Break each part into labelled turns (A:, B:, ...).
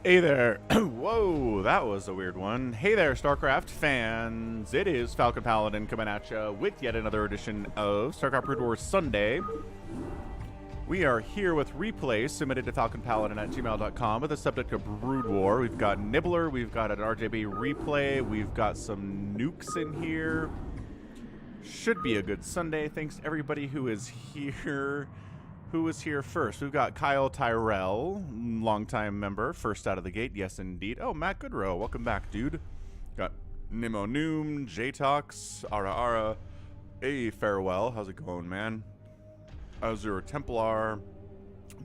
A: Hey there. Whoa, that was a weird one. Hey there, StarCraft fans. It is Falcon Paladin coming at you with yet another edition of StarCraft Brood Wars Sunday. We are here with replays submitted to falconpaladin@gmail.com with the subject of Brood War. We've got Nibbler, we've got an RJB replay, we've got some nukes in here. Should be a good Sunday. Thanks to everybody who is here. Who is here first? We've got Kyle Tyrell, longtime member, first out of the gate. Yes, indeed. Oh, Matt Goodrow, welcome back, dude. Got Nimo Noom, Jtox, Ara. Hey, Farewell. How's it going, man? Azure Templar,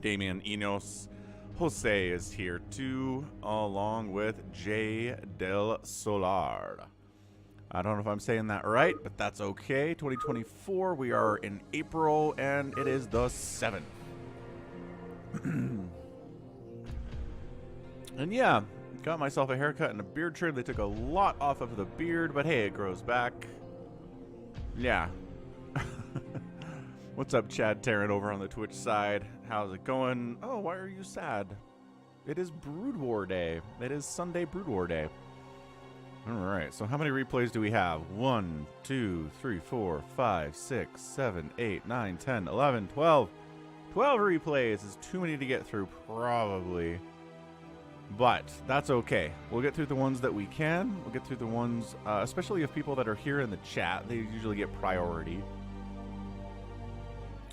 A: Damian Enos. Jose is here too, along with J Del Solar. I don't know if I'm saying that right, but that's okay. 2024, we are in April, and it is the 7th. And yeah, got myself a haircut and a beard trim. They took a lot off of the beard, but hey, it grows back. Yeah. What's up, Chad Tarrant over on the Twitch side? How's it going? Oh, why are you sad? It is Brood War Day. It is Sunday Brood War Day. Alright, so how many replays do we have? 1, 2, 3, 4, 5, 6, 7, 8, 9, 10, 11, 12. 12 replays is too many to get through, probably. But that's okay. We'll get through the ones that we can. We'll get through the ones, especially if people that are here in the chat, they usually get priority.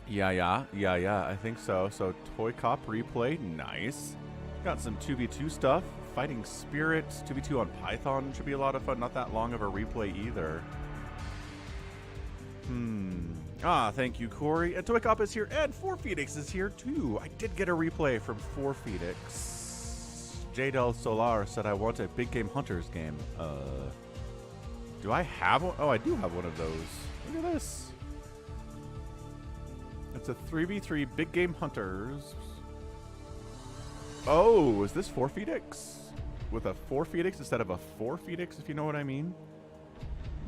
A: Yeah, I think so. So, ToyCop replay, nice. Got some 2v2 stuff. Fighting Spirits, 2v2 on Python should be a lot of fun. Not that long of a replay either. Thank you, Corey. And ToyCop is here, and 4Phoenix is here too. I did get a replay from 4Phoenix. J Del Solar said I want a Big Game Hunters game. Do I have one? Oh, I do have one of those. Look at this. It's a 3v3 Big Game Hunters. Oh, is this 4Phoenix? With a 4Phoenix instead of a 4Phoenix, if you know what I mean.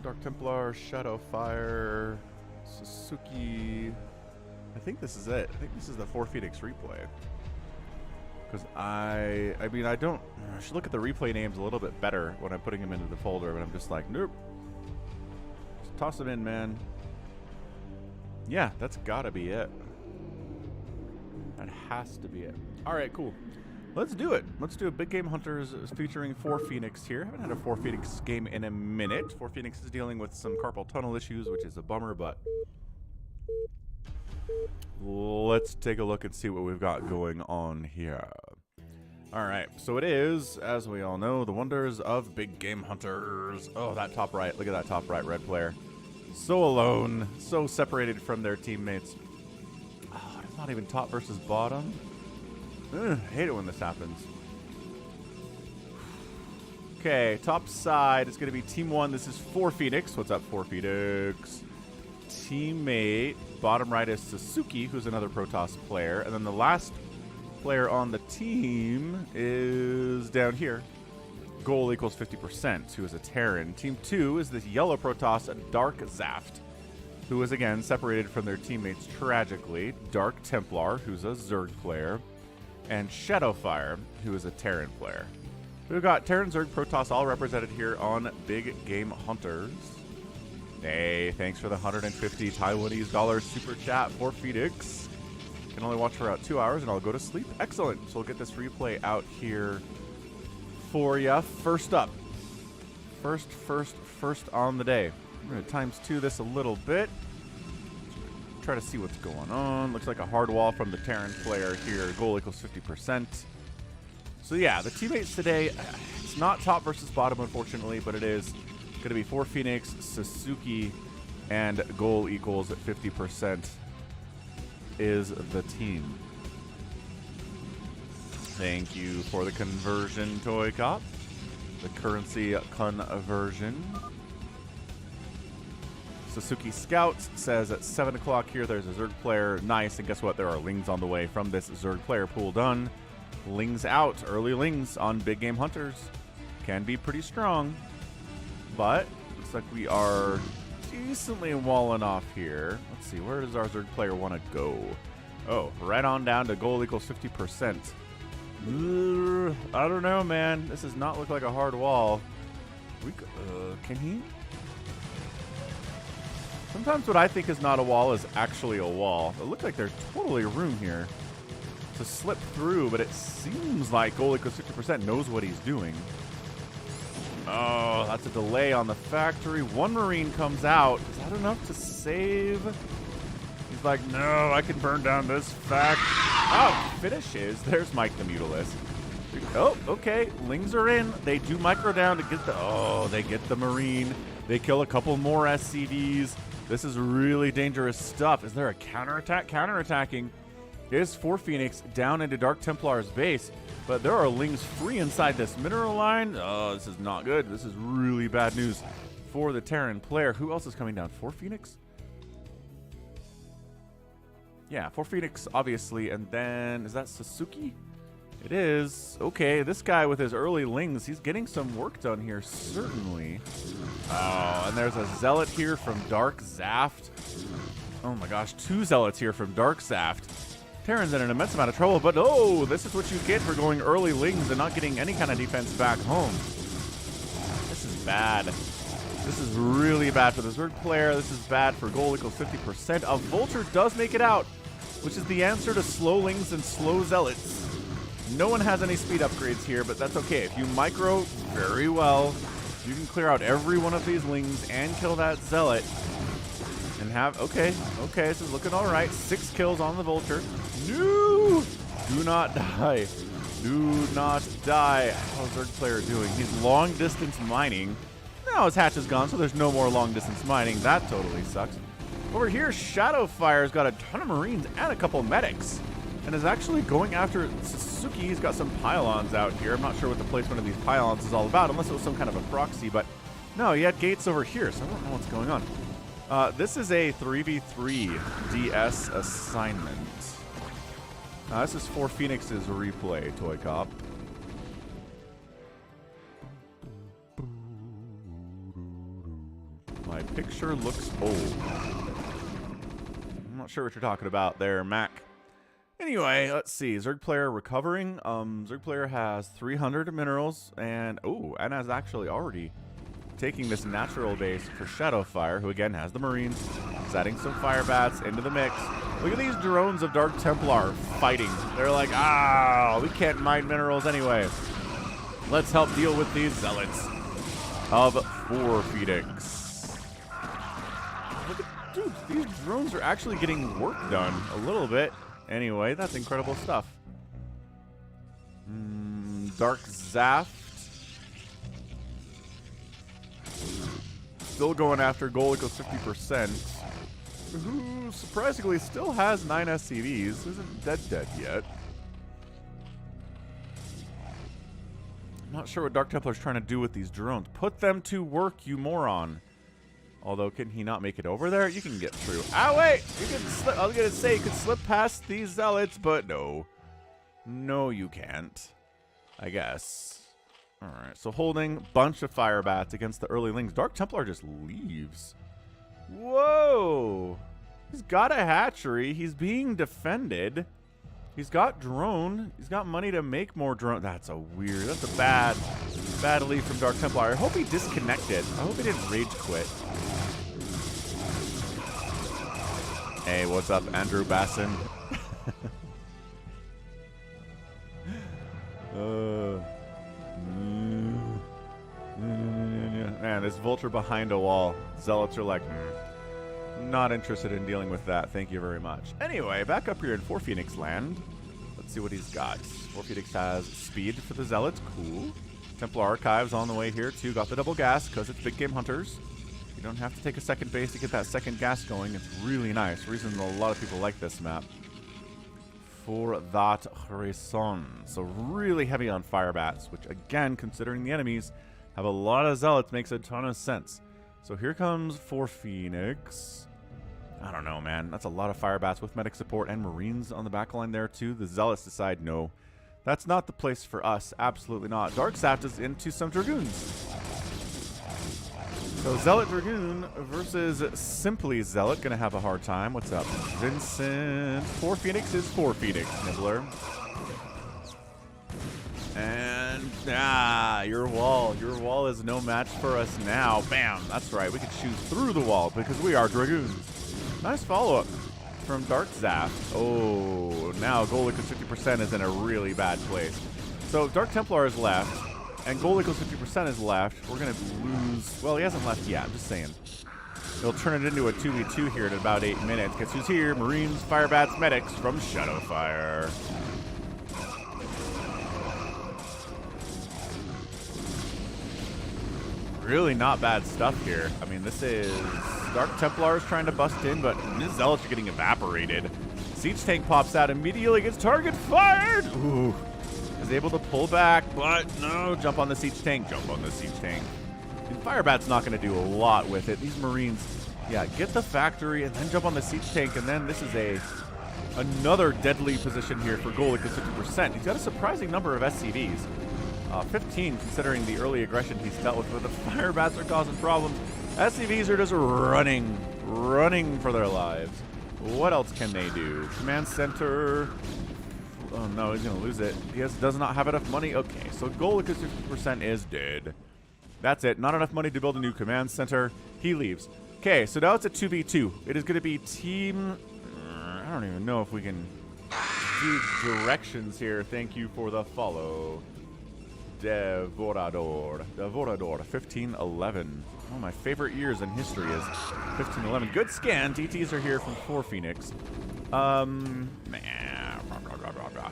A: Dark Templar, Shadowfire, Suzuki. I think this is it. I think this is the 4Phoenix replay. Because I should look at the replay names a little bit better when I'm putting them into the folder, but I'm just like, nope. Just toss them in, man. Yeah, that's gotta be it. That has to be it. Alright, cool. Let's do it. Let's do a Big Game Hunters featuring 4Phoenix here. Haven't had a 4Phoenix game in a minute. 4Phoenix is dealing with some carpal tunnel issues, which is a bummer, but let's take a look and see what we've got going on here. Alright, so it is, as we all know, the wonders of Big Game Hunters. Oh, that top right. Look at that top right red player. So alone, so separated from their teammates. Oh, it's not even top versus bottom. Hate it when this happens. Okay, top side is going to be Team 1. This is 4Phoenix. What's up, 4Phoenix? Teammate, bottom right is Suzuki, who's another Protoss player. And then the last player on the team is down here. Goal equals 50%, who is a Terran. Team 2 is this yellow Protoss, DarkZaft, who is, again, separated from their teammates tragically. Dark Templar, who's a Zerg player. And Shadowfire, who is a Terran player. We've got Terran, Zerg, Protoss all represented here on Big Game Hunters. Hey, thanks for the 150 Taiwanese dollars super chat for Phoenix. Can only watch for about 2 hours and I'll go to sleep. Excellent. So we'll get this replay out here for ya. First up. First on the day. We're going to ×2 this a little bit. Try to see what's going on. Looks like a hard wall from the Terran player here. Goal equals 50%. So yeah, the teammates today, it's not top versus bottom, unfortunately, but it is going to be 4Phoenix, Suzuki, and goal equals 50% is the team. Thank you for the conversion, ToyCop. The currency conversion. Suzuki Scouts says at 7 o'clock here, there's a Zerg player. Nice. And guess what? There are Lings on the way from this Zerg player pool done. Lings out. Early Lings on Big Game Hunters. Can be pretty strong. But looks like we are decently walling off here. Let's see. Where does our Zerg player want to go? Oh, right on down to goal equals 50%. I don't know, man. This does not look like a hard wall. Can he? Sometimes what I think is not a wall is actually a wall. It looks like there's totally room here to slip through, but it seems like goalie equals 50% knows what he's doing. Oh, that's a delay on the factory. One Marine comes out. Is that enough to save? He's like, no, I can burn down this fact. Oh, finishes. There's Mike the Mutilist. Oh, okay. Lings are in. They do micro down to get the... Oh, they get the Marine. They kill a couple more SCVs. This is really dangerous stuff. Is there a counterattack? Counterattacking is 4 Phoenix down into Dark Templar's base. But there are Lings free inside this mineral line. Oh, this is not good. This is really bad news for the Terran player. Who else is coming down? 4 Phoenix? Yeah, 4 Phoenix, obviously. And then, is that Sasuke? It is. Okay, this guy with his early Lings, he's getting some work done here, certainly. Oh, and there's a Zealot here from Dark Zaft. Oh my gosh, 2 Zealots here from Dark Zaft. Terran's in an immense amount of trouble, but oh, this is what you get for going early Lings and not getting any kind of defense back home. This is bad. This is really bad for the Zerg player. This is bad for goal equals 50%. A Vulture does make it out, which is the answer to slow Lings and slow Zealots. No one has any speed upgrades here, but that's okay. If you micro very well, you can clear out every one of these Lings and kill that Zealot. And have, okay, this is looking all right. 6 kills on the Vulture. No! Do not die. Do not die. How's Zerg player doing? He's long distance mining. Now his hatch is gone, so there's no more long distance mining. That totally sucks. Over here, Shadowfire's got a ton of Marines and a couple medics. And is actually going after Sasuke. He's got some pylons out here. I'm not sure what the placement of these pylons is all about, unless it was some kind of a proxy. But no, he had gates over here, so I don't know what's going on. This is a 3v3 DS assignment. This is 4 Phoenix's replay, ToyCop. My picture looks old. I'm not sure what you're talking about there, Mac. Anyway, let's see. Zerg player recovering. Zerg player has 300 minerals and is actually already taking this natural base for Shadowfire, who again has the Marines. He's adding some fire bats into the mix. Look at these drones of Dark Templar fighting. They're like, we can't mine minerals anyway. Let's help deal with these Zealots of 4 Phoenix. Look at, dude, these drones are actually getting work done a little bit. Anyway, that's incredible stuff. Dark Zaft. Still going after goal equals 50%. Who surprisingly still has 9 SCVs. Isn't dead yet. I'm not sure what Dark Templar's trying to do with these drones. Put them to work, you moron. Although, can he not make it over there? You can get through. Wait! You can slip. I was going to say you could slip past these Zealots, but no. No, you can't. I guess. Alright, so holding bunch of fire bats against the early Lings. Dark Templar just leaves. Whoa! He's got a hatchery. He's being defended. He's got drone. He's got money to make more drone. That's a bad lead from Dark Templar. I hope he disconnected. I hope he didn't rage quit. Hey, what's up, Andrew Basson? Man, this Vulture behind a wall. Zealots are like, not interested in dealing with that. Thank you very much. Anyway, back up here in 4 Phoenix land. Let's see what he's got. 4 Phoenix has speed for the Zealots. Cool. Templar Archives on the way here, too. Got the double gas because it's big game hunters. You don't have to take a second base to get that second gas going. It's really nice. Reason a lot of people like this map. For that reason. So really heavy on fire bats, which again, considering the enemies have a lot of Zealots, makes a ton of sense. So here comes 4 Phoenix. I don't know, man. That's a lot of fire bats with medic support and Marines on the back line there too. The Zealots decide, no, that's not the place for us. Absolutely not. Dark Zaft is into some Dragoons. So Zealot Dragoon versus Simply Zealot. Gonna have a hard time. What's up, Vincent? 4 Phoenix is 4 Phoenix, Nibbler. And, your wall is no match for us now. Bam, that's right, we can shoot through the wall because we are Dragoons. Nice follow-up from DarkZaft. Oh, now goal equals 50% is in a really bad place. So if Dark Templar is left, and goal equals 50% is left, we're going to lose. Well, he hasn't left yet, I'm just saying. He'll turn it into a 2v2 here in about 8 minutes. Guess who's here? Marines, Firebats, Medics from Shadowfire. Really not bad stuff here. I mean, this is Dark Templars trying to bust in, but his Zealots are getting evaporated. Siege Tank pops out immediately, gets target fired. Ooh. Is able to pull back, but no, jump on the Siege Tank, jump on the Siege Tank. And Firebat's not going to do a lot with it. These Marines, yeah, get the factory and then jump on the Siege Tank, and then this is another deadly position here for goal equals 50%. He's got a surprising number of SCVs. 15, considering the early aggression he's dealt with, but the Firebats are causing problems. SCVs are just running for their lives. What else can they do? Command Center. Oh no, he's gonna lose it. He does not have enough money. Okay, so goal equals 50% is dead. That's it. Not enough money to build a new command center. He leaves. Okay, so now it's a 2v2. It is gonna be team. I don't even know if we can do directions here. Thank you for the follow. Devorador, 1511. One of my favorite years in history is 1511. Good scan. DTs are here from 4 Phoenix.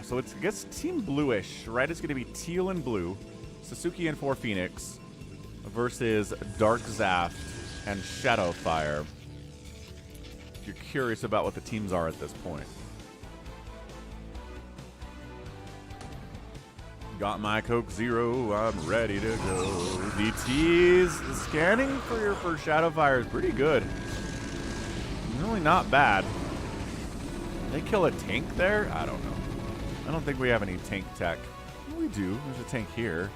A: So it's, I guess, Team Bluish, right? It's going to be teal and blue. Sasuke and 4 Phoenix versus DarkZaft and Shadowfire. If you're curious about what the teams are at this point. Got my Coke Zero, I'm ready to go. DTs, scanning for Shadowfire is pretty good. Really not bad. Did they kill a tank there? I don't know. I don't think we have any tank tech. We do, there's a tank here.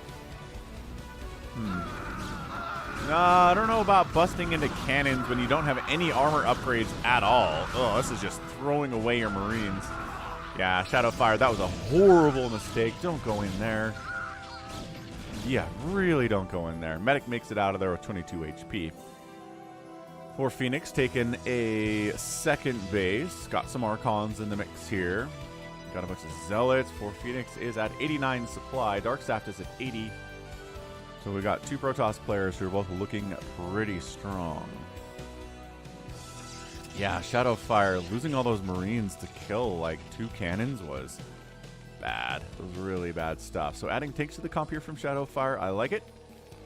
A: Nah, I don't know about busting into cannons when you don't have any armor upgrades at all. Oh, this is just throwing away your Marines. Yeah, Shadowfire, that was a horrible mistake. Don't go in there. Yeah, really don't go in there. Medic makes it out of there with 22 HP. 4 Phoenix taking a second base. Got some Archons in the mix here. Got a bunch of Zealots. 4 Phoenix is at 89 supply. DarkZaft is at 80. So we got 2 Protoss players who are both looking pretty strong. Yeah, Shadowfire, losing all those Marines to kill like 2 cannons was bad. It was really bad stuff. So adding tanks to the comp here from Shadowfire, I like it.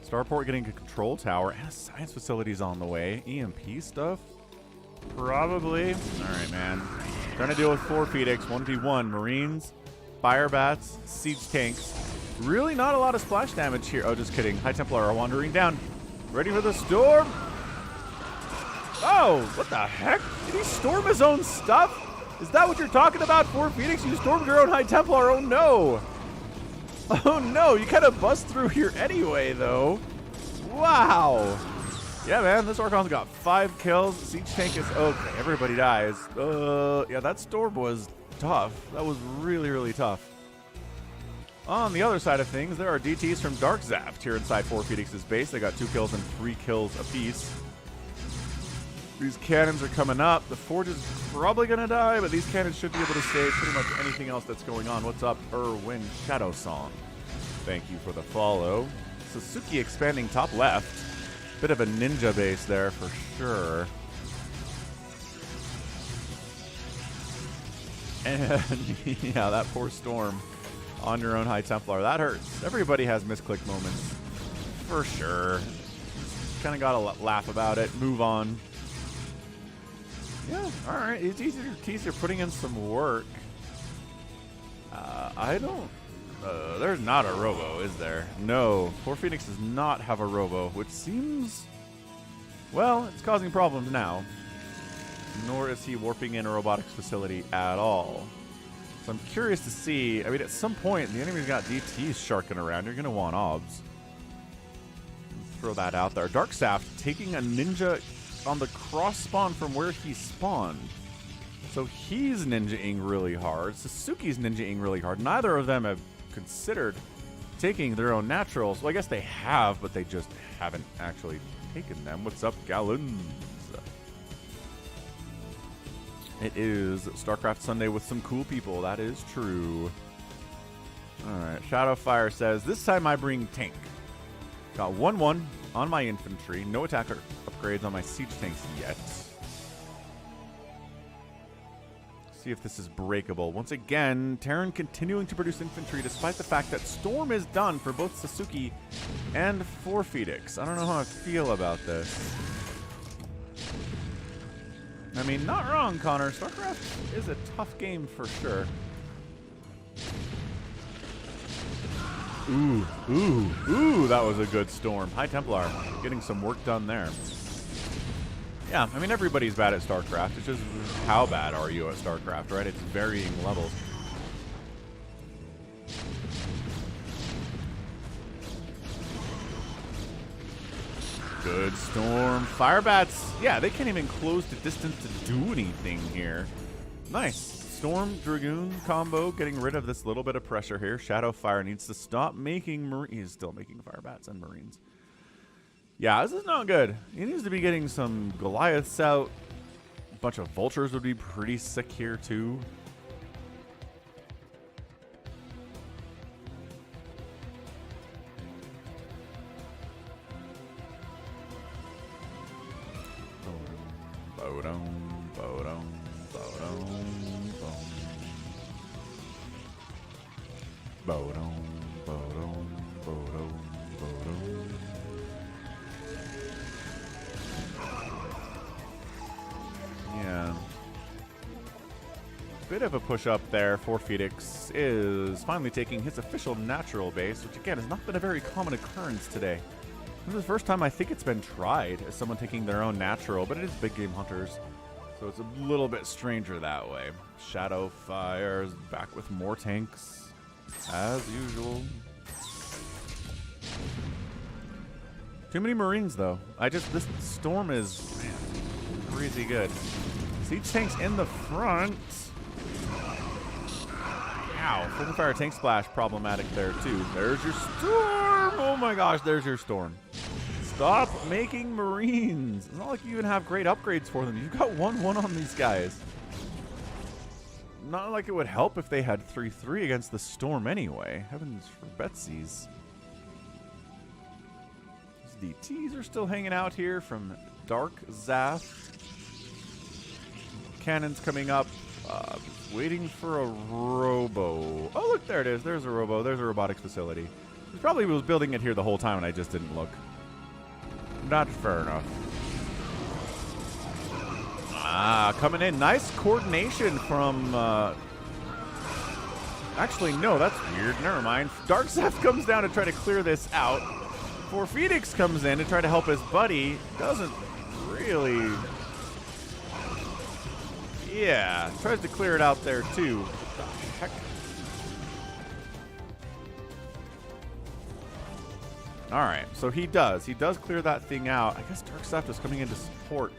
A: Starport getting a control tower and a science facilities on the way. EMP stuff? Probably. Alright, man. Trying to deal with 4 Phoenix, 1v1. Marines, Firebats, Siege Tanks. Really not a lot of splash damage here. Oh, just kidding. High Templar are wandering down. Ready for the storm? Oh, what the heck? Did he storm his own stuff? Is that what you're talking about, 4 Phoenix? You stormed your own High Templar. Oh, no. Oh, no. You kind of bust through here anyway, though. Wow. Yeah, man. This Archon's got 5 kills. Siege Tank is okay. Everybody dies. Yeah, that storm was tough. That was really, really tough. On the other side of things, there are DTs from DarkZaft here inside 4 Phoenix's base. They got 2 kills and 3 kills apiece. These cannons are coming up. The Forge is probably going to die, but these cannons should be able to save pretty much anything else that's going on. What's up, Erwin Shadow Song? Thank you for the follow. Sasuke expanding top left. Bit of a ninja base there for sure. And yeah, that poor storm on your own High Templar. That hurts. Everybody has misclick moments for sure. Kind of got to laugh about it. Move on. Yeah, all right. These are putting in some work. I don't... there's not a robo, is there? No. 4 Phoenix does not have a robo, which seems... Well, it's causing problems now. Nor is he warping in a robotics facility at all. So I'm curious to see... I mean, at some point, the enemy's got DTs sharking around. You're going to want obs. Throw that out there. DarkZaft taking a ninja on the cross spawn from where he spawned. So he's ninja-ing really hard. Sasuke's ninja-ing really hard. Neither of them have considered taking their own naturals. Well, I guess they have, but they just haven't actually taken them. What's up, Gallons? It is StarCraft Sunday with some cool people. That is true. Alright, Shadowfire says, this time I bring tank. Got 1-1 on my infantry. No attacker upgrades on my siege tanks yet. See if this is breakable. Once again, Terran continuing to produce infantry despite the fact that Storm is done for both Sasuke and 4 Phoenix. I don't know how I feel about this. I mean, not wrong, Connor. StarCraft is a tough game for sure. Ooh, that was a good Storm. High Templar, getting some work done there. Yeah, I mean, everybody's bad at StarCraft. It's just how bad are you at StarCraft, right? It's varying levels. Good Storm. Firebats, yeah, they can't even close the distance to do anything here. Nice. Storm Dragoon combo, getting rid of this little bit of pressure here. Shadowfire needs to stop making he's still making Firebats and Marines. Yeah, this is not good. He needs to be getting some Goliaths out. A bunch of Vultures would be pretty sick here too. Yeah. Bit of a push up there for Phoenix is finally taking his official natural base, which again has not been a very common occurrence today. This is the first time I think it's been tried as someone taking their own natural, but it is big game hunters, so it's a little bit stranger that way. Shadowfire's back with more tanks, as usual. Too many Marines, though. This Storm is, man, crazy good. Siege tanks in the front. Ow, Full Fire Tank Splash problematic there, too. There's your Storm! Oh my gosh, there's your Storm. Stop making Marines. It's not like you even have great upgrades for them. You've got 1-1 on these guys. Not like it would help if they had 3-3 against the Storm anyway. Heavens for Betsy's. These DTs are still hanging out here from Dark Zath. Cannons coming up. Waiting for a robo. Oh, look, there it is. There's a robo. There's a robotics facility. He probably was building it here the whole time and I just didn't look. Not fair enough. Coming in. Nice coordination from... Actually, no, that's weird. Never mind. Darksept comes down to try to clear this out. Before Phoenix comes in to try to help his buddy. Doesn't really... Yeah, tries to clear it out there too. What the heck? Alright, so he does. He does clear that thing out. I guess Darksept is coming in to support.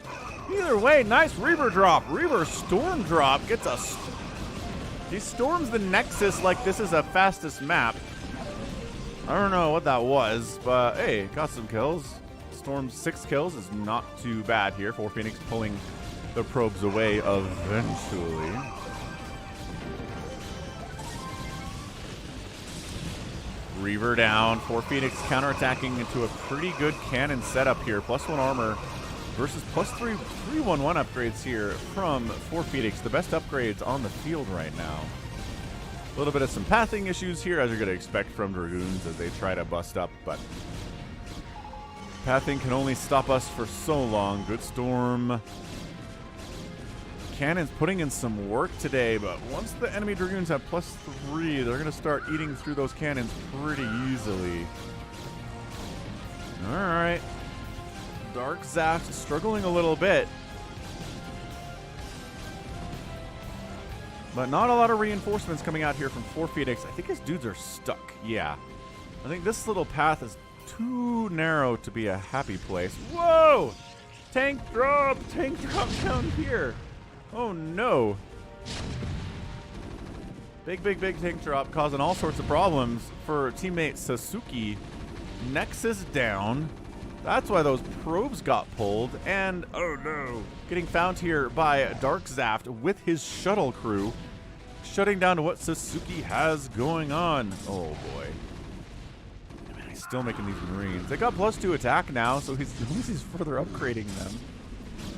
A: Either way, nice Reaver drop. Reaver Storm drop gets us. He storms the Nexus like this is a fastest map. I don't know what that was, but hey, got some kills. Storm's 6 kills is not too bad here for Phoenix pulling the probes away eventually. Reaver down. 4 Phoenix counterattacking into a pretty good cannon setup here. +1 armor versus +3 3-1-1 upgrades here from 4 Phoenix. The best upgrades on the field right now. A little bit of some pathing issues here, as you're going to expect from Dragoons as they try to bust up, but pathing can only stop us for so long. Good Storm. Cannons putting in some work today, but once the enemy Dragoons have +3, they're going to start eating through those cannons pretty easily. Alright. Dark Zaft struggling a little bit. But not a lot of reinforcements coming out here from 4 Phoenix. I think his dudes are stuck. Yeah. I think this little path is too narrow to be a happy place. Whoa! Tank drop! Tank drop down here! Oh no. Big tank drop causing all sorts of problems for teammate Sasuke. Nexus down. That's why those probes got pulled. And, oh no, getting found here by DarkZvT with his shuttle crew. Shutting down to what Sasuke has going on. Oh boy. Man, he's still making these Marines. They got +2 attack now, so he's further upgrading them.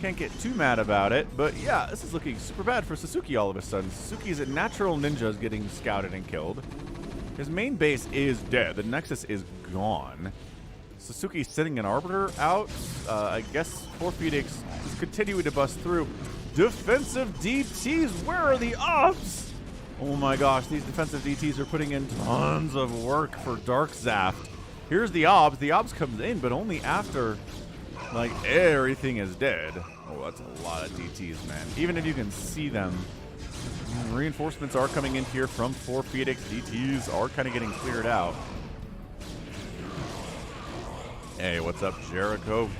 A: Can't get too mad about it, but yeah, this is looking super bad for Sasuke all of a sudden. Sasuke's natural ninjas getting scouted and killed. His main base is dead. The Nexus is gone. Sasuke's sitting an Arbiter out. I guess 4Phoenix is continuing to bust through. Defensive DTs, where are the ops? Oh my gosh, these defensive DTs are putting in tons of work for DarkZvT. Here's the obs. The obs comes in, but only after, like, everything is dead. Oh, that's a lot of DTs, man. Even if you can see them. Reinforcements are coming in here from 4Phoenix. DTs are kind of getting cleared out. Hey, what's up, Jericho?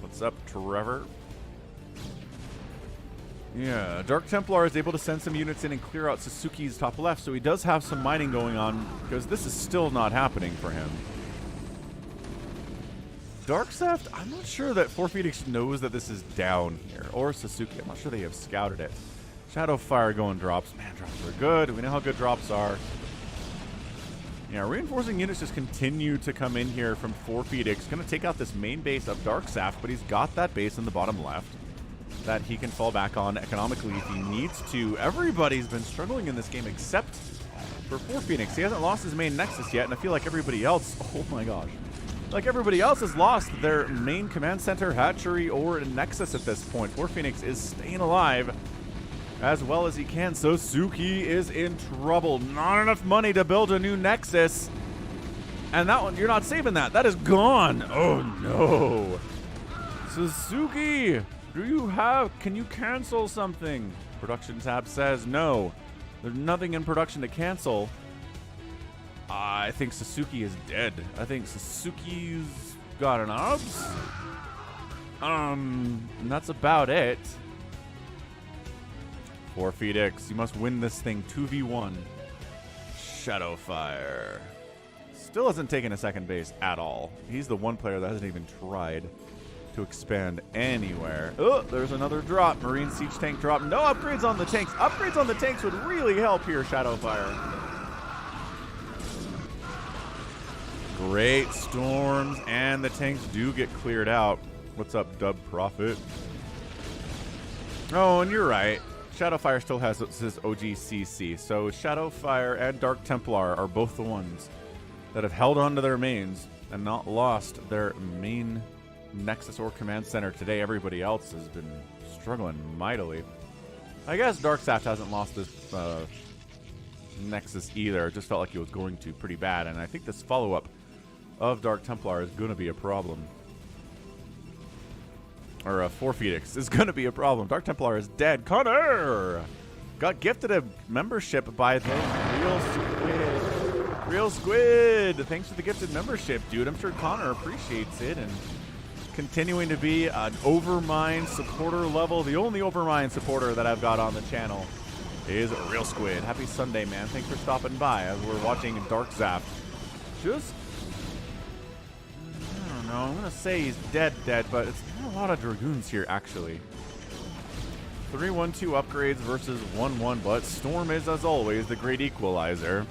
A: What's up, Trevor? Yeah, Dark Templar is able to send some units in and clear out Sasuke's top left, so he does have some mining going on, because this is still not happening for him. DarkZvT, I'm not sure that 4Phoenix knows that this is down here, or Sasuke. I'm not sure they have scouted it. Shadowfire going drops. Man, drops are good. We know how good drops are. Yeah, reinforcing units just continue to come in here from 4Phoenix. Going to take out this main base of DarkZvT, but he's got that base in the bottom left that he can fall back on economically if he needs to. Everybody's been struggling in this game except for 4Phoenix. He hasn't lost his main Nexus yet, and I feel like everybody else, oh my gosh, like everybody else has lost their main command center, hatchery, or Nexus at this point. 4Phoenix is staying alive as well as he can. So Sasuke is in trouble. Not enough money to build a new Nexus. And that one, you're not saving that. That is gone. Oh no. Sasuke, can you cancel something? Production tab says no. There's nothing in production to cancel. I think Sasuke is dead. I think Sasuke's got an obs. And that's about it. 4Phoenix, you must win this thing 2v1. Shadowfire. Still hasn't taken a second base at all. He's the one player that hasn't even tried to expand anywhere. Oh, there's another drop. Marine Siege Tank drop. No upgrades on the tanks. Upgrades on the tanks would really help here, Shadowfire. Great storms, and the tanks do get cleared out. What's up, Dub Profit? Oh, and you're right. Shadowfire still has his OGCC, so Shadowfire and Dark Templar are both the ones that have held on to their mains and not lost their main Nexus or Command Center. Today, everybody else has been struggling mightily. I guess DarkZvT hasn't lost this Nexus either. It just felt like he was going to pretty bad, and I think this follow-up of Dark Templar is going to be a problem. Or 4Phoenix is going to be a problem. Dark Templar is dead. Connor got gifted a membership by the Real Squid. Thanks for the gifted membership, dude. I'm sure Connor appreciates it. And continuing to be an Overmind supporter level. The only Overmind supporter that I've got on the channel is Real Squid. Happy Sunday, man. Thanks for stopping by as we're watching DarkZvT. Just, I don't know. I'm going to say he's dead, but it's not a lot of Dragoons here, actually. 3-1-2 upgrades versus 1-1, but Storm is, as always, the great equalizer.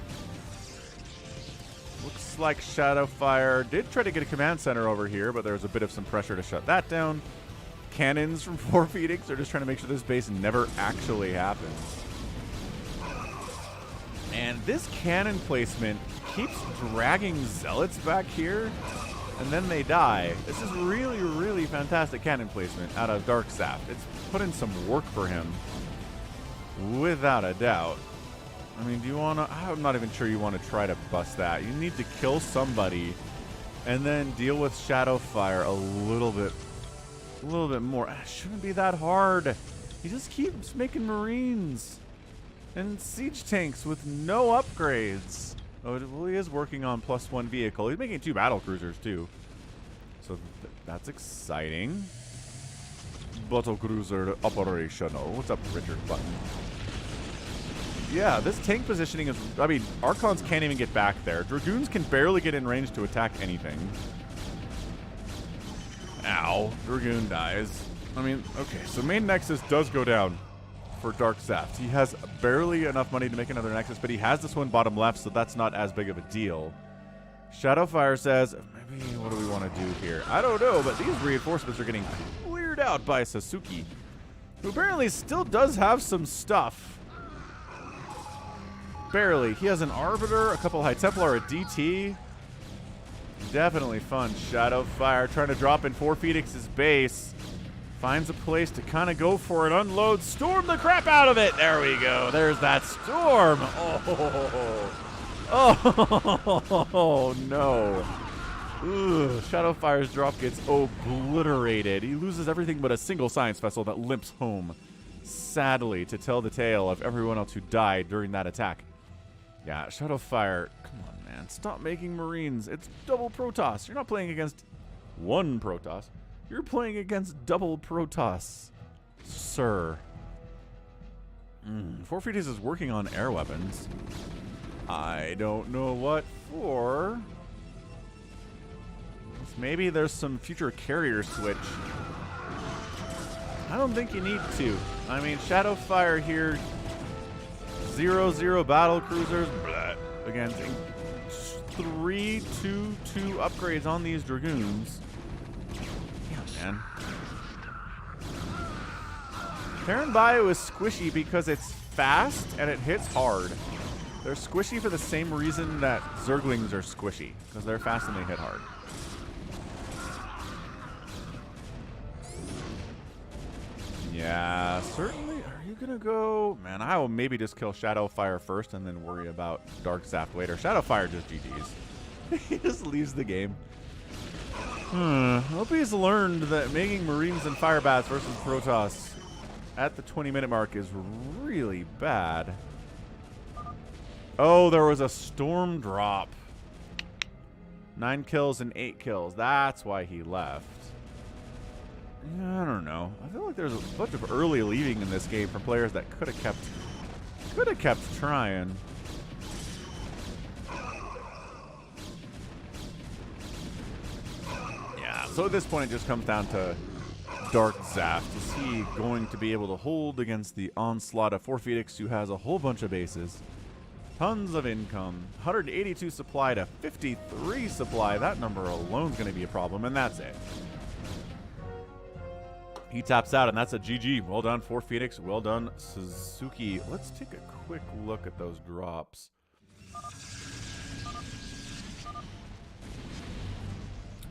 A: Looks like Shadowfire did try to get a command center over here, but there was a bit of some pressure to shut that down. Cannons from 4Phoenix are just trying to make sure this base never actually happens. And this cannon placement keeps dragging Zealots back here, and then they die. This is really, really fantastic cannon placement out of DarkZvT. It's put in some work for him, without a doubt. I mean, do you want to... I'm not even sure you want to try to bust that. You need to kill somebody and then deal with Shadowfire a little bit more. It shouldn't be that hard. He just keeps making Marines and siege tanks with no upgrades. Oh, well, he is working on +1 vehicle. He's making 2 battle cruisers, too. So that's exciting. Battle cruiser operational. What's up, Richard Button? Yeah, this tank positioning is... I mean, Archons can't even get back there. Dragoons can barely get in range to attack anything. Ow. Dragoon dies. I mean, okay, so main Nexus does go down for DarkZaft. He has barely enough money to make another Nexus, but he has this one bottom left, so that's not as big of a deal. Shadowfire says, maybe what do we want to do here? I don't know, but these reinforcements are getting cleared out by Sasuke, who apparently still does have some stuff. Barely. He has an Arbiter, a couple High Templar, a DT. Definitely fun. Shadowfire trying to drop in 4 Phoenix's base. Finds a place to kind of go for it. Unload. Storm the crap out of it. There we go. There's that storm. Oh no. Ugh. Shadowfire's drop gets obliterated. He loses everything but a single science vessel that limps home, sadly, to tell the tale of everyone else who died during that attack. Yeah, Shadowfire, come on, man. Stop making Marines. It's double Protoss. You're not playing against one Protoss. You're playing against double Protoss, sir. 4 Fetus is working on air weapons. I don't know what for. Maybe there's some future carrier switch. I don't think you need to. I mean, Shadowfire here, 0-0 battle cruisers, blah, against 3-2-2 upgrades on these Dragoons. Yeah, man. Terran Bio is squishy because it's fast and it hits hard. They're squishy for the same reason that Zerglings are squishy, because they're fast and they hit hard. Yeah, certainly. Are you going to go? Man, I will maybe just kill Shadowfire first and then worry about DarkZaft later. Shadowfire just GG's. He just leaves the game. Hope he's learned that making Marines and Firebats versus Protoss at the 20-minute mark is really bad. Oh, there was a storm drop. 9 kills and 8 kills. That's why he left. Yeah, I don't know. I feel like there's a bunch of early leaving in this game for players that could have kept trying. Yeah, so at this point it just comes down to DarkZaft. Is he going to be able to hold against the onslaught of 4 Phoenix, who has a whole bunch of bases? Tons of income. 182 supply to 53 supply. That number alone is going to be a problem, and that's it. He taps out, and that's a GG. Well done, 4 Phoenix. Well done, Suzuki. Let's take a quick look at those drops.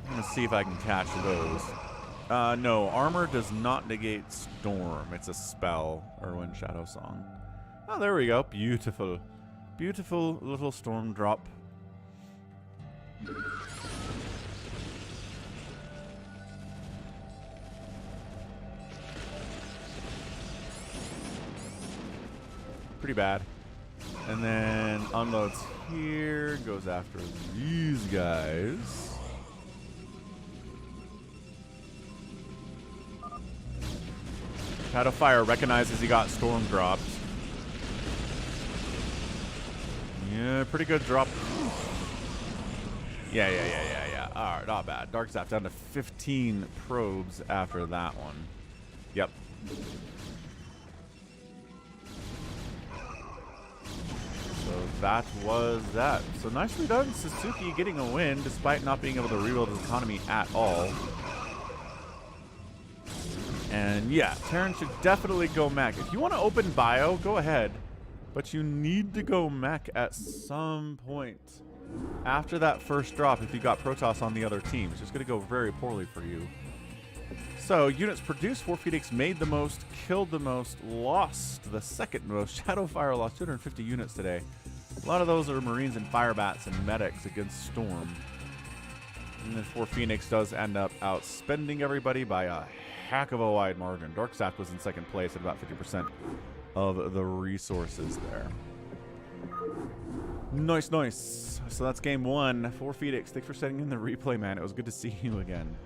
A: I'm going to see if I can catch those. No, armor does not negate storm. It's a spell, Irwin Shadow Song. Oh, there we go. Beautiful. Beautiful little storm drop. Pretty bad. And then unloads here, goes after these guys. Shadowfire recognizes he got storm dropped. Yeah, pretty good drop. Yeah. Alright, not bad. DarkZaft down to 15 probes after that one. Yep. So that was that. So nicely done, Suzuki getting a win despite not being able to rebuild his economy at all. And yeah, Terran should definitely go mech. If you want to open bio, go ahead. But you need to go mech at some point after that first drop if you got Protoss on the other team. It's just going to go very poorly for you. So, units produced, 4 Phoenix made the most, killed the most, lost the second most. Shadowfire lost 250 units today. A lot of those are Marines and Firebats and medics against Storm. And then 4 Phoenix does end up outspending everybody by a heck of a wide margin. DarkZaft was in second place at about 50% of the resources there. Nice, nice. So that's game 1. 4 Phoenix, thanks for sending in the replay, man. It was good to see you again.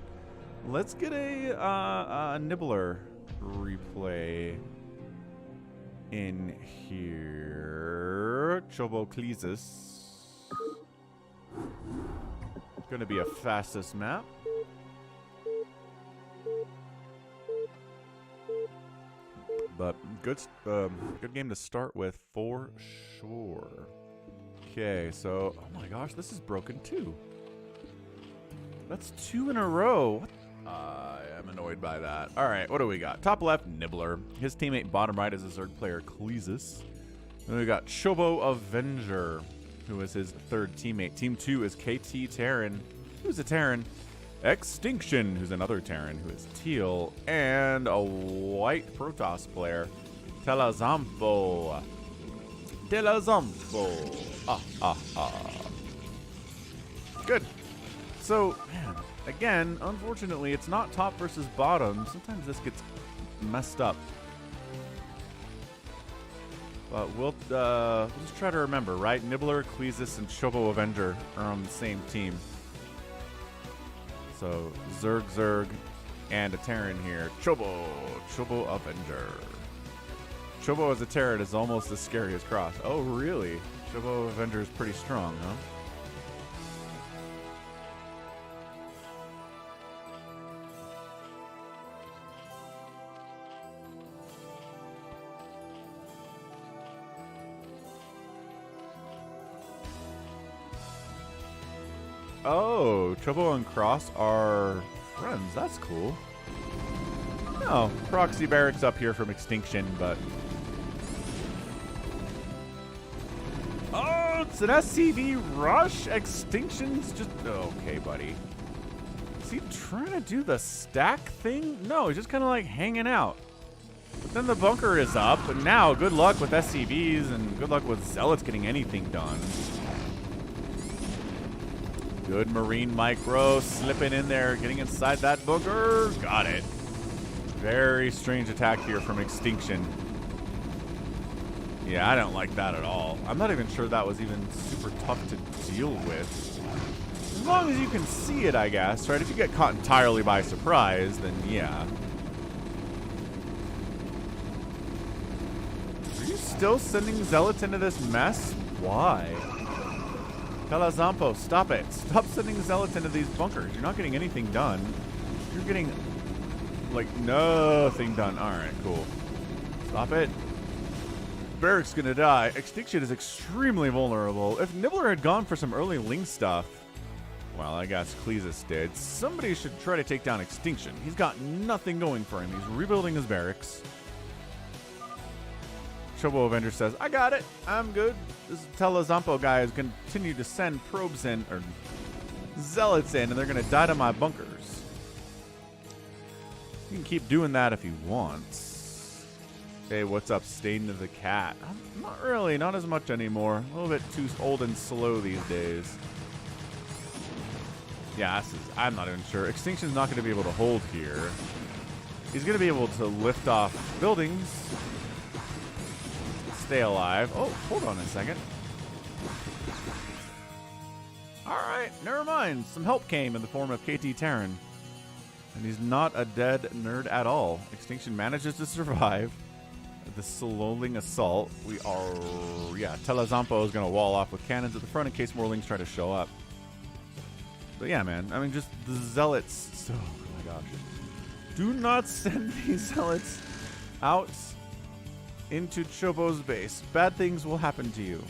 A: Let's get a Nibbler replay. in here. Choboclesis. Gonna be a fastest map. But good game to start with for sure. Okay, so oh my gosh, this is broken too. That's 2 in a row. What? I am annoyed by that. All right, what do we got? Top left, Nibbler. His teammate bottom right is his third player, Cleezus. Then we got Chobo Avenger, who is his third teammate. Team 2 is KT Terran, who's a Terran. Extinction, who's another Terran, who is teal. And a white Protoss player, Telazampo. Good. So, man, again, unfortunately, it's not top versus bottom. Sometimes this gets messed up. But we'll just try to remember, right? Nibbler, Cleezus, and Chobo Avenger are on the same team. So, Zerg, and a Terran here. Chobo Avenger. Chobo as a Terran is almost as scary as Cross. Oh, really? Chobo Avenger is pretty strong, huh? Oh, Chobo and Cross are friends. That's cool. No, Proxy Barracks up here from Extinction, but... Oh, it's an SCV rush? Extinction's just... Okay, buddy. Is he trying to do the stack thing? No, he's just kind of like hanging out. But then the bunker is up, and now good luck with SCVs and good luck with Zealots getting anything done. Good Marine Micro, slipping in there, getting inside that bunker. Got it. Very strange attack here from Extinction. Yeah, I don't like that at all. I'm not even sure that was even super tough to deal with. As long as you can see it, I guess, right? If you get caught entirely by surprise, then yeah. Are you still sending Zealots into this mess? Why? Telazampo, stop it. Stop sending Zealots into these bunkers. You're not getting anything done. You're getting, like, nothing done. All right, cool. Stop it. Barrack's gonna die. Extinction is extremely vulnerable. If Nibbler had gone for some early Ling stuff, well, I guess Cleezus did, somebody should try to take down Extinction. He's got nothing going for him. He's rebuilding his barracks. Chobo Avenger says, I got it. I'm good. This Telazampo guy is going to continue to send probes in, or Zealots in, and they're going to die to my bunkers. You can keep doing that if he wants. Hey, what's up, Stain of the Cat? Not really, not as much anymore. A little bit too old and slow these days. Yeah, I'm not even sure. Extinction's not going to be able to hold here. He's going to be able to lift off buildings. Stay alive. Oh, hold on a second. Alright, never mind. Some help came in the form of KT Terran. And he's not a dead nerd at all. Extinction manages to survive the slowing assault. We are... Yeah, Telazampo is going to wall off with cannons at the front in case more Lings try to show up. But yeah, man. I mean, just the Zealots... Oh my gosh. Do not send these Zealots out into Chobo's base. Bad things will happen to you.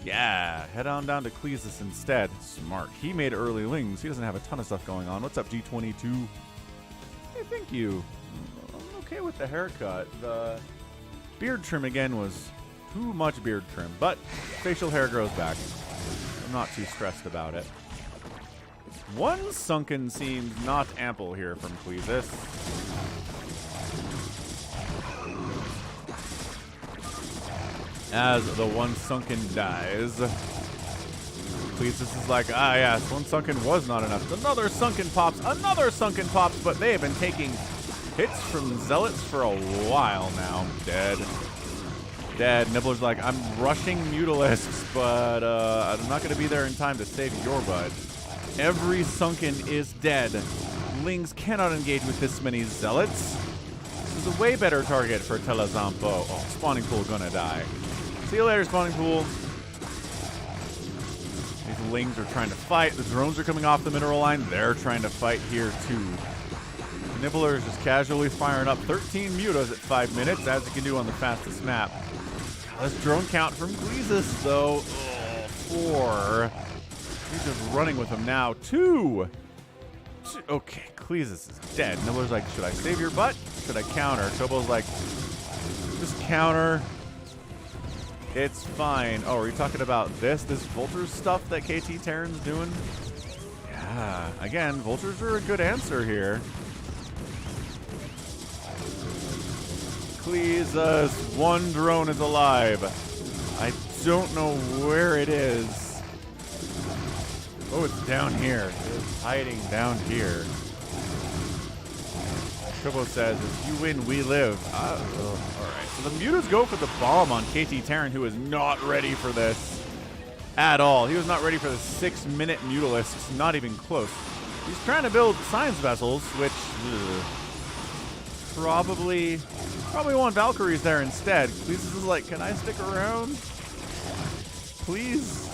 A: Yeah, head on down to Cleezus instead. Smart. He made early Lings. He doesn't have a ton of stuff going on. What's up, G22? Hey, thank you. I'm okay with the haircut. The beard trim again was too much beard trim, but facial hair grows back. I'm not too stressed about it. One sunken seems not ample here from Cleezus. As the one sunken dies, Cleezus is like, ah yes, one sunken was not enough. Another sunken pops, but they have been taking hits from Zealots for a while now. Dead. Dead. Nibbler's like, I'm rushing Mutalisks, but I'm not going to be there in time to save your butt. Every sunken is dead. Lings cannot engage with this many Zealots. is a way better target for Telezampo. Oh, spawning pool gonna die. See you later, spawning pool. These lings are trying to fight. The drones are coming off the mineral line. They're trying to fight here too. Nibbler is just casually firing up 13 mutas at 5 minutes, as he can do on the fastest map. This drone count from Gleezus, though. Oh, 4. He's just running with him now. 2. Okay, Gleezus is dead. Nibbler's like, should I save your butt? Should I counter? Chobo's like, just counter. It's fine. Oh, are you talking about this Vulture stuff that KT Terran's doing? Yeah, again, Vultures are a good answer here. Gleezus, one drone is alive. I don't know where it is. Oh, it's down here. It's hiding down here. Chobo says, if you win, we live. All right. So the mutas go for the bomb on KT Terran, who is not ready for this at all. He was not ready for the 6-minute Mutalisks. Not even close. He's trying to build science vessels, which probably want Valkyries there instead. Gleezus is like, can I stick around? Please?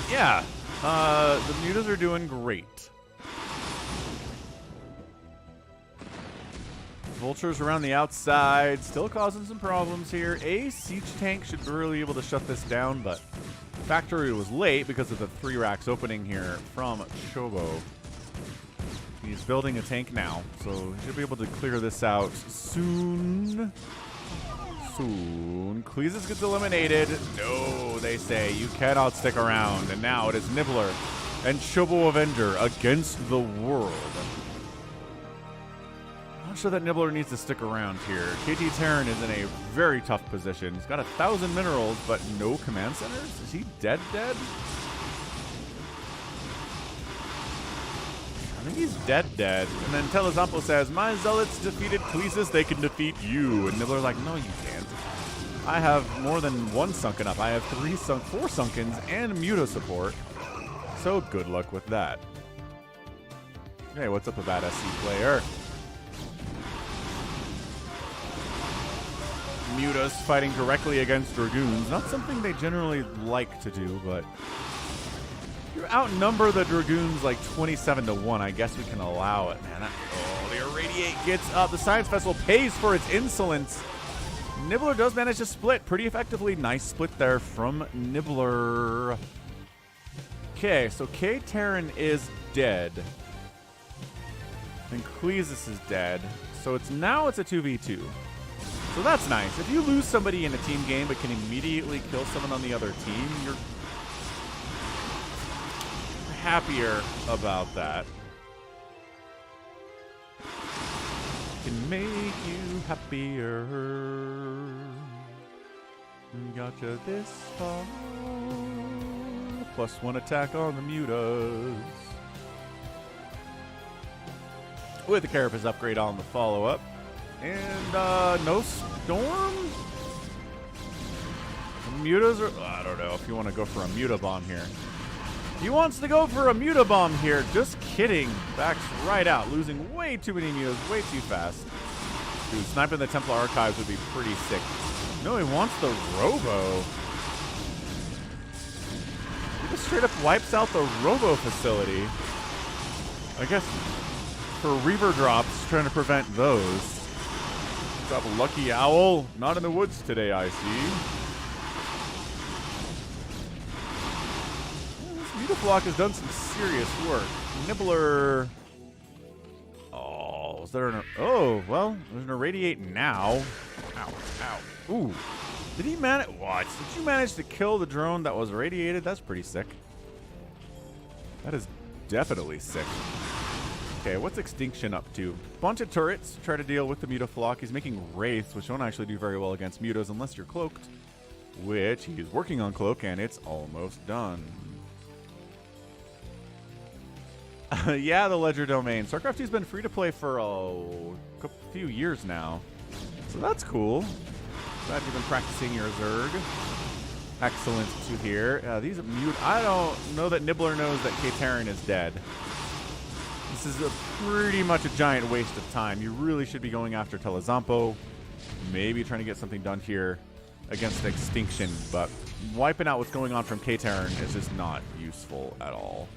A: Yeah, the mutas are doing great. Vultures around the outside, still causing some problems here. A siege tank should really be able to shut this down, but Factory was late because of the 3 racks opening here from Chobo. He's building a tank now, so he should be able to clear this out soon. Gleezus gets eliminated. No, they say you cannot stick around. And now it is Nibbler and Chobo Avenger against the world. I'm not sure that Nibbler needs to stick around here. KT Terran is in a very tough position. He's got 1,000 minerals, but no command centers? Is he dead? I think he's dead. And then Telezampo says, my zealots defeated Gleezus, they can defeat you. And Nibbler's like, no, you can't. I have more than 1 sunken up. I have 4 sunkens and Muta support. So good luck with that. Hey, what's up, a bad SC player? Mutas fighting directly against Dragoons. Not something they generally like to do, but you outnumber the Dragoons like 27-1. I guess we can allow it, man. Oh, the Irradiate gets up. The Science Vessel pays for its insolence. Nibbler does manage to split pretty effectively. Nice split there from Nibbler. Okay, so K Terran is dead. And Gleezus is dead. So now it's a 2v2. So that's nice. If you lose somebody in a team game but can immediately kill someone on the other team, you're happier about that. Can make you happier. Gotcha this far. +1 attack on the mutas. With the Carapace upgrade on the follow-up. And no storm? The mutas are... I don't know if you want to go for a muta bomb here. He wants to go for a muta bomb here. Just kidding. Backs right out. Losing way too many mutas way too fast. Dude, sniping the Templar Archives would be pretty sick. No, he wants the Robo. He just straight up wipes out the Robo facility. I guess for Reaver drops, trying to prevent those. What's up, Lucky Owl? Not in the woods today, I see. This Mutaflock has done some serious work. Nibbler. Oh, is there an... Oh, well, there's an Irradiate now. Ow, ow. Ooh. Did he manage... What? Did you manage to kill the drone that was irradiated? That's pretty sick. That is definitely sick. Okay, what's Extinction up to? Bunch of turrets to try to deal with the Mutaflock. He's making Wraiths, which don't actually do very well against Mutas unless you're cloaked. Which he's working on Cloak, and it's almost done. Yeah, the Ledger Domain. StarCraft 2's been free to play for a few years now. So that's cool. Glad you've been practicing your Zerg. excellent to hear. These mute. I don't know that Nibbler knows that K-Terran is dead. This is pretty much a giant waste of time. You really should be going after Telezampo. Maybe trying to get something done here against Extinction, but wiping out what's going on from K-Terran is just not useful at all.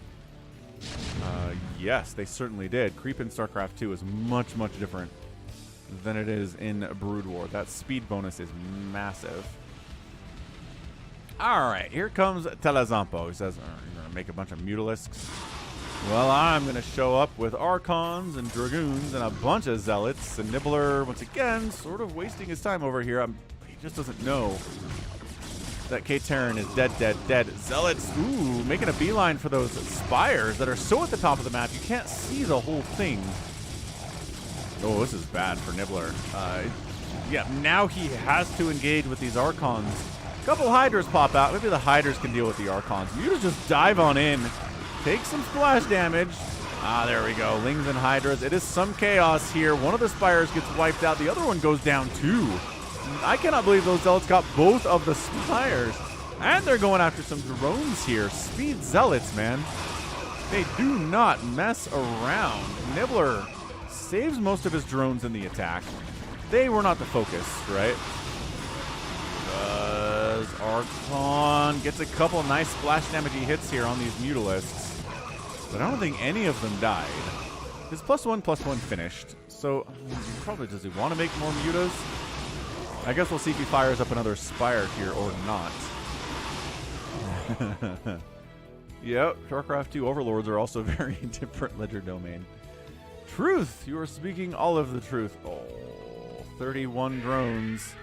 A: Yes, they certainly did. Creep in StarCraft 2 is much, much different than it is in Brood War. That speed bonus is massive. Alright, here comes Telezampo. He says, you're going to make a bunch of Mutalisks. Well, I'm going to show up with Archons and Dragoons and a bunch of Zealots. And Nibbler, once again, sort of wasting his time over here. He just doesn't know that K-Terran is dead, dead, dead. Zealots, ooh, making a beeline for those spires that are so at the top of the map. You can't see the whole thing. Oh, this is bad for Nibbler. Yeah, now he has to engage with these Archons. A couple Hydras pop out. Maybe the Hydras can deal with the Archons. You just dive on in. Take some splash damage. Ah, there we go. Lings and Hydras. It is some chaos here. One of the spires gets wiped out. The other one goes down too. I cannot believe those Zealots got both of the spires. And they're going after some drones here. Speed Zealots, man. They do not mess around. Nibbler saves most of his drones in the attack. They were not the focus, right? Archon gets a couple nice splash damagey hits here on these Mutalisks. But I don't think any of them died. His +1/+1 finished. So, probably does he want to make more Mutas? I guess we'll see if he fires up another Spire here or not. Yep, StarCraft 2 Overlords are also very different ledger domain. Truth! You are speaking all of the truth. Oh, 31 drones.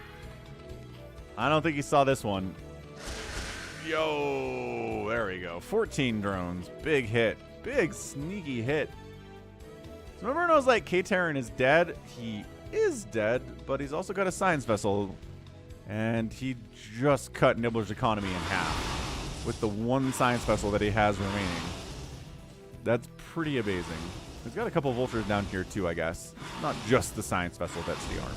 A: I don't think he saw this one. Yo, there we go. 14 drones. Big hit. Big sneaky hit. So everyone knows like K-Terran is dead. He is dead, but he's also got a science vessel. And he just cut Nibbler's economy in half with the one science vessel that he has remaining. That's pretty amazing. He's got a couple of vultures down here too, I guess. Not just the science vessel that's the army.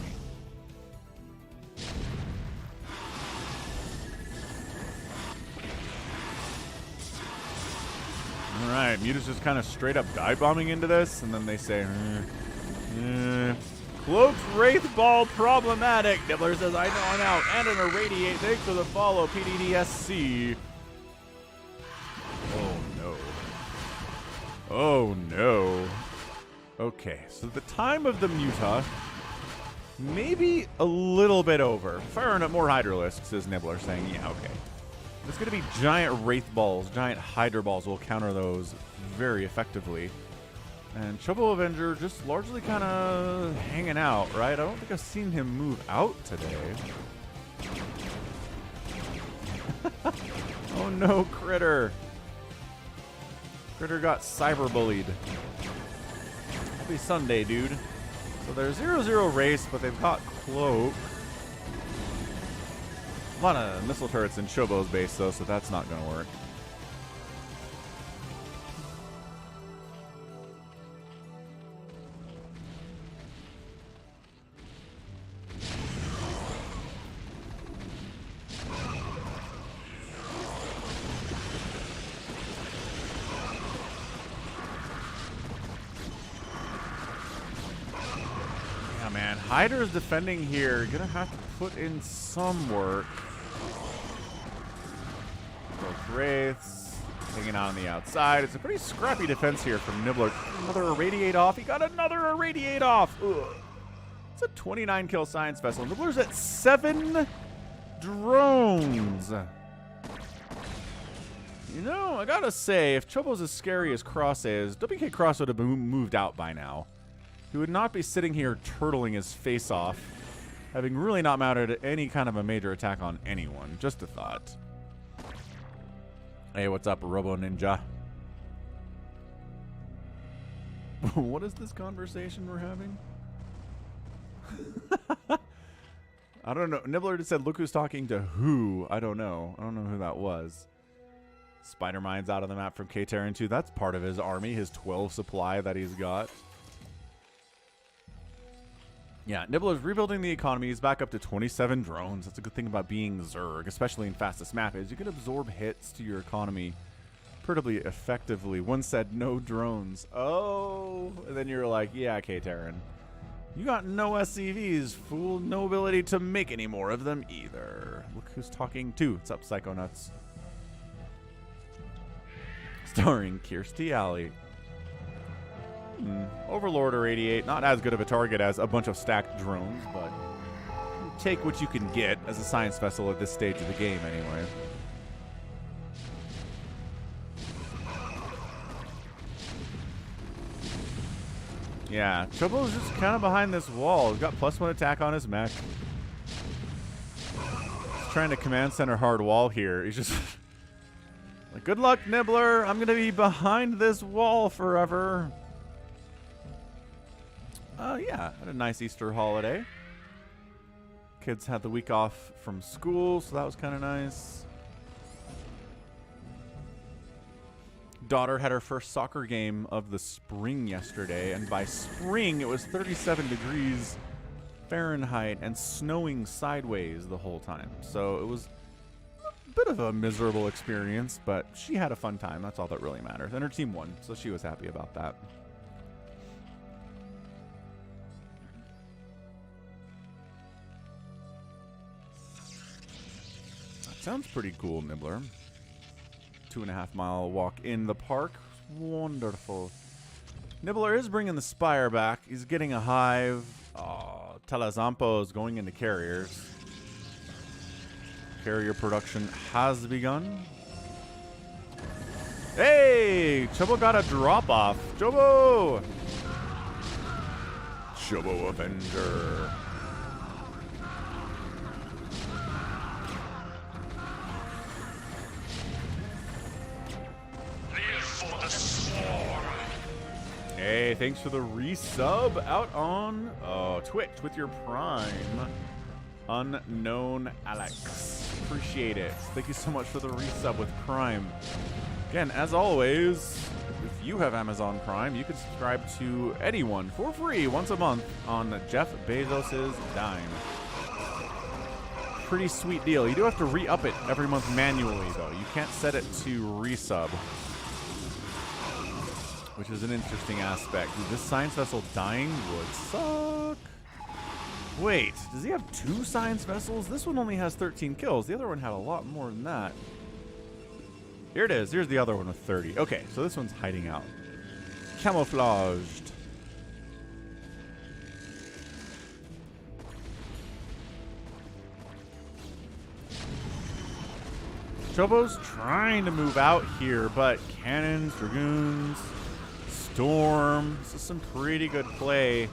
A: Alright, Muta's just kind of straight up dive bombing into this, and then they say, Cloaked Wraith Ball problematic. Nibbler says, I know I'm out. And an irradiate. Thanks for the follow, PDDSC. Oh no. Oh no. Okay, so the time of the Muta, maybe a little bit over. Firing up more Hydralisks, is Nibbler saying, yeah, okay. It's going to be giant Wraith Balls, giant Hydra Balls will counter those very effectively. And Chobo Avenger just largely kind of hanging out, right? I don't think I've seen him move out today. Oh no, Critter. Critter got cyberbullied. Happy Sunday, dude. So they're 0-0 race, but they've got Cloak. A lot of missile turrets in Chobo's base, though, so that's not going to work. Yeah, man. Hydra's defending here. Gonna have to put in some work. Wraiths hanging out on the outside. It's a pretty scrappy defense here from Nibbler. Another irradiate off. He got another irradiate off. Ugh. It's a 29 kill science vessel. Nibbler's at 7 drones. You know, I gotta say, if Chobo's as scary as Cross is, WK Cross would have moved out by now. He would not be sitting here turtling his face off, having really not mounted any kind of a major attack on anyone. Just a thought. Hey, what's up, Robo Ninja? What is this conversation we're having? I don't know. Nibbler just said, look who's talking to who. I don't know. I don't know who that was. Spider Mine's out of the map from K-Terran 2. That's part of his army, his 12 supply that he's got. Yeah, Nibbler's rebuilding the economy. He's back up to 27 drones. That's a good thing about being Zerg, especially in fastest map, is you can absorb hits to your economy pretty effectively. One said no drones. Oh, and then you're like, yeah, K-Terran. You got no SCVs, fool. No ability to make any more of them either. Look who's talking too. What's up, Psychonuts? Starring Kirstie Alley. Overlord or 88, not as good of a target as a bunch of stacked drones, but take what you can get as a science vessel at this stage of the game anyway. Yeah, Chobo's just kind of behind this wall. He's got +1 attack on his mech. He's trying to command center hard wall here. He's just like, good luck, Nibbler. I'm going to be behind this wall forever. Yeah, had a nice Easter holiday. Kids had the week off from school, so that was kind of nice. Daughter had her first soccer game of the spring yesterday, and by spring it was 37 degrees Fahrenheit and snowing sideways the whole time. So it was a bit of a miserable experience, but she had a fun time. That's all that really matters. And her team won, so she was happy about that. Sounds pretty cool, Nibbler. 2.5 mile walk in the park. Wonderful. Nibbler is bringing the Spire back. He's getting a hive. Oh, Telezampo is going into carriers. Carrier production has begun. Hey! Chobo got a drop off. Chobo! Chobo Avenger. Hey, thanks for the resub out on Twitch with your Prime. Unknown Alex. Appreciate it. Thank you so much for the resub with Prime. Again, as always, if you have Amazon Prime, you can subscribe to anyone for free once a month on Jeff Bezos's dime. Pretty sweet deal. You do have to re-up it every month manually, though. You can't set it to resub, which is an interesting aspect. Dude, this science vessel dying would suck. Wait, does he have 2 science vessels? This one only has 13 kills. The other one had a lot more than that. Here it is. Here's the other one with 30. Okay, so this one's hiding out. Camouflaged. Chobo's trying to move out here, but cannons, dragoons, storm. This is some pretty good play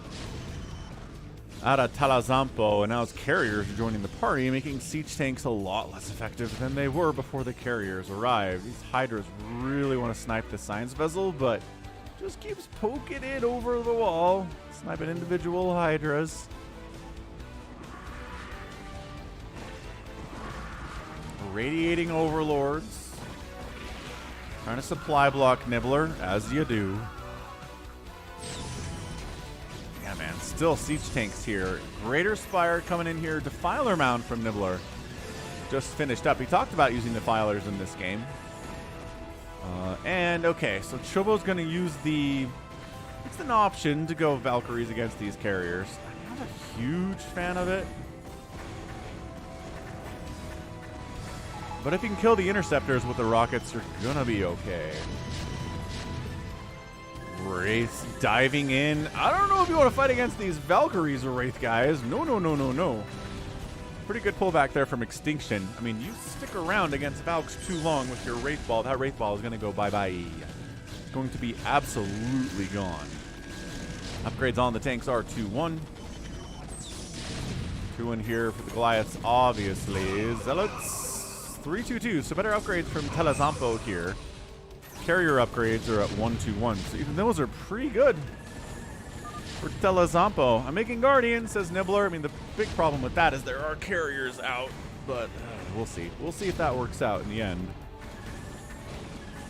A: out of Telezampo, and now his carriers are joining the party, making siege tanks a lot less effective than they were before the carriers arrived. These Hydras really want to snipe the science vessel, but just keeps poking it over the wall, sniping individual Hydras. Radiating overlords. Trying to supply block Nibbler, as you do. Yeah, man, still siege tanks here. Greater Spire coming in here. Defiler Mound from Nibbler. Just finished up. He talked about using Defilers in this game. And, okay, so Chobo's going to use the... It's an option to go Valkyries against these carriers. I'm not a huge fan of it. But if you can kill the interceptors with the rockets, you're gonna be okay. Wraith diving in. I don't know if you want to fight against these Valkyries or Wraith guys. No, no, no, no, no. Pretty good pullback there from Extinction. I mean, you stick around against Valks too long with your Wraith Ball. That Wraith Ball is gonna go bye-bye. It's going to be absolutely gone. Upgrades on the tanks are 2-1. 2-1 here for the Goliaths, obviously. Zealots. 3-2-2, so better upgrades from Telezampo here. Carrier upgrades are at 1-2-1, so even those are pretty good for Telezampo. I'm making Guardian, says Nibbler. I mean, the big problem with that is there are carriers out, but we'll see. We'll see if that works out in the end.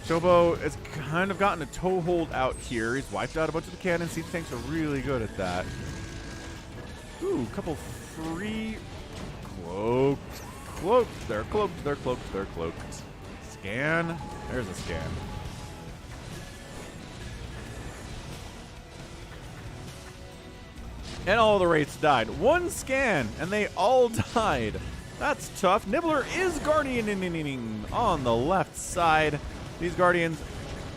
A: Chobo has kind of gotten a toehold out here. He's wiped out a bunch of the cannons. Siege tanks are really good at that. Ooh, couple free cloaked. Cloaked. They're cloaked. They're cloaked. They're cloaked. Scan. There's a scan. And all the wraiths died. One scan, and they all died. That's tough. Nibbler is guardian on the left side. These guardians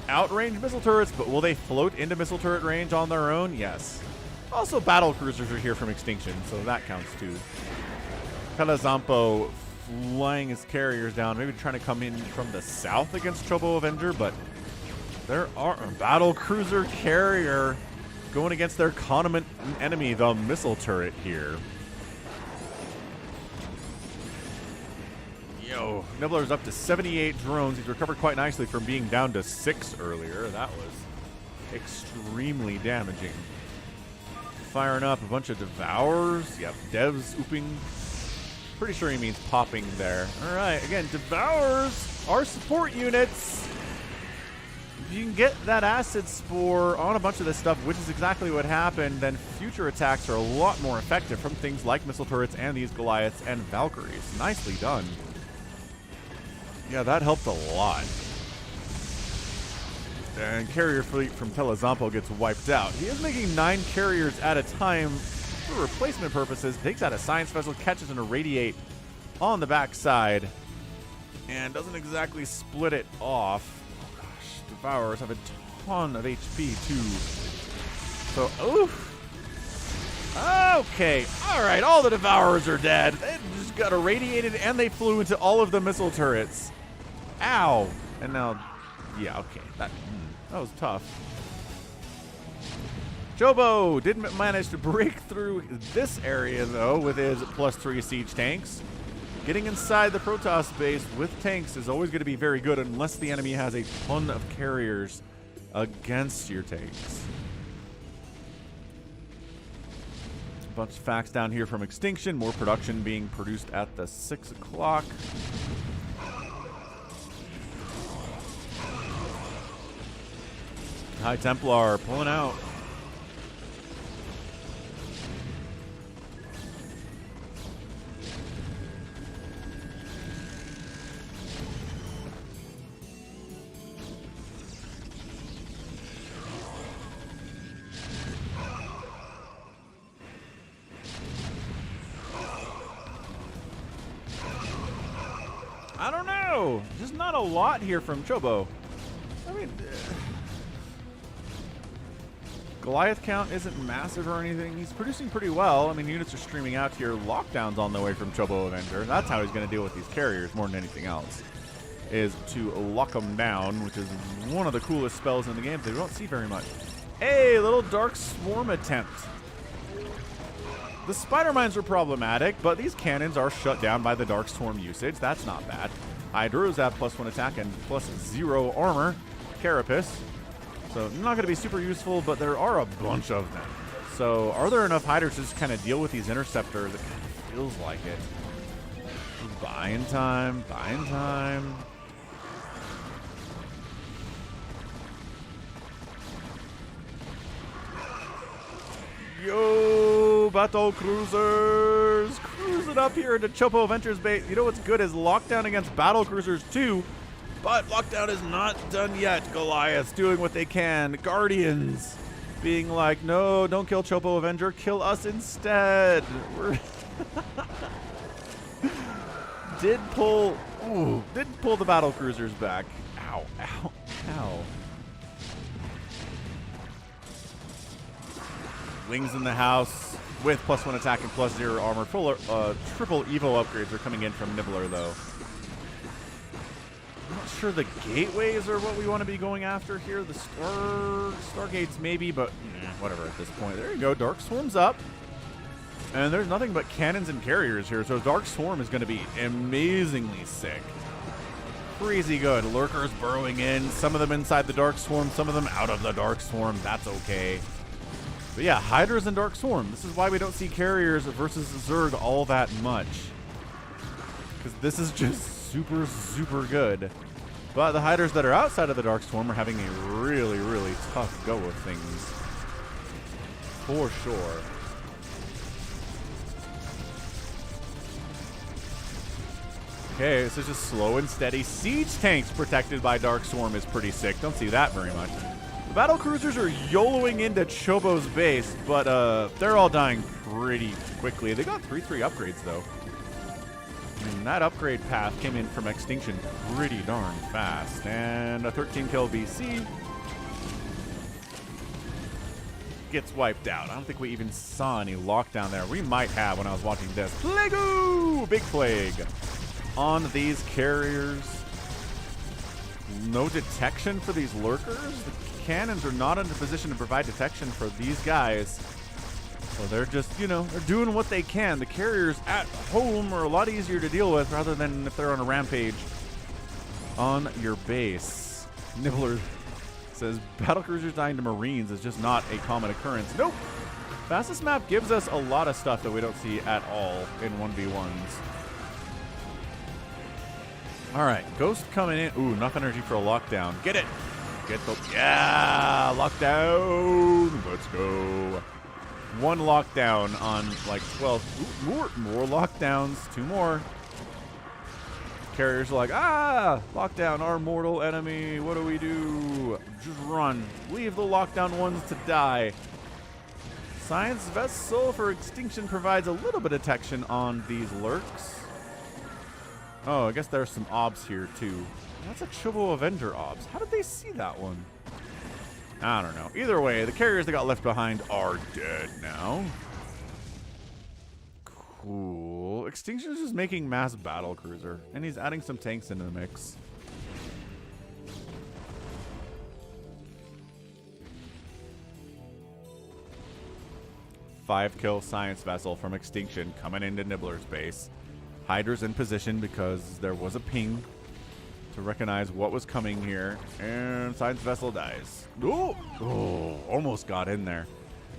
A: outrange missile turrets, but will they float into missile turret range on their own? Yes. Also, battle cruisers are here from Extinction, so that counts too. Pelazampo flying his carriers down, maybe trying to come in from the south against Chobo Avenger, but there are a battle cruiser carrier going against their condiment enemy, the missile turret here. Yo, Nibbler's up to 78 drones. He's recovered quite nicely from being down to 6 earlier. That was extremely damaging. Firing up a bunch of Devours. Yep, Devs ooping. Pretty sure he means popping there. All right, again, Devours are support units. If you can get that acid spore on a bunch of this stuff, which is exactly what happened, then future attacks are a lot more effective from things like missile turrets and these Goliaths and Valkyries. Nicely done. Yeah, that helped a lot. And carrier fleet from Pelazampo gets wiped out. He is making 9 carriers at a time for replacement purposes. Takes out a science vessel, catches an irradiate on the backside, and doesn't exactly split it off. Devourers have a ton of HP too. So, oof. Okay, all right, all the Devourers are dead. They just got irradiated and they flew into all of the missile turrets. Ow. And now, yeah, okay, that was tough. Chobo didn't manage to break through this area though with his +3 siege tanks. Getting inside the Protoss base with tanks is always going to be very good unless the enemy has a ton of carriers against your tanks. A bunch of facts down here from Extinction. More production being produced at the 6 o'clock. High Templar pulling out. I don't know. Just not a lot here from Chobo. I mean, Goliath count isn't massive or anything. He's producing pretty well. I mean, units are streaming out here. Lockdown's on the way from Chobo Avenger. That's how he's going to deal with these carriers more than anything else, is to lock them down, which is one of the coolest spells in the game. They don't see very much. Hey, little Dark Swarm attempt. The Spider Mines are problematic, but these cannons are shut down by the Dark Swarm usage. That's not bad. Hydras have +1 attack and +0 armor. Carapace. So not going to be super useful, but there are a bunch of them. So are there enough Hydras to just kind of deal with these interceptors? It kind of feels like it. Buying time, buying time. Yo, battle cruisers, cruising up here into Chobo Ventures base. You know what's good is lockdown against battle cruisers too, but lockdown is not done yet. Goliath's doing what they can. Guardians being like, no, don't kill Chobo Avenger, kill us instead. Did pull the battle cruisers back. Ow, ow, ow. Wings in the house with +1 attack and +0 armor. Triple Evo upgrades are coming in from Nibbler, though. I'm not sure the gateways are what we want to be going after here. The Stargates maybe, but whatever at this point. There you go. Dark Swarm's up. And there's nothing but cannons and carriers here, so Dark Swarm is going to be amazingly sick. Crazy good. Lurkers burrowing in. Some of them inside the Dark Swarm, some of them out of the Dark Swarm. That's okay. But yeah, Hydras and Dark Swarm. This is why we don't see carriers versus Zerg all that much. Because this is just super, super good. But the Hydras that are outside of the Dark Swarm are having a really, really tough go of things. For sure. Okay, this is just slow and steady. Siege tanks protected by Dark Swarm is pretty sick. Don't see that very much. The battle cruisers are YOLOing into Chobo's base, but they're all dying pretty quickly. They got 3/3 upgrades, though. I mean, that upgrade path came in from Extinction pretty darn fast. And a 13-kill VC gets wiped out. I don't think we even saw any lockdown there. We might have when I was watching this. Plague-oo! Big plague on these carriers. No detection for these lurkers. The cannons are not in a position to provide detection for these guys. So they're just, you know, they're doing what they can. The carriers at home are a lot easier to deal with rather than if they're on a rampage on your base. Nibbler says battlecruisers dying to Marines is just not a common occurrence. Nope. Fastest map gives us a lot of stuff that we don't see at all in 1v1s. All right, Ghost coming in. Ooh, enough energy for a lockdown. Get it. Get the, yeah, lockdown. Let's go. One lockdown on like 12. Ooh, more lockdowns. 2 more. Carriers are like, lockdown, our mortal enemy. What do we do? Just run. Leave the lockdown ones to die. Science Vessel for Extinction provides a little bit of detection on these lurks. Oh, I guess there's some obs here too. That's a Chobo Avenger obs. How did they see that one? I don't know. Either way, the carriers that got left behind are dead now. Cool. Extinction is just making mass battle cruiser, and he's adding some tanks into the mix. Five-kill Science Vessel from Extinction coming into Nibbler's base. Hydra's in position because there was a ping to recognize what was coming here, and Science Vessel dies. Oh, almost got in there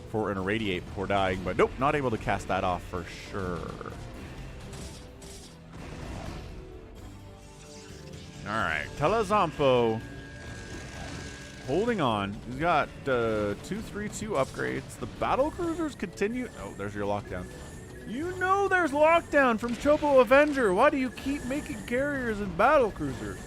A: for an irradiate before dying, but nope, not able to cast that off for sure. All right, Telezampo holding on. He's got 2/3/2 upgrades. The battle cruisers continue. Oh, there's your lockdown. You know there's lockdown from Chobo Avenger. Why do you keep making carriers and battle cruisers?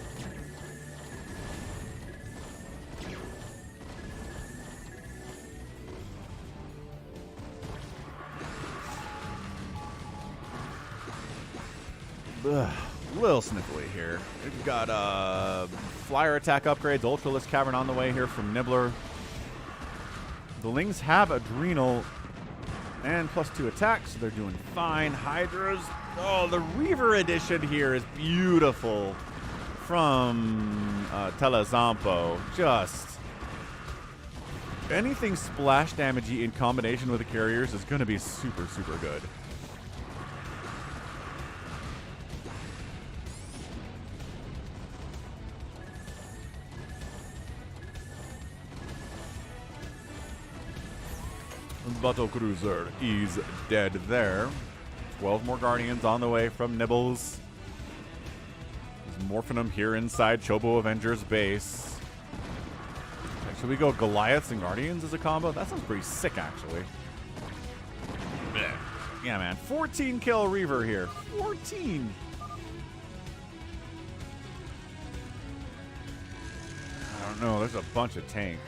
A: Ugh, a little sniffly here. We've got flyer attack upgrades, Ultralist Cavern on the way here from Nibbler. The Lings have Adrenal and +2 attack, so they're doing fine. Hydras. Oh, the Reaver edition here is beautiful from Telezampo. Just anything splash damagey in combination with the carriers is going to be super, super good. Battle cruiser is dead there. 12 more Guardians on the way from Nibbles. He's morphing them here inside Chobo Avenger's base. Should we go Goliaths and Guardians as a combo? That sounds pretty sick, actually. Yeah, man. 14 kill Reaver here. 14! I don't know. There's a bunch of tanks.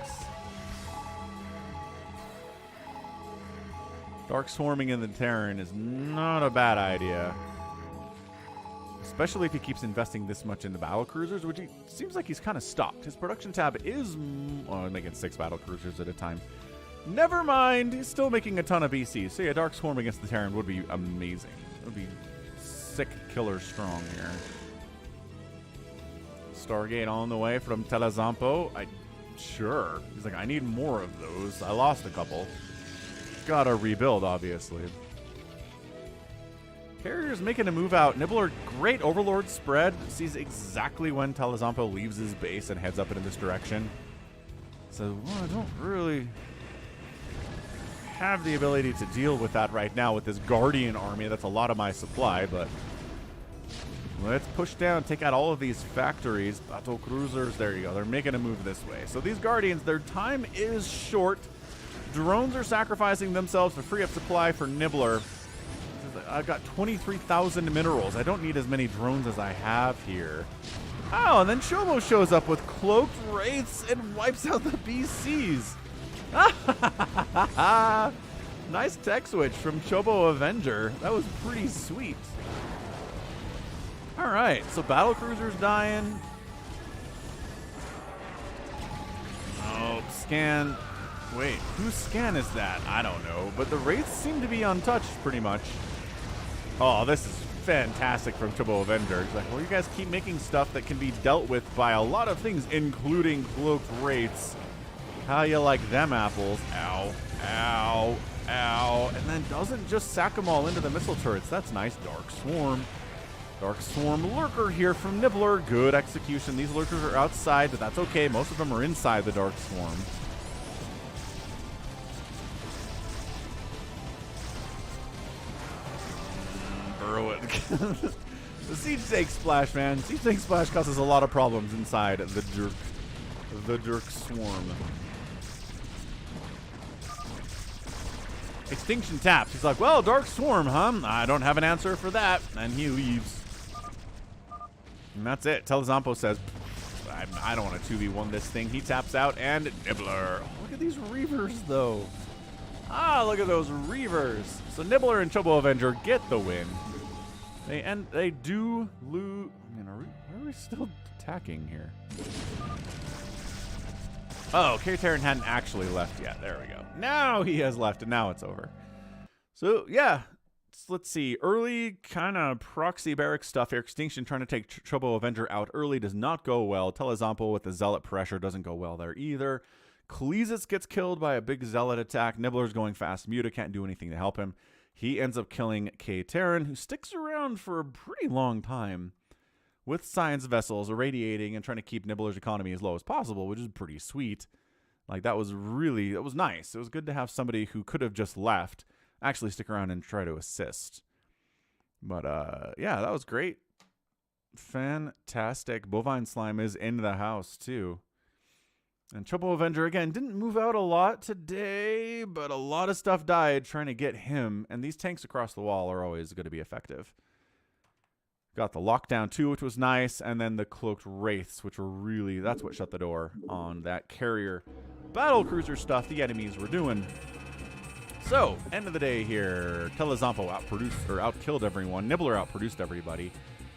A: Dark Swarming in the Terran is not a bad idea. Especially if he keeps investing this much into battle cruisers, which he seems like he's kind of stopped. His production tab is making 6 battle cruisers at a time. Never mind, he's still making a ton of BCs. So yeah, Dark Swarm against the Terran would be amazing. It would be sick killer strong here. Stargate on the way from Telezampo. Sure. He's like, I need more of those. I lost a couple. Gotta rebuild, obviously. Carrier's making a move out. Nibbler, great Overlord spread. Sees exactly when Telezampo leaves his base and heads up in this direction. So, well, I don't really have the ability to deal with that right now with this Guardian army. That's a lot of my supply, but let's push down, take out all of these factories. Battle cruisers, there you go. They're making a move this way. So these Guardians, their time is short. Drones are sacrificing themselves to free up supply for Nibbler. I've got 23,000 minerals. I don't need as many drones as I have here. Oh, and then Chobo shows up with cloaked wraiths and wipes out the BCs. Nice tech switch from Chobo Avenger. That was pretty sweet. All right, so battle cruiser's dying. Oh, scan. Wait, whose scan is that? I don't know, but the wraiths seem to be untouched pretty much. Oh, this is fantastic from Chobo Avenger. He's like, well, you guys keep making stuff that can be dealt with by a lot of things, including cloaked wraiths. How you like them apples? Ow, ow, ow. And then doesn't just sack them all into the missile turrets. That's nice. Dark Swarm. Dark Swarm Lurker here from Nibbler. Good execution. These Lurkers are outside, but that's okay. Most of them are inside the Dark Swarm. Burrow it. The Siege Tank Splash, man. Siege Tank Splash causes a lot of problems inside the Dirk Swarm. Extinction taps. He's like, well, Dark Swarm, huh? I don't have an answer for that. And he leaves. And that's it. TeleZvPPT says, I don't want to 2v1 this thing. He taps out, and Nibbler. Oh, look at these Reavers, though. Ah, look at those Reavers. So Nibbler and Chobo Avenger get the win. They do lose. I mean, why are we still attacking here? Oh, K-Terran hadn't actually left yet. There we go. Now he has left, and now it's over. So, yeah. Let's see. Early kind of proxy barrack stuff here. Extinction trying to take Chobo Avenger out early does not go well. TeleZvPPT with the Zealot pressure doesn't go well there either. Kalizis gets killed by a big Zealot attack. Nibbler's going fast. Muta can't do anything to help him. He ends up killing K-Terran, who sticks around for a pretty long time with science vessels irradiating and trying to keep Nibbler's economy as low as possible, which is pretty sweet. Like, that was nice. It was good to have somebody who could have just left actually stick around and try to assist. But, yeah, that was great. Fantastic. Bovine Slime is in the house, too. And Chobo Avenger, again, didn't move out a lot today, but a lot of stuff died trying to get him. And these tanks across the wall are always going to be effective. Got the lockdown, too, which was nice. And then the cloaked wraiths, which were really, that's what shut the door on that carrier battle cruiser stuff the enemies were doing. So, end of the day here, TeleZvPPT outproduced, or outkilled everyone. Nibbler outproduced everybody.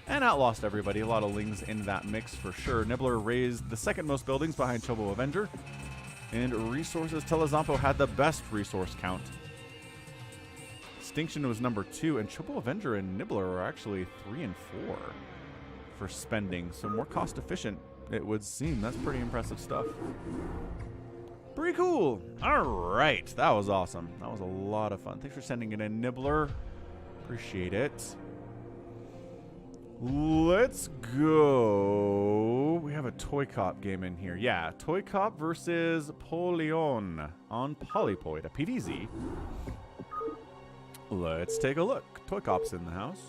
A: And outlost everybody. A lot of lings in that mix for sure. Nibbler raised the second most buildings behind Chobo Avenger. And resources, TeleZvPPT had the best resource count. Extinction was number 2, and Chobo Avenger and Nibbler are actually 3 and 4 for spending. So more cost efficient, it would seem. That's pretty impressive stuff. Pretty cool. All right. That was awesome. That was a lot of fun. Thanks for sending it in, Nibbler. Appreciate it. Let's go. We have a ToyCop game in here. Yeah, ToyCop versus Polione on Polypoid, a PVZ. Let's take a look. ToyCop's in the house.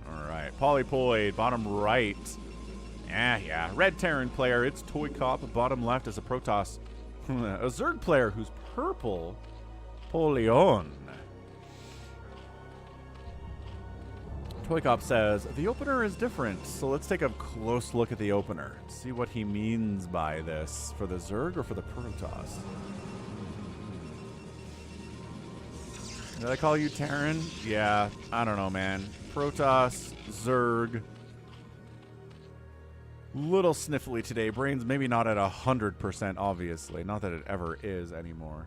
A: All right, Polypoid, bottom right. Yeah. Red Terran player, it's ToyCop. Bottom left is a Protoss. A Zerg player who's purple. Polione. ToyCop says, the opener is different, so let's take a close look at the opener. See what he means by this. For the Zerg or for the Protoss? Did I call you Terran? Yeah, I don't know, man. Protoss, Zerg. Little sniffly today. Brain's maybe not at 100%, obviously. Not that it ever is anymore.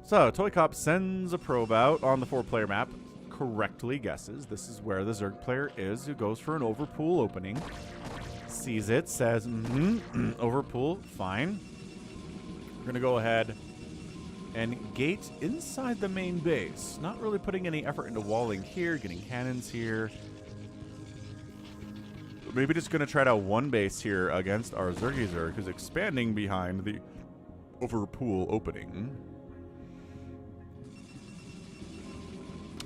A: So, ToyCop sends a probe out on the 4-player map. Correctly guesses this is where the Zerg player is, who goes for an overpool opening. Sees it, says, overpool, fine. We're going to go ahead and gate inside the main base. Not really putting any effort into walling here, getting cannons here. Maybe just going to try to one base here against our Zerg, who's expanding behind the overpool opening.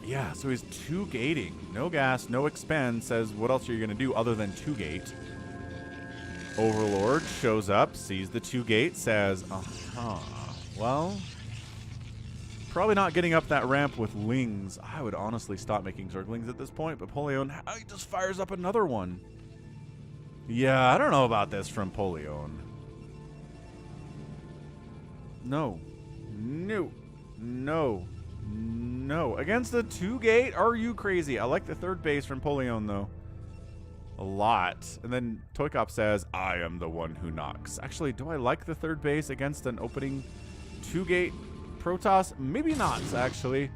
A: Yeah, so he's 2 gating. No gas, no expand. Says, what else are you going to do other than 2 gate? Overlord shows up, sees the 2 gate, says, well, probably not getting up that ramp with Lings. I would honestly stop making Zerglings at this point, but Polione, he just fires up another one. Yeah, I don't know about this from Polione. No. No. No. No. Against the 2 gate? Are you crazy? I like the 3rd base from Polione, though. A lot. And then ToyCop says, I am the one who knocks. Actually, do I like the 3rd base against an opening 2 gate Protoss? Maybe not, actually.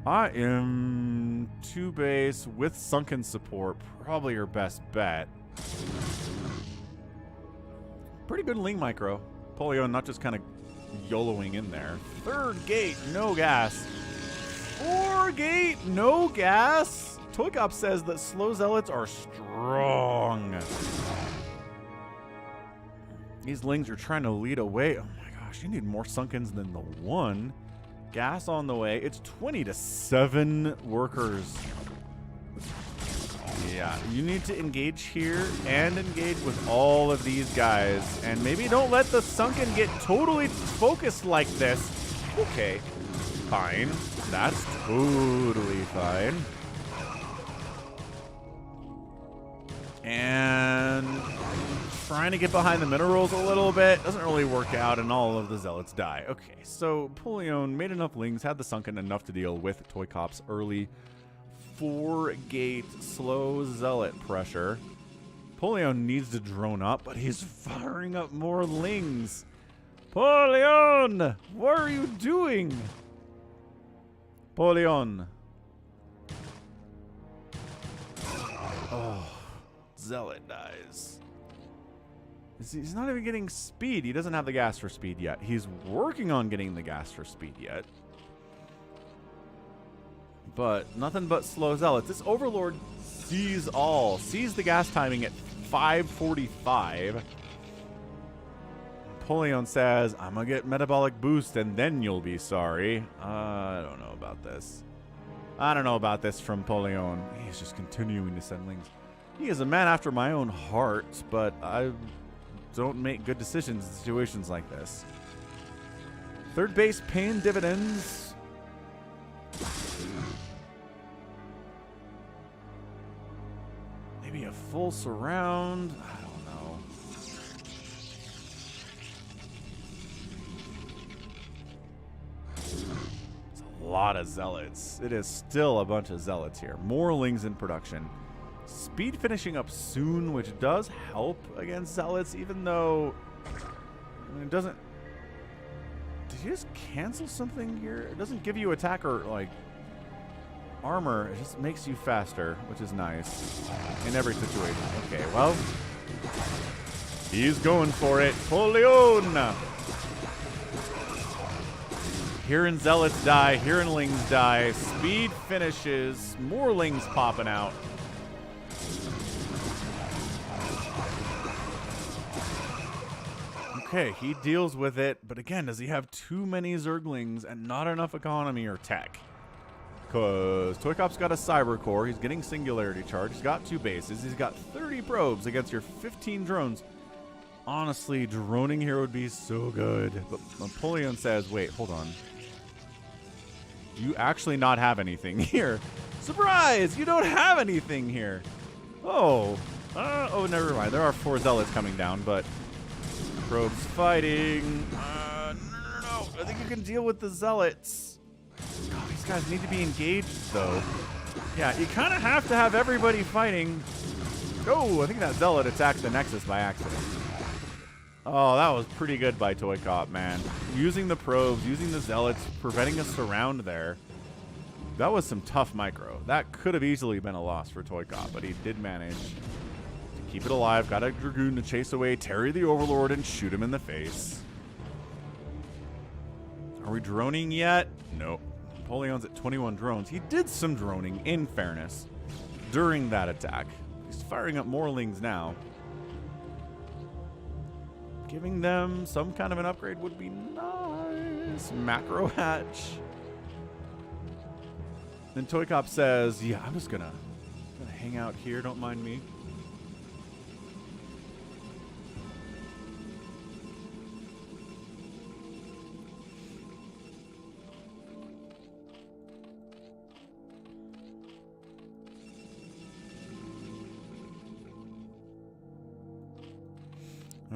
A: I am 2 base with sunken support. Probably your best bet. Pretty good Ling micro. Polione not just kind of YOLOing in there. 3rd gate, no gas. 4 gate, no gas. ToyCop says that slow zealots are strong. These Lings are trying to lead away. Oh my gosh, you need more sunkens than the 1. Gas on the way. It's 20 to 7 workers. Yeah, you need to engage here and engage with all of these guys. And maybe don't let the sunken get totally focused like this. Okay, fine. That's totally fine. And trying to get behind the minerals a little bit. Doesn't really work out, and all of the zealots die. Okay, so Polione made enough Lings, had the sunken enough to deal with ToyCop's early 4-gate slow zealot pressure. Polione needs to drone up, but he's firing up more Lings. Polione! What are you doing? Polione. Oh. Zealot dies. He's not even getting speed. He doesn't have the gas for speed yet. He's working on getting the gas for speed yet. But nothing but slow zealots. This Overlord sees all. Sees the gas timing at 5:45. Polione says, I'm going to get metabolic boost and then you'll be sorry. I don't know about this. I don't know about this from Polione. He's just continuing to send Lings. He is a man after my own heart, but I don't make good decisions in situations like this. 3rd base paying dividends. Maybe a full surround. I don't know. It's a lot of zealots. It is still a bunch of zealots here. More Lings in production. Speed finishing up soon, which does help against zealots, even though it doesn't. Did you just cancel something here? It doesn't give you attack or like armor. It just makes you faster, which is nice in every situation. Okay, well, he's going for it. Polione. Hearing zealots die, hearing Lings die. Speed finishes. More Lings popping out. Okay, he deals with it, but again, does he have too many Zerglings and not enough economy or tech? Because ToyCop's got a cyber core, he's getting singularity charge, he's got 2 bases, he's got 30 probes against your 15 drones. Honestly, droning here would be so good. But Polione says, wait, hold on. You actually not have anything here. Surprise! You don't have anything here. Oh, never mind. There are 4 zealots coming down, but probes fighting. No. I think you can deal with the zealots. God, these guys need to be engaged, though. Yeah, you kind of have to have everybody fighting. Oh, I think that zealot attacked the Nexus by accident. Oh, that was pretty good by ToyCop, man. Using the probes, using the zealots, preventing a surround there. That was some tough micro. That could have easily been a loss for ToyCop, but he did manage to keep it alive. Got a Dragoon to chase away Terry the Overlord and shoot him in the face. Are we droning yet? Nope. Polione's at 21 drones. He did some droning, in fairness, during that attack. He's firing up more Lings now. Giving them some kind of an upgrade would be nice. Macro hatch. Then ToyCop says, yeah, I'm just gonna hang out here, don't mind me.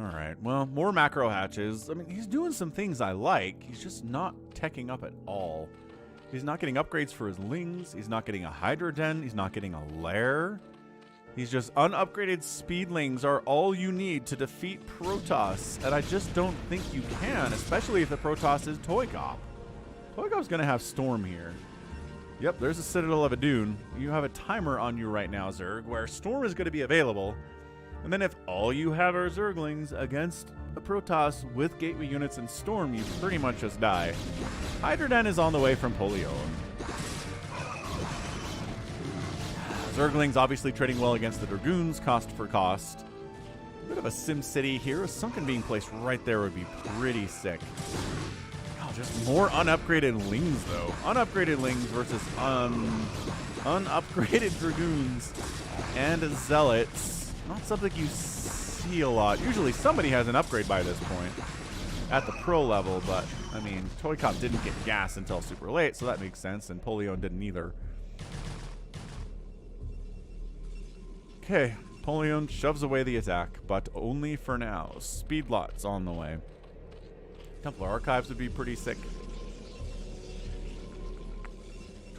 A: Alright, well, more macro hatches. I mean, he's doing some things I like. He's just not teching up at all. He's not getting upgrades for his lings. He's not getting a Hydra Den. He's not getting a lair. He's just unupgraded speedlings are all you need to defeat Protoss. And I just don't think you can, especially if the Protoss is ToyCop. ToyCop's going to have Storm here. Yep, there's a Citadel of a Dune. You have a timer on you right now, Zerg, where Storm is going to be available. And then if all you have are Zerglings against a Protoss with Gateway units and Storm, you pretty much just die. Hydra Den is on the way from Polione. Zerglings obviously trading well against the Dragoons, cost for cost. A bit of a Sim City here. A Sunken being placed right there would be pretty sick. Oh, just more unupgraded Lings, though. Unupgraded Lings versus unupgraded Dragoons and Zealots. Not something you see a lot. Usually somebody has an upgrade by this point at the pro level, but, I mean, ToyCop didn't get gas until super late, so that makes sense, and Polione didn't either. Okay, Polione shoves away the attack, but only for now. Speedlot's on the way. Templar Archives would be pretty sick.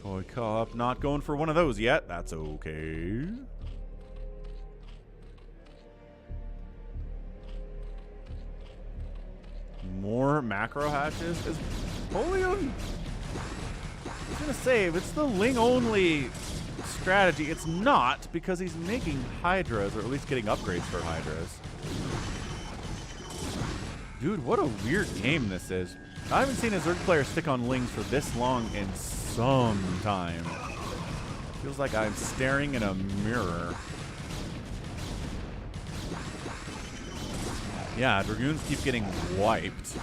A: ToyCop not going for one of those yet. That's okay. More macro hatches. Is Polione? I was gonna say, if it's the Ling only strategy, it's not, because he's making Hydras, or at least getting upgrades for Hydras. Dude, what a weird game this is. I haven't seen a Zerg player stick on Lings for this long in some time. Feels like I'm staring in a mirror. Yeah, Dragoons keep getting wiped.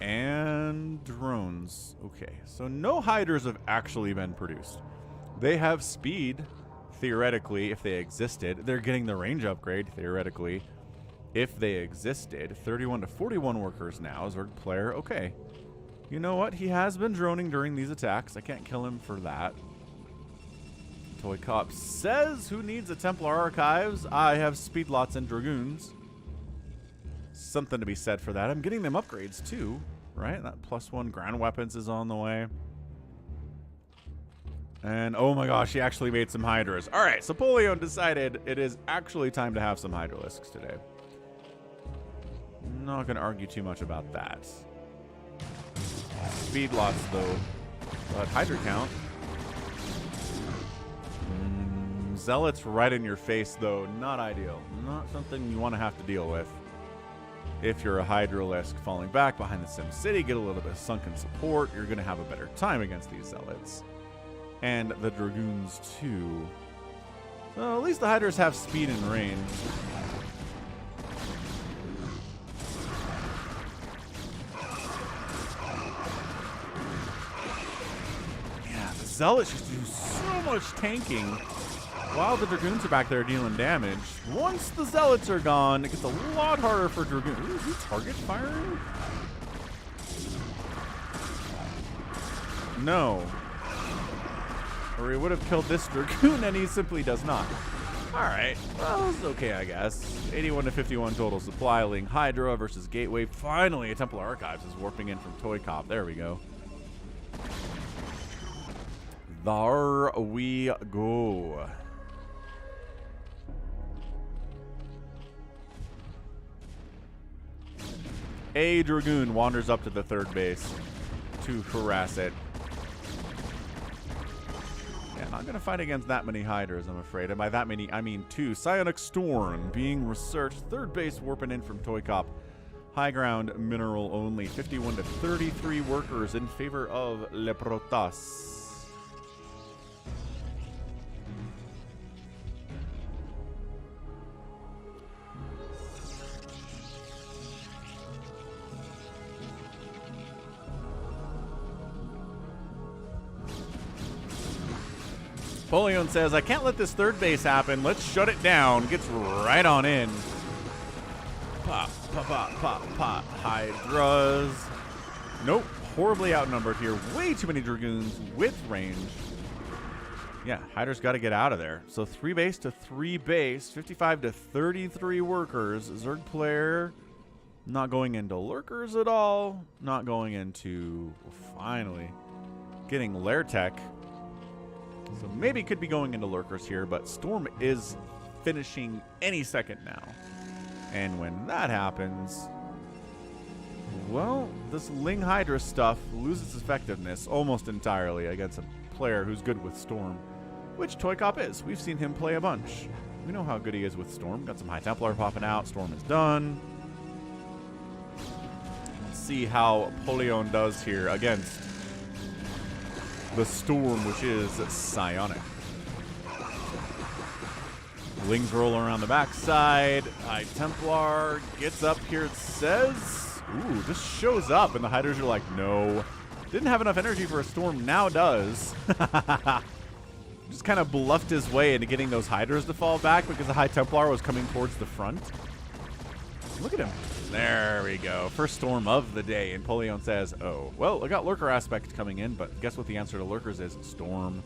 A: And drones. Okay, so no Hydras have actually been produced. They have speed, theoretically, if they existed. They're getting the range upgrade, theoretically, if they existed. 31 to 41 workers now. Zerg player, okay. You know what? He has been droning during these attacks. I can't kill him for that. ToyCop says, who needs a Templar Archives? I have speedlots and Dragoons. Something to be said for that. I'm getting them upgrades too, right? That +1 ground weapons is on the way. And oh my gosh, he actually made some Hydras. All right, so Polione decided it is actually time to have some Hydralisks today. Not going to argue too much about that. Speedlots though, but Hydra count. Zealots right in your face though, not ideal. Not something you want to have to deal with. If you're a Hydralisk falling back behind the Sim City, get a little bit of sunken support, you're going to have a better time against these Zealots. And the Dragoons too. So at least the Hydras have speed and range. Yeah, the Zealots just do so much tanking while the Dragoons are back there dealing damage. Once the Zealots are gone, it gets a lot harder for Dragoons. Ooh, is he target firing? No. Or he would have killed this Dragoon, and he simply does not. Alright, well, it's okay, I guess. 81 to 51 total supply. Ling Hydra versus Gateway. Finally, a Templar Archives is warping in from ToyCop. There we go. There we go. A Dragoon wanders up to the third base to harass it. Yeah, not going to fight against that many Hydras, I'm afraid. And by that many, I mean two. Psionic Storm being researched. Third base warping in from ToyCop. High ground mineral only. 51 to 33 workers in favor of Le Protoss. Polione says, I can't let this third base happen. Let's shut it down. Gets right on in. Pop, pop, pop, pop, pop. Hydras. Nope. Horribly outnumbered here. Way too many Dragoons with range. Yeah, Hydra's got to get out of there. So 3 base to 3 base. 55 to 33 workers. Zerg player Not going into lurkers at all. Not going into, finally, getting lair tech. So maybe could be going into lurkers here, but Storm is finishing any second now. And when that happens, well, this Ling Hydra stuff loses effectiveness almost entirely against a player who's good with Storm, which ToyCop is. We've seen him play a bunch. We know how good he is with Storm. Got some High Templar popping out. Storm is done. Let's see how Polione does here against the Storm, which is psionic. Lings roll around the backside. High Templar gets up here, it says. Ooh, just shows up, and the Hydras are like, no. Didn't have enough energy for a Storm, now does. Just kind of bluffed his way into getting those Hydras to fall back because the High Templar was coming towards the front. Look at him. There we go. First Storm of the day, and Polione says, oh, well, I got Lurker aspect coming in, but guess what the answer to Lurkers is? Storm.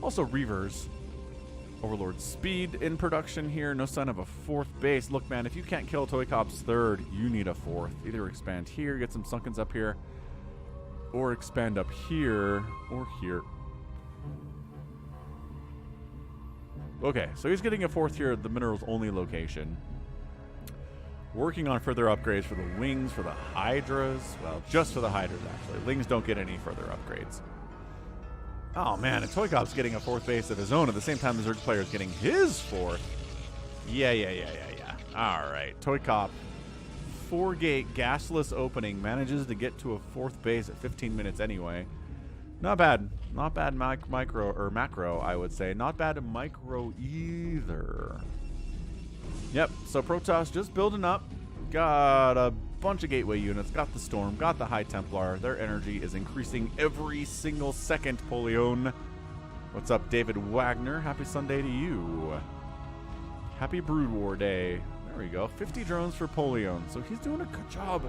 A: Also Reavers. Overlord speed in production here. No sign of a fourth base. Look, man, if you can't kill ToyCop's third, you need a fourth. Either expand here, get some Sunkens up here, or expand up here, or here. Okay, so he's getting a fourth here at the minerals only location. Working on further upgrades for the wings, for the Hydras. Well, just for the Hydras, actually. Lings don't get any further upgrades. Oh, man, and ToyCop's getting a fourth base of his own at the same time the Zerg player is getting his fourth. Yeah. All right, ToyCop, 4-gate gasless opening, manages to get to a fourth base at 15 minutes anyway. Not bad. Not bad micro, or macro, I would say. Not bad micro either. Yep, so Protoss just building up. Got a bunch of gateway units. Got the Storm. Got the High Templar. Their energy is increasing every single second, Polione. What's up, David Wagner? Happy Sunday to you. Happy Brood War Day. There we go. 50 drones for Polione. So he's doing a good job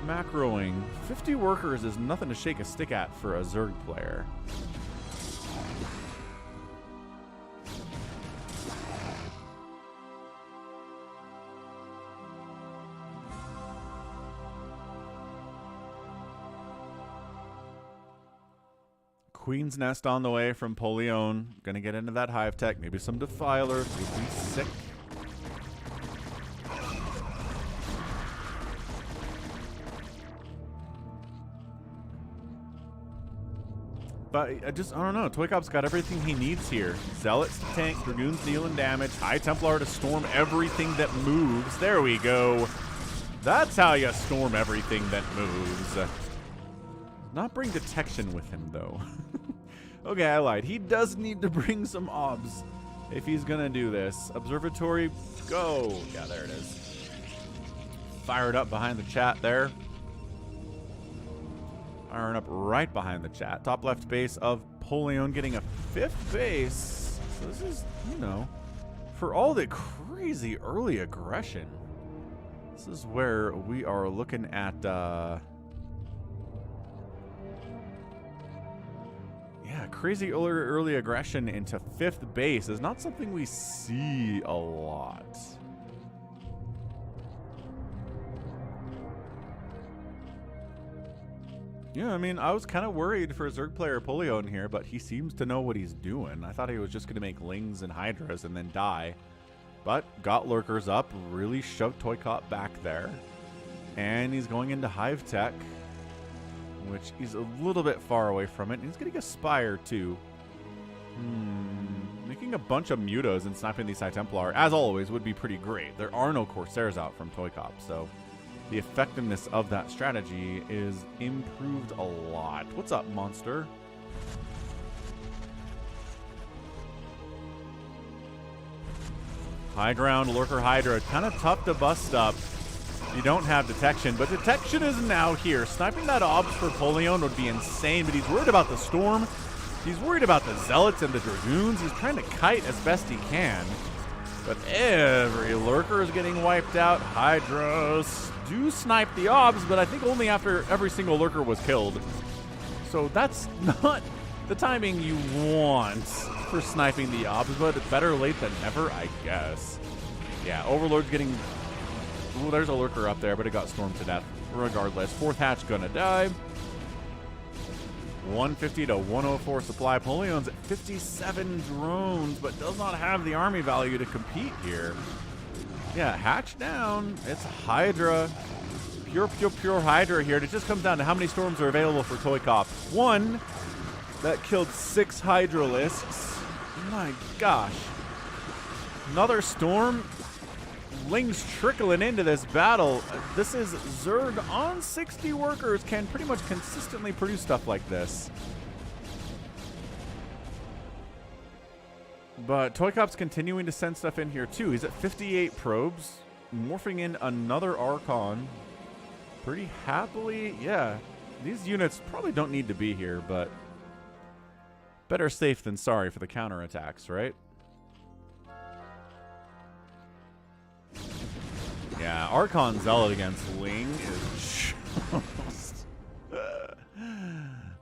A: macroing. 50 workers is nothing to shake a stick at for a Zerg player. Queen's Nest on the way from Polione. Gonna get into that Hive Tech. Maybe some Defilers. Would be sick. But I don't know. ToyCop's got everything he needs here. Zealots to tank, Dragoons dealing damage, High Templar to storm everything that moves. There we go. That's how you storm everything that moves. Not bring detection with him, though. Okay, I lied. He does need to bring some obs if he's going to do this. Observatory, go. Yeah, there it is. Fired up behind the chat there. Firing up right behind the chat. Top left base of Polione getting a 5th base. So this is, you know, for all the crazy early aggression, this is where we are looking at, yeah, crazy early aggression into 5th base is not something we see a lot. Yeah, I mean, I was kind of worried for Zerg player Polione here, but he seems to know what he's doing. I thought he was just going to make Lings and Hydras and then die. But got Lurkers up, really shoved ToyCop back there. And he's going into Hive Tech, which he's a little bit far away from it. And he's getting a Spire, too. Making a bunch of Mutos and sniping these High Templar, as always, would be pretty great. There are no Corsairs out from ToyCop, so the effectiveness of that strategy is improved a lot. What's up, monster? High ground, Lurker Hydra. Kind of tough to bust up. You don't have detection, but detection is now here. Sniping that obs for Polione would be insane, but he's worried about the Storm. He's worried about the Zealots and the Dragoons. He's trying to kite as best he can. But every Lurker is getting wiped out. Hydras do snipe the obs, but I think only after every single Lurker was killed. So that's not the timing you want for sniping the obs, but better late than never, I guess. Yeah, Overlord's getting Ooh, there's a lurker up there, but it got stormed to death. Regardless, 4th hatch gonna die. 150 to 104 supply. Polione's at 57 drones, but does not have the army value to compete here. Yeah, hatch down. It's Hydra. Pure Hydra here. It just comes down to how many storms are available for ToyCop. 1 that killed 6 Hydralisks. My gosh. Another storm. Lings trickling into this battle. This is Zerg on 60 workers can pretty much consistently produce stuff like this. But ToyCop's continuing to send stuff in here too. He's at 58 probes, morphing in another Archon pretty happily. Yeah, these units probably don't need to be here, but better safe than sorry for the counterattacks, right? Yeah, Archon Zealot against Ling is just...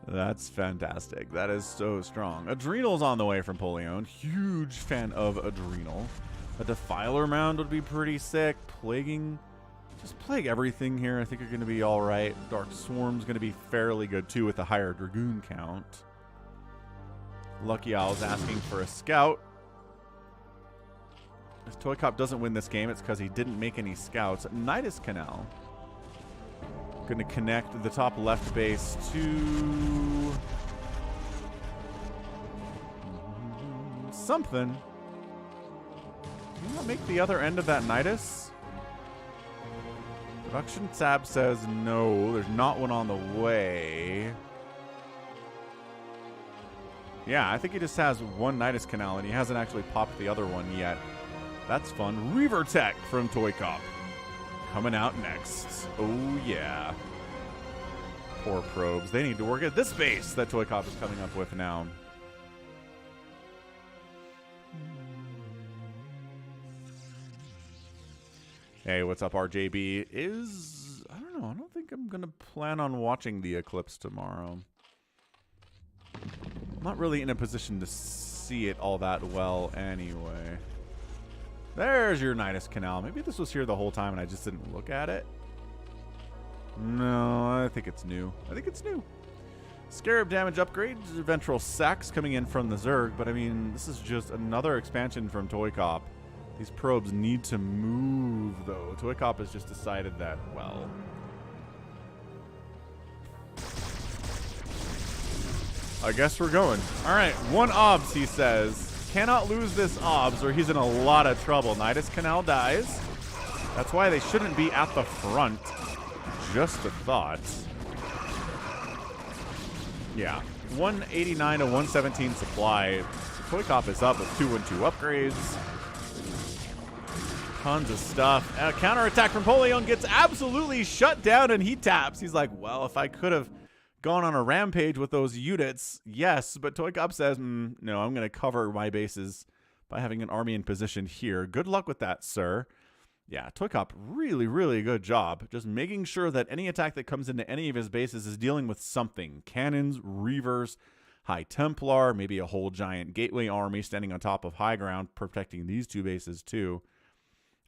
A: That's fantastic. That is so strong. Adrenal's on the way from Polione. Huge fan of Adrenal. A Defiler Mound would be pretty sick. Plaguing... Just plague everything here. I think you're going to be alright. Dark Swarm's going to be fairly good too with the higher Dragoon count. Lucky Owl's asking for a Scout. If ToyCop doesn't win this game, it's because he didn't make any scouts. Nidus Canal. Going to connect the top left base to... something. Can you not make the other end of that Nidus? Production tab says no. There's not one on the way. Yeah, I think he just has one Nidus Canal, and he hasn't actually popped the other one yet. That's fun. Reaver Tech from ToyCop. Coming out next. Oh, yeah. Poor probes. They need to work at this base that ToyCop is coming up with now. Hey, what's up, RJB? I don't know. I don't think I'm going to plan on watching the eclipse tomorrow. I'm not really in a position to see it all that well anyway. There's your Nidus Canal. Maybe this was here the whole time and I just didn't look at it. No, I think it's new. I think it's new. Scarab damage upgrade. Ventral Sacs coming in from the Zerg. But I mean, this is just another expansion from ToyCop. These probes need to move, though. ToyCop has just decided that, well... I guess we're going. All right, 1 OBS, he says. Cannot lose this OBS or he's in a lot of trouble. Nidus Canal dies. That's why they shouldn't be at the front. Just a thought. Yeah. 189 to 117 supply. ToyCop is up with 212 upgrades. Tons of stuff. Counterattack from Polione gets absolutely shut down and he taps. He's like, well, if I could have gone on a rampage with those units, yes, but ToyCop says, no, I'm going to cover my bases by having an army in position here. Good luck with that, sir. Yeah, ToyCop, really, really good job. Just making sure that any attack that comes into any of his bases is dealing with something. Cannons, Reavers, High Templar, maybe a whole giant gateway army standing on top of high ground, protecting these 2 bases too.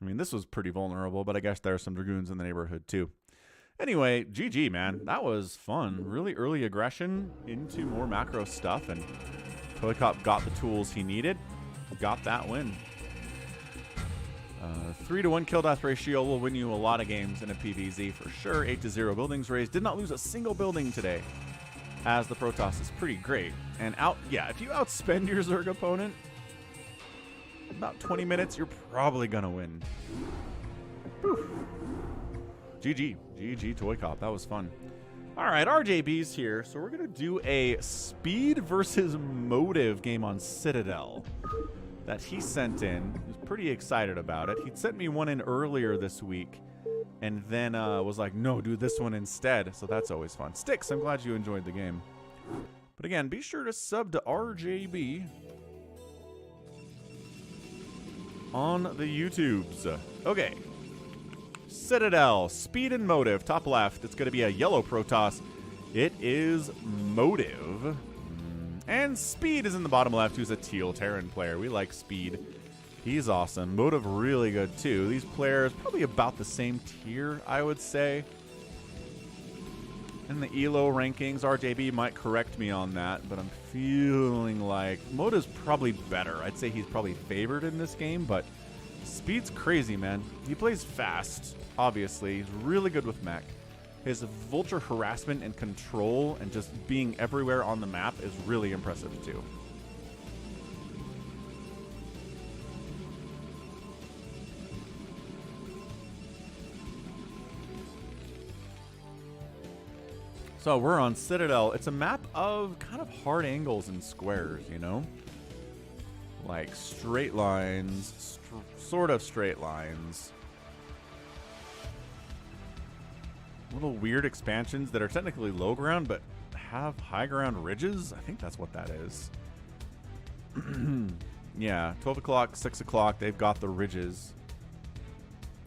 A: I mean, this was pretty vulnerable, but I guess there are some Dragoons in the neighborhood too. Anyway, GG, man. That was fun. Really early aggression into more macro stuff, and ToyCop got the tools he needed. Got that win. 3-to-1 kill-death ratio will win you a lot of games in a PvZ for sure. 8-0 buildings raised. Did not lose a single building today, as the Protoss is pretty great. And if you outspend your Zerg opponent, about 20 minutes, you're probably going to win. Whew. GG. GG ToyCop. That was fun. All right, RJB's here. So we're going to do a speed versus motive game on Citadel that he sent in. He was pretty excited about it. He'd sent me one in earlier this week and then was like, no, do this one instead. So that's always fun. Sticks, I'm glad you enjoyed the game. But again, be sure to sub to RJB on the YouTubes. Okay. Citadel, speed and motive, top left. It's going to be a yellow Protoss. It is motive. And speed is in the bottom left, who's a teal Terran player. We like speed. He's awesome. Motive really good too. These players probably about the same tier, I would say. In the ELO rankings, RJB might correct me on that, but I'm feeling like Motive's probably better. I'd say he's probably favored in this game, but speed's crazy, man. He plays fast, obviously. He's really good with mech. His vulture harassment and control and just being everywhere on the map is really impressive too. So we're on Citadel. It's a map of kind of hard angles and squares, you know? Like straight lines, sort of straight lines. Little weird expansions that are technically low ground, but have high ground ridges. I think that's what that is. Yeah, 12 o'clock, 6 o'clock, they've got the ridges.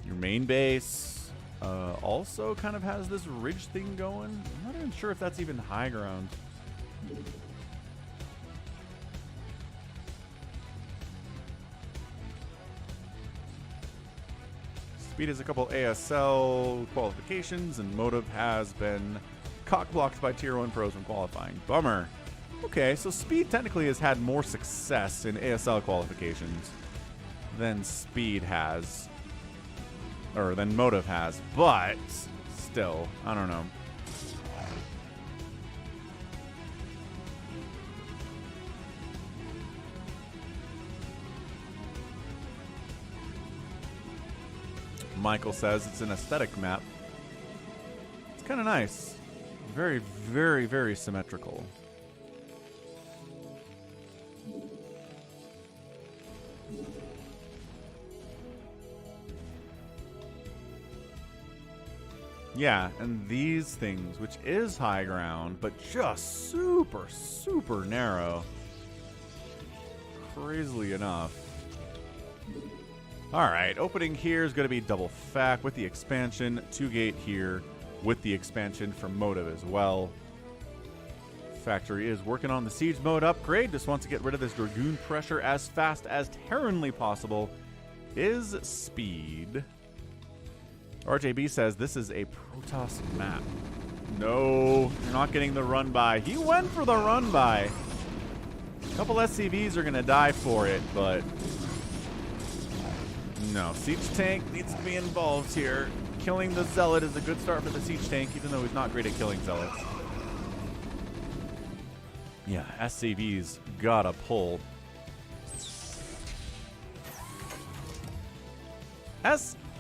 A: Your main base also kind of has this ridge thing going. I'm not even sure if that's even high ground. Speed has a couple ASL qualifications, and Motive has been cock-blocked by Tier 1 pros when qualifying. Bummer. Okay, so Speed technically has had more success in ASL qualifications than Speed has. Or than Motive has, but still, I don't know. Michael says it's an aesthetic map. It's kind of nice. Very, very, very symmetrical. Yeah, and these things, which is high ground, but just super, super narrow. Crazily enough. Alright, opening here is going to be double FAC with the expansion. 2-gate here with the expansion from Motive as well. Factory is working on the siege mode upgrade. Just wants to get rid of this Dragoon pressure as fast as Terranly possible. Is Speed. RJB says this is a Protoss map. No, you're not getting the run by. He went for the run by. A couple SCVs are going to die for it, but no. Siege tank needs to be involved here. Killing the Zealot is a good start for the siege tank, even though he's not great at killing Zealots. Yeah, SCV's gotta pull.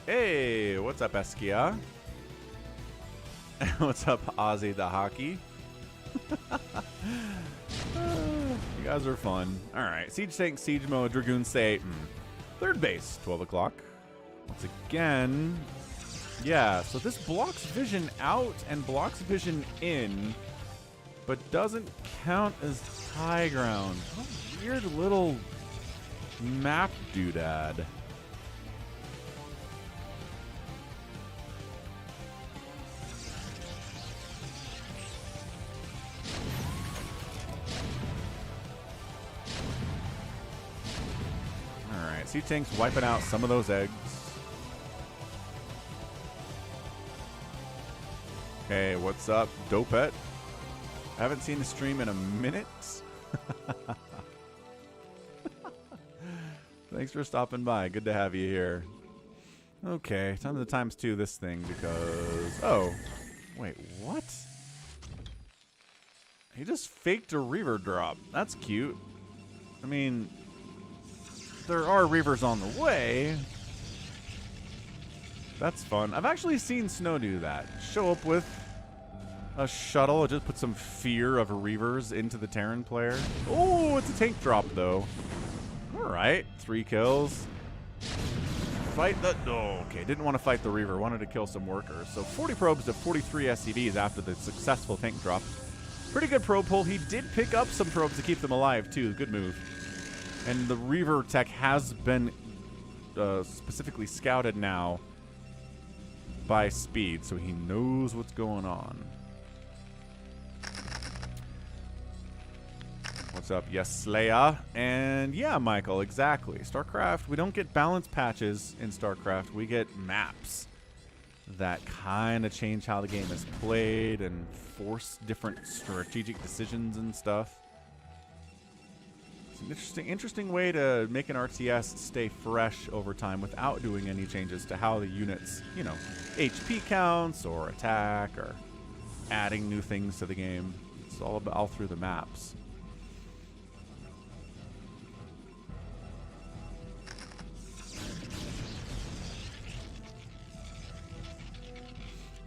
A: Hey, what's up, Eskia? What's up, Ozzy the Hockey? You guys are fun. All right, siege tank, siege mode, Dragoon say third base, 12 o'clock. Once again, yeah. So this blocks vision out and blocks vision in, but doesn't count as high ground. What a weird little map doodad. Siege tank's wiping out some of those eggs. Hey, what's up, Dopet? I haven't seen the stream in a minute. Thanks for stopping by. Good to have you here. Okay, time to times 2 this thing because... Oh, wait, what? He just faked a Reaver drop. That's cute. I mean... There are Reavers on the way. That's fun. I've actually seen Snow do that. Show up with a shuttle, just put some fear of Reavers into the Terran player. Oh, it's a tank drop, though. All right, 3 kills. Fight the... Oh, okay, didn't want to fight the Reaver. Wanted to kill some workers. So 40 probes to 43 SCVs after the successful tank drop. Pretty good probe pull. He did pick up some probes to keep them alive, too. Good move. And the Reaver tech has been specifically scouted now by Speed, so he knows what's going on. Wakes Up. Yes, Slayer. And yeah, Michael, exactly. StarCraft, we don't get balance patches in StarCraft. We get maps that kind of change how the game is played and force different strategic decisions and stuff. It's an interesting way to make an RTS stay fresh over time without doing any changes to how the units, you know, HP counts or attack or adding new things to the game. It's all about all through the maps.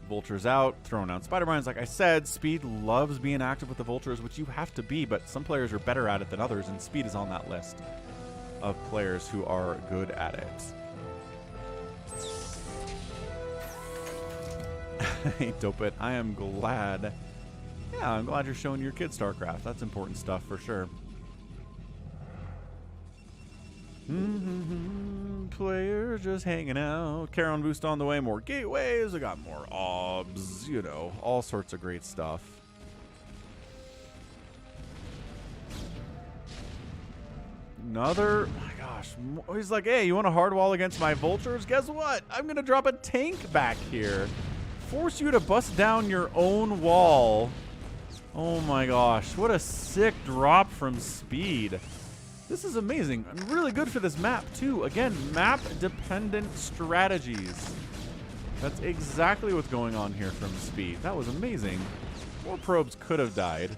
A: Vultures out, throwing out spider mines. Like I said, Speed loves being active with the vultures, which you have to be, but some players are better at it than others, and Speed is on that list of players who are good at it. Hey, Dope It, I am glad. Yeah, I'm glad you're showing your kids StarCraft. That's important stuff for sure. Players just hanging out. Charon boost on the way. More gateways. I got more obs. You know, all sorts of great stuff. Another. Oh my gosh. He's like, hey, you want a hard wall against my vultures? Guess what? I'm going to drop a tank back here. Force you to bust down your own wall. Oh my gosh. What a sick drop from Speed. This is amazing. I'm really good for this map, too. Again, map-dependent strategies. That's exactly what's going on here from Speed. That was amazing. More probes could have died.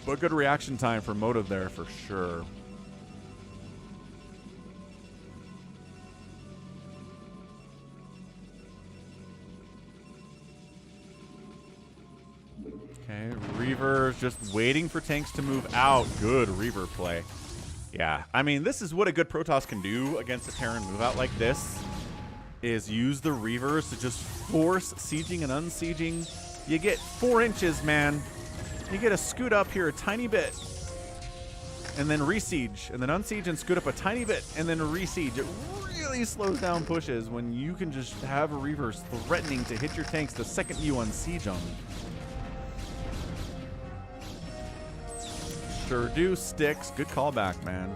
A: But good reaction time for Motive there for sure. Okay, Reaver's just waiting for tanks to move out. Good Reaver play. Yeah, I mean, this is what a good Protoss can do against a Terran move out like this, is use the Reavers to just force sieging and unsieging. You get 4 inches, man. You get a scoot up here a tiny bit, and then re-siege, and then unsiege and scoot up a tiny bit, and then re-siege. It really slows down pushes when you can just have Reavers threatening to hit your tanks the second you unsiege them. Sure do, Sticks. Good callback, man.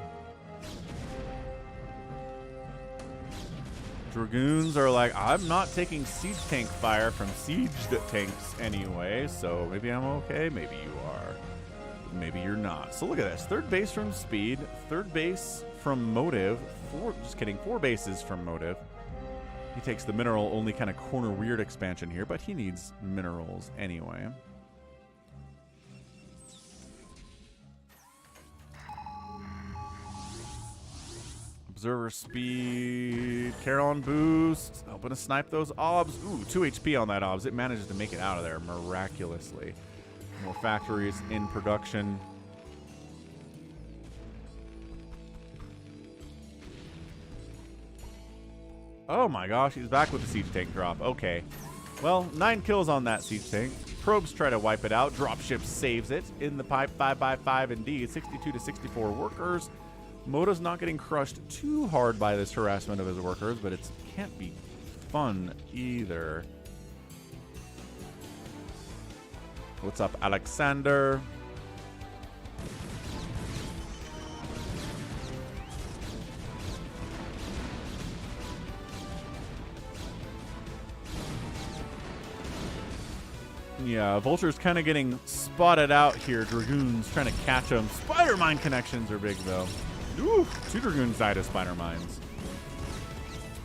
A: Dragoons are like, I'm not taking siege tank fire from sieged tanks anyway, so maybe I'm okay, maybe you are. Maybe you're not. So look at this. 3rd base from Speed, 3rd base from Motive, 4 bases from Motive. He takes the mineral only kind of corner weird expansion here, but he needs minerals anyway. Observer speed, Charon boost, helping to snipe those obs. Ooh, 2 HP on that obs. It manages to make it out of there miraculously. More factories in production. Oh my gosh, he's back with the siege tank drop. Okay. Well, 9 kills on that siege tank. Probes try to wipe it out. Dropship saves it. In the pipe, 5x5 indeed. 62 to 64 workers. Moto's not getting crushed too hard by this harassment of his workers, but it can't be fun either. What's up, Alexander? Yeah, Vulture's kind of getting spotted out here. Dragoons trying to catch him. Spider Mine connections are big, though. Ooh, 2 Dragoons died of Spider Mines.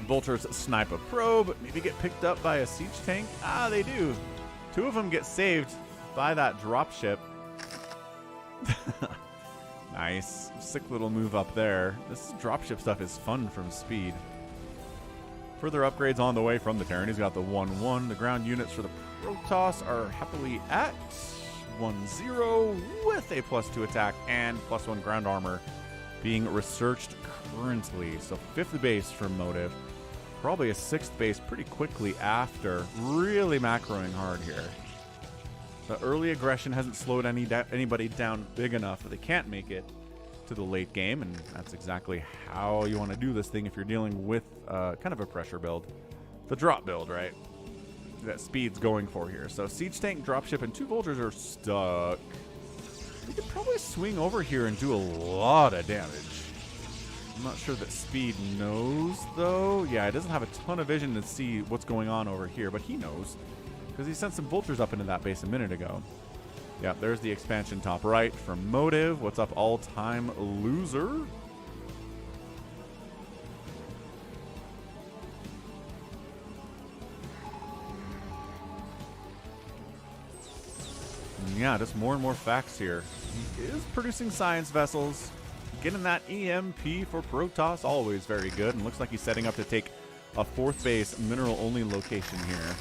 A: Vultures snipe a probe. Maybe get picked up by a siege tank. Ah, they do. 2 of them get saved by that dropship. Nice. Sick little move up there. This dropship stuff is fun from Speed. Further upgrades on the way from the Terran. He's got the 1-1. The ground units for the Protoss are happily at 1-0 with a +2 attack and +1 ground armor being researched currently. So 5th base from Motive. Probably a 6th base pretty quickly after. Really macroing hard here. The early aggression hasn't slowed anybody down big enough that they can't make it to the late game, and that's exactly how you want to do this thing if you're dealing with kind of a pressure build. The drop build, right? That Speed's going for here. So siege tank, dropship, and 2 vultures are stuck. He could probably swing over here and do a lot of damage. I'm not sure that Speed knows, though. Yeah, he doesn't have a ton of vision to see what's going on over here, but he knows because he sent some vultures up into that base a minute ago. Yeah, there's the expansion top right from Motive. What's up, all-time loser? Yeah, just more and more facts here. He is producing science vessels. Getting that EMP for Protoss, always very good. And looks like he's setting up to take a 4th base mineral-only location here.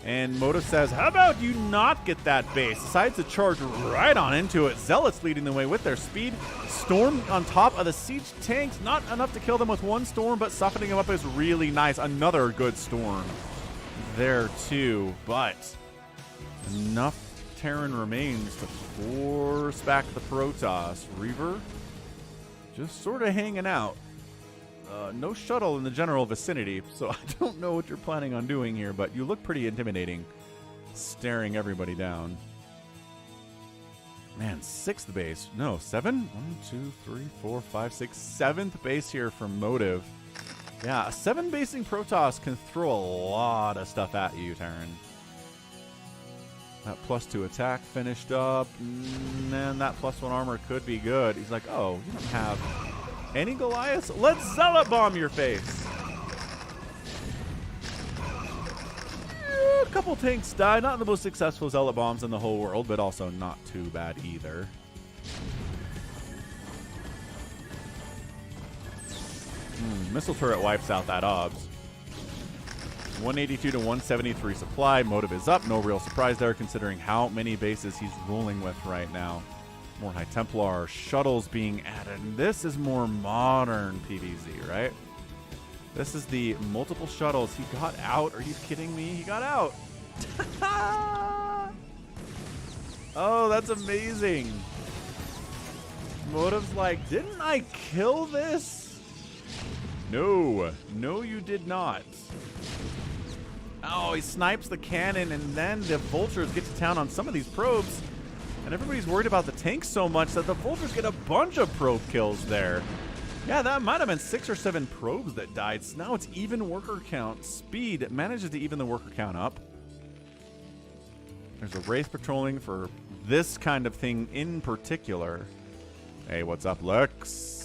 A: And Motive says, how about you not get that base? Decides to charge right on into it. Zealots leading the way with their speed. Storm on top of the siege tanks. Not enough to kill them with one storm, but softening them up is really nice. Another good storm there, too. But enough Terran remains to force back the Protoss. Reaver just sort of hanging out. No shuttle in the general vicinity, so I don't know what you're planning on doing here, but you look pretty intimidating, staring everybody down. Man, 6th base. No, 7? 1, 2, 3, 4, 5, 6, 7th base here from Motive. Yeah, a 7 basing Protoss can throw a lot of stuff at you, Terran. That +2 attack finished up. Man, that +1 armor could be good. He's like, oh, you don't have any Goliaths? Let's Zealot bomb your face. A couple tanks died. Not the most successful Zealot bombs in the whole world, but also not too bad either. Missile turret wipes out that obs. 182 to 173 supply. Motive is up. No real surprise there considering how many bases he's rolling with right now. More High Templar shuttles being added. And this is more modern PvZ, right? This is the multiple shuttles. He got out. Are you kidding me? He got out. Oh, that's amazing. Motive's like, didn't I kill this? No. No, you did not. Oh, he snipes the cannon, and then the vultures get to town on some of these probes. And everybody's worried about the tanks so much that the vultures get a bunch of probe kills there. Yeah, that might have been 6 or 7 probes that died. So now it's even worker count. Speed manages to even the worker count up. There's a Wraith patrolling for this kind of thing in particular. Hey, what's up, Lex?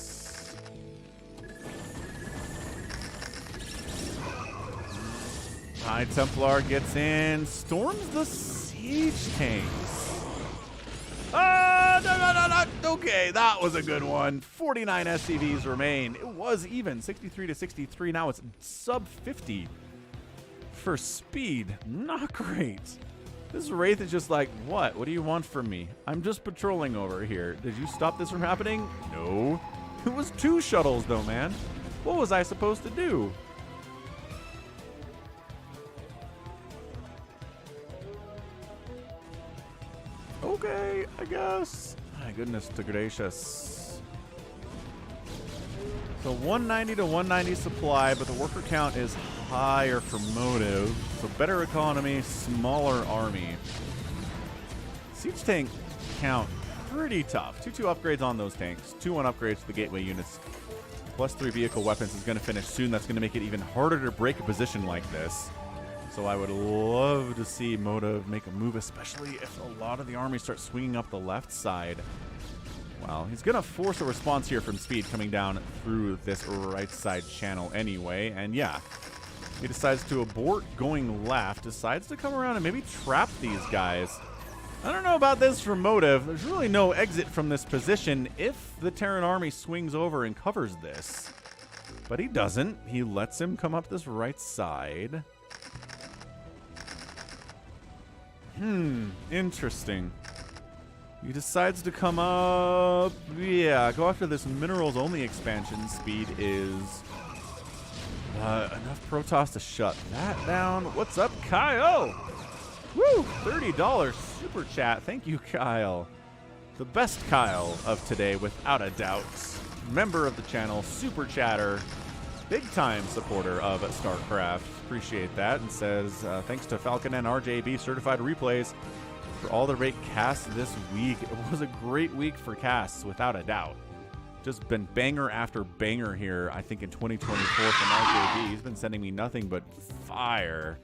A: High Templar gets in, storms the siege tanks. No. Okay, that was a good one. 49 SCVs remain. It was even, 63 to 63. Now it's sub 50 for speed. Not great. This Wraith is just like, what? What do you want from me? I'm just patrolling over here. Did you stop this from happening? No. It was 2 shuttles though, man. What was I supposed to do? Okay, I guess. My goodness to gracious. So 190 to 190 supply, but the worker count is higher for Motive. So better economy, smaller army. Siege tank count pretty tough. 2-2 upgrades on those tanks. 2-1 upgrades to the gateway units. +3 vehicle weapons is going to finish soon. That's going to make it even harder to break a position like this. So I would love to see Motive make a move, especially if a lot of the army starts swinging up the left side. Well, he's going to force a response here from Speed coming down through this right side channel anyway. And yeah, he decides to abort going left, decides to come around and maybe trap these guys. I don't know about this for Motive. There's really no exit from this position if the Terran army swings over and covers this. But he doesn't. He lets him come up this right side. Interesting. He decides to come up. Yeah, go after this minerals only expansion. Speed is enough Protoss to shut that down. What's up, Kyle? Woo! $30 super chat. Thank you, Kyle. The best Kyle of today, without a doubt. Member of the channel, super chatter, big time supporter of StarCraft. Appreciate that. And says, thanks to Falcon and RJB certified replays. for all the great casts this week. It was a great week for casts, without a doubt. Just been banger after banger here, I think, in 2024 from RJB. He's been sending me nothing but fire.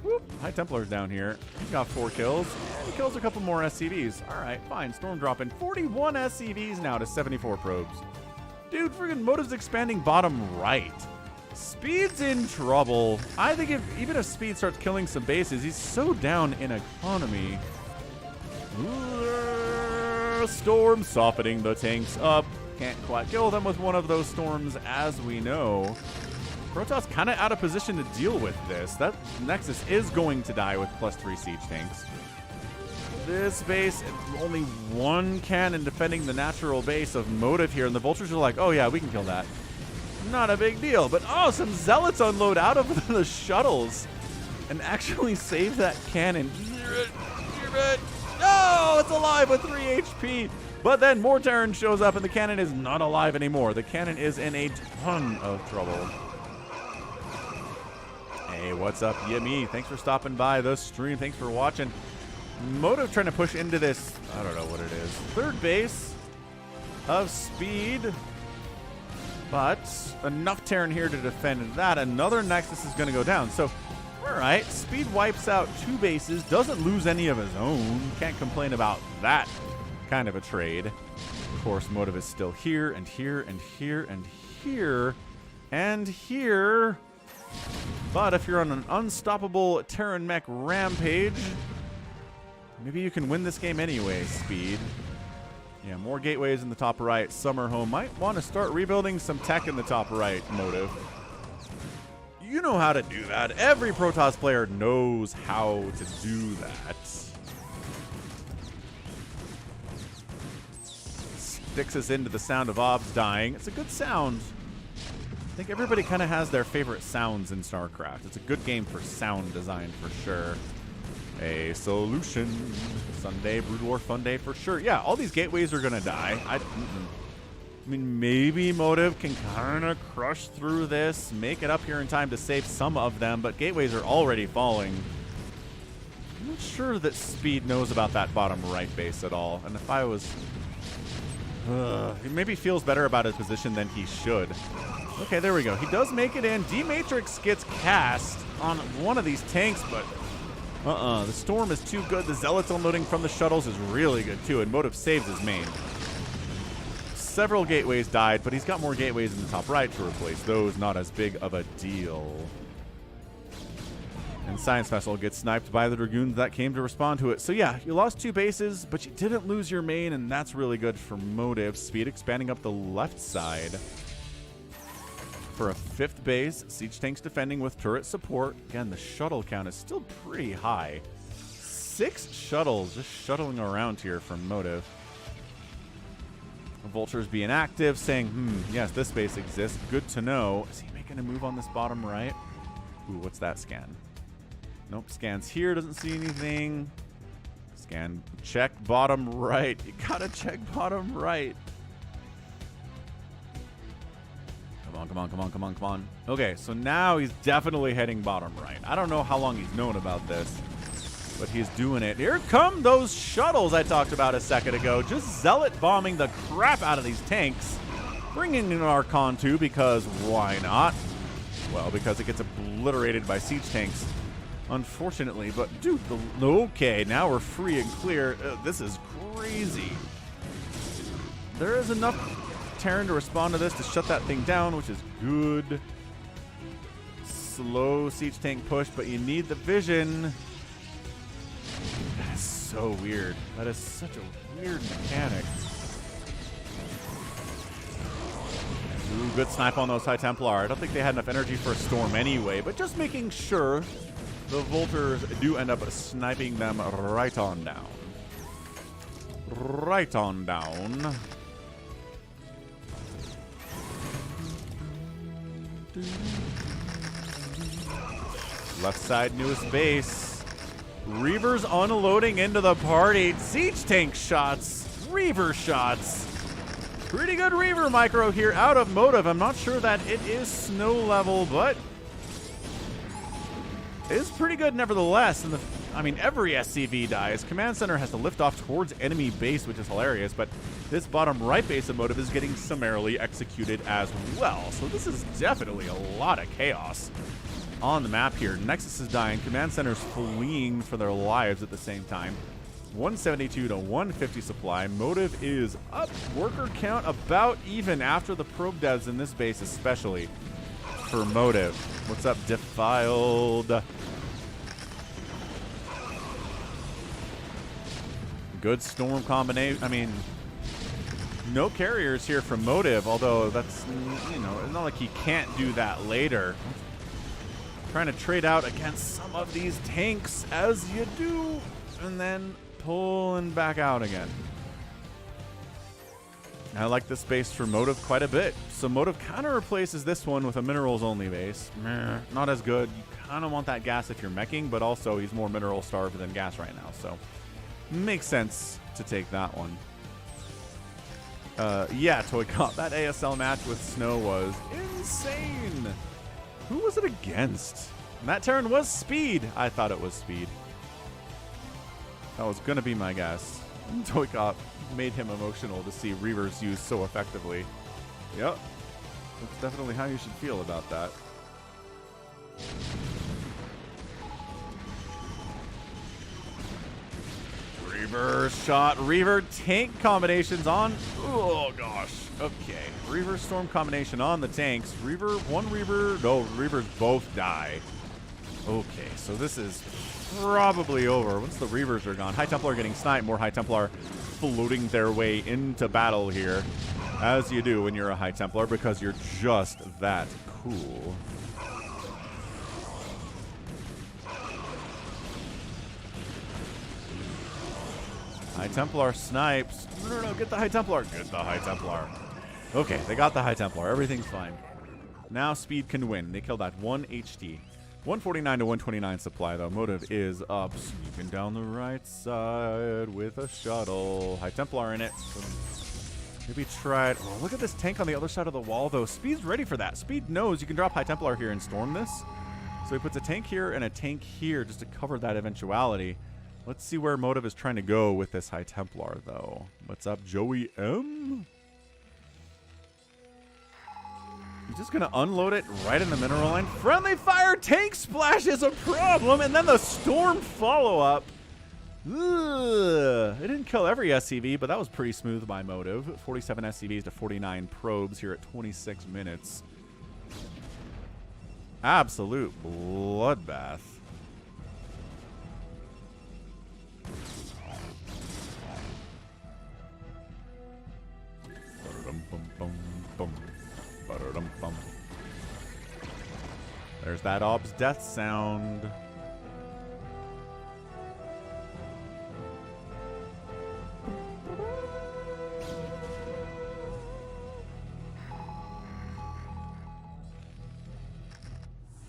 A: Whoop. High Templar's down here. He's got 4 kills. And he kills a couple more SCVs. All right, fine. Storm dropping 41 SCVs now to 74 probes. Dude, friggin' Motive's expanding bottom right. Speed's in trouble. I think even if Speed starts killing some bases, he's so down in economy. Storm softening the tanks up. Can't quite kill them with one of those storms, as we know. Protoss kind of out of position to deal with this. That Nexus is going to die with +3 siege tanks. This base, only one cannon defending the natural base of Motive here, and the Vultures are like, oh yeah, we can kill that. Not a big deal, but oh, some Zealots unload out of the shuttles and actually save that cannon. Oh, it's alive with 3 HP. But then more Terran shows up and the cannon is not alive anymore. The cannon is in a ton of trouble. Hey, what's up, Yemi? Thanks for stopping by the stream. Thanks for watching. Motive trying to push into this, I don't know what it is, third base of Speed. But enough Terran here to defend that. Another Nexus is going to go down. So, all right, Speed wipes out 2 bases, doesn't lose any of his own. Can't complain about that kind of a trade. Of course, Motive is still here and here and here and here and here. But if you're on an unstoppable Terran mech rampage, maybe you can win this game anyway, Speed. Yeah, more gateways in the top right. Summer Home might want to start rebuilding some tech in the top right, Motive. You know how to do that. Every Protoss player knows how to do that. Sticks us into the sound of Obs dying. It's a good sound. I think everybody kind of has their favorite sounds in StarCraft. It's a good game for sound design for sure. A solution. Sunday, Brood War Fun Day for sure. Yeah, all these gateways are going to die. I mean, maybe Motive can kind of crush through this, make it up here in time to save some of them, but gateways are already falling. I'm not sure that Speed knows about that bottom right base at all. And if I was... he maybe feels better about his position than he should. Okay, there we go. He does make it in. D-Matrix gets cast on one of these tanks, but... the Storm is too good. The Zealots unloading from the shuttles is really good, too, and Motive saves his main. Several gateways died, but he's got more gateways in the top right to replace those. Not as big of a deal. And Science Vessel gets sniped by the Dragoons that came to respond to it. So yeah, you lost 2 bases, but you didn't lose your main, and that's really good for Motive. Speed expanding up the left side. For a 5th base, siege tanks defending with turret support. Again, the shuttle count is still pretty high. 6 shuttles just shuttling around here from Motive. Vultures being active, saying, yes, this base exists. Good to know. Is he making a move on this bottom right? Ooh, what's that scan? Nope, scans here, doesn't see anything. Scan, check bottom right. You gotta check bottom right. Come on, come on, come on, come on, come on. Okay, so now he's definitely heading bottom right. I don't know how long he's known about this, but he's doing it. Here come those shuttles I talked about a second ago. Just Zealot bombing the crap out of these tanks. Bringing in Archon 2 because why not? Well, because it gets obliterated by siege tanks, unfortunately. But dude, okay, now we're free and clear. This is crazy. There is enough Terran to respond to this to shut that thing down, which is good. Slow siege tank push, but you need the vision. That is so weird. That is such a weird mechanic. Ooh, good snipe on those High Templar. I don't think they had enough energy for a storm anyway, but just making sure the Vultures do end up sniping them right on down. Right on down. Left side, newest base. Reavers unloading into the party. Siege tank shots. Reaver shots. Pretty good Reaver micro here out of Motive. I'm not sure that it is snow level, but is pretty good nevertheless. And I mean, every SCV dies. Command Center has to lift off towards enemy base, which is hilarious, but this bottom right base of Motive is getting summarily executed as well. So this is definitely a lot of chaos on the map here. Nexus is dying. Command Center's fleeing for their lives at the same time. 172 to 150 supply. Motive is up. Worker count about even after the probe devs in this base, especially for Motive. What's up, Defiled? Good storm combination. I mean, no carriers here from Motive, although that's, you know, it's not like he can't do that later. Trying to trade out against some of these tanks as you do, and then pulling back out again. I like this base for Motive quite a bit. So Motive kind of replaces this one with a minerals only base. Not as good. You kind of want that gas if you're meching, but also he's more mineral starved than gas right now, so makes sense to take that one. Yeah, ToyCop, that ASL match with Snow was insane. Who was it against? And that turn was Speed. I thought it was Speed. That was going to be my guess. ToyCop made him emotional to see Reavers used so effectively. Yep. That's definitely how you should feel about that. Reaver shot. Reaver tank combinations on. Oh, gosh. Okay. Reaver storm combination on the tanks. Reaver, one Reaver. No, Reavers both die. Okay, so this is probably over. Once the Reavers are gone. High Templar getting sniped. More High Templar floating their way into battle here. As you do when you're a High Templar, because you're just that cool. High Templar snipes. No, get the High Templar. Get the High Templar. Okay, they got the High Templar. Everything's fine. Now Speed can win. They killed that 1 HT. 149 to 129 supply, though. Motive is up. Sneaking down the right side with a shuttle. High Templar in it. So maybe try it. Oh, look at this tank on the other side of the wall, though. Speed's ready for that. Speed knows you can drop High Templar here and storm this. So he puts a tank here and a tank here just to cover that eventuality. Let's see where Motive is trying to go with this High Templar, though. What's up, Joey M? He's just going to unload it right in the mineral line. Friendly fire tank splash is a problem, and then the storm follow-up. It didn't kill every SCV, but that was pretty smooth by Motive. 47 SCVs to 49 probes here at 26 minutes. Absolute bloodbath. There's that Ob's death sound.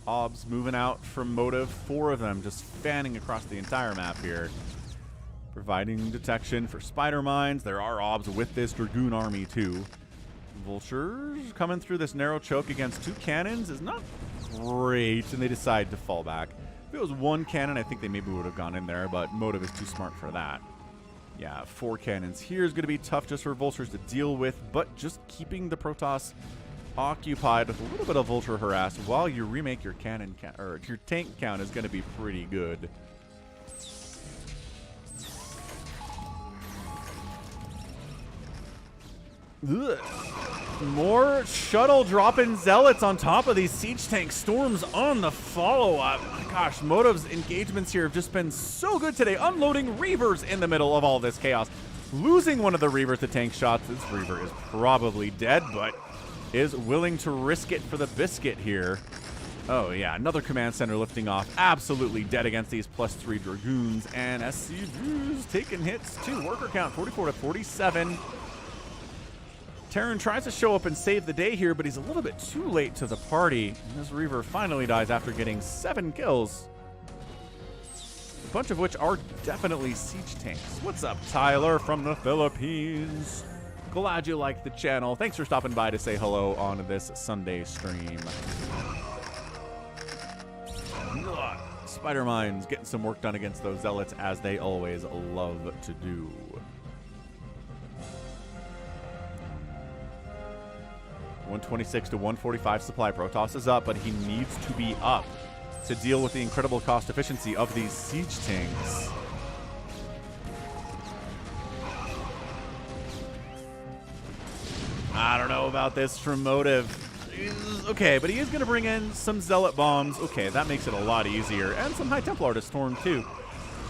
A: Ob's moving out from Motive. 4 of them just fanning across the entire map here. Providing detection for spider mines. There are Obs with this Dragoon army too. Vultures coming through this narrow choke against 2 cannons is not great, and they decide to fall back. If it was 1 cannon, I think they maybe would have gone in there, but Motive is too smart for that. Yeah, 4 cannons here is going to be tough just for Vultures to deal with, but just keeping the Protoss occupied with a little bit of Vulture harass while you remake your cannon or your tank count is going to be pretty good. Ugh. More shuttle dropping zealots on top of these siege tank storms on the follow-up. My gosh, Motive's engagements here have just been so good today. Unloading Reavers in the middle of all this chaos. Losing one of the Reavers to tank shots. This Reaver is probably dead, but is willing to risk it for the biscuit here. Oh yeah, another command center lifting off. Absolutely dead against these +3 Dragoons. And SCVs taking hits too. Worker count 44 to 47. Terran tries to show up and save the day here, but he's a little bit too late to the party. And this Reaver finally dies after getting 7 kills. A bunch of which are definitely siege tanks. What's up, Tyler from the Philippines? Glad you like the channel. Thanks for stopping by to say hello on this Sunday stream. Spider Mines getting some work done against those Zealots, as they always love to do. $126 to $145 supply. Protoss is up, but he needs to be up to deal with the incredible cost efficiency of these siege tanks. I don't know about this from Motive. Okay, but he is going to bring in some Zealot bombs. Okay, that makes it a lot easier. And some High Templar to storm, too.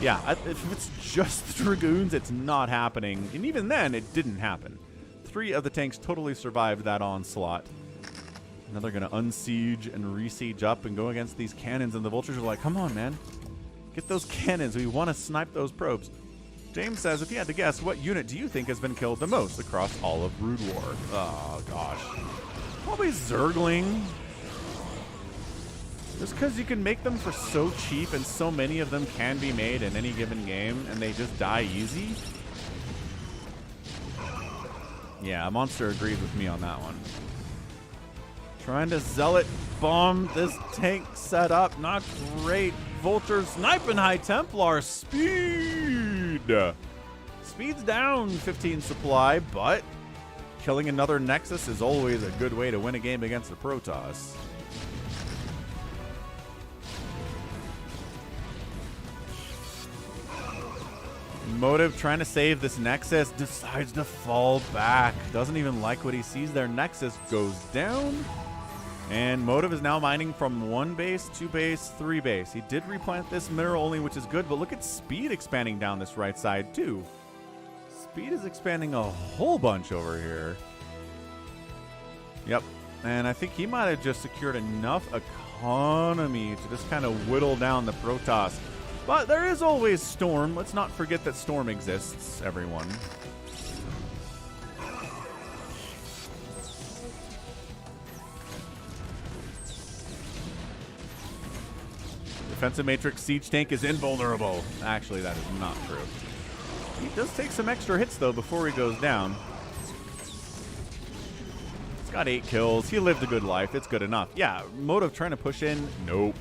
A: Yeah, if it's just the Dragoons, it's not happening. And even then, it didn't happen. 3 of the tanks totally survived that onslaught. Now they're going to unsiege and re-siege up and go against these cannons. And the Vultures are like, come on, man. Get those cannons. We want to snipe those probes. James says, if you had to guess, what unit do you think has been killed the most across all of Brood War? Oh, gosh. Probably Zergling. Just because you can make them for so cheap and so many of them can be made in any given game and they just die easy. Yeah, Monster agrees with me on that one. Trying to Zealot bomb this tank setup. Not great. Vulture sniping High Templar. Speed. Speed's down 15 supply, but killing another Nexus is always a good way to win a game against the Protoss. Motive trying to save this Nexus, decides to fall back. Doesn't even like what he sees there. Nexus goes down. And Motive is now mining from 1 base, 2 base, 3 base. He did replant this mineral only, which is good, but look at Speed expanding down this right side too. Speed is expanding a whole bunch over here. Yep. And I think he might have just secured enough economy to just kind of whittle down the Protoss. But there is always Storm. Let's not forget that Storm exists, everyone. Defensive Matrix Siege Tank is invulnerable. Actually, that is not true. He does take some extra hits, though, before he goes down. He's got 8 kills. He lived a good life. It's good enough. Yeah, Motive trying to push in. Nope.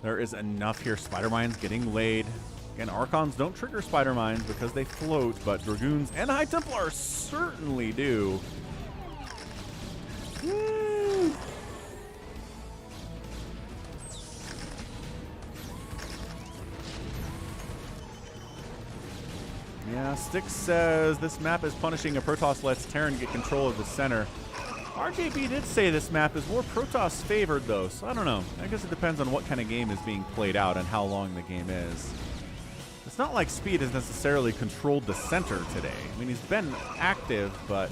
A: There is enough here. Spider Mines getting laid. Again, Archons don't trigger Spider Mines because they float, but Dragoons and High Templar certainly do. Woo. Yeah, Styx says this map is punishing a Protoss lets Terran get control of the center. RJB did say this map is more Protoss favored, though, so I don't know. I guess it depends on what kind of game is being played out and how long the game is. It's not like Speed has necessarily controlled the center today. I mean, he's been active, but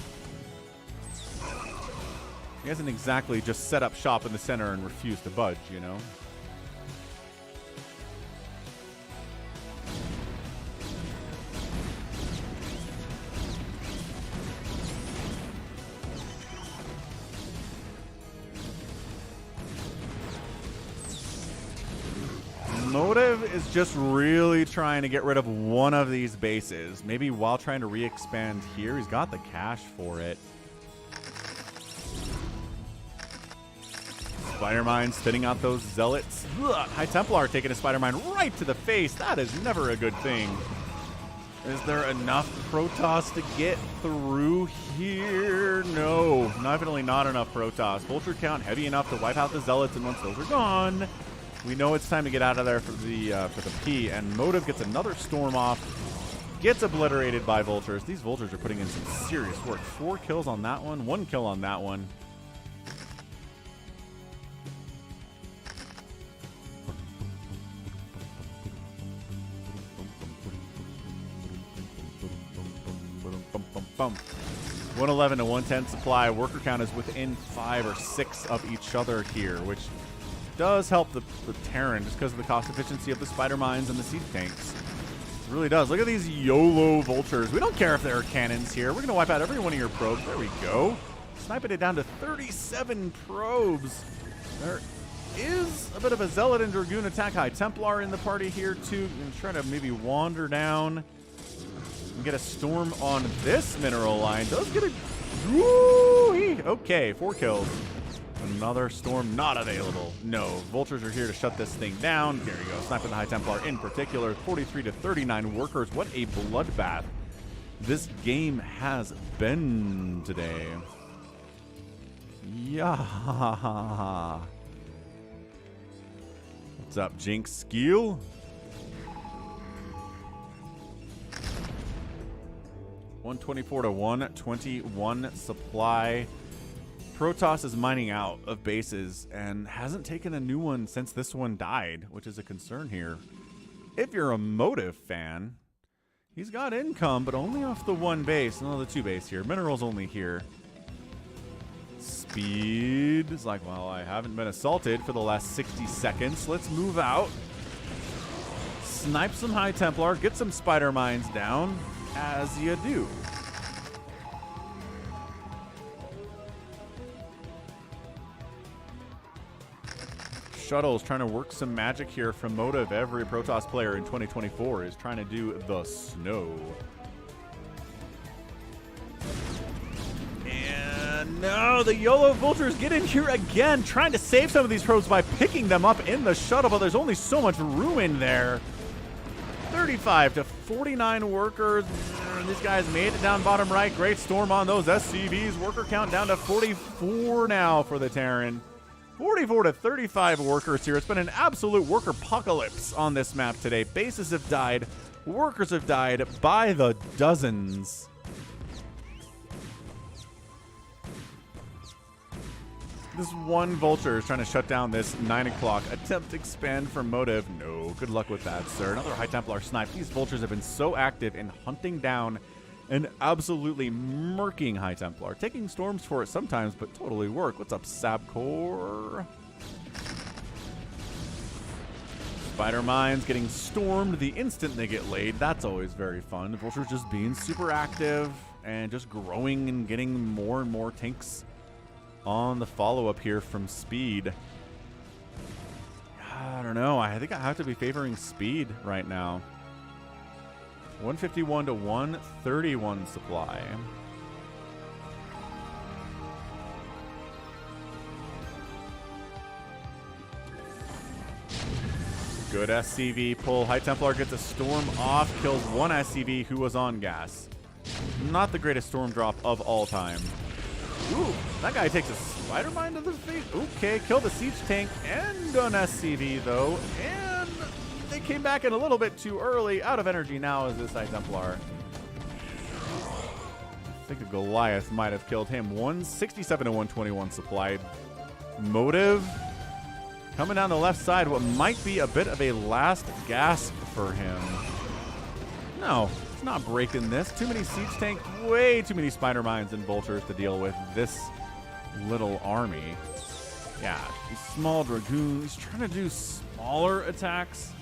A: he hasn't exactly just set up shop in the center and refused to budge, you know? Motive is just really trying to get rid of one of these bases. Maybe while trying to re-expand here. He's got the cash for it. Spider Mine spitting out those Zealots. Ugh, High Templar taking a Spider Mine right to the face. That is never a good thing. Is there enough Protoss to get through here? No, definitely not enough Protoss. Vulture count heavy enough to wipe out the Zealots, and once those are gone, we know it's time to get out of there for the P, and Motive gets another Storm off, gets obliterated by Vultures. These Vultures are putting in some serious work. 4 kills on that one, 1 kill on that one. Bum. 111 to 110 supply. Worker count is within 5 or 6 of each other here, which does help the Terran just because of the cost efficiency of the Spider Mines and the Siege Tanks. It really does. Look at these YOLO Vultures. We don't care if there are cannons here. We're going to wipe out every one of your probes. There we go. Sniping it down to 37 probes. There is a bit of a Zealot and Dragoon attack. High Templar in the party here, too. And trying to maybe wander down and get a Storm on this mineral line. Does get a... Woo-wee. Okay, 4 kills. Another storm not available. No, vultures are here to shut this thing down. There you go, sniping the High Templar in particular. 43 to 39 workers. What a bloodbath this game has been today. Yeah. What's up, Jinx Skill? 124 to 121 supply. Protoss is mining out of bases and hasn't taken a new one since this one died, which is a concern here. If you're a Motive fan, he's got income, but only off the one base, no, the two base here. Minerals only here. Speed is like, well, I haven't been assaulted for the last 60 seconds. Let's move out. Snipe some High Templar, get some Spider Mines down, as you do. Shuttle's trying to work some magic here from Motive. Every Protoss player in 2024 is trying to do the snow. And no, the YOLO Vultures get in here again, trying to save some of these probes by picking them up in the shuttle, but there's only so much room in there. 35 to 49 workers. These guys made it down bottom right. Great storm on those SCVs. Worker count down to 44 now for the Terran. 44 to 35 workers here. It's been an absolute worker apocalypse on this map today. Bases have died. Workers have died by the dozens. This one vulture is trying to shut down this 9 o'clock attempt to expand from Motive. No, good luck with that, sir. Another High Templar snipe. These vultures have been so active in hunting down and absolutely murking High Templar. Taking storms for it sometimes, but totally work. What's up, Sabcore? Spider Mines getting stormed the instant they get laid. That's always very fun. The vultures just being super active and just growing and getting more and more tanks on the follow-up here from Speed. I don't know. I think I have to be favoring Speed right now. 151 to 131 supply. Good SCV pull. High Templar gets a storm off, kills one SCV who was on gas. Not the greatest storm drop of all time. Ooh, that guy takes a Spider Mine to the face. Okay, killed the siege tank and an SCV though, and they came back in a little bit too early. Out of energy now is this High Templar. I think a Goliath might have killed him. 167 to 121 supply. Motive coming down the left side. What might be a bit of a last gasp for him. No, it's not breaking this. Too many siege tanks, way too many Spider Mines and vultures to deal with this little army. Yeah, these small dragoons trying to do smaller attacks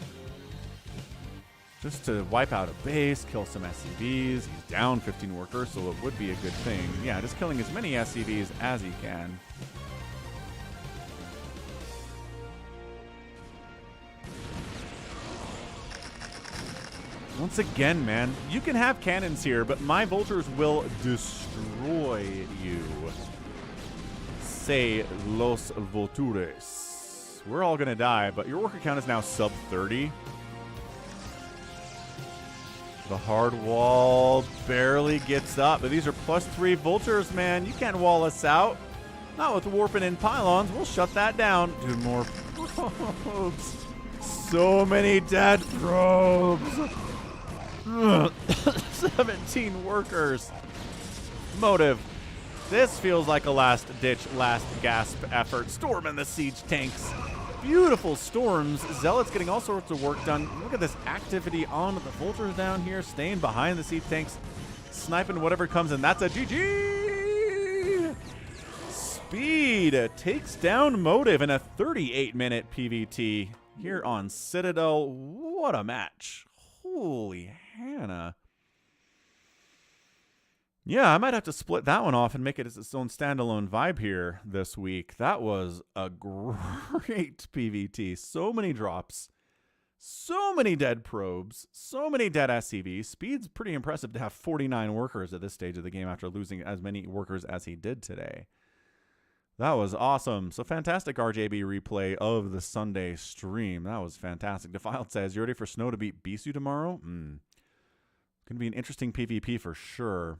A: just to wipe out a base, kill some SCVs. He's down 15 workers, so it would be a good thing. Yeah, just killing as many SCVs as he can. Once again, man, you can have cannons here, but my vultures will destroy you. Say los vultures. We're all gonna die, but your worker count is now sub 30. The hard wall barely gets up, but these are +3 vultures, man. You can't wall us out. Not with warping in pylons. We'll shut that down. Do more probes. So many dead probes. 17 workers. Motive. This feels like a last-ditch, last-gasp effort. Storming the siege tanks. Beautiful storms. Zealots getting all sorts of work done. Look at this activity on the vultures down here, staying behind the siege tanks, sniping whatever comes in. That's a GG! Speed takes down Motive in a 38-minute PVT here on Citadel. What a match. Holy Hannah. Yeah, I might have to split that one off and make it its own standalone vibe here this week. That was a great PVT. So many drops, so many dead probes, so many dead SCVs. Speed's pretty impressive to have 49 workers at this stage of the game after losing as many workers as he did today. That was awesome. So fantastic RJB replay of the Sunday stream. That was fantastic. Defiled says, you ready for Snow to beat Bisu tomorrow? Going to be an interesting PvP for sure.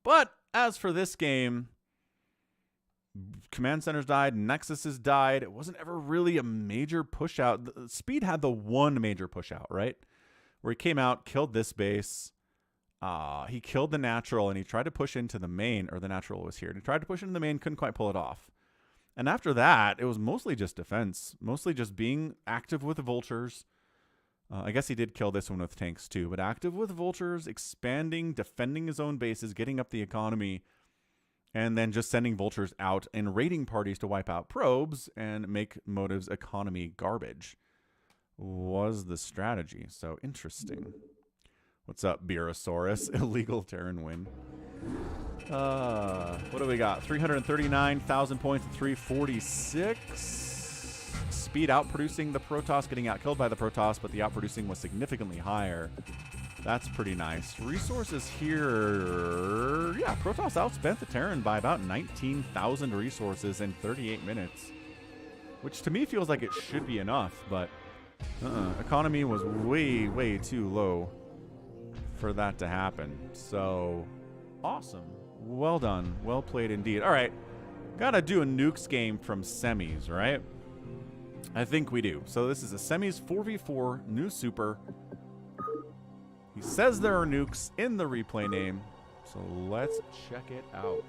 A: But as for this game, Command Centers died, Nexuses died. It wasn't ever really a major push out. Speed had the one major push out, right? Where he came out, killed this base. He killed the natural, and he tried to push into the main, or the natural was here. And he tried to push into the main, couldn't quite pull it off. And after that, it was mostly just defense. Mostly just being active with the vultures. I guess he did kill this one with tanks too, but active with vultures, expanding, defending his own bases, getting up the economy, and then just sending vultures out and raiding parties to wipe out probes and make Motive's economy garbage was the strategy. So interesting. What's up, Beerosaurus? Illegal Terran win. What do we got? 339,000 points at 346. Speed outproducing the Protoss, getting outkilled by the Protoss, but the outproducing was significantly higher. That's pretty nice. Resources here. Yeah, Protoss outspent the Terran by about 19,000 resources in 38 minutes. Which to me feels like it should be enough, but economy was way, way too low for that to happen. So, awesome. Well done. Well played indeed. All right. Gotta do a nukes game from semis, right? I think we do. So this is a semis 4v4 new super. He says there are nukes in the replay name. So let's check it out.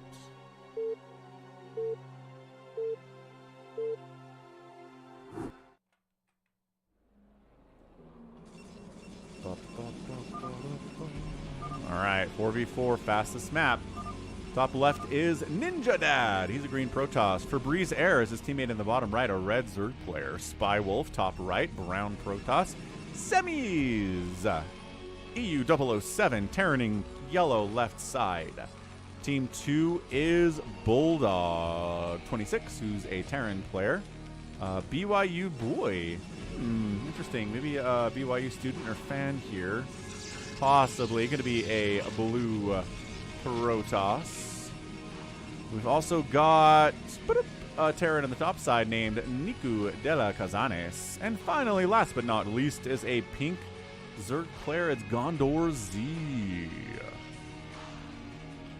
A: All right, 4v4 fastest map. Top left is Ninja Dad. He's a green Protoss. Febreze Air is his teammate in the bottom right, a red Zerg player. Spy Wolf, top right, brown Protoss. Semis. EU007, Terraning yellow left side. Team 2 is Bulldog 26, who's a Terran player. BYU boy. Interesting. Maybe a BYU student or fan here. Possibly going to be a blue Protoss. We've also got a Terran on the top side named Niku de la Cazanes. And finally, last but not least, is a pink Zerg player. It's Gondor Z.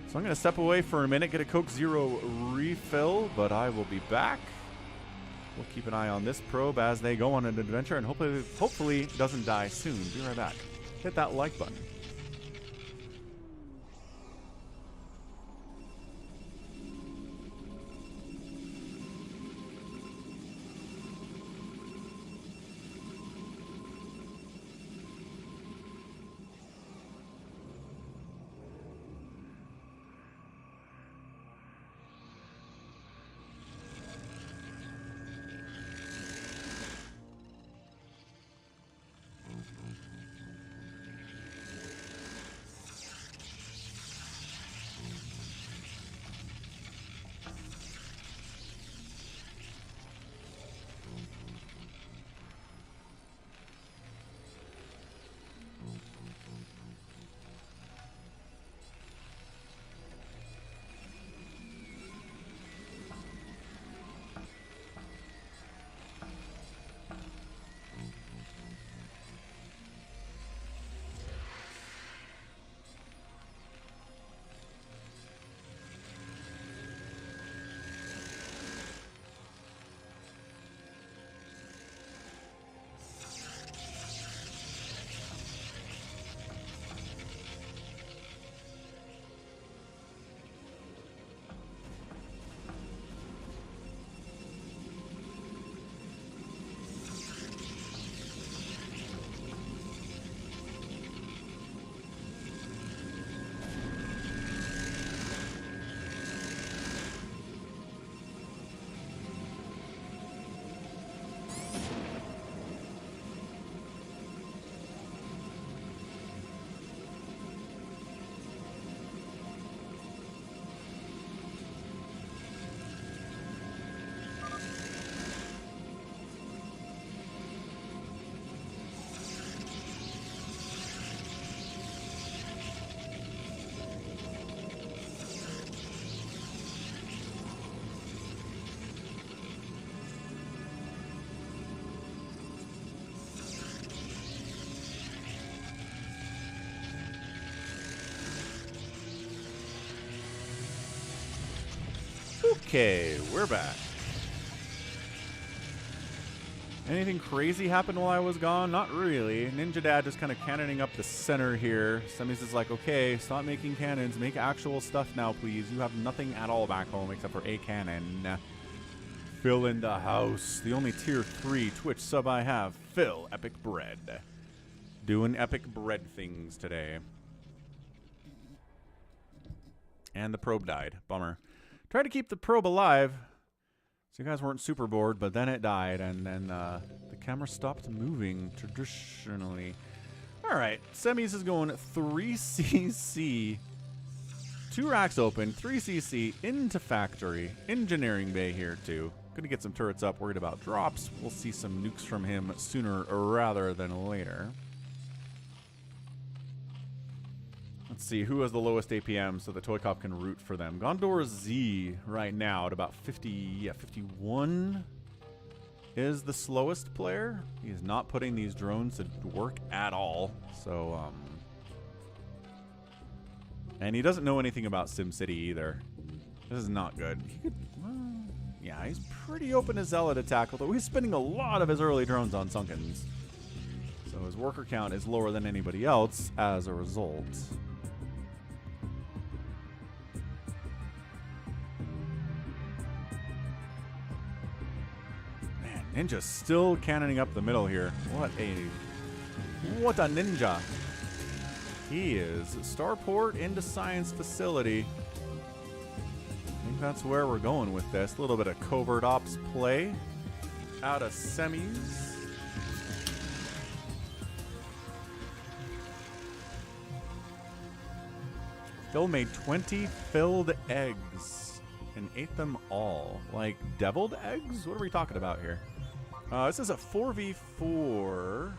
A: So I'm going to step away for a minute, get a Coke Zero refill, but I will be back. We'll keep an eye on this probe as they go on an adventure, and hopefully it doesn't die soon. Be right back. Hit that like button. Okay, we're back. Anything crazy happened while I was gone? Not really. Ninja Dad just kind of cannoning up the center here. Semis is like, okay, stop making cannons. Make actual stuff now, please. You have nothing at all back home except for a cannon. Phil in the house. The only tier 3 Twitch sub I have. Phil, Epic Bread. Doing epic bread things today. And the probe died. Bummer. Tried to keep the probe alive. So you guys weren't super bored, but then it died, and then the camera stopped moving traditionally. All right, Semis is going 3cc, 2 racks open, 3cc into factory, engineering bay here too. Gonna get some turrets up, worried about drops. We'll see some nukes from him sooner rather than later. Let's see, who has the lowest APM so the ToyCop can root for them. Gondor Z right now at about 51 is the slowest player. He's not putting these drones to work at all. So, and he doesn't know anything about SimCity either. This is not good. He could, yeah, he's pretty open to Zealot attack, although he's spending a lot of his early drones on Sunkens. So his worker count is lower than anybody else as a result. Ninja's still cannoning up the middle here. What a ninja. He is. Starport into science facility. I think that's where we're going with this. A little bit of covert ops play out of Semis. Phil made 20 filled eggs and ate them all. Like deviled eggs? What are we talking about here? This is a 4v4.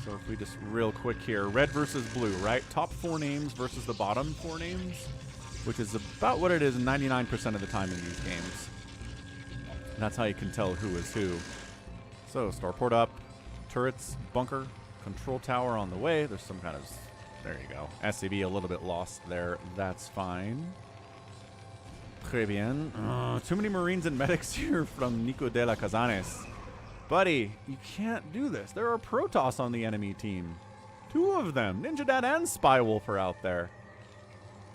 A: So if we just real quick here, red versus blue, right? Top 4 names versus the bottom 4 names, which is about what it is 99% of the time in these games. And that's how you can tell who is who. So starport up, turrets, bunker, control tower on the way. There's some kind of, there you go. SCV a little bit lost there. That's fine. Très bien. Too many Marines and medics here from Nico de la Cazanes. Buddy, you can't do this. There are Protoss on the enemy team. 2 of them. Ninja Dad and Spywolf are out there.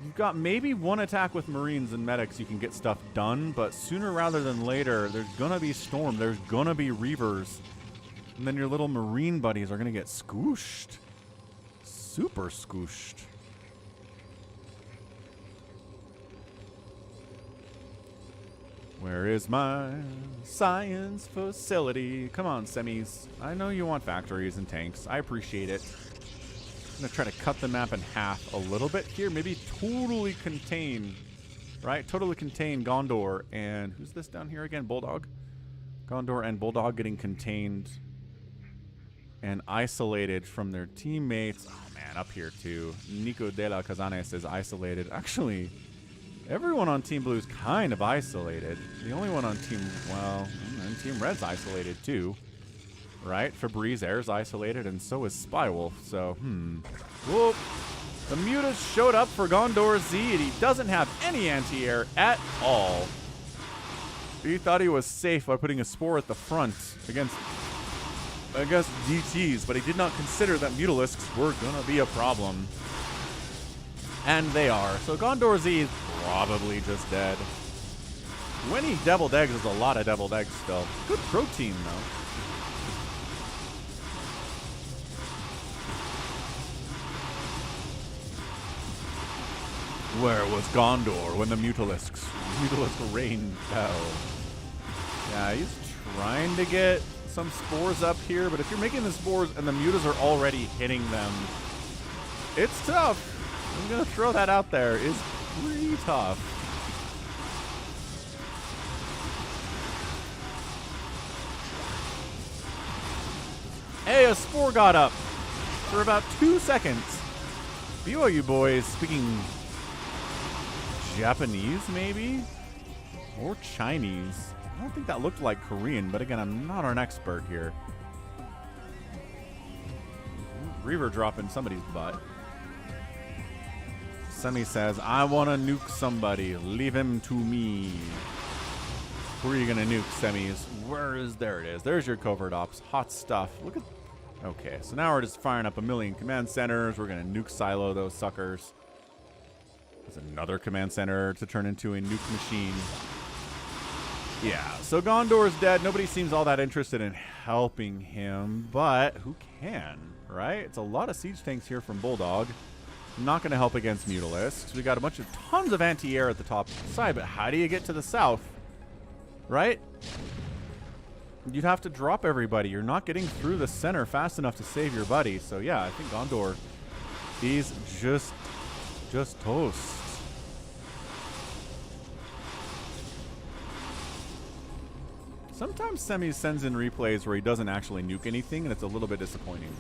A: You've got maybe 1 attack with Marines and medics you can get stuff done, but sooner rather than later, there's gonna be Storm, there's gonna be Reavers, and then your little Marine buddies are gonna get scooshed. Super scooshed. Where is my science facility? Come on, Semis. I know you want factories and tanks. I appreciate it. I'm going to try to cut the map in half a little bit here. Maybe totally contain, right? Totally contain Gondor. And who's this down here again? Bulldog? Gondor and Bulldog getting contained and isolated from their teammates. Oh, man, up here, too. Nico de la Cazanes is isolated. Actually, everyone on Team Blue is kind of isolated. The only one on Team, well, and Team Red's isolated too, right? Febreze Air's isolated, and so is Spywolf. So, Whoop. The Mutas showed up for Gondor Z, and he doesn't have any anti-air at all. He thought he was safe by putting a Spore at the front against DTs, but he did not consider that Mutalisks were gonna be a problem. And they are. So Gondor Z is probably just dead. 20 deviled eggs is a lot of deviled eggs still. Good protein, though. Where was Gondor when the Mutalisk rain fell? Yeah, he's trying to get some spores up here, but if you're making the spores and the mutas are already hitting them, it's tough. I'm going to throw that out there. It's pretty tough. Hey, a spore got up for about 2 seconds. BYU boys speaking Japanese, maybe? Or Chinese. I don't think that looked like Korean, but again, I'm not an expert here. Reaver dropping somebody's butt. Semi says, I want to nuke somebody. Leave him to me. Who are you going to nuke, Semis? There it is. There's your covert ops. Hot stuff. Look at... Okay, so now we're just firing up a million command centers. We're going to nuke silo those suckers. There's another command center to turn into a nuke machine. Yeah, so Gondor's dead. Nobody seems all that interested in helping him, but who can, right? It's a lot of siege tanks here from Bulldog. Not going to help against Mutalisks. We got tons of anti-air at the top side, but how do you get to the south? Right? You'd have to drop everybody. You're not getting through the center fast enough to save your buddy. So yeah, I think Gondor, he's just toast. Sometimes Semi sends in replays where he doesn't actually nuke anything, and it's a little bit disappointing.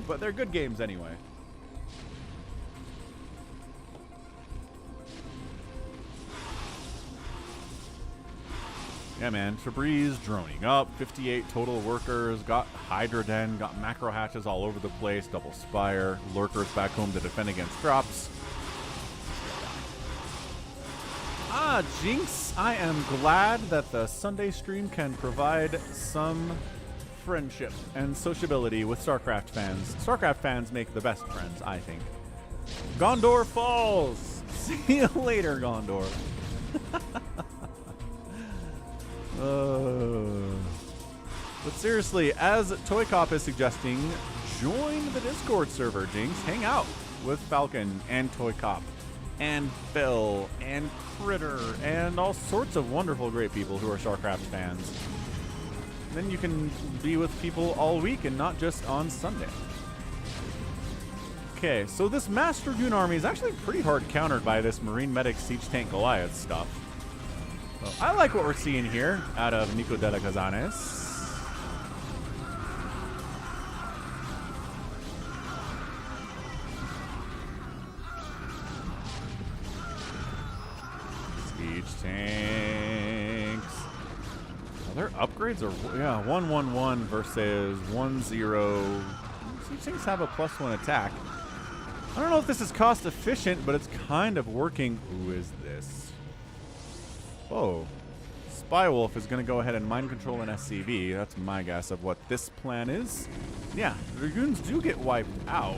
A: But they're good games anyway. Yeah, man. Febreze droning up. 58 total workers. Got Hydra Den. Got macro hatches all over the place. Double Spire. Lurkers back home to defend against drops. Ah, Jinx. I am glad that the Sunday stream can provide some friendship and sociability with StarCraft fans. StarCraft fans make the best friends, I think. Gondor falls. See you later, Gondor. But seriously, as ToyCop is suggesting, join the Discord server, Jinx. Hang out with Falcon and ToyCop and Phil and Critter and all sorts of wonderful, great people who are StarCraft fans. Then you can be with people all week and not just on Sunday. Okay, so this Master Dragoon army is actually pretty hard countered by this Marine Medic Siege Tank Goliath stuff. Well, I like what we're seeing here out of Nico de la Cazanes. Siege tanks. Well, their upgrades are, yeah, 1-1-1 versus 1-0. Siege tanks have a +1 attack. I don't know if this is cost efficient, but it's kind of working. Who is this? Oh, Spywolf is going to go ahead and mind control an SCV. That's my guess of what this plan is. Yeah, Dragoons do get wiped out.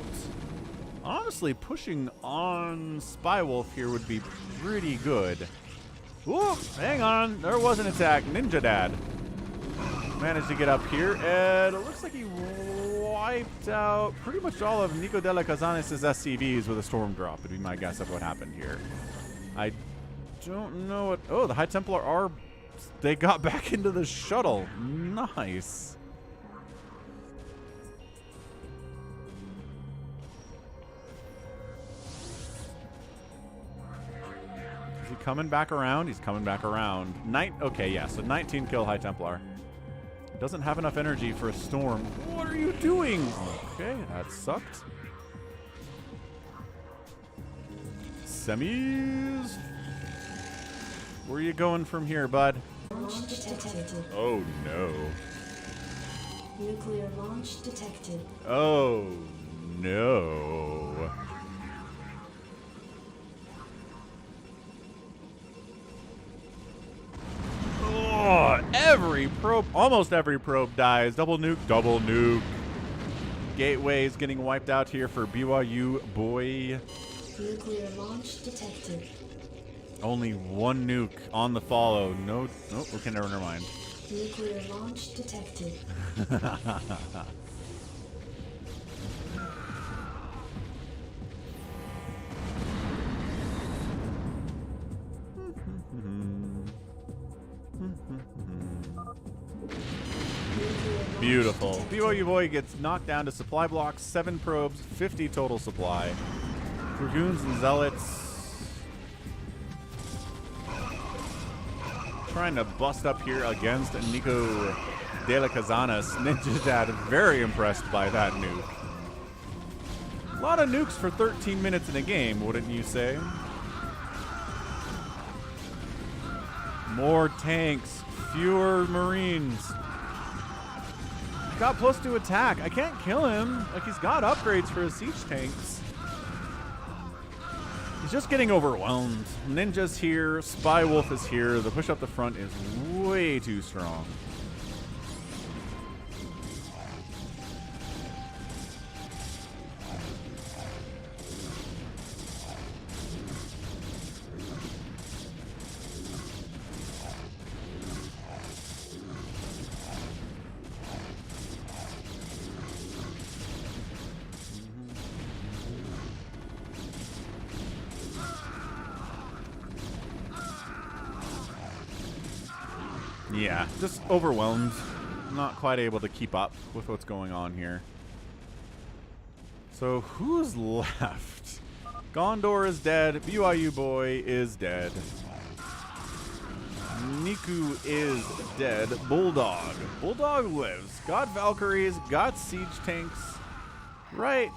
A: Honestly, pushing on Spywolf here would be pretty good. Whoa, hang on. There was an attack. Ninja Dad managed to get up here, and it looks like he wiped out pretty much all of Nico de la Cazanes' SCVs with a storm drop, would be my guess of what happened here. I don't know what... Oh, the High Templar are... They got back into the shuttle. Nice. Is he coming back around? He's coming back around. Okay, yeah, so 19 kill High Templar. Doesn't have enough energy for a storm. What are you doing? Okay, that sucked. Semis... Where are you going from here, bud?
B: Launch detected.
A: Oh, no.
B: Nuclear launch detected.
A: Oh, no. Oh, every probe, almost every probe dies. Double nuke, double nuke. Gateways getting wiped out here for BYU, boy.
B: Nuclear launch detected.
A: Only one nuke on the follow. No, nope, okay, never mind.
B: Nuclear launch detected.
A: Beautiful. BYU boy gets knocked down to supply blocks, 7 probes, 50 total supply. Dragoons and Zealots trying to bust up here against Nico de la Cazanes. Ninja Dad very impressed by that nuke. A lot of nukes for 13 minutes in a game, wouldn't you say? More tanks, fewer Marines. Got +2 attack. I can't kill him. Like, he's got upgrades for his siege tanks. He's just getting overwhelmed. Ninja's here. Spy Wolf is here. The push up the front is way too strong. Yeah, just overwhelmed. Not quite able to keep up with what's going on here. So who's left? Gondor is dead. BYU boy is dead. Niku is dead. Bulldog. Bulldog lives. Got Valkyries. Got siege tanks. Right.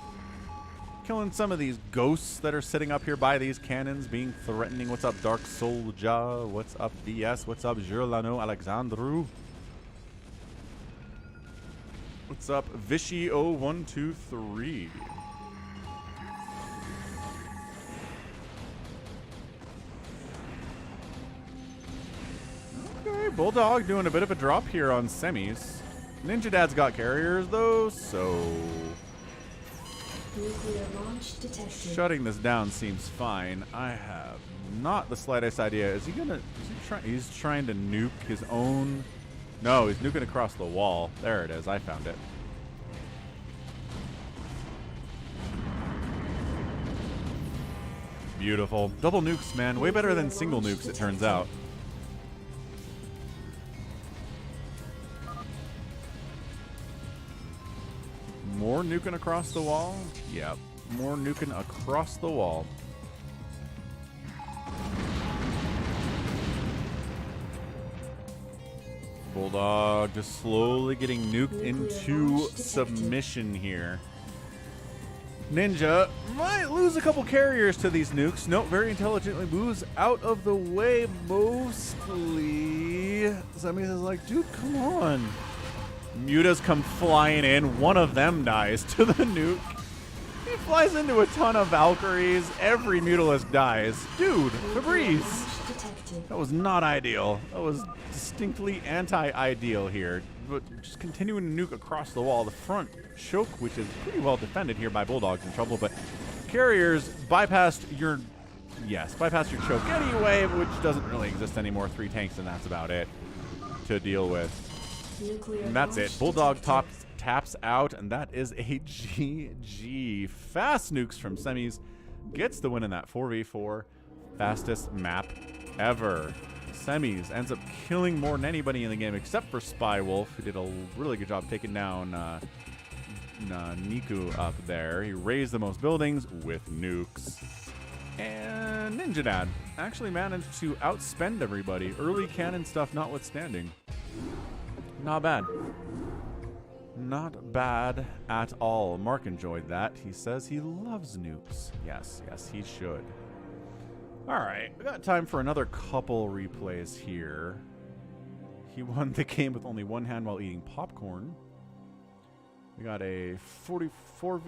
A: Killing some of these ghosts that are sitting up here by these cannons, being threatening. What's up, Dark Soldier? What's up, BS? What's up, Jurlano Alexandru? What's up, Vichy0123? Okay, Bulldog doing a bit of a drop here on semis. Ninja Dad's got carriers though, so
B: Nuclear launch detected.
A: shutting this down seems fine. I have not the slightest idea. Is he gonna? He's trying to nuke his own. No, he's nuking across the wall. There it is. I found it. Beautiful. Double nukes, man. Way better than single nukes, it turns out. More nuking across the wall? Yep. More nuking across the wall. Bulldog just slowly getting nuked into submission here. Ninja might lose a couple carriers to these nukes. Nope, very intelligently moves out of the way mostly. Semis is like, dude, come on. Mutas come flying in. One of them dies to the nuke. He flies into a ton of Valkyries. Every Mutalisk dies. Dude, Fabrice. That was not ideal. That was distinctly anti-ideal here. But just continuing to nuke across the wall. The front choke, which is pretty well defended here by Bulldog's in trouble, but carriers bypassed your choke anyway, which doesn't really exist anymore. 3 tanks and that's about it to deal with. And that's it. Bulldog taps out, and that is a GG. Fast nukes from semis. Gets the win in that 4v4. Fastest map ever. Semis ends up killing more than anybody in the game except for Spy Wolf, who did a really good job taking down Niku up there. He raised the most buildings with nukes. And Ninja Dad actually managed to outspend everybody. Early cannon stuff notwithstanding. Not bad. Not bad at all. Mark enjoyed that. He says he loves nukes. Yes, yes, he should. All right, we got time for another couple replays here. He won the game with only one hand while eating popcorn. We got a 44...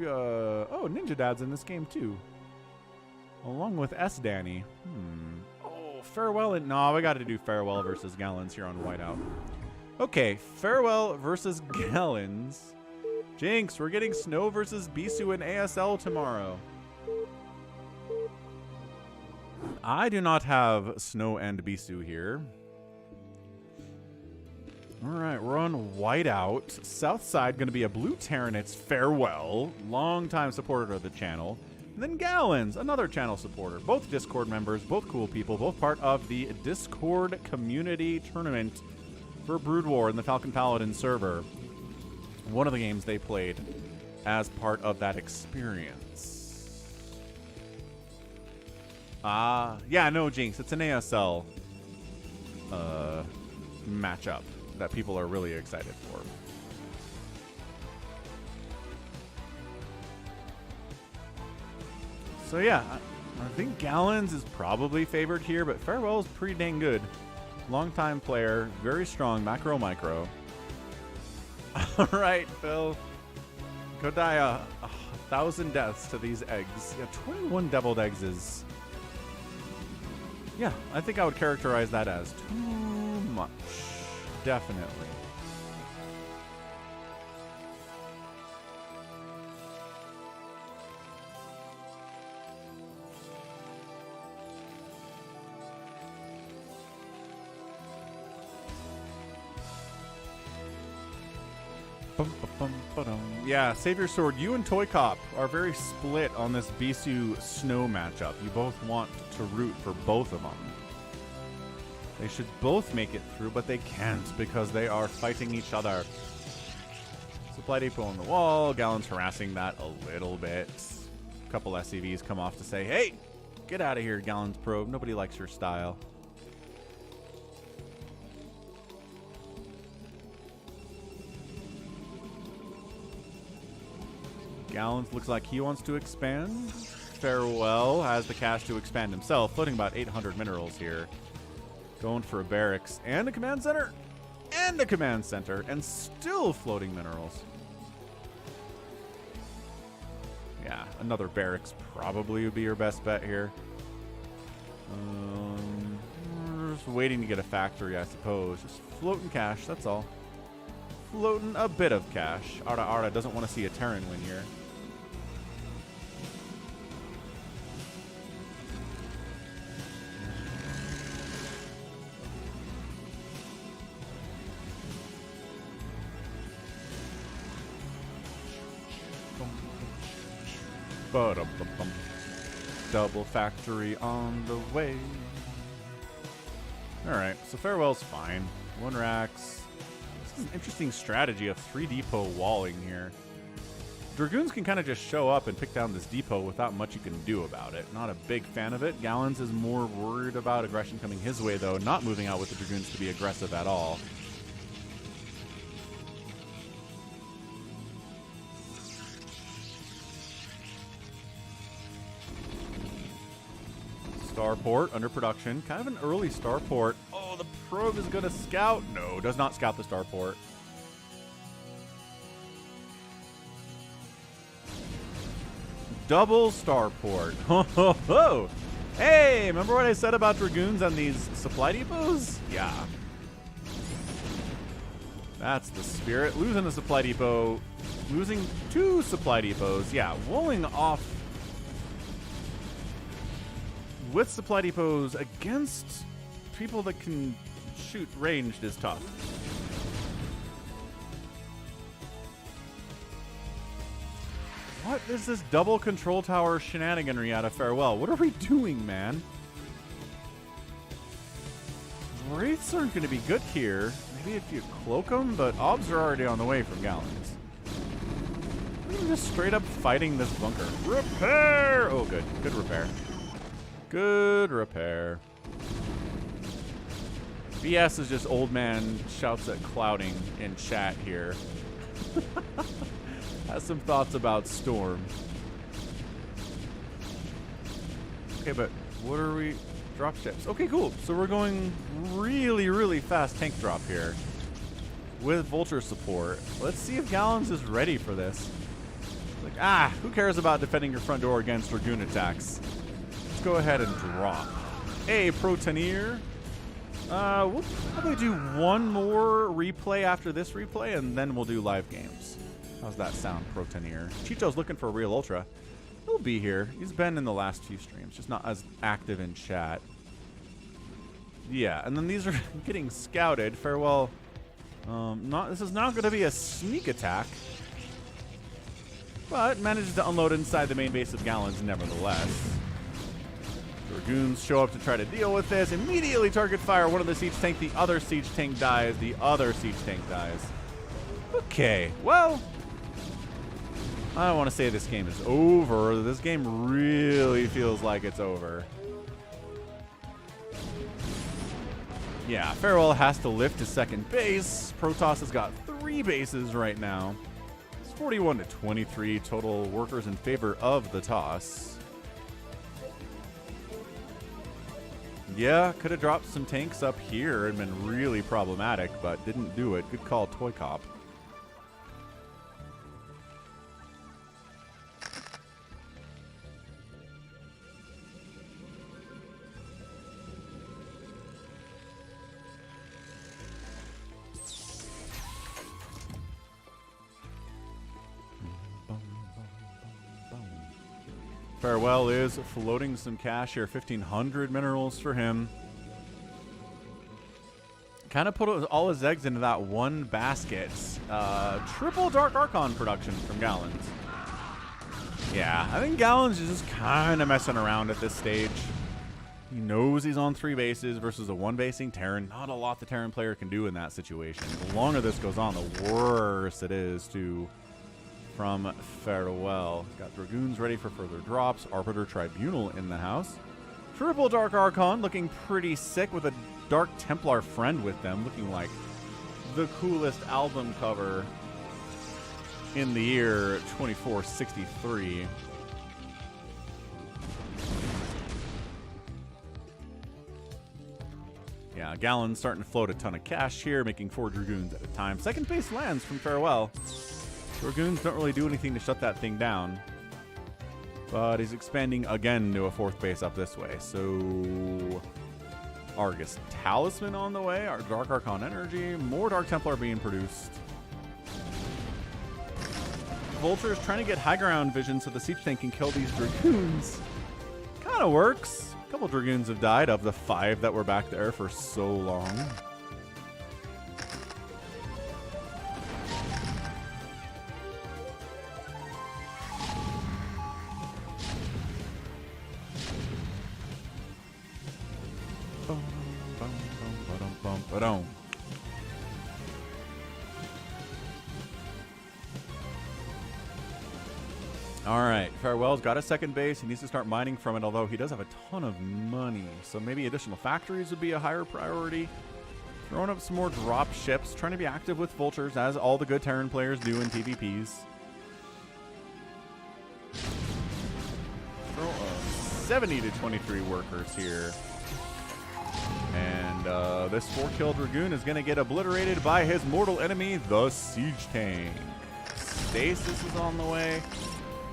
A: oh, Ninja Dad's in this game too. Along with S. Danny. Oh, Farewell and... No, we got to do Farewell versus Gallons here on Whiteout. Okay, Farewell versus Gallons. Jinx, we're getting Snow versus Bisu in ASL tomorrow. I do not have Snow and Bisu here. Alright, we're on Whiteout. South side going to be a blue Terran. It's Farewell, longtime supporter of the channel. And then Gallons, another channel supporter. Both Discord members, both cool people, both part of the Discord community tournament for Brood War in the Falcon Paladin server. One of the games they played as part of that experience. Yeah, no, Jinx, it's an ASL matchup that people are really excited for. So yeah, I think Gallons is probably favored here, but Farewell is pretty dang good. Long-time player, very strong, macro, micro. All right, Phil. Go die 1,000 deaths to these eggs. Yeah, 21 deviled eggs is Yeah, I think I would characterize that as too much. Definitely. Yeah, SaviorSword, you and ToyCop are very split on this Bisu Snow matchup. You both want to root for both of them. They should both make it through, but they can't because they are fighting each other. Supply depot on the wall. Gallon's harassing that a little bit. A couple SCVs come off to say, hey, get out of here, Gallon's probe. Nobody likes your style. Gallons looks like he wants to expand. Farewell has the cash to expand himself, floating about 800 minerals here. Going for a barracks and a command center. And a command center. And still floating minerals. Yeah, another barracks probably would be your best bet here. Just waiting to get a factory, I suppose. Just floating cash, that's all. Floating a bit of cash. Arda doesn't want to see a Terran win here. Double factory on the way. Alright, so Farewell's fine. 1 racks. This is an interesting strategy of 3 depot walling here. Dragoons can kind of just show up and pick down this depot without much you can do about it. Not a big fan of it. Gallons is more worried about aggression coming his way, though, not moving out with the Dragoons to be aggressive at all. Starport under production. Kind of an early starport. Oh, the probe is going to scout. No, does not scout the starport. Double starport. Ho, ho, ho. Hey, remember what I said about Dragoons on these supply depots? Yeah. That's the spirit. Losing the supply depot. Losing 2 supply depots. Yeah, rolling off with supply depots against people that can shoot ranged is tough. What is this double control tower shenaniganry out of Farewell? What are we doing, man? Wraiths aren't going to be good here. Maybe if you cloak them, but obs are already on the way from Gallons. We're just straight up fighting this bunker. Repair! Oh, good. Good repair. Good repair. BS is just old man shouts at clouding in chat here. Has some thoughts about Storm. Okay, but what are we? Drop ships. Okay, cool. So we're going really, really fast tank drop here with Vulture support. Let's see if Gallons is ready for this. Like, who cares about defending your front door against Dragoon attacks? Let's go ahead and drop. Hey, Protoneer. We'll probably do one more replay after this replay, and then we'll do live games. How's that sound, Protoneer? Chicho's looking for a Realultra. He'll be here. He's been in the last few streams, just not as active in chat. Yeah, and then these are getting scouted. Farewell. This is not going to be a sneak attack, but manages to unload inside the main base of Gallons nevertheless. Dragoons show up to try to deal with this. Immediately target fire. One of the siege tank. The other siege tank dies. The other siege tank dies. Okay, well, I don't want to say this game is over. This game really feels like it's over. Yeah, Farewell has to lift to second base. Protoss has got 3 bases right now. It's 41 to 23 total workers in favor of the toss. Yeah, could have dropped some tanks up here and been really problematic, but didn't do it. Good call, ToyCop. Farewell is floating some cash here. 1,500 minerals for him. Kind of put all his eggs into that one basket. Triple Dark Archon production from Gallons. Yeah, I think Gallons is just kind of messing around at this stage. He knows he's on 3 bases versus a 1-basing Terran. Not a lot the Terran player can do in that situation. The longer this goes on, the worse it is from Farewell. He's got Dragoons ready for further drops. Arbiter Tribunal in the house. Triple Dark Archon looking pretty sick with a Dark Templar friend with them. Looking like the coolest album cover in the year 2463. Yeah, Gallon's starting to float a ton of cash here, making 4 Dragoons at a time. Second base lands from Farewell. Dragoons don't really do anything to shut that thing down. But he's expanding again to a 4th base up this way. So Argus Talisman on the way. Our Dark Archon Energy. More Dark Templar being produced. Vulture is trying to get high ground vision so the siege tank can kill these Dragoons. Kind of works. A couple Dragoons have died of the 5 that were back there for so long. Alright, Farewell's got a second base. He needs to start mining from it, although he does have a ton of money. So maybe additional factories would be a higher priority. Throwing up some more drop ships. Trying to be active with vultures, as all the good Terran players do in PvPs. Throw 70 to 23 workers here. And this 4-kill Dragoon is going to get obliterated by his mortal enemy, the Siege Tank. Stasis is on the way.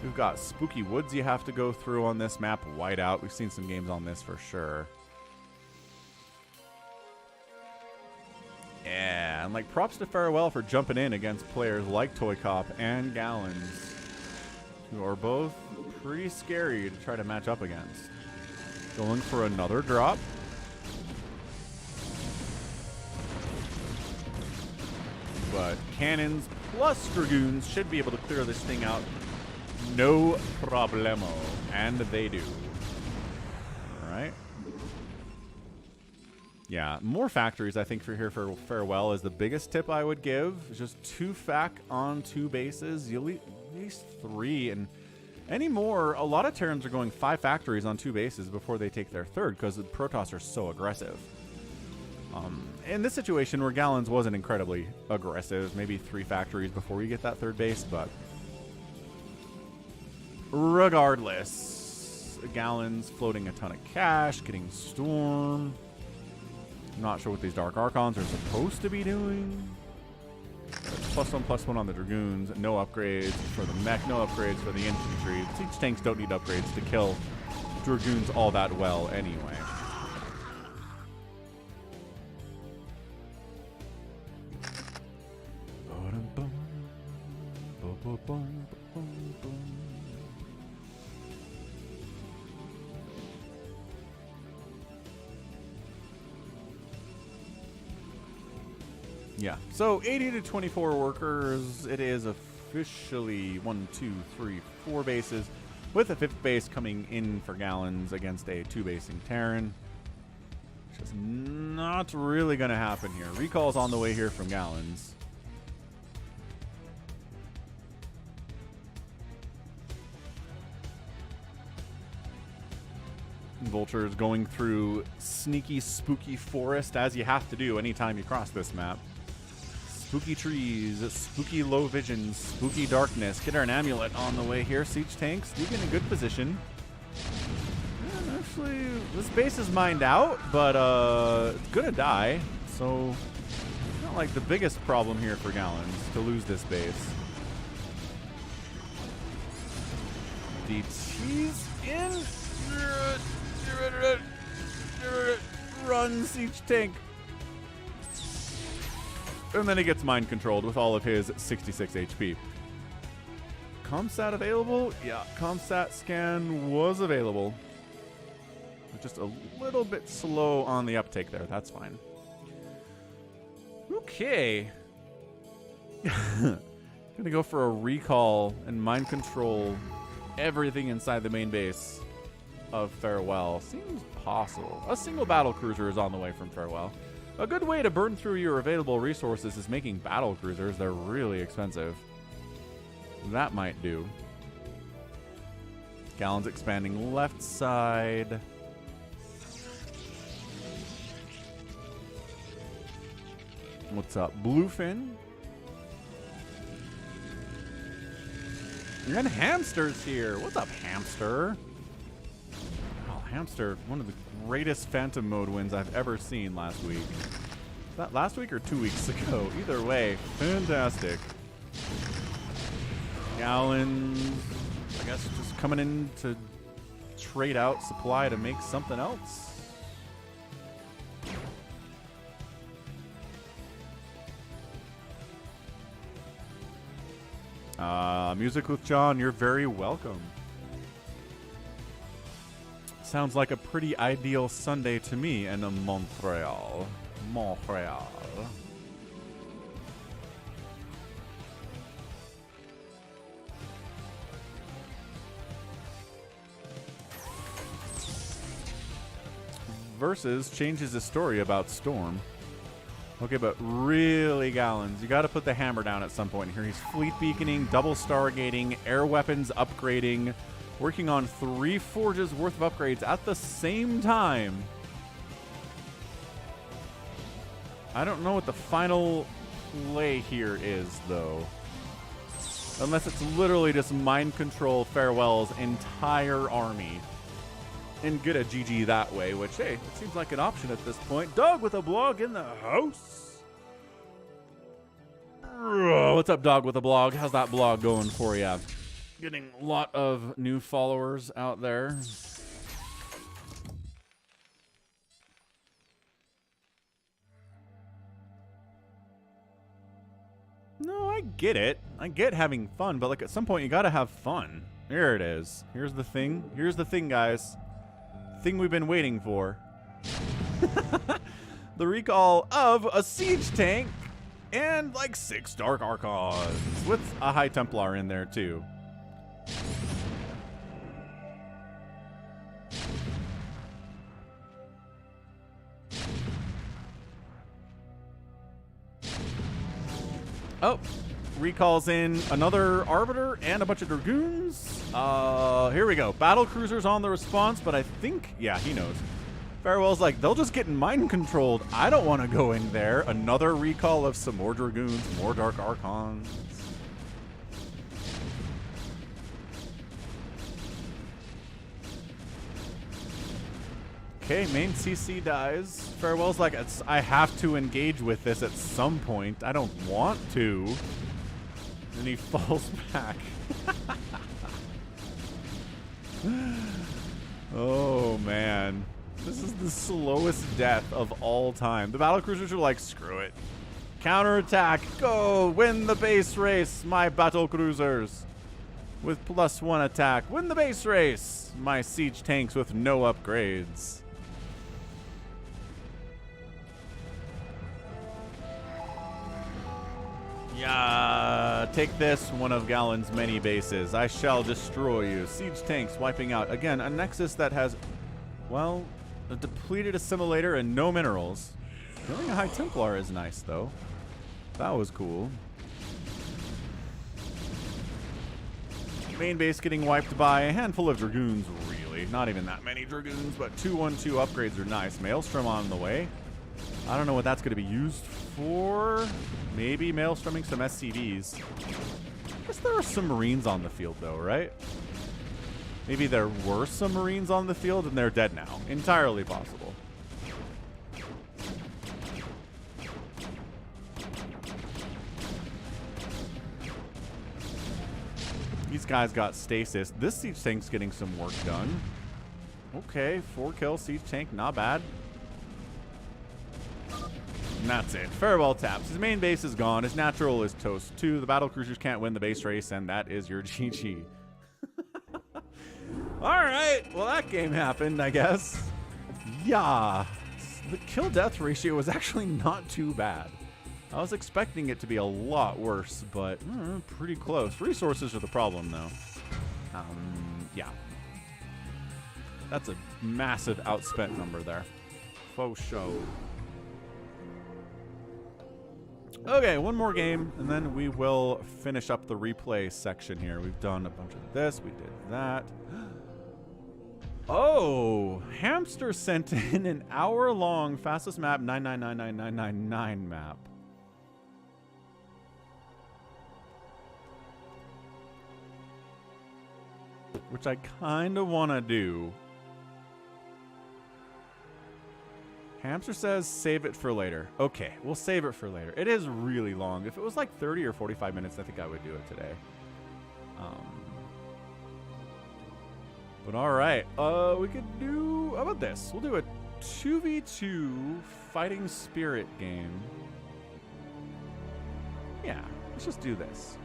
A: We've got spooky woods you have to go through on this map. Whiteout. We've seen some games on this for sure. Yeah, and like props to Farewell for jumping in against players like ToyCop and Gallons, who are both pretty scary to try to match up against. Going for another drop. But cannons plus Dragoons should be able to clear this thing out. No problemo. And they do. Alright. Yeah, more factories I think for here for Farewell is the biggest tip I would give. Just 2 fac on 2 bases. You'll at least 3. And any more, a lot of Terrans are going 5 factories on 2 bases before they take their 3rd because the Protoss are so aggressive. In this situation where Gallons wasn't incredibly aggressive, maybe 3 factories before you get that 3rd base, but regardless, Gallons floating a ton of cash, getting Storm. I'm not sure what these Dark Archons are supposed to be doing. +1/+1 on the Dragoons, no upgrades for the mech, no upgrades for the infantry. Siege tanks don't need upgrades to kill Dragoons all that well anyway. Yeah, so 80 to 24 workers. It is officially 1, 2, 3, 4 bases, with a 5th base coming in for Gallons against a 2-basing Terran. Which is not really going to happen here. Recall's on the way here from Gallons. Vulture is going through sneaky, spooky forest, as you have to do anytime you cross this map. Spooky trees, spooky low vision, spooky darkness. Get an amulet on the way here. Siege tanks do get in a good position. And actually, this base is mined out, but it's gonna die. So, not like the biggest problem here for Gallons to lose this base. DT's in. Run, Siege tank. And then he gets mind controlled with all of his 66 HP. Comsat available? Yeah, Comsat scan was available. Just a little bit slow on the uptake there. That's fine. Okay. Gonna go for a recall and mind control everything inside the main base of Farewell. Seems possible. A single battle cruiser is on the way from Farewell. A good way to burn through your available resources is making battle cruisers. They're really expensive. That might do. Gallons expanding left side. What's up? Bluefin. And Hamster's here. What's up, Hamster? Oh, Hamster, one of the greatest Phantom Mode wins I've ever seen last week. Was that last week or 2 weeks ago? Either way, fantastic. Gallons, I guess just coming in to trade out supply to make something else. Music with John, you're very welcome. Sounds like a pretty ideal Sunday to me in Montreal. Montreal. Versus changes the story about Storm. Okay, but really, Gallons, you got to put the hammer down at some point here. He's fleet beaconing, double stargating, air weapons upgrading, working on 3 forges worth of upgrades at the same time. I don't know what the final play here is, though. Unless it's literally just mind control Farewell's entire army. And get a GG that way, which, hey, it seems like an option at this point. Dog with a blog in the house. What's up, Dog with a blog? How's that blog going for you? Getting a lot of new followers out there. No, I get it. I get having fun, but like at some point you gotta have fun. Here it is. Here's the thing. Here's the thing, guys. Thing we've been waiting for. The recall of a siege tank and like 6 Dark Archons with a High Templar in there too. Oh, recalls in another Arbiter and a bunch of Dragoons. Here we go. Battle cruisers on the response, but I think, yeah, he knows. Farewell's like, they'll just get mind controlled. I don't want to go in there. Another recall of some more Dragoons, more Dark Archons. Okay, main CC dies. Farewell's like, I have to engage with this at some point. I don't want to. And he falls back. Oh, man. This is the slowest death of all time. The battlecruisers are like, screw it. Counterattack. Go. Win the base race, my battlecruisers. With +1 attack. Win the base race. My siege tanks with no upgrades. Yeah, take this, one of Gallon's many bases. I shall destroy you. Siege tanks wiping out. Again, a Nexus that has, well, a depleted assimilator and no minerals. Killing a High Templar is nice, though. That was cool. Main base getting wiped by a handful of Dragoons, really. Not even that many Dragoons, but 2-1-2 upgrades are nice. Maelstrom on the way. I don't know what that's going to be used for. Maybe Maelstroming some SCVs. I guess there are some Marines on the field, though, right? Maybe there were some Marines on the field and they're dead now. Entirely possible. These guys got stasis. This siege tank's getting some work done. Okay, 4 kill siege tank, not bad. And that's it. Farewell taps. His main base is gone. His natural is toast 2. The battle cruisers can't win the base race, and that is your GG. Alright, well that game happened, I guess. Yeah. The kill-death ratio was actually not too bad. I was expecting it to be a lot worse, but pretty close. Resources are the problem, though. Yeah. That's a massive outspent number there. Faux show. Okay, one more game, and then we will finish up the replay section here. We've done a bunch of this. We did that. Oh, Hamster sent in an hour-long fastest map 9999999 map. Which I kind of want to do. Hamster says save it for later. Okay, we'll save it for later. It is really long. If it was like 30 or 45 minutes, I think I would do it today. But all right, we could do, how about this? We'll do a 2v2 fighting spirit game. Yeah, let's just do this.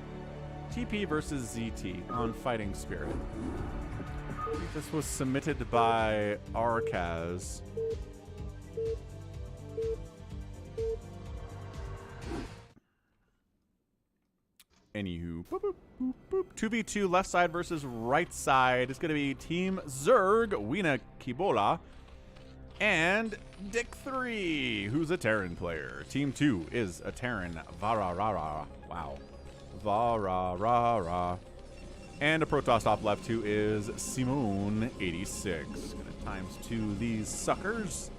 A: TP versus ZT on fighting spirit. I think this was submitted by Arcaz. Anywho, boop, boop, boop, boop. 2v2 left side versus right side. It's going to be Team Zerg, Wina Kibola, and Dick3, who's a Terran player. Team 2 is a Terran, Vararara. Wow. Vararara. And a Protoss top left 2 is Simone86. Going to times 2 these suckers.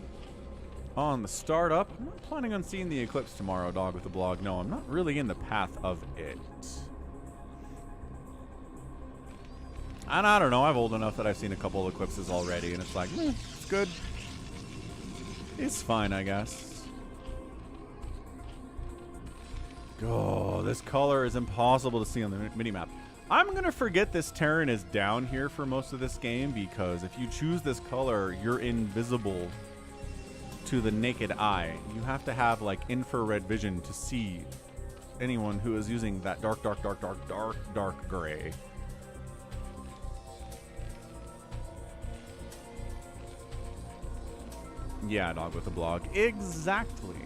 A: On the startup, I'm not planning on seeing the eclipse tomorrow, Dog with the Blog. No, I'm not really in the path of it. And I don't know, I'm old enough that I've seen a couple of eclipses already, and it's like, it's good. It's fine, I guess. Oh, this color is impossible to see on the minimap. I'm going to forget this Terran is down here for most of this game, because if you choose this color, you're invisible to the naked eye. You have to have like infrared vision to see anyone who is using that dark gray. Yeah, Dog with the Blog. Exactly.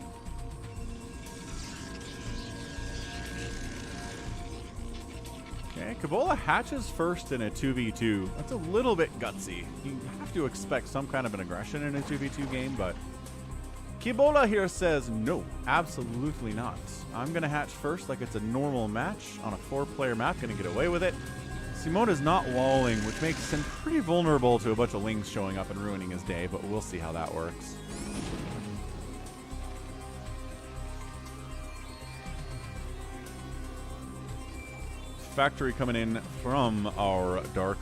A: Okay, Kibola hatches first in a 2v2. That's a little bit gutsy. You have to expect some kind of an aggression in a 2v2 game, but Kibola here says, no, absolutely not. I'm going to hatch first like it's a normal match on a 4-player map. Going to get away with it. Simone is not walling, which makes him pretty vulnerable to a bunch of lings showing up and ruining his day, but we'll see how that works. Factory coming in from our dark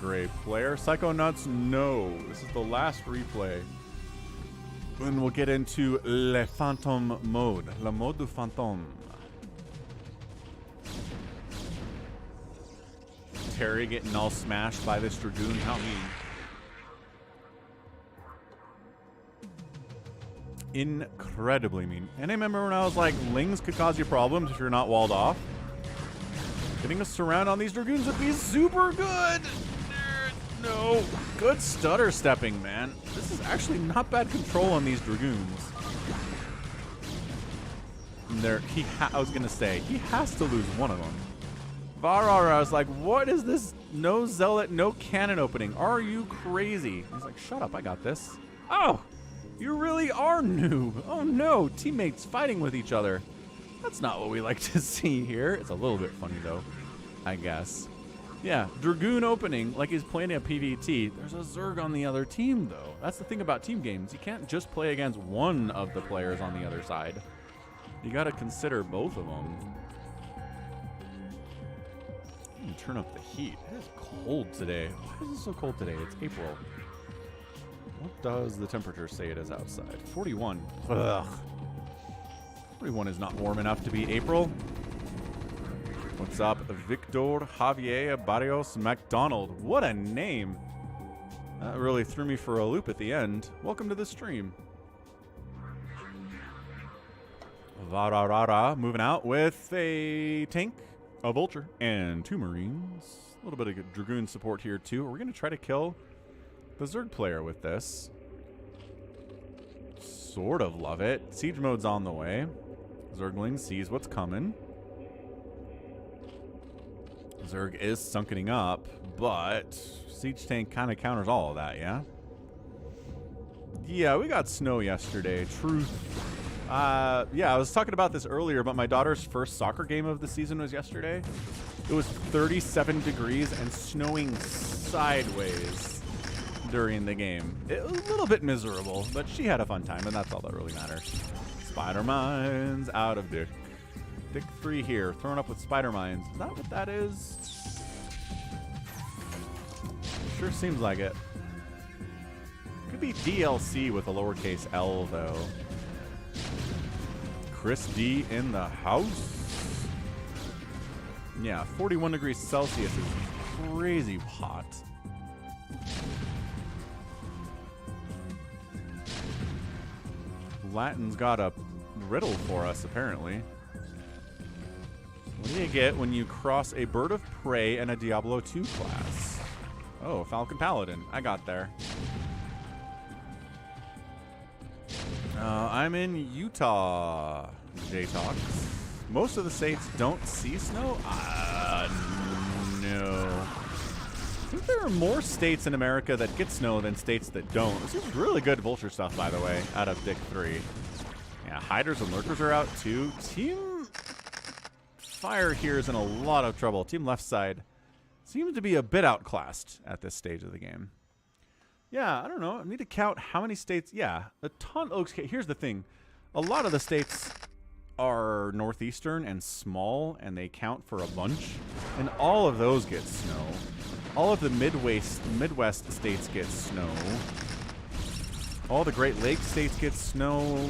A: gray player. Psychonuts, no. This is the last replay. And we'll get into Le Fantôme mode. Le mode du fantôme. Terry getting all smashed by this Dragoon. How mean. Incredibly mean. And I remember when I was like, lings could cause you problems if you're not walled off. Getting a surround on these Dragoons would be super good. No. Good stutter stepping, man. This is actually not bad control on these Dragoons. I was going to say, he has to lose one of them. Varara, I was like, what is this? No zealot, no cannon opening. Are you crazy? He's like, shut up, I got this. Oh, you really are noob. Oh no, teammates fighting with each other. That's not what we like to see here. It's a little bit funny though, I guess. Yeah, Dragoon opening like he's playing a PvT. There's a Zerg on the other team though. That's the thing about team games. You can't just play against one of the players on the other side. You gotta consider both of them. Turn up the heat. It is cold today. Why is it so cold today? It's April. What does the temperature say it is outside? 41. Ugh. 41 is not warm enough to be April. What's up? Victor Javier Barrios McDonald. What a name. That really threw me for a loop at the end. Welcome to the stream. Vararara moving out with a tank, a vulture, and 2 marines. A little bit of dragoon support here too. We're going to try to kill the Zerg player with this. Sort of love it. Siege mode's on the way. Zergling sees what's coming. Zerg is sunkening up, but siege tank kind of counters all of that, yeah? Yeah, we got snow yesterday. Truth. Yeah, I was talking about this earlier, but my daughter's first soccer game of the season was yesterday. It was 37 degrees and snowing sideways during the game. It was a little bit miserable, but she had a fun time, and that's all that really matters. Spider mines out of Dick. Dick 3 here, thrown up with spider mines. Is that what that is? Sure seems like it. Could be DLC with a lowercase l, though. Chris D in the house. Yeah, 41 degrees Celsius is crazy hot. Latin's got a riddle for us, apparently. What do you get when you cross a bird of prey and a Diablo 2 class? Oh, Falcon Paladin. I got there. I'm in Utah, Jtox. Most of the states don't see snow? No. I think there are more states in America that get snow than states that don't. This is really good vulture stuff, by the way, out of Dick 3. Yeah, hiders and lurkers are out, too. Team Fire here is in a lot of trouble. Team left side seems to be a bit outclassed at this stage of the game. Yeah, I don't know. I need to count how many states. Yeah, a ton. Okay, here's the thing. A lot of the states are northeastern and small, and they count for a bunch. And all of those get snow. All of the Midwest states get snow. All the Great Lakes states get snow.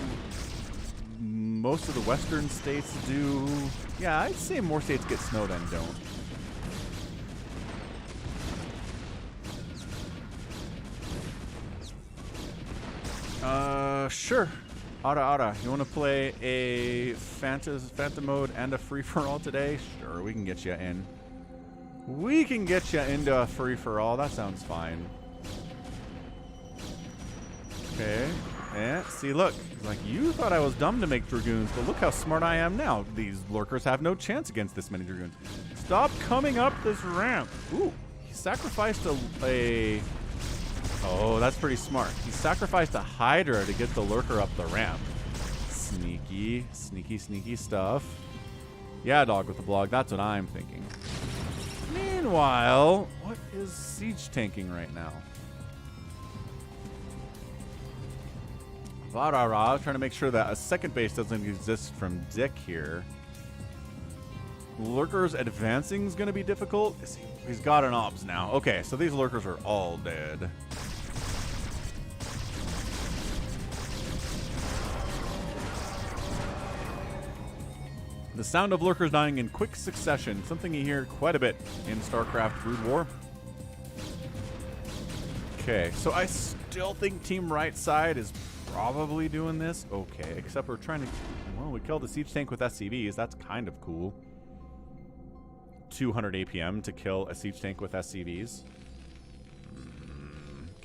A: Most of the western states do. Yeah, I'd say more states get snow than don't. Sure. Ara, you want to play a Phantom mode and a free-for-all today? Sure, we can get you in. We can get you into a free-for-all. That sounds fine. Okay. Yeah, see, look. Like, you thought I was dumb to make Dragoons, but look how smart I am now. These lurkers have no chance against this many Dragoons. Stop coming up this ramp. Ooh, he sacrificed a oh, that's pretty smart. He sacrificed a Hydra to get the lurker up the ramp. Sneaky, sneaky, sneaky stuff. Yeah, dog with the blog. That's what I'm thinking. Meanwhile, what is siege tanking right now? Varara, trying to make sure that a second base doesn't exist from Dick here. Lurkers advancing is going to be difficult. He's got an obs now. Okay, so these lurkers are all dead. The sound of lurkers dying in quick succession, something you hear quite a bit in StarCraft Brood War. Okay, so I still think Team Right Side is probably doing this. Okay, except we're trying to... Well, we killed the siege tank with SCVs. That's kind of cool. 200 APM to kill a siege tank with SCVs.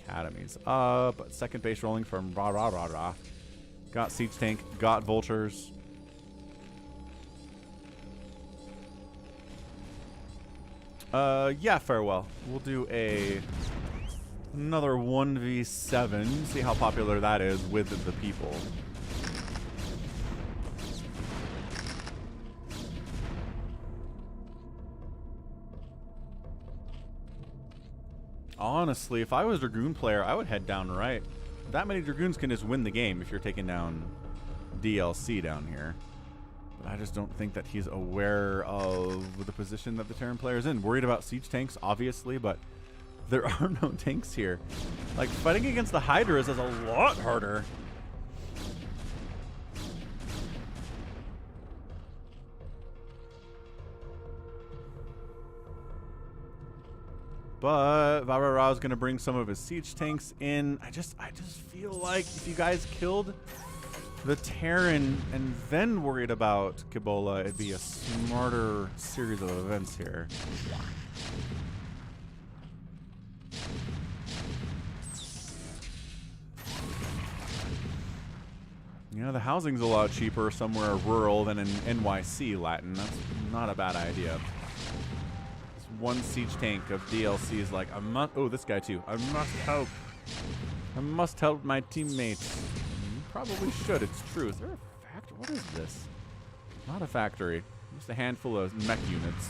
A: Academy's up. Second base rolling from Ra. Got siege tank. Got vultures. Yeah, farewell. We'll do another 1v7. See how popular that is with the people. Honestly, if I was a Dragoon player, I would head down right. That many Dragoons can just win the game if you're taking down DLC down here. But I just don't think that he's aware of the position that the Terran player is in. Worried about siege tanks, obviously, but there are no tanks here. Like, fighting against the Hydras is a lot harder. But Varara is going to bring some of his siege tanks in. I just feel like if you guys killed the Terran and then worried about Kibola, it'd be a smarter series of events here. You know, the housing's a lot cheaper somewhere rural than in NYC, Latin. That's not a bad idea. This one siege tank of DLC is like, oh, this guy too. I must help. I must help my teammates. Probably should. It's true. Is there a factory? What is this? Not a factory. Just a handful of mech units.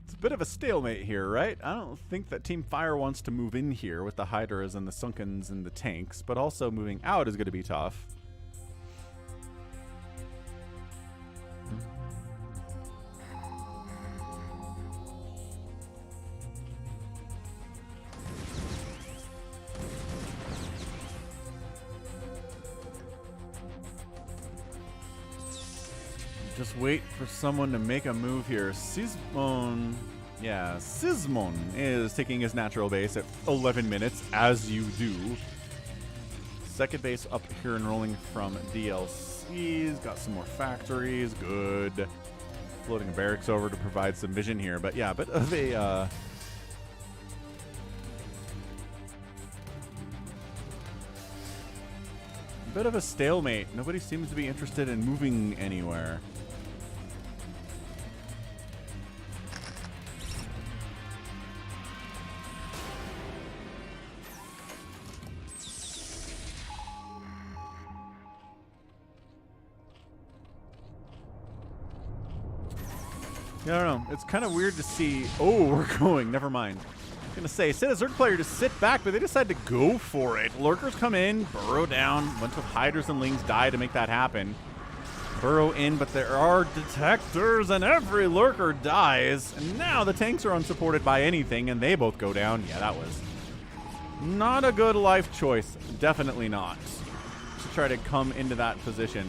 A: It's a bit of a stalemate here, right? I don't think that Team Fire wants to move in here with the Hydras and the Sunkens and the tanks, but also moving out is going to be tough. Just wait for someone to make a move here. Sismon, yeah, Sismon is taking his natural base at 11 minutes, as you do. Second base up here and rolling from DLCs. Got some more factories. Good. Floating a barracks over to provide some vision here. But yeah, a bit of a... bit of a stalemate. Nobody seems to be interested in moving anywhere. Yeah, I don't know. It's kind of weird to see. Oh, we're going. Never mind. I'm going to say, Citadel player to sit back, but they decide to go for it. Lurkers come in, burrow down. A bunch of Hydras and Lings die to make that happen. Burrow in, but there are detectors, and every Lurker dies. And now the tanks are unsupported by anything, and they both go down. Yeah, that was not a good life choice. Definitely not. To try to come into that position.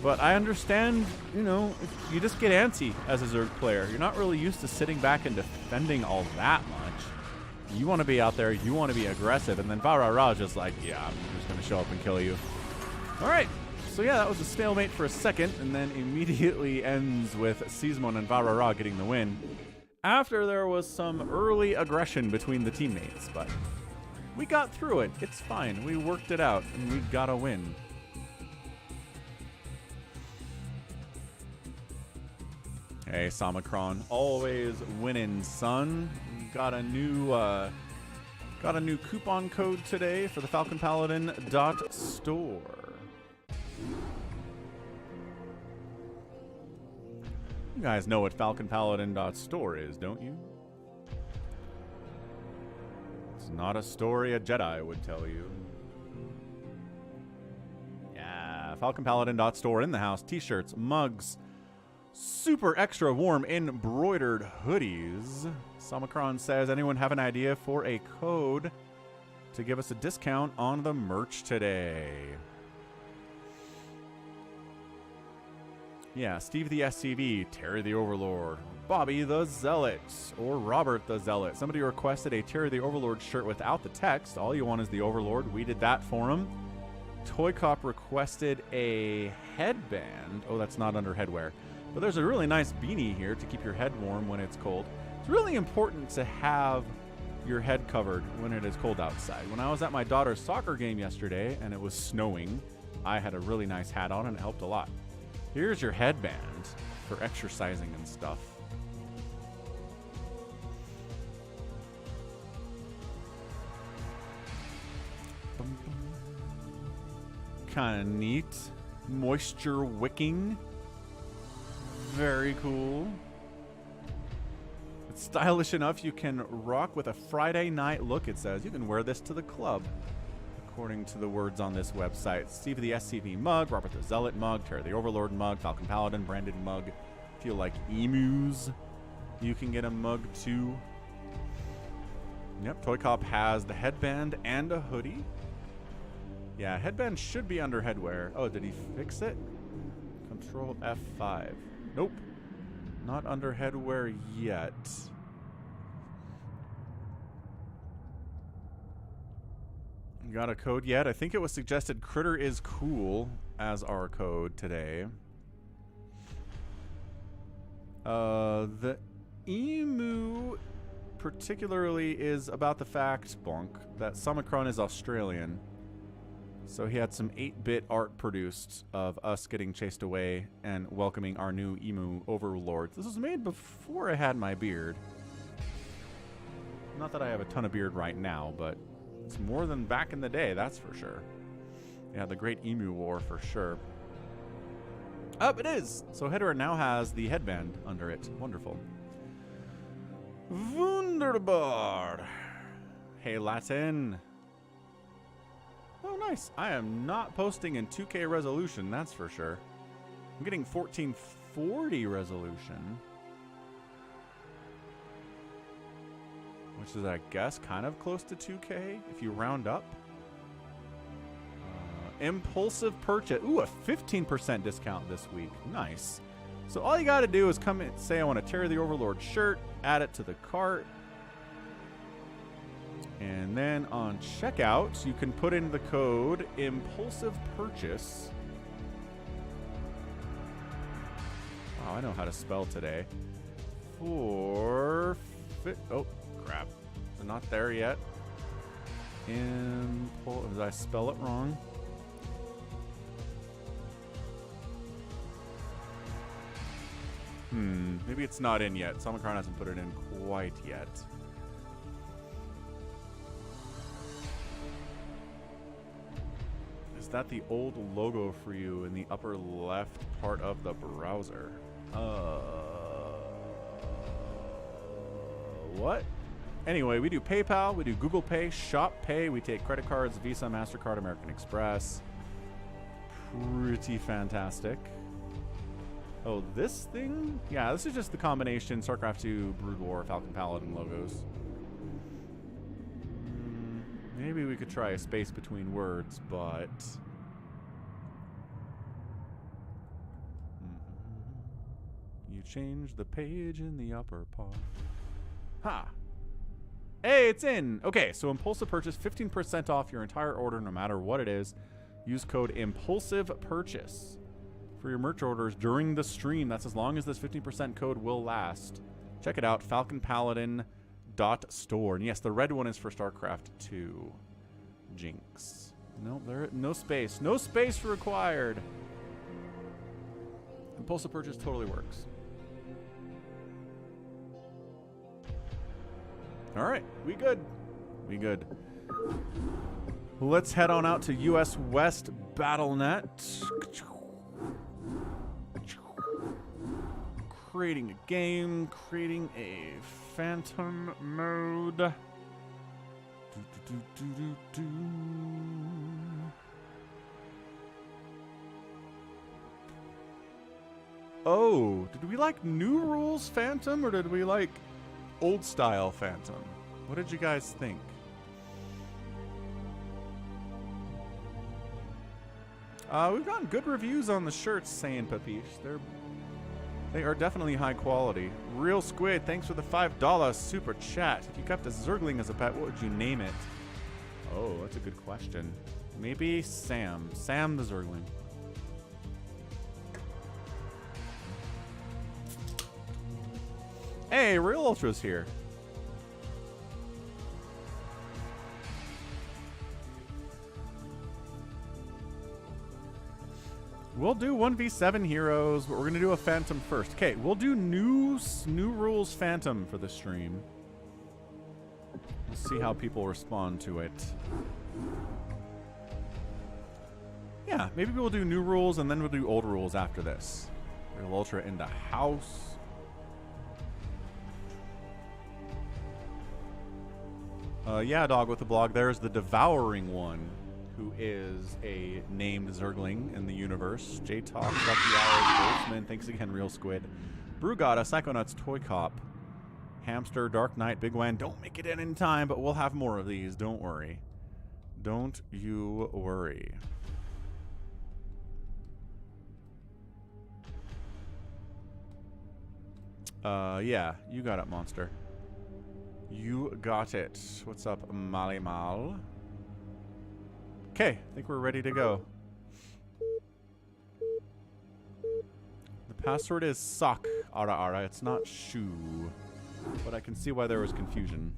A: But I understand, you know, you just get antsy as a Zerg player. You're not really used to sitting back and defending all that much. You want to be out there, you want to be aggressive, and then Varara just like, yeah, I'm just going to show up and kill you. All right, so yeah, that was a stalemate for a second, and then immediately ends with Sismon and Varara getting the win after there was some early aggression between the teammates. But we got through it. It's fine. We worked it out, and we got a win. Hey, Samacron, always winning, son. Got a new coupon code today for the falconpaladin.store. You guys know what falconpaladin.store is, don't you? It's not a story a Jedi would tell you. Yeah, falconpaladin.store in the house. T-shirts, mugs, super extra warm embroidered hoodies. Samacron says, anyone have an idea for a code to give us a discount on the merch today? Yeah, Steve the SCV, Terry the Overlord, Bobby the Zealot, or Robert the Zealot. Somebody requested a Terry the Overlord shirt without the text. All you want is the Overlord. We did that for him. ToyCop requested a headband. Oh, that's not under headwear. But there's a really nice beanie here to keep your head warm when it's cold. It's really important to have your head covered when it is cold outside. When I was at my daughter's soccer game yesterday and it was snowing, I had a really nice hat on and it helped a lot. Here's your headband for exercising and stuff. Kind of neat. Moisture wicking. Very cool. It's stylish enough you can rock with a Friday night look, it says. You can wear this to the club. according to the words on this website. Steve the SCP mug, Robert the Zealot mug, Terry the Overlord mug, Falcon Paladin branded mug. If you like emus, you can get a mug too. Yep, ToyCop has the headband and a hoodie. Yeah, headband should be under headwear. Oh, did he fix it? Control F5. Nope. Not under headwear yet. Got a code yet? I think it was suggested Critter is cool as our code today. The emu particularly is about the fact, bonk, that Samicron is Australian. So he had some 8-bit art produced of us getting chased away and welcoming our new emu overlords. This was made before I had my beard. Not that I have a ton of beard right now, but it's more than back in the day, that's for sure. Yeah, the Great Emu War for sure. Up it is! So Hedera now has the headband under it. Wonderful. Wunderbar. Hey, Latin. Oh, nice. I am not posting in 2K resolution, that's for sure. I'm getting 1440 resolution. Which is, I guess, kind of close to 2K if you round up. Impulsive purchase. Ooh, a 15% discount this week. Nice. So all you got to do is come and say, I want a Terry the Overlord shirt, add it to the cart. And then on checkout, you can put in the code impulsive purchase. Wow, I know how to spell today. Oh, crap. They're not there yet. Did I spell it wrong? Maybe it's not in yet. Samicron hasn't put it in quite yet. Is that the old logo for you in the upper left part of the browser? What? Anyway, we do PayPal, we do Google Pay, Shop Pay, we take credit cards, Visa, MasterCard, American Express. Pretty fantastic. Oh, this thing? Yeah, this is just the combination StarCraft 2, Brood War, Falcon Paladin logos. Maybe we could try a space between words, but... You change the page in the upper part. Ha! Hey, it's in! Okay, so impulsive purchase, 15% off your entire order, no matter what it is. Use code impulsive purchase for your merch orders during the stream. That's as long as this 15% code will last. Check it out, falconpaladin.store. And yes, the red one is for StarCraft 2. Jinx. Nope, there no space. No space required. Impulsive purchase totally works. All right, we good. We good. Let's head on out to US West BattleNet. Creating a game, creating a phantom mode. Oh, did we like new rules phantom or did we like old style phantom? What did you guys think? We've gotten good reviews on the shirts, saying Papish. They are definitely high quality. Real Squid, thanks for the $5 super chat. If you kept a Zergling as a pet, what would you name it? Oh, that's a good question. Maybe Sam. Sam the Zergling. Hey, Realultra's here. We'll do 1v7 heroes, but we're going to do a Phantom first. Okay, we'll do new rules Phantom for the stream. We'll see how people respond to it. Yeah, maybe we'll do new rules and then we'll do old rules after this. Realultra in the house. Yeah, Dog with the blog. There's the Devouring one. who is a named Zergling in the universe. Jtox, Lucky Hour, Boltzman, thanks again, Real Squid. Brugada, Psychonuts, ToyCop, Hamster, DarkKnight, bigwan. Don't make it in time, but we'll have more of these. Don't worry. Don't you worry. Yeah, you got it, monster. You got it. What's up, Mali Mal? Okay, I think we're ready to go. The password is sock, ara ara. It's not shoe. But I can see why there was confusion.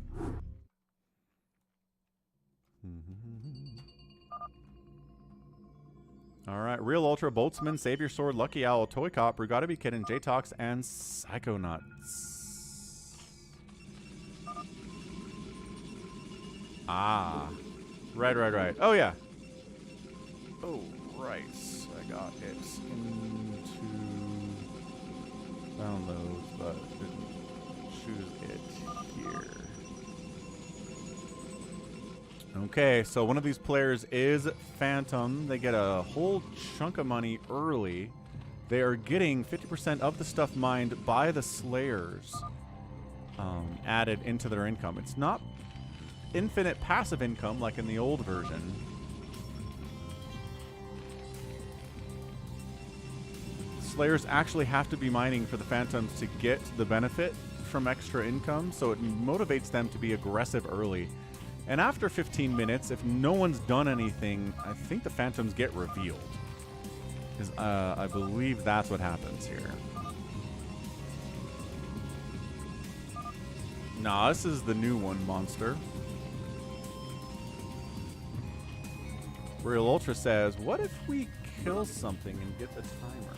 A: Alright, Realultra Boltzmann, SaviorSword, Lucky Owl, ToyCop, Brugada Jtox, and Psychonuts. Ah. Right. Oh, yeah. Oh, right. I got it into downloads, but didn't choose it here. Okay, so one of these players is Phantom. They get a whole chunk of money early. They are getting 50% of the stuff mined by the Slayers added into their income. It's not infinite passive income like in the old version. Slayers actually have to be mining for the Phantoms to get the benefit from extra income, so it motivates them to be aggressive early. And after 15 minutes, if no one's done anything, I think the Phantoms get revealed. Because I believe that's what happens here. Nah, this is the new one, monster. Realultra says, what if we kill something and get the timer?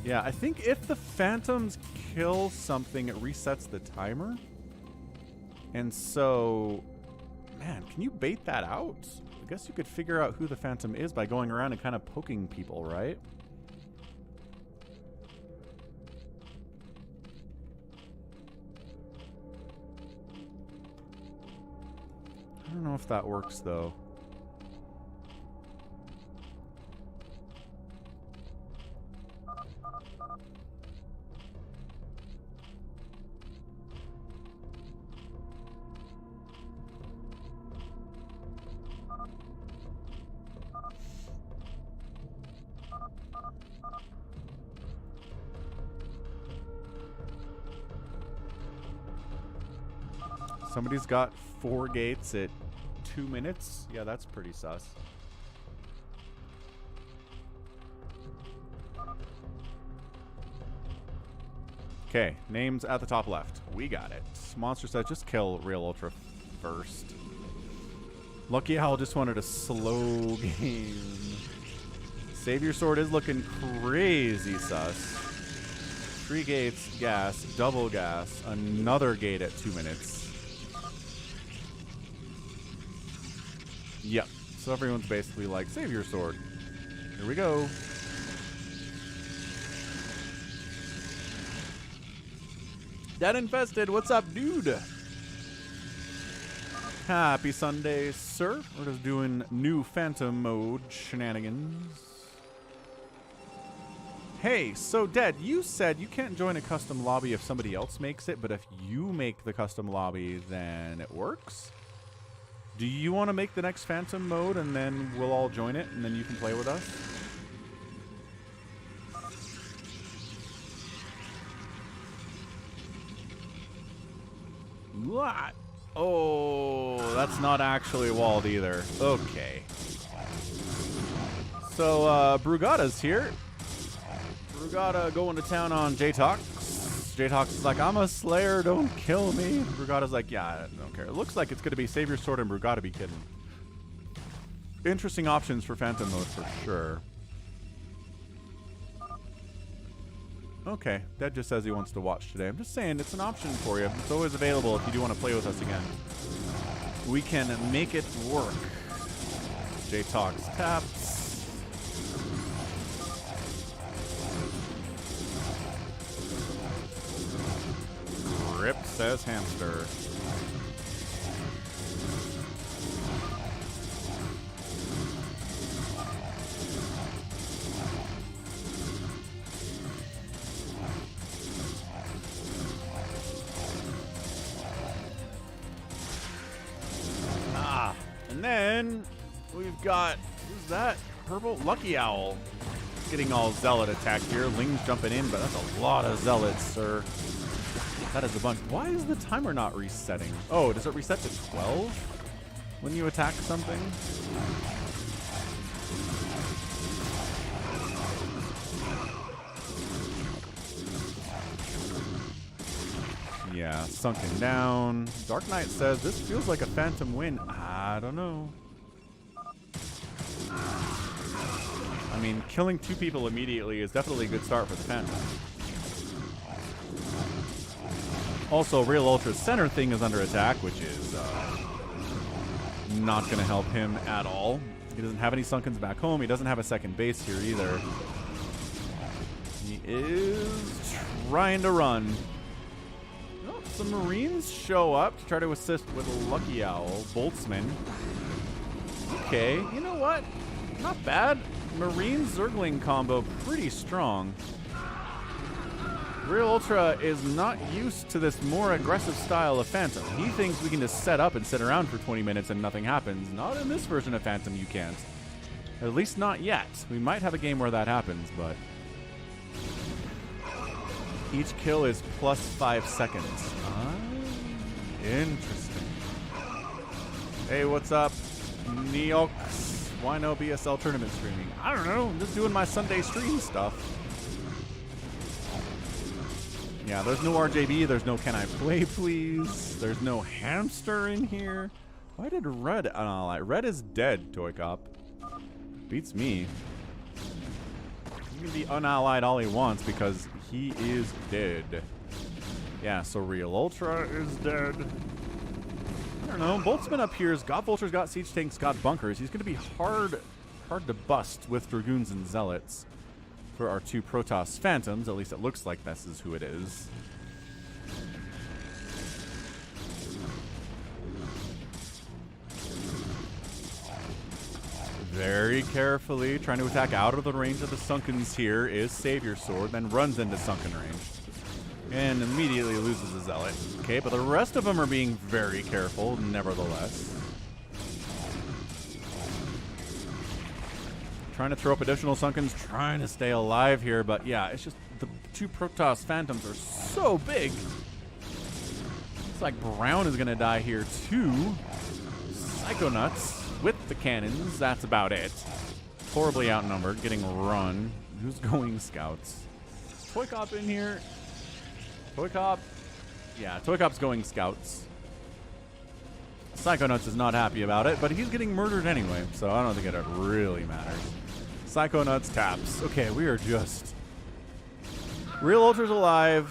A: Yeah, I think if the Phantoms kill something, it resets the timer. And so, man, can you bait that out? I guess you could figure out who the Phantom is by going around and kind of poking people, right? I don't know if that works, though. Somebody's got 4 gates at 2 minutes. Yeah, that's pretty sus. Okay, names at the top left. We got it. Monster says just kill Realultra first. Lucky Owl just wanted a slow game. SaviorSword is looking crazy sus. 3 gates, gas, double gas, another gate at 2 minutes. Yep. So everyone's basically like, SaviorSword. Here we go. Dead Infested, what's up, dude? Happy Sunday, sir. We're just doing new Phantom mode shenanigans. Hey, so Dead, you said you can't join a custom lobby if somebody else makes it, but if you make the custom lobby, then it works? Do you want to make the next Phantom mode and then we'll all join it and then you can play with us? What? Oh, that's not actually walled either. Okay. So, Brugada's here. Brugada going to town on Jtox. Jtox is like, I'm a Slayer, don't kill me. Brugada's like, yeah, I don't care. It looks like it's going to be SaviorSword and Brugada be kidding. Interesting options for Phantom mode for sure. Okay, Dead just says he wants to watch today. I'm just saying, it's an option for you. It's always available if you do want to play with us again. We can make it work. Jtox taps. Rip says hamster. we've got, who's that? Purple? Lucky Owl. Getting all Zealot attack here. Ling's jumping in, but that's a lot of Zealots, sir. That is a bunch. Why is the timer not resetting? Oh, does it reset to 12 when you attack something? Yeah, sunken down. DarkKnight says this feels like a phantom win. I don't know. I mean, killing 2 people immediately is definitely a good start for the phantom. Also, Realultra's center thing is under attack, which is not going to help him at all. He doesn't have any sunkens back home. He doesn't have a second base here either. He is trying to run. Oh, some Marines show up to try to assist with Lucky Owl. Boltzmann. Okay, you know what? Not bad. Marine Zergling combo pretty strong. Realultra is not used to this more aggressive style of Phantom. He thinks we can just set up and sit around for 20 minutes and nothing happens. Not in this version of Phantom, you can't. At least not yet. We might have a game where that happens, but... each kill is plus 5 seconds. Interesting. Hey, what's up? Neox. Why no BSL tournament streaming? I don't know. I'm just doing my Sunday stream stuff. Yeah, there's no RJB. There's no Can I Play Please. There's no hamster in here. Why did Red unally? Red is dead, ToyCop. Beats me. He can be unallied all he wants because he is dead. Yeah, so Realultra is dead. I don't know. Boltzmann up here has got vultures, got siege tanks, got bunkers. He's going to be hard to bust with dragoons and zealots for our 2 Protoss Phantoms. At least it looks like this is who it is. Very carefully trying to attack out of the range of the Sunkens here is SaviorSword, then runs into Sunken range. And immediately loses a Zealot. Okay, but the rest of them are being very careful, nevertheless. Trying to throw up additional Sunkens, trying to stay alive here, but yeah, it's just the 2 Protoss Phantoms are so big. Looks like Brown is going to die here too. Psychonuts with the cannons, that's about it. Horribly outnumbered, getting run. Who's going scouts? Is ToyCop in here? ToyCop? Yeah, ToyCop's going scouts. Psychonuts is not happy about it, but he's getting murdered anyway, so I don't think it really matters. Psychonuts taps. Okay, we are just... Realultra's alive.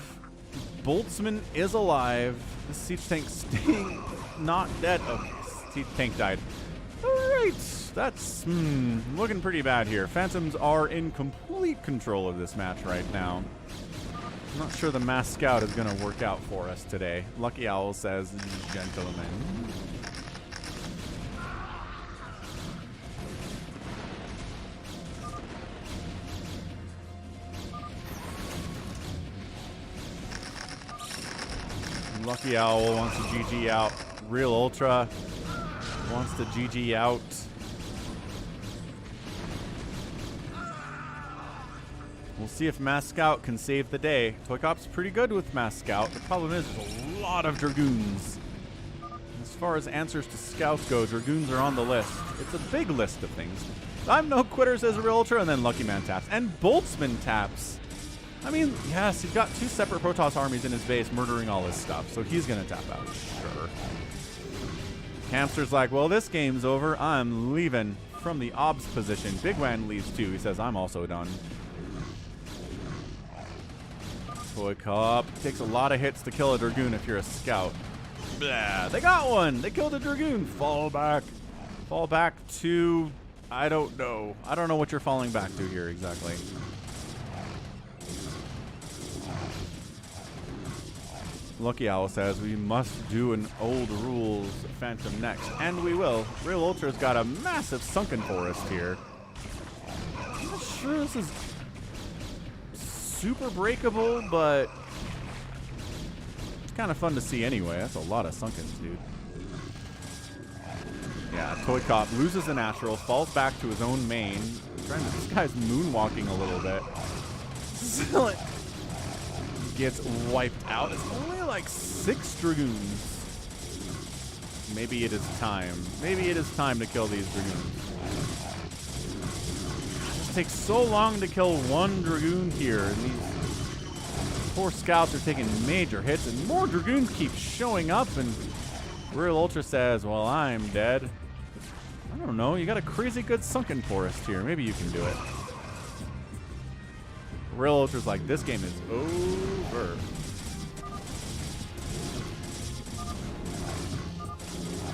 A: Boltzmann is alive. The siege tank staying not dead. Okay, siege tank died. Alright, that's looking pretty bad here. Phantoms are in complete control of this match right now. I'm not sure the mass scout is going to work out for us today. Lucky Owl says, gentlemen. Lucky Owl wants to GG out. Realultra wants to GG out. We'll see if Mass Scout can save the day. ToyCop's pretty good with Mass Scout. The problem is there's a lot of Dragoons. As far as answers to Scouts go, Dragoons are on the list. It's a big list of things. I'm no quitter, says Realultra, and then Lucky Man taps. And Boltzmann taps. I mean, yes, he's got 2 separate Protoss armies in his base murdering all his stuff, so he's going to tap out. Sure. Hamster's like, well, this game's over. I'm leaving from the obs position. Bigwan leaves too. He says, I'm also done. ToyCop takes a lot of hits to kill a Dragoon if you're a scout. Blah, they got one. They killed a Dragoon. Fall back. Fall back to... I don't know. I don't know what you're falling back to here exactly. Lucky Owl says we must do an old rules Phantom next. And we will. Realultra's got a massive sunken forest here. I'm not sure this is super breakable, but it's kind of fun to see anyway. That's a lot of sunkens, dude. Yeah, ToyCop loses a natural, falls back to his own main. This guy's moonwalking a little bit. Gets wiped out. It's only like 6 Dragoons. Maybe it is time. Maybe it is time to kill these Dragoons. It takes so long to kill 1 Dragoon here, and these poor scouts are taking major hits, and more Dragoons keep showing up, and Realultra says, well, I'm dead. I don't know. You got a crazy good sunken forest here. Maybe you can do it. Realultra's like, this game is over.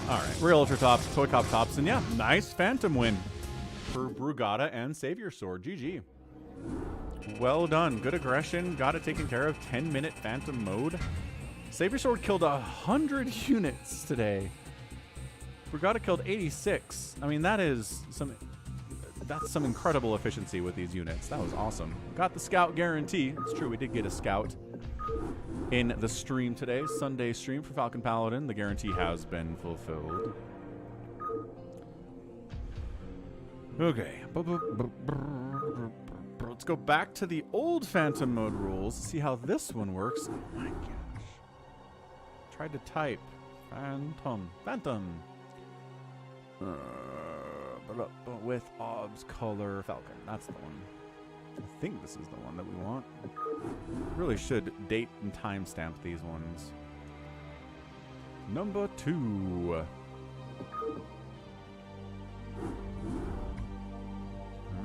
A: Alright, Realultra tops, ToyCop tops, and yeah, nice Phantom win for Brugada and SaviorSword. GG. Well done. Good aggression. Got it taken care of. 10-minute Phantom mode. SaviorSword killed 100 units today. Brugada killed 86. I mean, that's some incredible efficiency with these units. That was awesome. Got the scout guarantee. It's true, we did get a scout in the stream today. Sunday stream for Falcon Paladin. The guarantee has been fulfilled. Okay. Let's go back to the old Phantom mode rules. See how this one works. Oh my gosh. Tried to type. Phantom. But with OBS color Falcon. That's the one. I think this is the one that we want. Really should date and timestamp these ones. Number 2.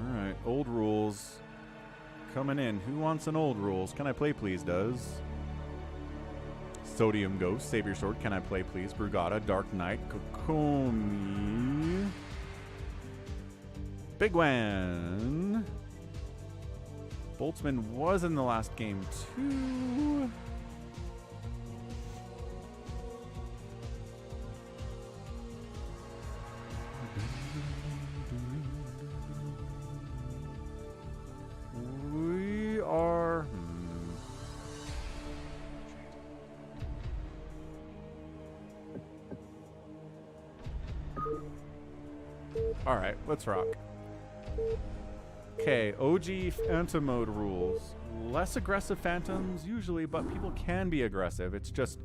A: Alright, old rules. Coming in. Who wants an old rules? Can I play please does. Sodiumghost, SaviorSword, Can I Play Please, Brugada, DarkKnight, Kokomi, bigwan. Boltzman was in the last game too. We are... Alright, let's rock. Okay, OG Phantom mode rules. Less aggressive Phantoms usually, but people can be aggressive. It's just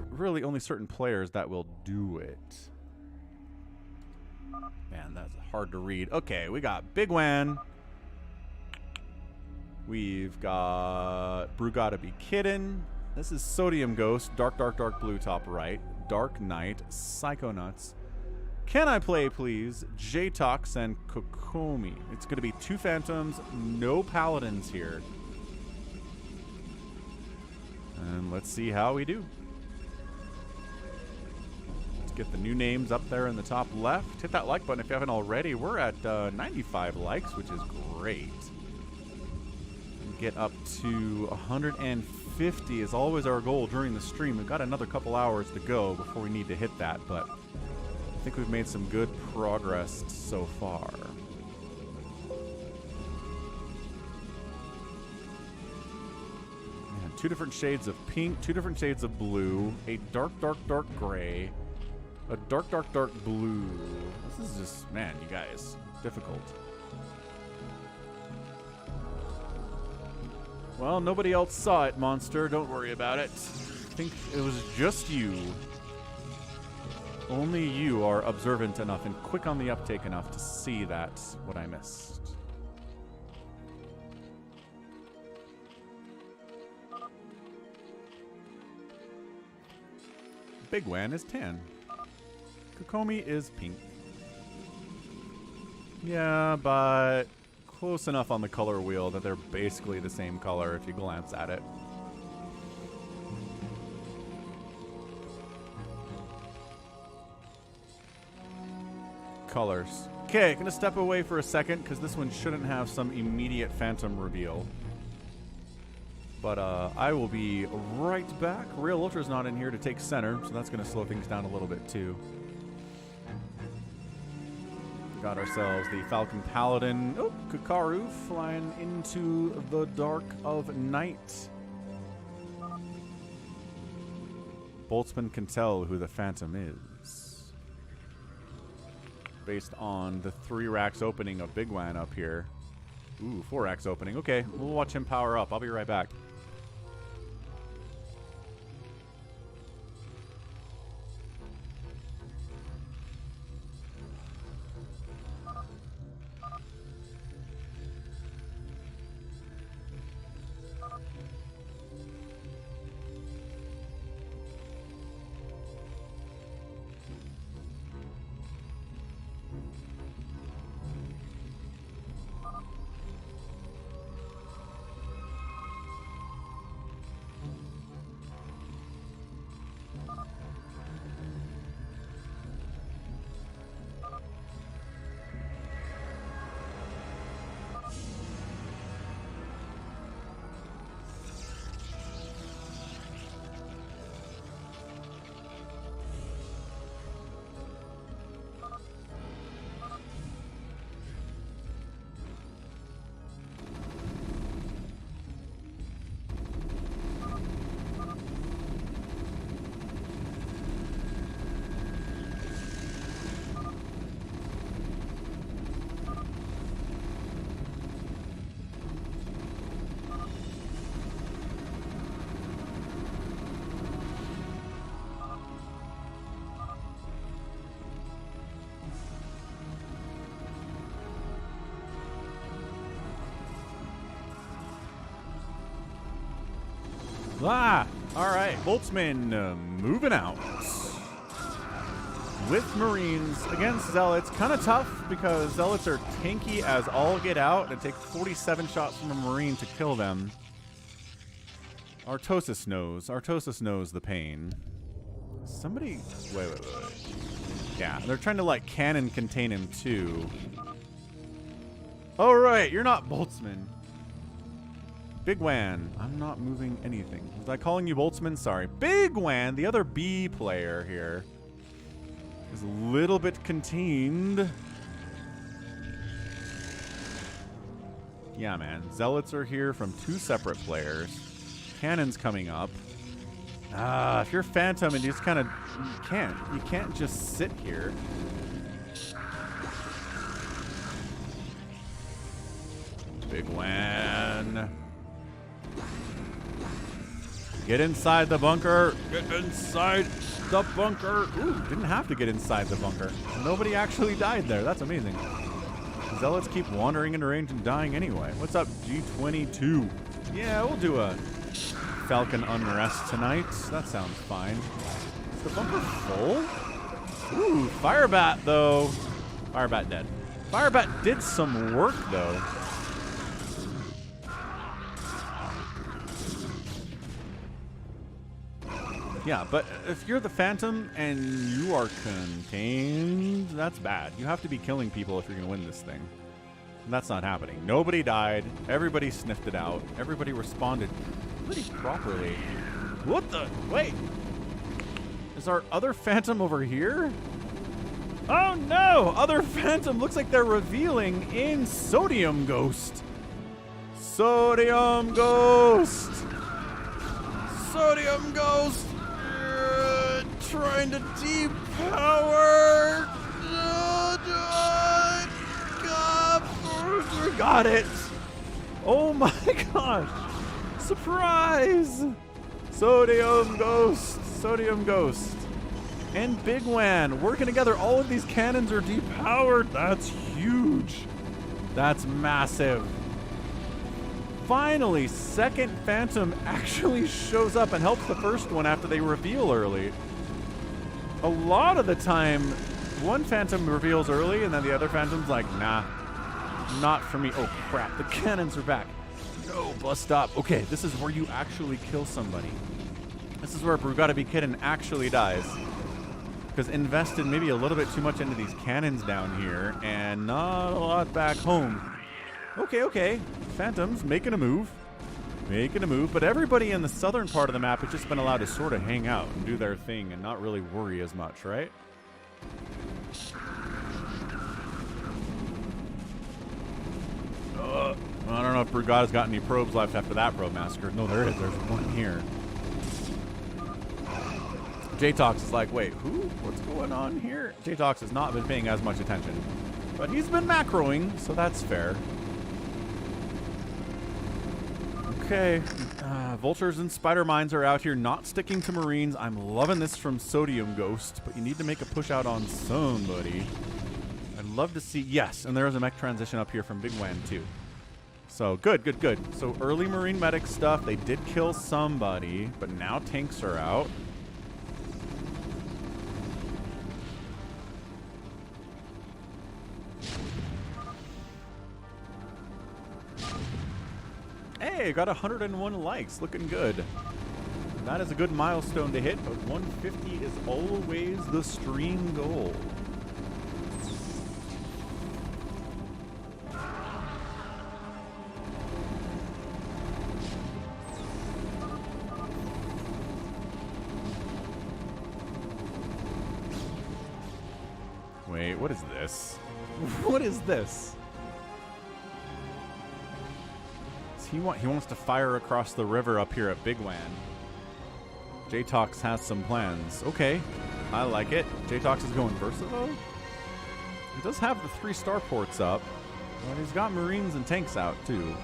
A: really only certain players that will do it. Man, that's hard to read. Okay, we got bigwan. We've got Brugada Be Kiddin'. This is Sodiumghost, dark blue top right. DarkKnight, Psychonuts. Can I Play Please, Jtox, and Kokomi. It's going to be 2 Phantoms, no Paladins here. And let's see how we do. Let's get the new names up there in the top left. Hit that like button if you haven't already. We're at 95 likes, which is great. Get up to 150 is always our goal during the stream. We've got another couple hours to go before we need to hit that, but I think we've made some good progress so far. Man, 2 different shades of pink, 2 different shades of blue, a dark gray, a dark blue. This is just, man, you guys, difficult. Well, nobody else saw it, Monster. Don't worry about it. I think it was just you. Only you are observant enough and quick on the uptake enough to see that what I missed. Bigwan is tan. Kokomi is pink. Yeah, but close enough on the color wheel that they're basically the same color if you glance at it. Colors. Okay, gonna step away for a second because this one shouldn't have some immediate Phantom reveal. But I will be right back. Realultra's not in here to take center, so that's gonna slow things down a little bit too. Got ourselves the Falcon Paladin. Oh, Kakaru flying into the dark of night. Boltzman can tell who the Phantom is. based on the 3 racks opening of bigwan up here. Ooh, 4 racks opening. Okay, we'll watch him power up. I'll be right back. Ah, all right, Boltzmann moving out. With Marines against Zealots, kind of tough because Zealots are tanky as all get out. It takes 47 shots from a Marine to kill them. Artosis knows the pain. Somebody, wait. Yeah, they're trying to like cannon contain him too. Oh right, you're not Boltzmann. Bigwan, I'm not moving anything. Was I calling you Boltzmann? Sorry. Bigwan, the other B player here, is a little bit contained. Yeah, man. Zealots are here from 2 separate players. Cannon's coming up. If you're Phantom and you just kind of, you can't just sit here. Bigwan. Get inside the bunker. Get inside the bunker. Ooh, didn't have to get inside the bunker. Nobody actually died there. That's amazing. Zealots keep wandering into range and dying anyway. What's up, G22? Yeah, we'll do a Falcon Unrest tonight. That sounds fine. Is the bunker full? Ooh, Firebat, though. Firebat dead. Firebat did some work, though. Yeah, but if you're the Phantom and you are contained, that's bad. You have to be killing people if you're going to win this thing. And that's not happening. Nobody died. Everybody sniffed it out. Everybody responded pretty properly. What the? Wait. Is our other Phantom over here? Oh no! Other Phantom looks like they're revealing in sodiumghost. Sodiumghost! Sodiumghost! Trying to depower. Got it. Oh my gosh. Surprise. Sodiumghost. Sodiumghost. And Bigwan working together. All of these cannons are depowered. That's huge. That's massive. Finally, second Phantom actually shows up and helps the first one after they reveal early. A lot of the time, one Phantom reveals early and then the other Phantom's like, nah, not for me. Oh crap, the cannons are back. No, bust up. Okay, this is where you actually kill somebody. This is where Brugada BKitten actually dies. Because invested maybe a little bit too much into these cannons down here and not a lot back home. Okay. Phantoms making a move. But everybody in the southern part of the map has just been allowed to sort of hang out and do their thing and not really worry as much, right? I don't know if Brugada's got any probes left after that probe massacre. No, there is. There's one here. Jtox is like, wait, who? What's going on here? Jtox has not been paying as much attention. But he's been macroing, so that's fair. Okay. Vultures and spider mines are out here not sticking to marines. I'm loving this from sodiumghost, but you need to make a push out on somebody. I'd love to see... Yes, and there is a mech transition up here from bigwan too. So, good, good, good. So, early marine medic stuff. They did kill somebody, but now tanks are out. Hey, got 101 likes. Looking good. That is a good milestone to hit, but 150 is always the stream goal. Wait, what is this? What is this? He wants to fire across the river up here at bigwan. Jtox has some plans. Okay, I like it. Jtox is going verszivo. He does have the 3 starports up, but he's got marines and tanks out too.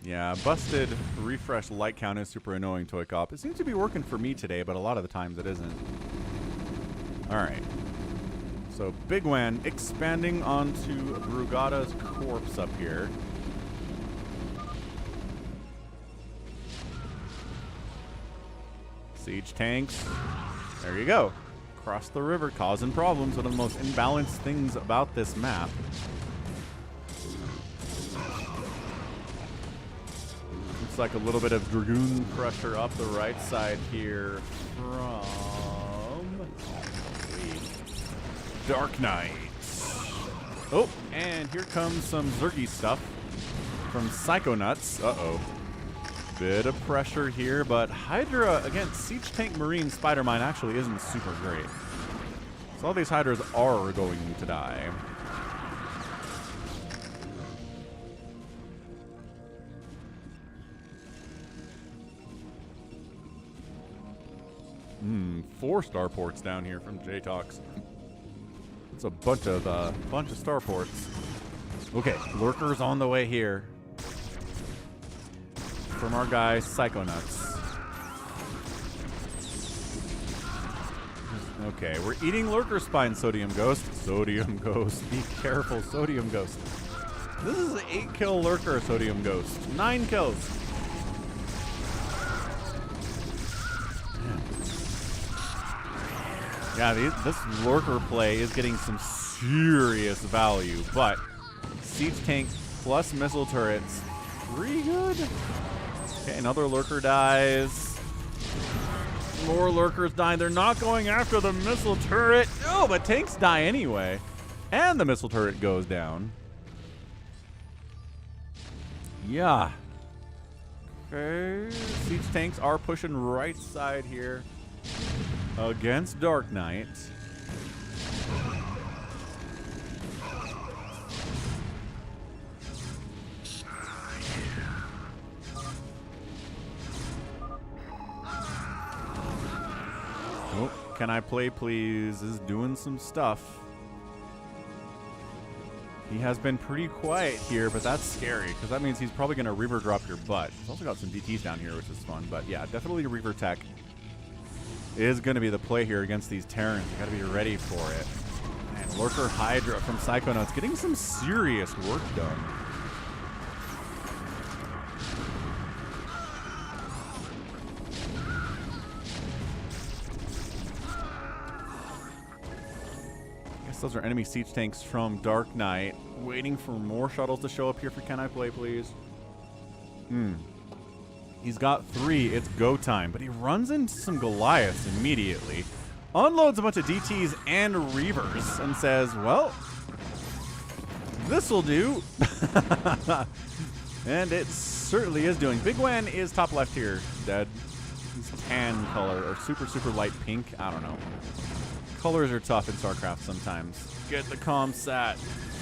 A: Yeah, busted refresh light count is super annoying, ToyCop. It seems to be working for me today, but a lot of the times it isn't. Alright. So, bigwan expanding onto Brugada's corpse up here. Siege tanks. There you go. Across the river, causing problems. One of the most imbalanced things about this map. Like a little bit of dragoon pressure up the right side here from DarkKnight. Oh, and here comes some Zergy stuff from Psychonuts. Uh-oh. Bit of pressure here, but Hydra against Siege Tank Marine Spider Mine actually isn't super great. So all these Hydras are going to die. 4 starports down here from Jtox. It's a bunch of starports. Okay, lurkers on the way here from our guy Psychonuts. Okay, we're eating lurker spine, sodiumghost. Sodiumghost, be careful, sodiumghost. This is an 8-kill lurker, sodiumghost. 9 kills. Yeah, this lurker play is getting some serious value, but siege tank plus missile turrets, pretty good. Okay, another lurker dies. More lurkers die. They're not going after the missile turret. Oh, but tanks die anyway. And the missile turret goes down. Yeah. Okay, siege tanks are pushing right side here. Against DarkKnight. Oh, can I play please is doing some stuff. He has been pretty quiet here, but that's scary because that means he's probably going to Reaver drop your butt. He's also got some DTs down here, which is fun, but yeah, definitely Reaver tech is going to be the play here against these Terrans. You got to be ready for it. And Lurker Hydra from Psychonuts getting some serious work done. I guess those are enemy siege tanks from DarkKnight. Waiting for more shuttles to show up here for Can I Play Please? He's got 3. It's go time. But he runs into some Goliaths immediately. Unloads a bunch of DTs and Reavers and says, well, this'll do. And it certainly is doing. bigwan is top left here. Dead. He's tan color or super, super light pink. I don't know. Colors are tough in StarCraft sometimes. Get the comm sat.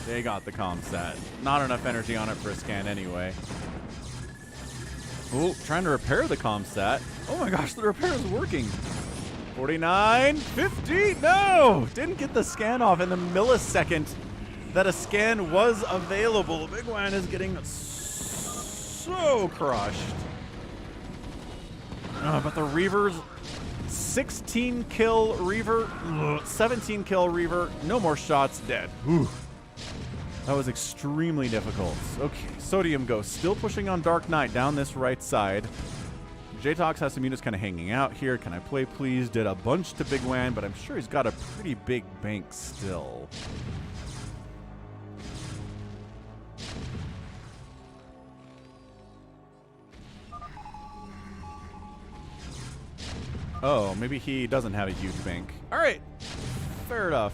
A: They got the comm sat. Not enough energy on it for a scan anyway. Oh, trying to repair the comm sat. Oh my gosh, the repair is working. 49, 50, no! Didn't get the scan off in the millisecond that a scan was available. bigwan is getting so crushed. But the Reaver's 16 kill Reaver, 17 kill Reaver, no more shots, dead. Whew. That was extremely difficult. Okay, sodiumghost still pushing on DarkKnight down this right side. Jtox has some units kind of hanging out here. Can I play, please? Did a bunch to bigwan, but I'm sure he's got a pretty big bank still. Oh, maybe he doesn't have a huge bank. All right, fair enough.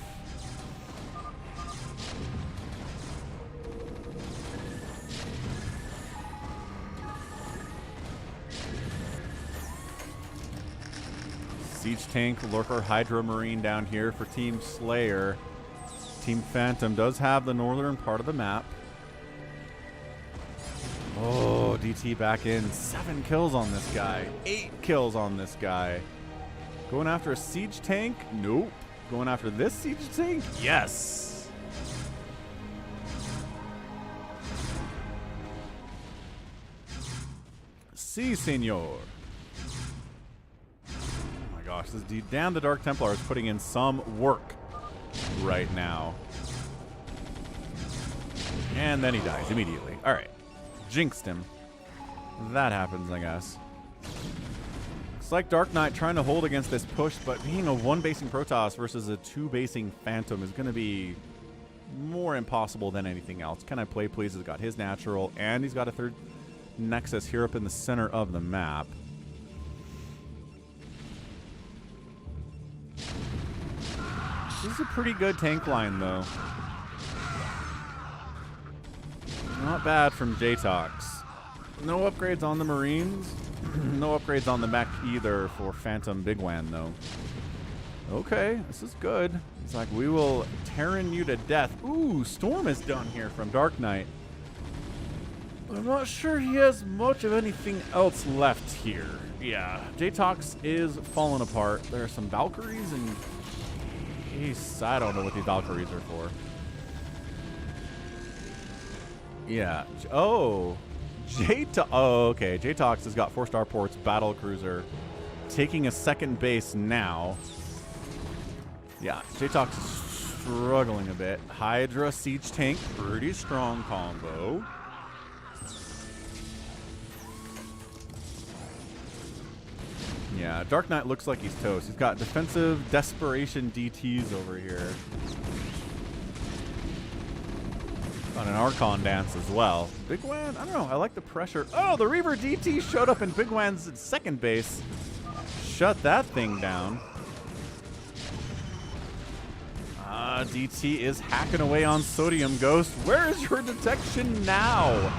A: Siege Tank, Lurker, Hydra Marine down here for Team Slayer. Team Phantom does have the northern part of the map. Oh, DT back in. 7 kills on this guy. 8 kills on this guy. Going after a Siege Tank? Nope. Going after this Siege Tank? Yes. Si, senor. Gosh, this dude, damn, the Dark Templar is putting in some work right now. And then he dies immediately. All right. Jinxed him. That happens, I guess. Looks like DarkKnight trying to hold against this push, but being a 1-basing Protoss versus a 2-basing Phantom is going to be more impossible than anything else. Can I play, please? He's got his natural, and he's got a 3rd Nexus here up in the center of the map. This is a pretty good tank line, though. Not bad from Jtox. No upgrades on the Marines. No upgrades on the mech either for Phantom bigwan, though. Okay, this is good. It's like, we will Terran you to death. Ooh, Storm is done here from DarkKnight. I'm not sure he has much of anything else left here. Yeah, Jtox is falling apart. There are some Valkyries and... I don't know what these Valkyries are for. Yeah. Oh. Oh, okay. Jtox has got 4-star ports, battle cruiser, taking a 2nd base now. Yeah, Jtox is struggling a bit. Hydra Siege Tank, pretty strong combo. Yeah, DarkKnight looks like he's toast. He's got defensive desperation DTs over here. On an Archon dance as well. bigwan, I don't know. I like the pressure. Oh, the Reaver DT showed up in bigwan's 2nd base. Shut that thing down. DT is hacking away on sodiumghost. Where is your detection now?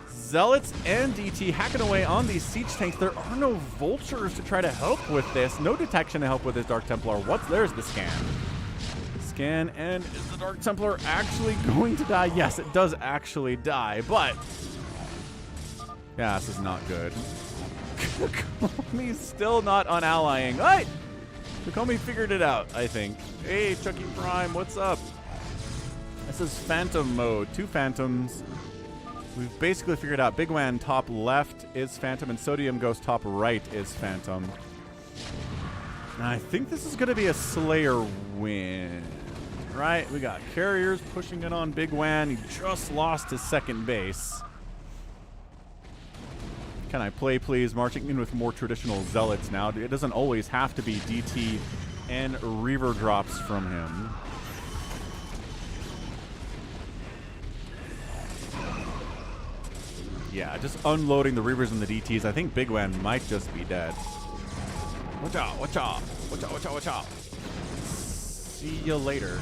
A: Zealots and DT hacking away on these siege tanks. There are no vultures to try to help with this. No detection to help with this Dark Templar. There's the scan. Scan, and is the Dark Templar actually going to die? Yes, it does actually die, but... yeah, this is not good. Kokomi's still not unallying. Hey! Kokomi figured it out, I think. Hey, Chucky Prime, what's up? This is Phantom mode. 2 Phantoms. We've basically figured out bigwan top left is Phantom and sodiumghost top right is Phantom. And I think this is going to be a Slayer win. Right? We got carriers pushing in on bigwan. He just lost his 2nd base. Can I play, please? Marching in with more traditional Zealots now. It doesn't always have to be DT and Reaver drops from him. Yeah, just unloading the Reavers and the DTs. I think bigwan might just be dead. Watch out, watch out, watch out, watch out, watch out. See you later.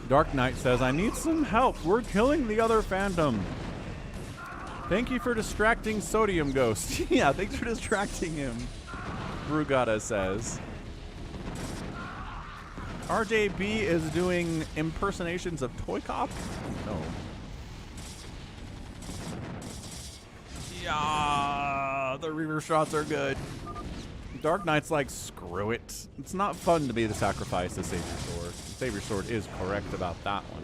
A: DarkKnight says, I need some help. We're killing the other Phantom. Thank you for distracting Sodium Ghost. Yeah, thanks for distracting him, Brugada says. RJB is doing impersonations of ToyCop? No. Yeah, the reaver shots are good. DarkKnight's like, screw it. It's not fun to be the sacrifice to SaviorSword. SaviorSword is correct about that one.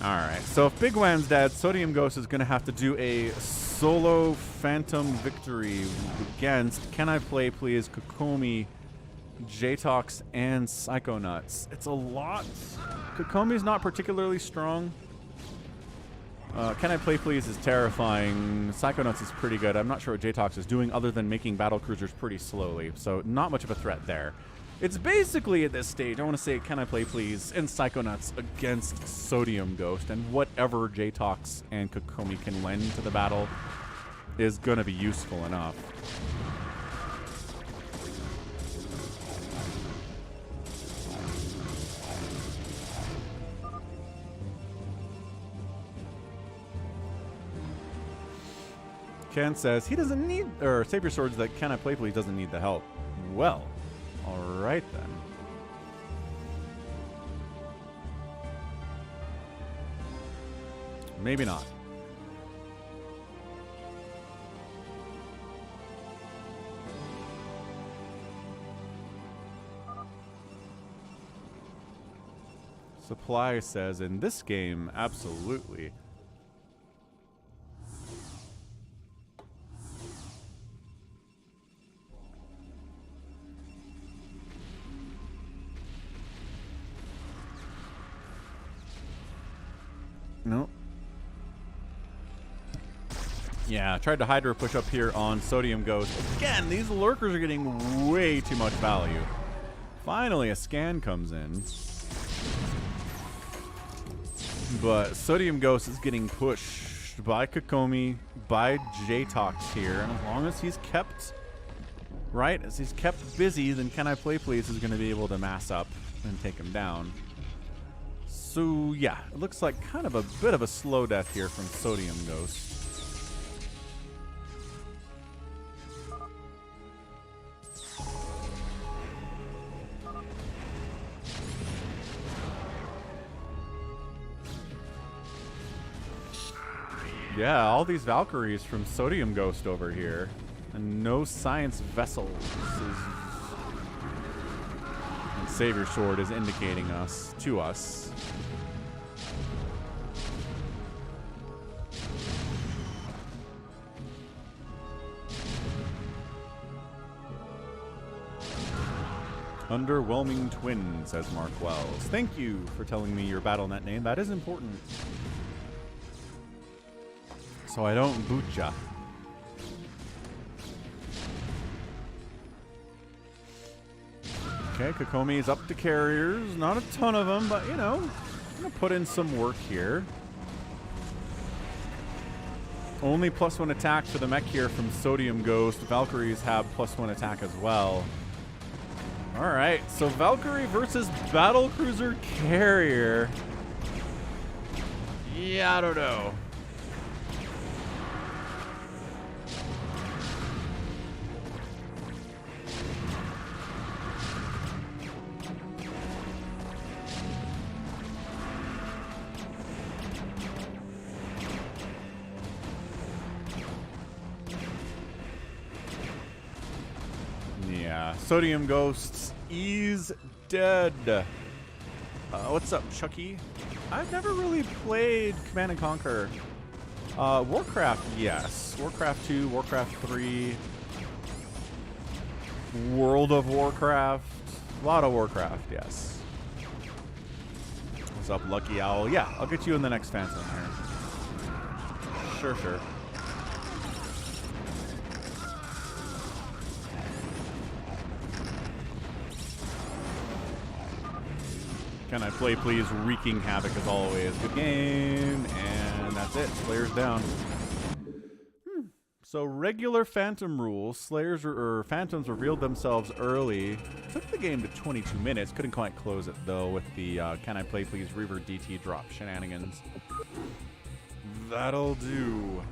A: Alright, so if bigwan's dead, sodiumghost is going to have to do a solo phantom victory against CanIplayplz, Kokomi, Jtox, and Psychonuts. It's a lot. Kokomi's not particularly strong. CanIplayplz is terrifying. Psychonuts is pretty good. I'm not sure what Jtox is doing other than making battle cruisers pretty slowly, so not much of a threat there. It's basically at this stage, I want to say CanIplayplz and Psychonuts against sodiumghost, and whatever Jtox and Kokomi can lend to the battle is going to be useful enough. Ken says he doesn't need, or SaviorSword's that CanIplayplz doesn't need the help. Well, alright then. Maybe not. Supply says in this game, absolutely. Nope. Yeah, tried to Hydra push up here on sodiumghost. Again, these lurkers are getting way too much value. Finally, a scan comes in. But sodiumghost is getting pushed by Kokomi, by Jtox here. And as long as he's kept, right, as he's kept busy, then CanIplayplz is going to be able to mass up and take him down. So, yeah, it looks like kind of a bit of a slow death here from sodiumghost. Yeah, all these Valkyries from sodiumghost over here. And no science vessels. And SaviorSword is indicating us to us. Underwhelming twin, says Mark Wells. Thank you for telling me your BattleNet name. That is important. So I don't boot ya. Okay, Kokomi's up to carriers. Not a ton of them, but, you know, I'm going to put in some work here. Only +1 attack for the mech here from sodiumghost. Valkyries have +1 attack as well. Alright, so Valkyrie versus Battlecruiser Carrier. Yeah, I don't know. Yeah, sodiumghost is dead. What's up, Chucky? I've never really played Command & Conquer. Warcraft, yes. Warcraft 2, Warcraft 3. World of Warcraft. A lot of Warcraft, yes. What's up, Lucky Owl? Yeah, I'll get you in the next Phantom here. Sure, sure. CanIplayplz wreaking havoc as always. Good game, and that's it. Players down. So regular Phantom rules, Slayers or Phantoms revealed themselves early. Took the game to 22 minutes. Couldn't quite close it though with the CanIplayplz Reaver DT drop shenanigans. That'll do.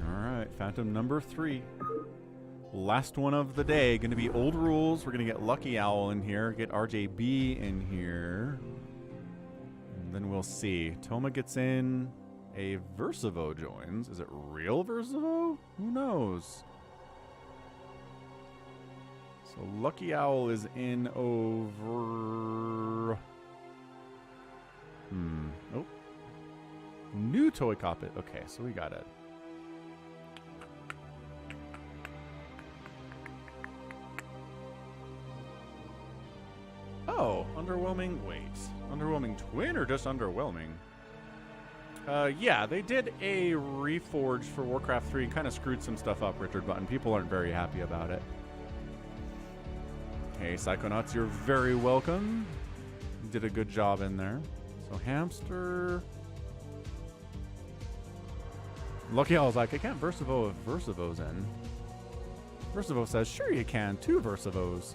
A: Alright, Phantom number 3. Last one of the day. Gonna be old rules. We're gonna get Lucky Owl in here, get RJB in here. And then we'll see. Toma gets in. A Verszivo joins. Is it real Verszivo? Who knows? So Lucky Owl is in over... Oh. New ToyCop it. Okay, so we got it. Oh, Underwhelming. Wait. Underwhelming Twin or just Underwhelming? Yeah, they did a reforge for Warcraft 3 and kind of screwed some stuff up, Richard Button. People aren't very happy about it. Hey, Psychonuts, you're very welcome. You did a good job in there. So, hamster. Lucky Owl's like, I can't Verszivo if Verszivo's in. Verszivo says, sure you can. 2 Versivos.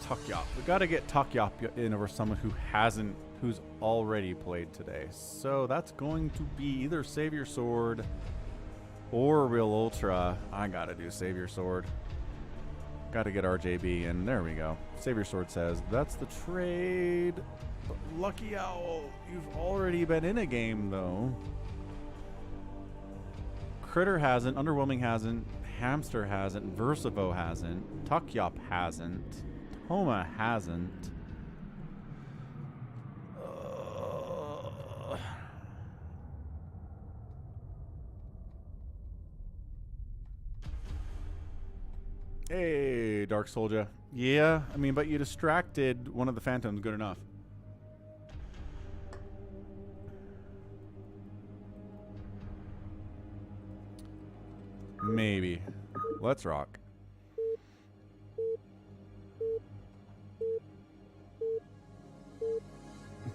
A: Tukyop. We gotta get Tukyop in over someone who hasn't, who's already played today. So that's going to be either SaviorSword or Realultra. I gotta do SaviorSword. Gotta get RJB in. There we go. SaviorSword says, that's the trade. But Lucky Owl, you've already been in a game though. Critter hasn't, Underwhelming hasn't, Hamster hasn't, Verszivo hasn't, Tukyop hasn't. Toma hasn't. Hey, Dark Soldier. Yeah, I mean, but you distracted one of the Phantoms good enough. Maybe. Let's rock.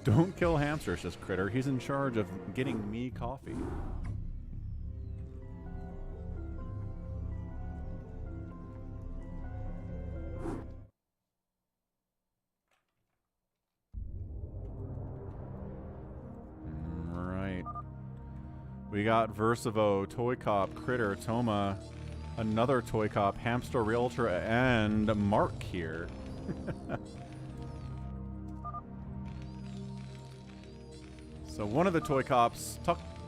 A: Don't kill Hamster, says Critter. He's in charge of getting me coffee. Right. We got Verszivo, ToyCop, Critter, Toma, another ToyCop, Hamster, Realultra, and Mark here. So one of the ToyCops,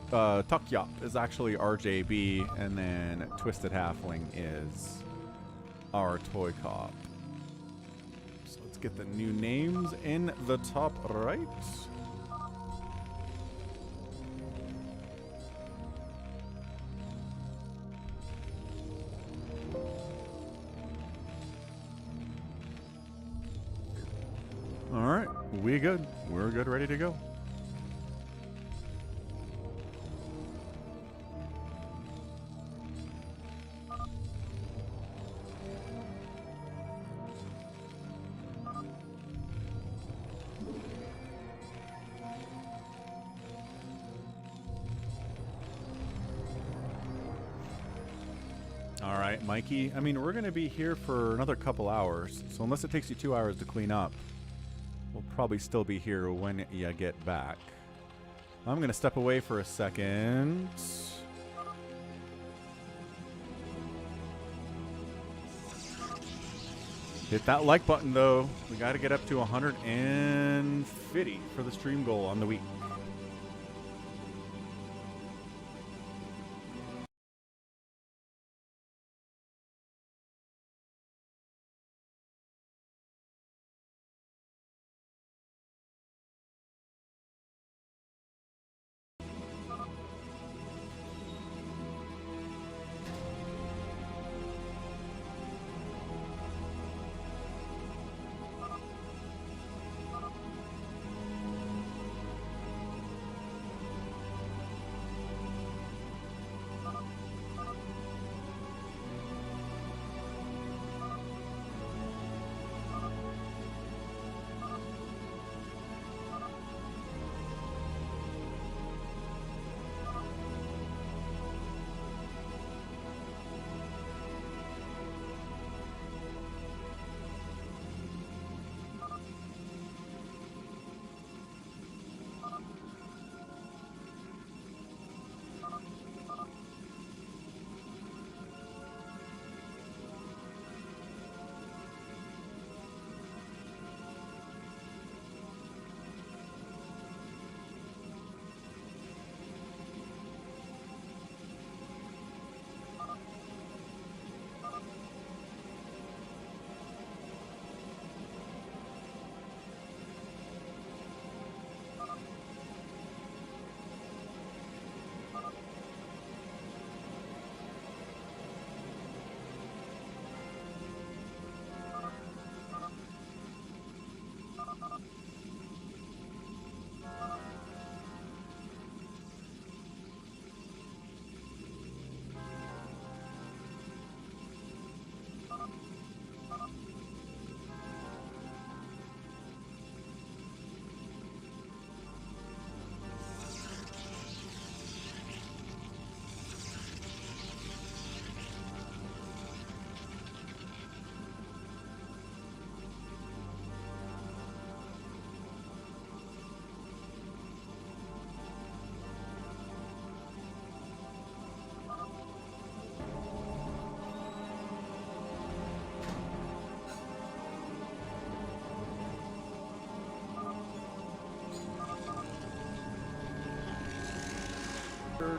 A: Tukyop, is actually RJB, and then Twisted Halfling is our ToyCop. So let's get the new names in the top right. All right, we good. We're good, ready to go. Mikey, I mean, we're going to be here for another couple hours, so unless it takes you 2 hours to clean up, we'll probably still be here when you get back. I'm going to step away for a second. Hit that like button, though. We got to get up to 150 for the stream goal on the week.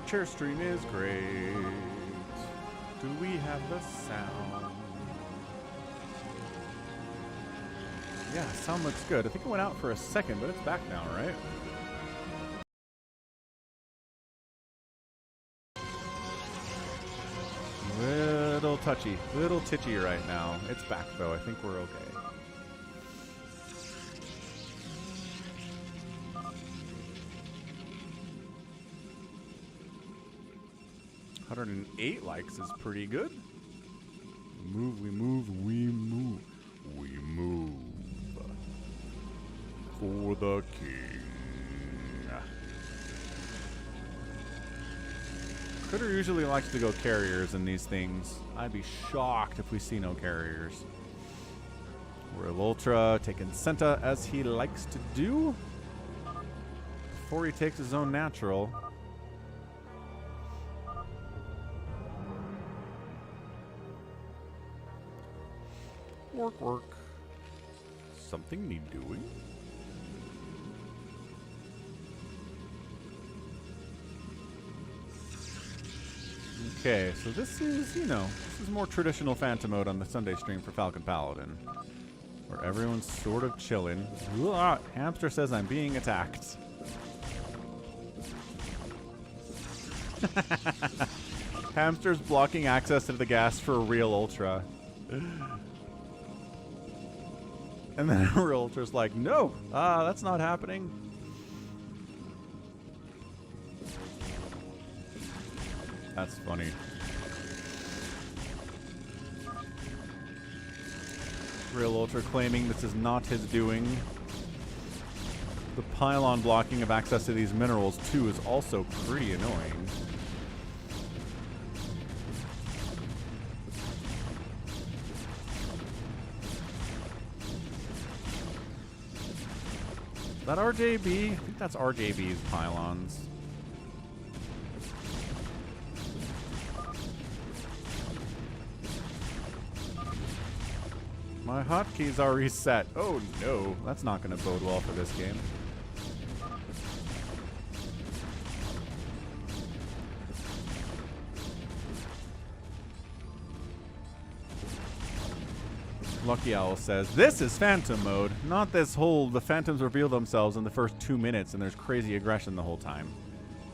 A: chair stream is great. Do we have the sound? Yeah, sound looks good. I think it went out for a second, but it's back now, right? Little touchy, little titchy right now. It's back though. I think we're okay. $108 likes is pretty good. Move, we move, we move. We move for the king. Critter usually likes to go carriers in these things. I'd be shocked if we see no carriers. Realultra taking Senta as he likes to do. Before he takes his own natural. Work, work. Something need doing. Okay, so this is, you know, this is more traditional Phantom mode on the Sunday stream for Falcon Paladin, where everyone's sort of chilling. Ugh, hamster says I'm being attacked. Hamster's blocking access to the gas for Realultra. And then Realultra's like, no, that's not happening. That's funny. Realultra claiming this is not his doing. The pylon blocking of access to these minerals, too, is also pretty annoying. Is that RJB? I think that's RJB's pylons. My hotkeys are reset. Oh no, that's not going to bode well for this game. Lucky Owl says, this is Phantom mode, not this whole, the Phantoms reveal themselves in the first 2 minutes and there's crazy aggression the whole time.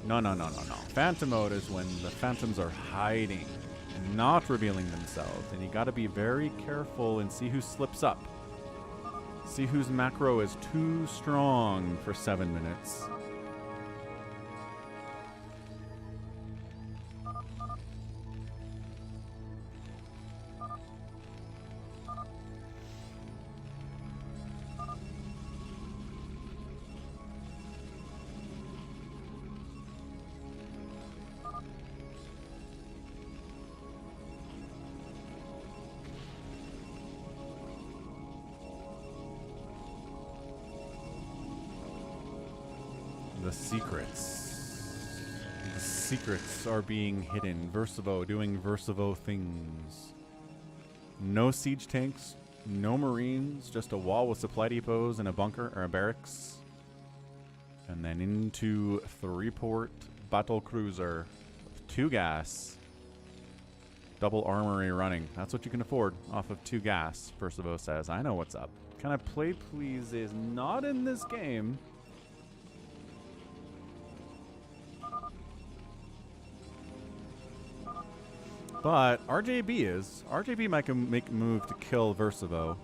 A: No, no, no, no, no. Phantom mode is when the Phantoms are hiding and not revealing themselves. And you gotta be very careful and see who slips up. See whose macro is too strong for 7 minutes. The secrets. The secrets are being hidden. Verszivo doing Verszivo things. No siege tanks, no marines, just a wall with supply depots and a bunker or a barracks. And then into 3-port battle cruiser with 2 gas. Double armory running. That's what you can afford off of 2 gas, Verszivo says. I know what's up. Can I play please is not in this game. But RJB is. RJB might make a move to kill Verszivo.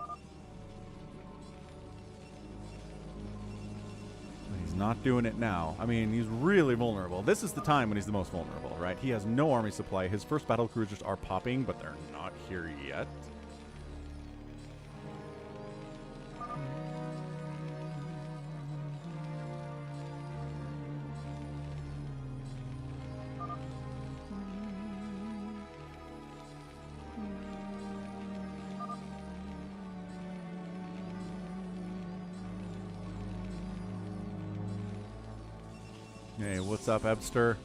A: He's not doing it now. I mean, he's really vulnerable. This is the time when he's the most vulnerable, right? He has no army supply. His first battle cruisers are popping, but they're not here yet. Hey, what's up, Ebster?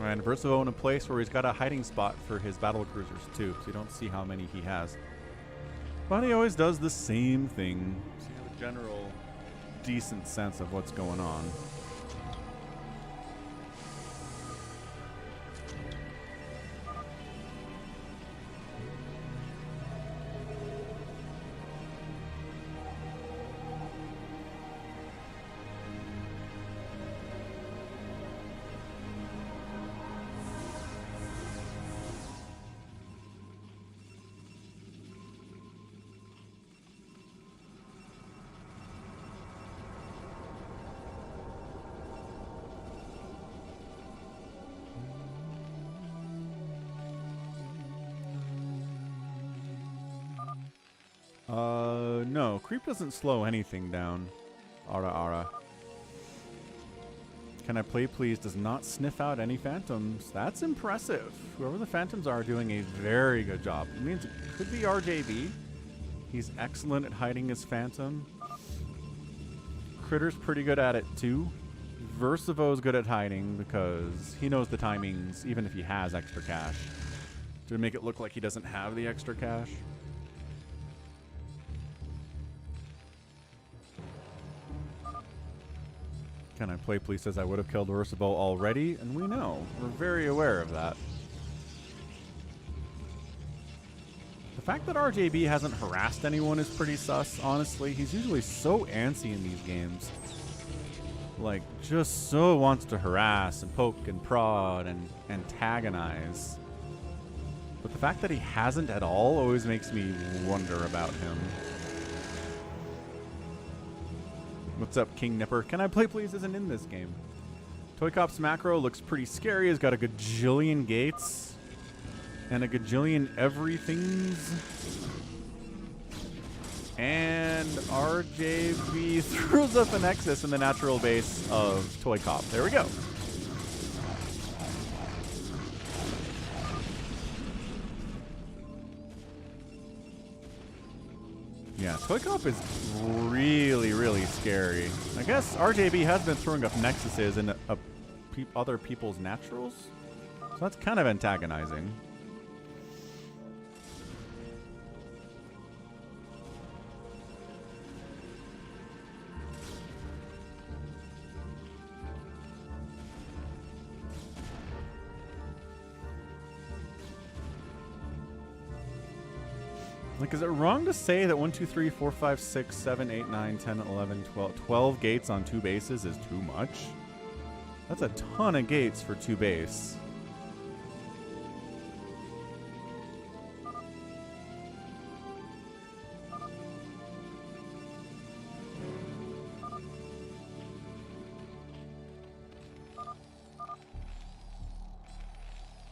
A: And Verszivo in a place where he's got a hiding spot for his battle cruisers too, so you don't see how many he has. But he always does the same thing, so you have a general decent sense of what's going on. No, creep doesn't slow anything down. Ara. Can I play please does not sniff out any phantoms. That's impressive. Whoever the phantoms are doing a very good job. It means it could be RJB. He's excellent at hiding his phantom. Critter's pretty good at it too. Verszivo's good at hiding because he knows the timings even if he has extra cash. To make it look like he doesn't have the extra cash. Can I play please says I would have killed Verszivo already, and we know. We're very aware of that. The fact that RJB hasn't harassed anyone is pretty sus, honestly. He's usually so antsy in these games. Like, just so wants to harass and poke and prod and antagonize. But the fact that he hasn't at all always makes me wonder about him. What's up, King Nipper? Can I play please isn't in this game. ToyCop's macro looks pretty scary. He's got a gajillion gates and a gajillion everythings. And RJB throws up a Nexus in the natural base of ToyCop. There we go. Yeah, ToyCop is really, really scary. I guess RJB has been throwing up Nexuses in other people's naturals, so that's kind of antagonizing. Like, is it wrong to say that 1, 2, 3, 4, 5, 6, 7, 8, 9, 10, 11, 12 gates on 2 bases is too much? That's a ton of gates for 2 base.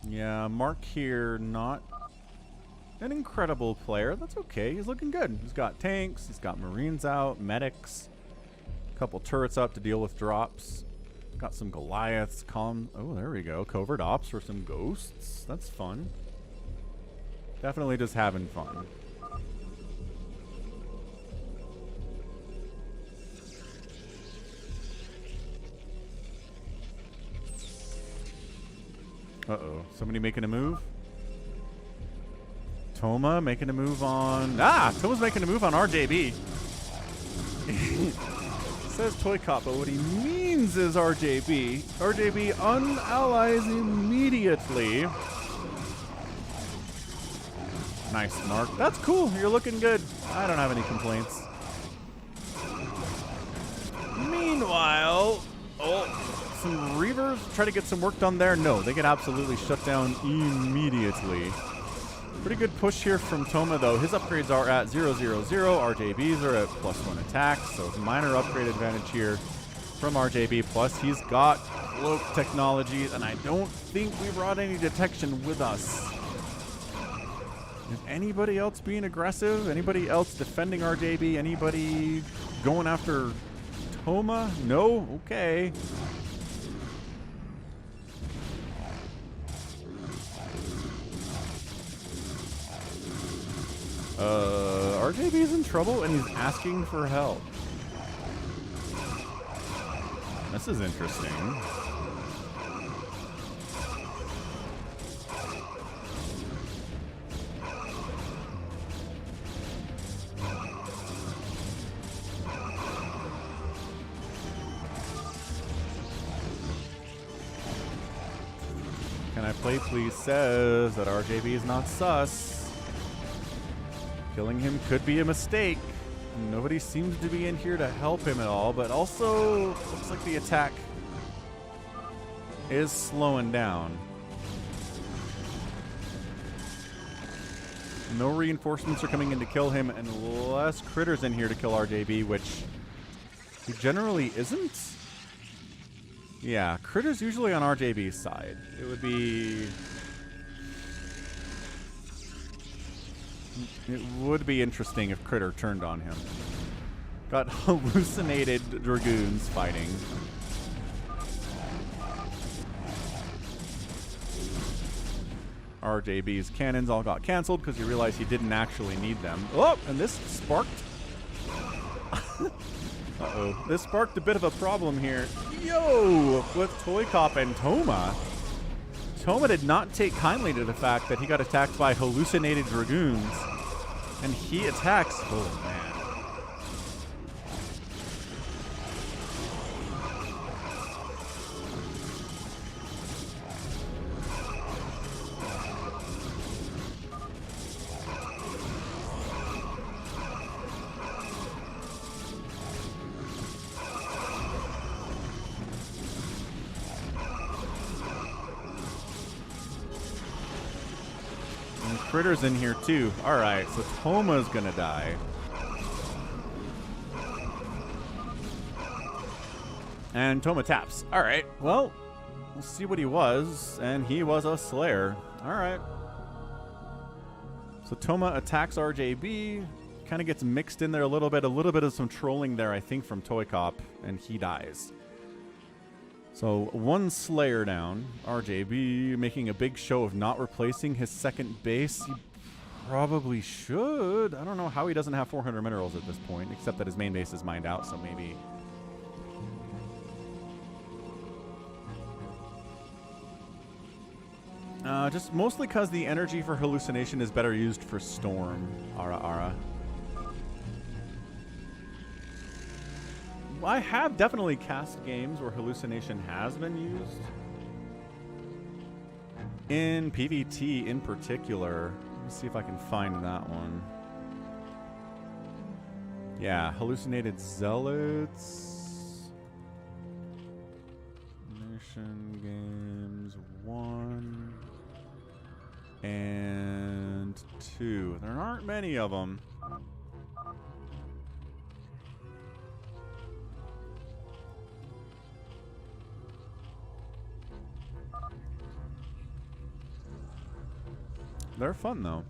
A: Yeah, Mark here, not an incredible player. That's okay. He's looking good. He's got tanks. He's got Marines out, medics, a couple turrets up to deal with drops. Got some Goliaths. Oh, there we go. Covert ops for some ghosts. That's fun. Definitely just having fun. Uh-oh. Somebody making a move? Toma making a move on... Toma's making a move on RJB. Says ToyCop, but what he means is RJB. RJB unallies immediately. Nice, Mark. That's cool. You're looking good. I don't have any complaints. Meanwhile... some Reavers try to get some work done there. No, they get absolutely shut down immediately. Pretty good push here from Toma, though. His upgrades are at 0, 0, 0. RJB's are at +1 attack, so it's a minor upgrade advantage here from RJB. Plus, he's got cloak technology, and I don't think we brought any detection with us. Is anybody else being aggressive? Anybody else defending RJB? Anybody going after Toma? No? Okay. RJB's in trouble and he's asking for help. This is interesting. CanIplayplz says that RJB is not sus. Killing him could be a mistake. Nobody seems to be in here to help him at all, but also looks like the attack is slowing down. No reinforcements are coming in to kill him, and less critters in here to kill RJB, which he generally isn't. Yeah, critters usually on RJB's side. It would be... It would be interesting if Critter turned on him. Got hallucinated Dragoons fighting. RJB's cannons all got canceled because he realized he didn't actually need them. Oh, and this sparked... Uh-oh. This sparked a bit of a problem here. Yo! With ToyCop and Toma. Toma did not take kindly to the fact that he got attacked by hallucinated Dragoons. And he attacks... Oh, man. Critters in here too. Alright, so Toma's gonna die. And Toma taps. Alright, well, we'll see what he was. And he was a Slayer. Alright. So Toma attacks RJB. Kind of gets mixed in there a little bit. A little bit of some trolling there, I think, from ToyCop. And he dies. So one Slayer down. RJB making a big show of not replacing his second base. He probably should. I don't know how he doesn't have 400 minerals at this point, except that his main base is mined out, so maybe. Just mostly because the energy for hallucination is better used for Storm. Ara. I have definitely cast games where hallucination has been used. In PvT in particular. Let me see if I can find that one. Yeah, hallucinated zealots. Nation Games 1 and 2. There aren't many of them. They're fun, though.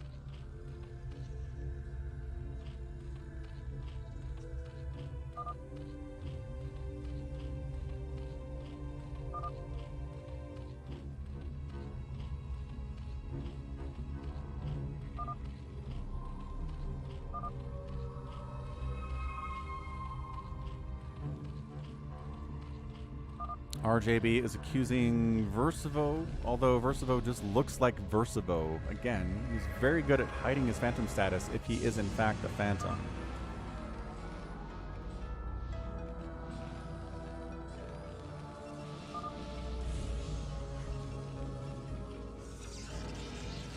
A: RJB is accusing Verszivo, although Verszivo just looks like Verszivo. Again, he's very good at hiding his phantom status if he is in fact a phantom.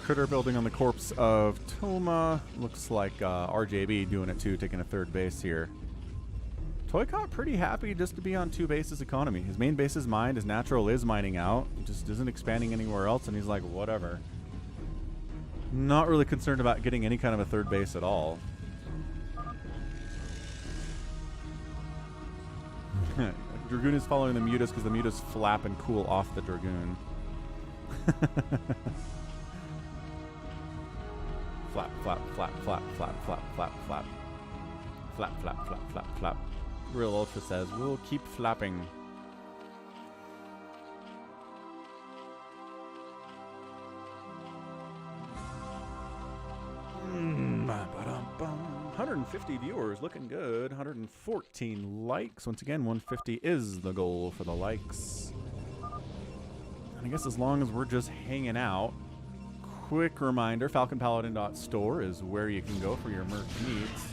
A: Critter building on the corpse of Toma. Looks like RJB doing it too, taking a third base here. ToyCop pretty happy just to be on 2 bases economy. His main base is mined, his natural is mining out. He just isn't expanding anywhere else, and he's like, whatever. Not really concerned about getting any kind of a third base at all. Dragoon is following the mutas because the mutas flap and cool off the Dragoon. Flap, flap, flap, flap, flap, flap, flap, flap. Flap, flap, flap, flap, flap. Realultra says, we'll keep flapping. Ba-dum-bum. 150 viewers, looking good. 114 likes. Once again, 150 is the goal for the likes. And I guess as long as we're just hanging out, quick reminder, falconpaladin.store is where you can go for your merch needs.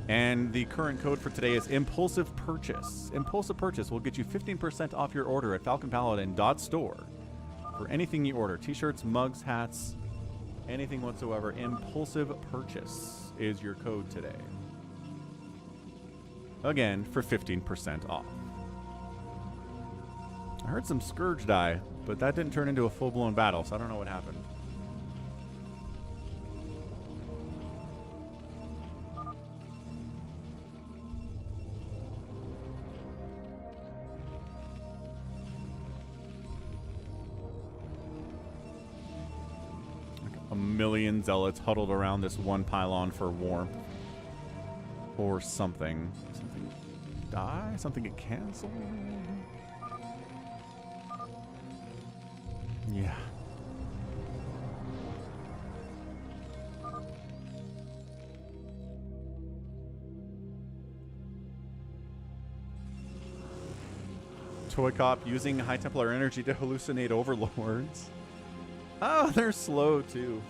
A: And the current code for today is Impulsive Purchase. Impulsive Purchase will get you 15% off your order at falconpaladin.store. for anything you order. T-shirts, mugs, hats, anything whatsoever. Impulsive purchase is your code today. Again, for 15% off. I heard some Scourge die, but that didn't turn into a full-blown battle, so I don't know what happened. Like a million zealots huddled around this one pylon for warmth. Or something. Something die? Something get canceled? Yeah. ToyCop using High Templar energy to hallucinate overlords. Oh, they're slow too.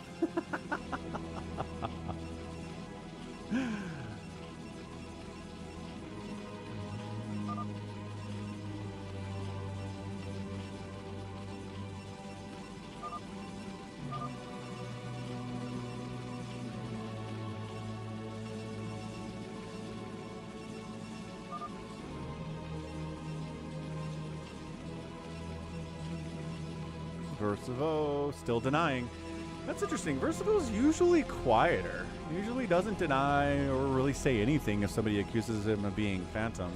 A: Verszivo still denying. That's interesting. Verszivo's usually quieter. Usually doesn't deny or really say anything if somebody accuses him of being Phantom.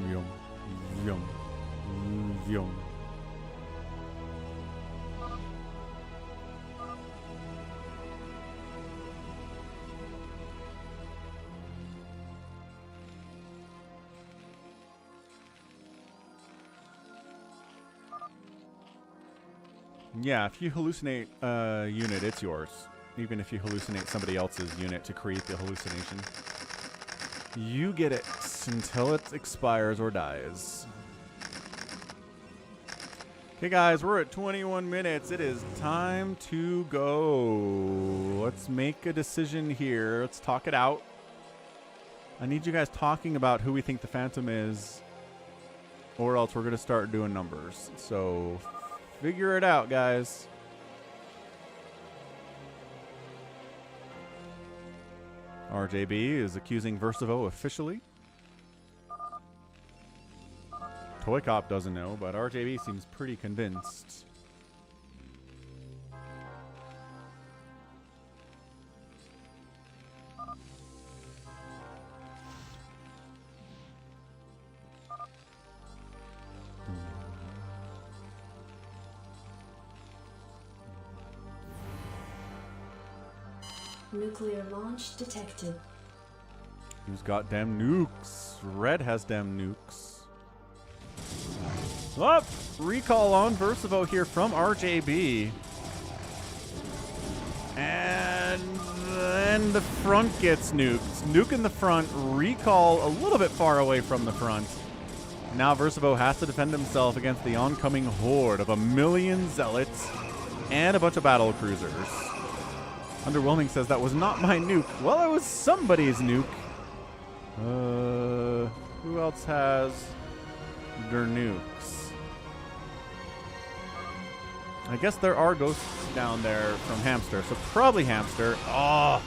A: Yum, yum, yum. Yeah, if you hallucinate a unit, it's yours. Even if you hallucinate somebody else's unit to create the hallucination. You get it until it expires or dies. Okay, guys, we're at 21 minutes. It is time to go. Let's make a decision here. Let's talk it out. I need you guys talking about who we think the Phantom is, or else we're going to start doing numbers. So figure it out, guys. RJB is accusing Verszivo officially. ToyCop doesn't know, but RJB seems pretty convinced.
B: Nuclear launch detected.
A: Who's got damn nukes? Red has damn nukes. Oh, recall on Verszivo here from RJB. And then the front gets nuked. Nuke in the front, recall a little bit far away from the front. Now Verszivo has to defend himself against the oncoming horde of 1 million zealots and a bunch of battle cruisers. Underwhelming says that was not my nuke. Well, it was somebody's nuke. Who else has their nukes? I guess there are ghosts down there from Hamster, so probably Hamster. Oh,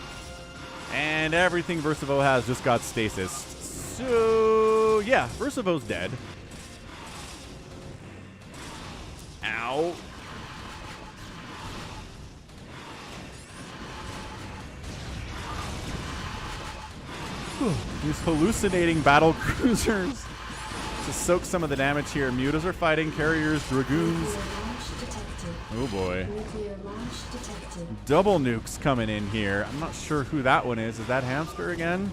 A: and everything Verszivo has just got stasis. So yeah, Verszivo's dead. Ow. These hallucinating battle cruisers to soak some of the damage here. Mutas are fighting carriers, dragoons. Oh boy. Double nukes coming in here. I'm not sure who that one is. Is that Hamster again?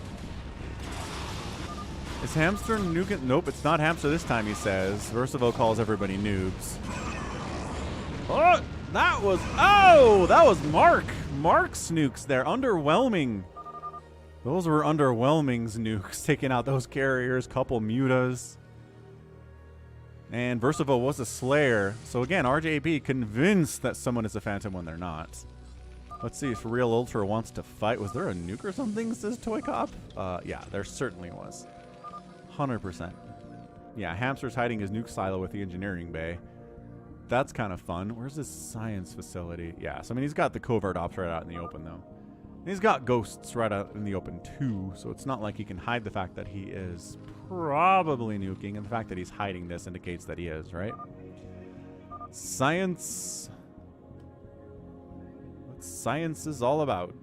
A: Is Hamster nuking? Nope, it's not Hamster this time, he says. Verszivo calls everybody noobs. Oh, that was Mark. Mark's nukes there. Underwhelming. Those were Underwhelming's nukes, taking out those carriers, couple mutas. And verszivo was a Slayer. So again, RJB convinced that someone is a Phantom when they're not. Let's see if Realultra wants to fight. Was there a nuke or something, says ToyCop? Yeah, there certainly was. 100%. Yeah, Hamster's hiding his nuke silo with the engineering bay. That's kind of fun. Where's his science facility? Yeah, so I mean, he's got the covert ops right out in the open, though. And he's got ghosts right out in the open, too. So it's not like he can hide the fact that he is probably nuking. And the fact that he's hiding this indicates that he is, right? Science. What science is all about.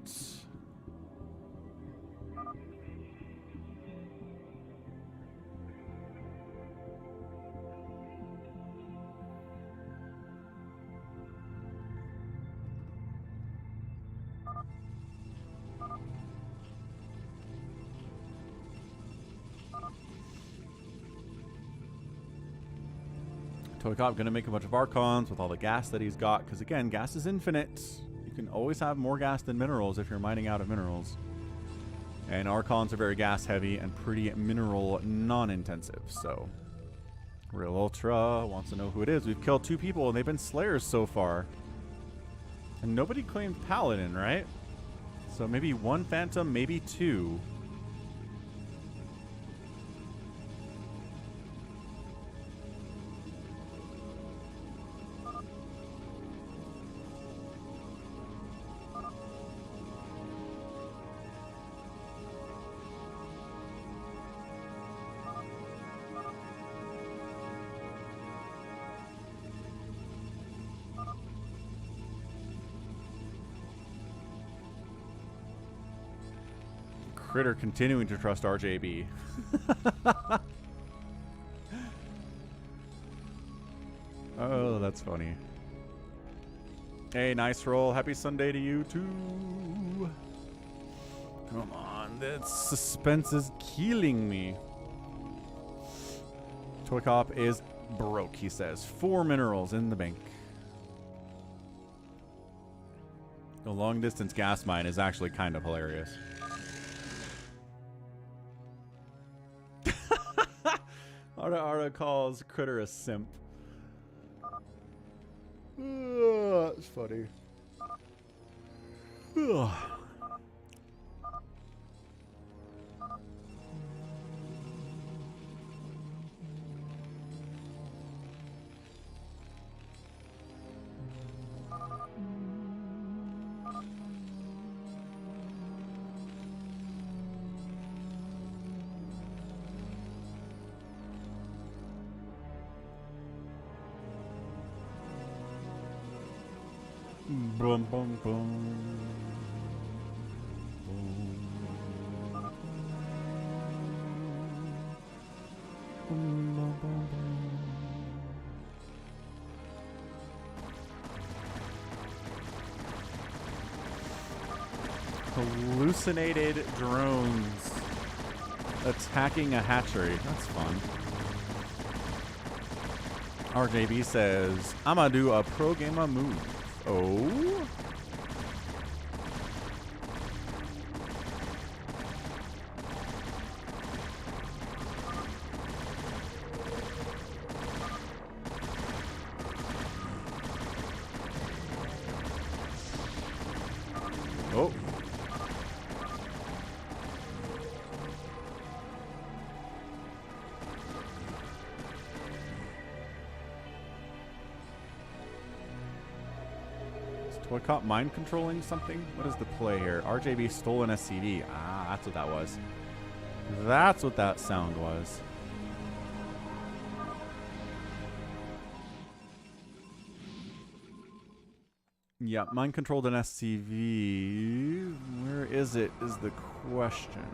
A: ToyCop gonna make a bunch of Archons with all the gas that he's got, because again, gas is infinite. You can always have more gas than minerals if you're mining out of minerals. And Archons are very gas heavy and pretty mineral non-intensive, so. Realultra wants to know who it is. We've killed 2 people and they've been Slayers so far. And nobody claimed Paladin, right? So maybe 1 Phantom, maybe 2. Critter continuing to trust RJB. Oh, that's funny. Hey, nice roll. Happy Sunday to you, too. Come on. That suspense is killing me. ToyCop is broke, he says. 4 minerals in the bank. The long-distance gas mine is actually kind of hilarious. Ara calls Critter a simp. That's funny. Boom, boom, boom. Hallucinated drones attacking a hatchery. That's fun. RJB says, I'm gonna do a pro gamer move. Oh? Oh. ToyCop mind controlling something? What is the play here? RJB stole an SCV. Ah, that's what that was. That's what that sound was. Yeah, mind controlled an SCV. Where is it is the question.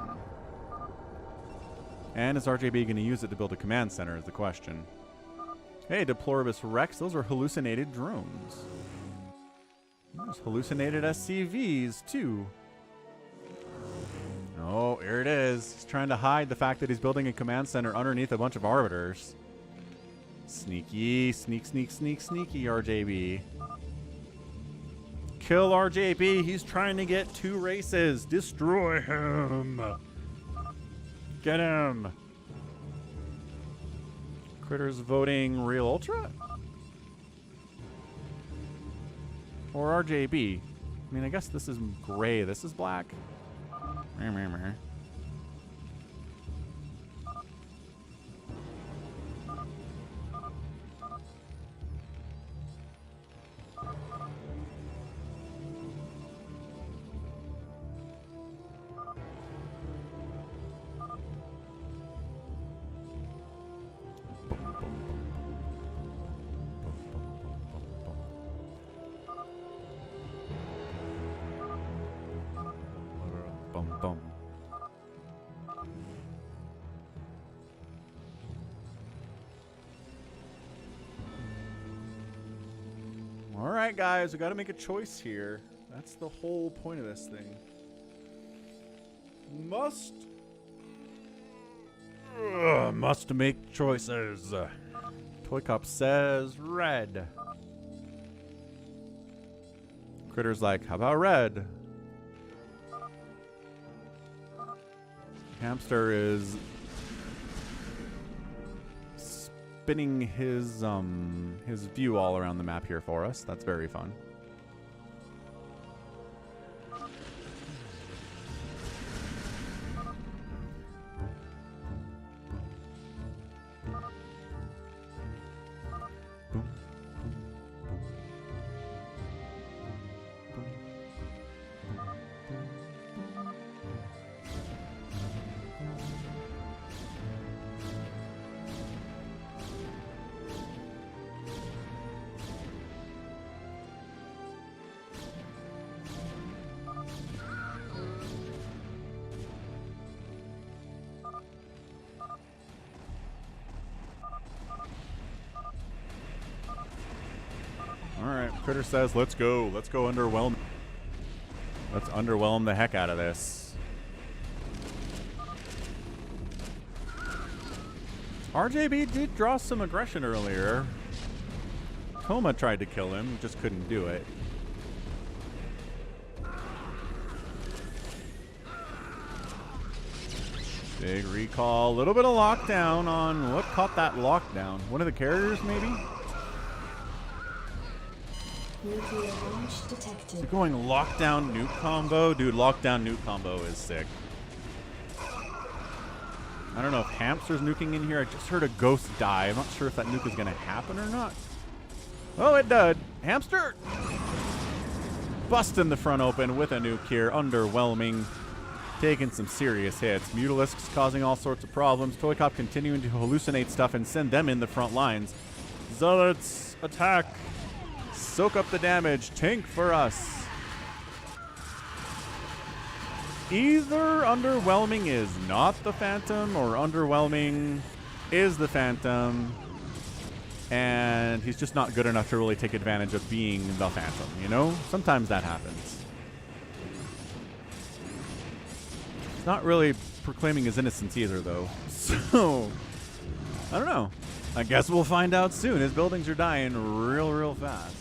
A: And is RJB going to use it to build a command center is the question. Hey, Deploribus Rex, those are hallucinated drones. There's hallucinated SCVs, too. Oh, here it is. He's trying to hide the fact that he's building a command center underneath a bunch of arbiters. Sneaky, sneaky, RJB. Kill RJB. He's trying to get 2 races. Destroy him. Get him. Critters voting Realultra? Or RJB? I mean, I guess this is gray. This is black. Meh, meh, meh. Bum. All right, guys, we got to make a choice here. That's the whole point of this thing. Must make choices. ToyCop says red. Critter's like, how about red? Hamster is spinning his view all around the map here for us. That's very fun. Critter says, let's go. Let's go underwhelm. Let's underwhelm the heck out of this. RJB did draw some aggression earlier. Toma tried to kill him, just couldn't do it. Big recall. A little bit of lockdown on what caught that lockdown. One of the carriers, maybe?
B: Nuclear launch detected.
A: Is it going lockdown nuke combo? Dude, lockdown nuke combo is sick. I don't know if hamster's nuking in here. I just heard a ghost die. I'm not sure if that nuke is going to happen or not. Oh, it did. Hamster! Busting the front open with a nuke here. Underwhelming. Taking some serious hits. Mutalisks causing all sorts of problems. ToyCop continuing to hallucinate stuff and send them in the front lines. Zealots attack. Soak up the damage. Tank for us. Either Underwhelming is not the Phantom or Underwhelming is the Phantom. And he's just not good enough to really take advantage of being the Phantom, you know? Sometimes that happens. He's not really proclaiming his innocence either, though. So, I don't know. I guess we'll find out soon. His buildings are dying real fast.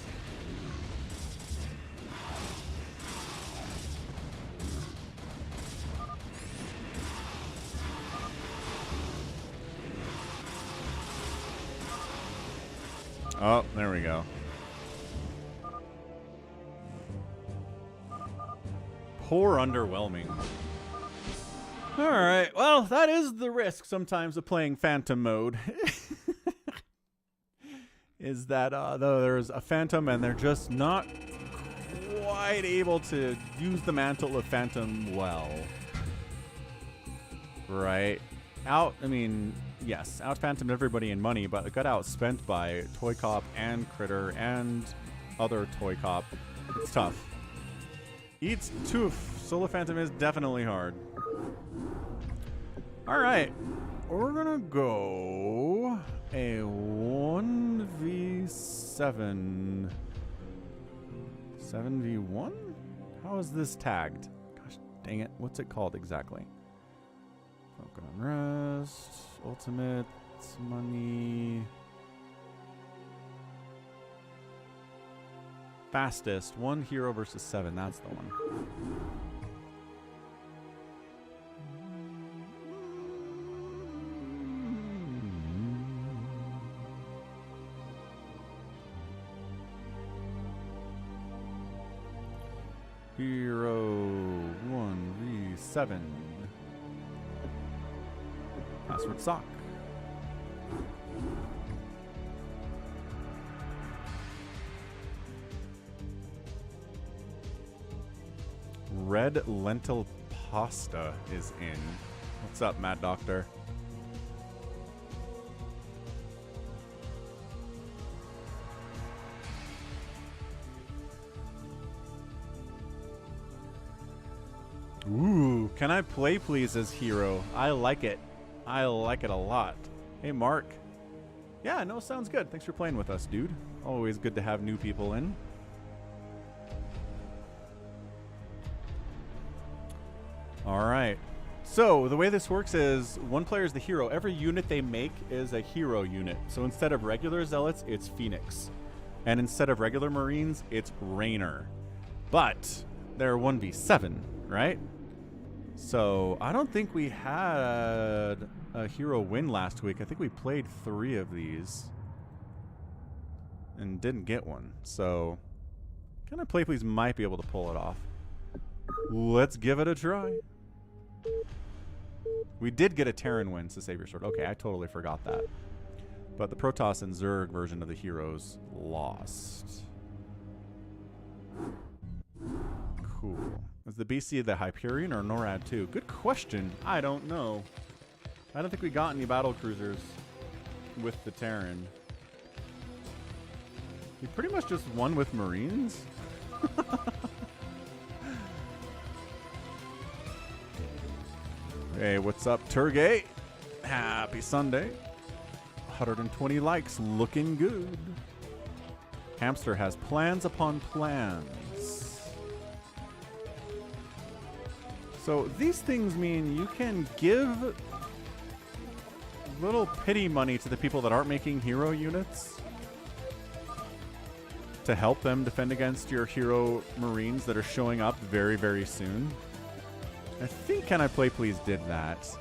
A: Oh, there we go. Poor Underwhelming. Alright, well, that is the risk sometimes of playing Phantom mode. Is that though there's a Phantom and they're just not quite able to use the mantle of Phantom well. Right? Yes, out Phantom everybody in money, but it got outspent by ToyCop and Critter and other ToyCop. It's tough. Eats toof. Solo Phantom is definitely hard. Alright. We're gonna go a 1v7. 7v1? How is this tagged? Gosh dang it. What's it called exactly? Falcon Unrest. Ultimate money. Fastest. 1 hero versus 7. That's the one. 1v7. Password sock. Red lentil pasta is in. What's up, Mad Doctor? Ooh, can I play please as hero? I like it. I like it a lot. Hey, Mark. Yeah, no, sounds good. Thanks for playing with us, dude. Always good to have new people in. All right. So the way this works is one player is the hero. Every unit they make is a hero unit. So instead of regular zealots, it's Phoenix. And instead of regular Marines, it's Rainer. But they're 1v7, right? So I don't think we had a hero win last week. I think we played 3 of these and didn't get one. So CanIplayplz might be able to pull it off. Let's give it a try. We did get a Terran win to SaviorSword. Okay, I totally forgot that. But the Protoss and Zerg version of the heroes lost. Cool. Is the BC the Hyperion or NORAD 2? Good question. I don't know. I don't think we got any battle cruisers with the Terran. We pretty much just won with Marines. Hey, what's up, Turgay? Happy Sunday. 120 likes, looking good. Hamster has plans upon plans. So these things mean you can give little pity money to the people that aren't making hero units to help them defend against your hero Marines that are showing up very, very soon. I think CanIplayplz did that.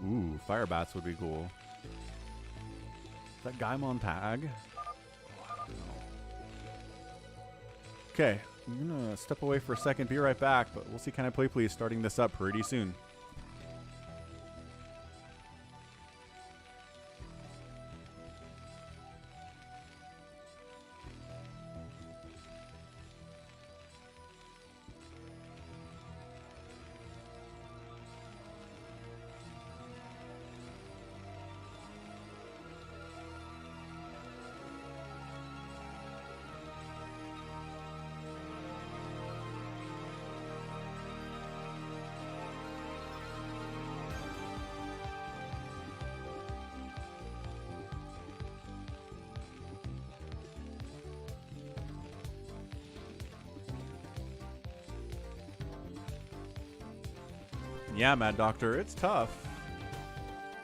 A: Ooh, fire bats would be cool. Is that Gaimon tag? Okay, I'm gonna step away for a second, be right back, but we'll see CanIplayplz starting this up pretty soon. Yeah, Mad Doctor, it's tough.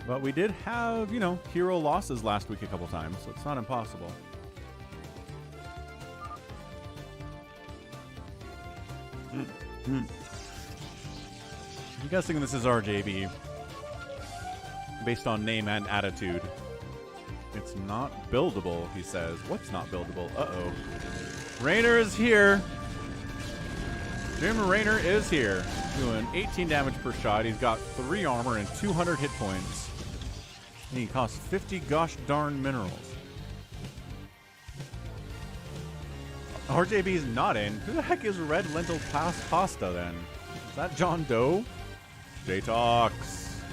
A: But we did have, you know, hero losses last week a couple times, so it's not impossible. I'm guessing this is RJB. Based on name and attitude. It's not buildable, he says. What's not buildable? Uh-oh. Rainer is here. Jim Rainer is here. Doing 18 damage per shot. He's got 3 armor and 200 hit points. And he costs 50 gosh darn minerals. RJB's not in. Who the heck is Red Lentil Pasta then? Is that JohnDoe? Jtox.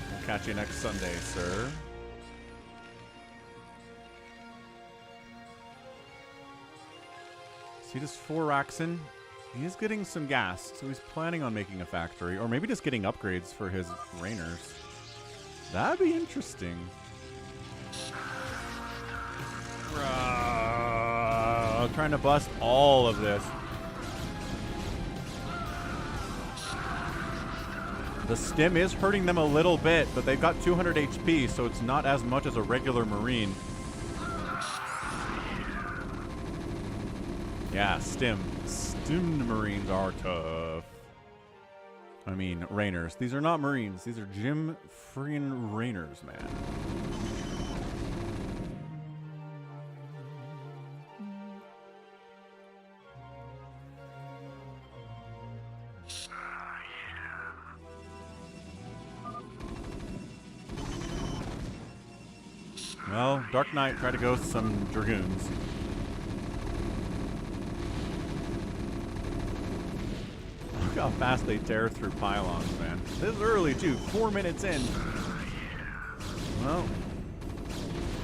A: We'll catch you next Sunday, sir. See this 4 Raxin? He's getting some gas, so he's planning on making a factory, or maybe just getting upgrades for his Rainers. That'd be interesting. Trying to bust all of this. The stim is hurting them a little bit, but they've got 200 HP, so it's not as much as a regular Marine. Yeah, stim. Dim Marines are tough. I mean, Rainers. These are not Marines. These are Jim friggin' Rainers, man. Well, DarkKnight tried to ghost some Dragoons. Look how fast they tear through pylons, man. This is early, too. 4 minutes in. Well,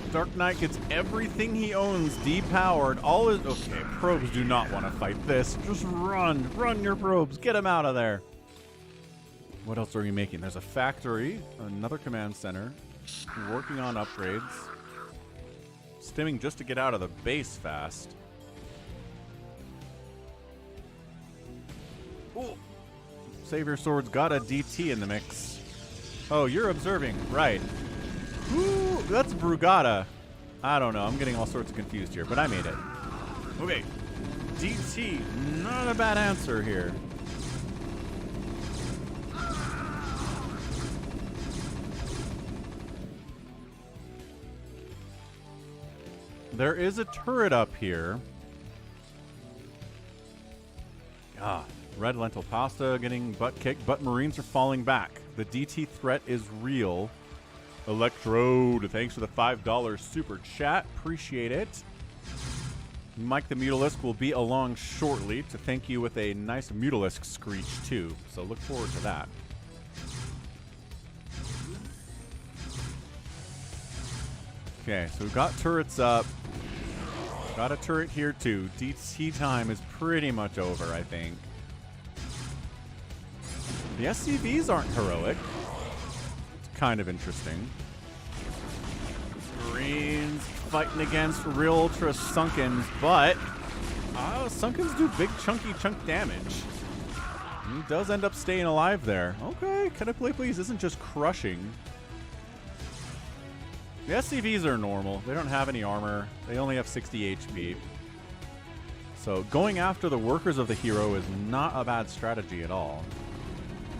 A: DarkKnight gets everything he owns depowered. All his... Okay, probes do not want to fight this. Just run. Run your probes. Get them out of there. What else are we making? There's a factory, another command center, working on upgrades. Stimming just to get out of the base fast. Ooh. SaviorSword's got a DT in the mix. Oh, you're observing. Right. Ooh, that's Brugada. I don't know. I'm getting all sorts of confused here, but I made it. Okay. DT. Not a bad answer here. There is a turret up here. Ah, red lentil pasta getting butt kicked, but Marines are falling back. The DT threat is real. Electrode, thanks for the $5 super chat. Appreciate it. Mike the Mutalisk will be along shortly to thank you with a nice Mutalisk screech too. So look forward to that. Okay, so we've got turrets up. Got a turret here too. DT time is pretty much over, I think. The SCVs aren't heroic. It's kind of interesting. Marines fighting against Realultra Sunkens, but Sunkens do big chunky chunk damage. He does end up staying alive there. Okay, CanIplayplz isn't just crushing. The SCVs are normal. They don't have any armor. They only have 60 HP. So going after the workers of the hero is not a bad strategy at all.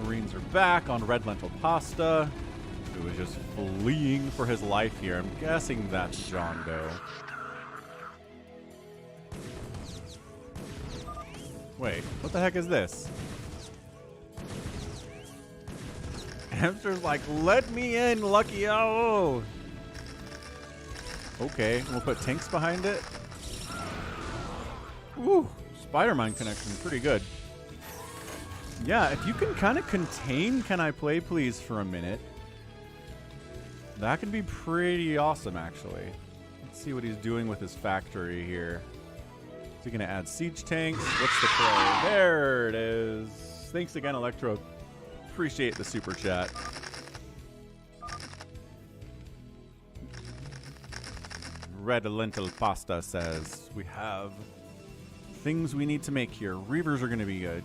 A: Marines are back on red lentil pasta, who is just fleeing for his life here. I'm guessing that's JohnDoe. Wait, what the heck is this? Hamster's like, let me in, Lucky O! Okay, we'll put tanks behind it. Ooh, Spider-Man connection, pretty good. Yeah, if you can kind of contain CanIplayplz for a minute, that could be pretty awesome, actually. Let's see what he's doing with his factory here. Is he going to add siege tanks? What's the play? There it is. Thanks again, Electro. Appreciate the super chat. Red lentil pasta says we have things we need to make here. Reavers are going to be good.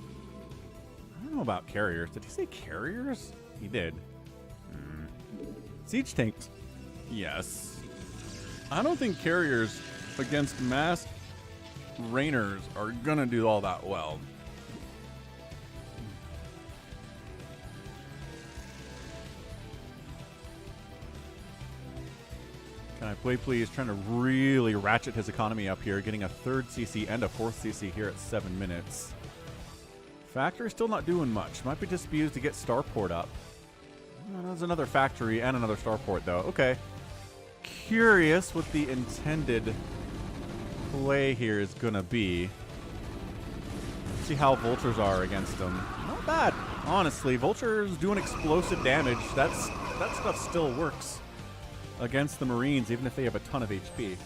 A: I don't know about carriers. Did he say carriers? He did. Siege tanks. Yes. I don't think carriers against mass Rainers are going to do all that well. CanIplayplz trying to really ratchet his economy up here, getting a 3rd CC and a 4th CC here at 7 minutes. Factory still not doing much. Might be just be used to get Starport up. There's another factory and another Starport, though. Okay. Curious what the intended play here is going to be. Let's see how Vultures are against them. Not bad. Honestly, Vultures doing explosive damage. That stuff still works against the Marines, even if they have a ton of HP.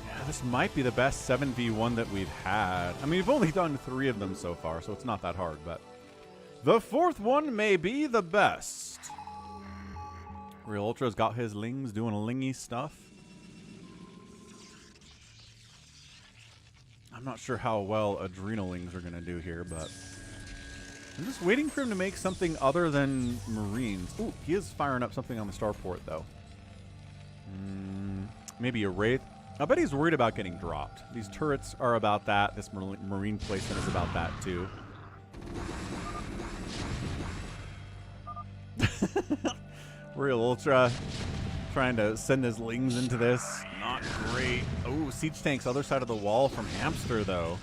A: Yeah, this might be the best 7v1 that we've had. I mean, we've only done 3 of them so far, so it's not that hard, but the 4th one may be the best. Realultra's got his lings doing lingy stuff. I'm not sure how well Adrenalings are going to do here, but I'm just waiting for him to make something other than Marines. Ooh, he is firing up something on the starport, though. Maybe a Wraith. I bet he's worried about getting dropped. These turrets are about that. This Marine placement is about that, too. Realultra trying to send his lings into this. Not great. Oh, siege tanks other side of the wall from Hamster, though.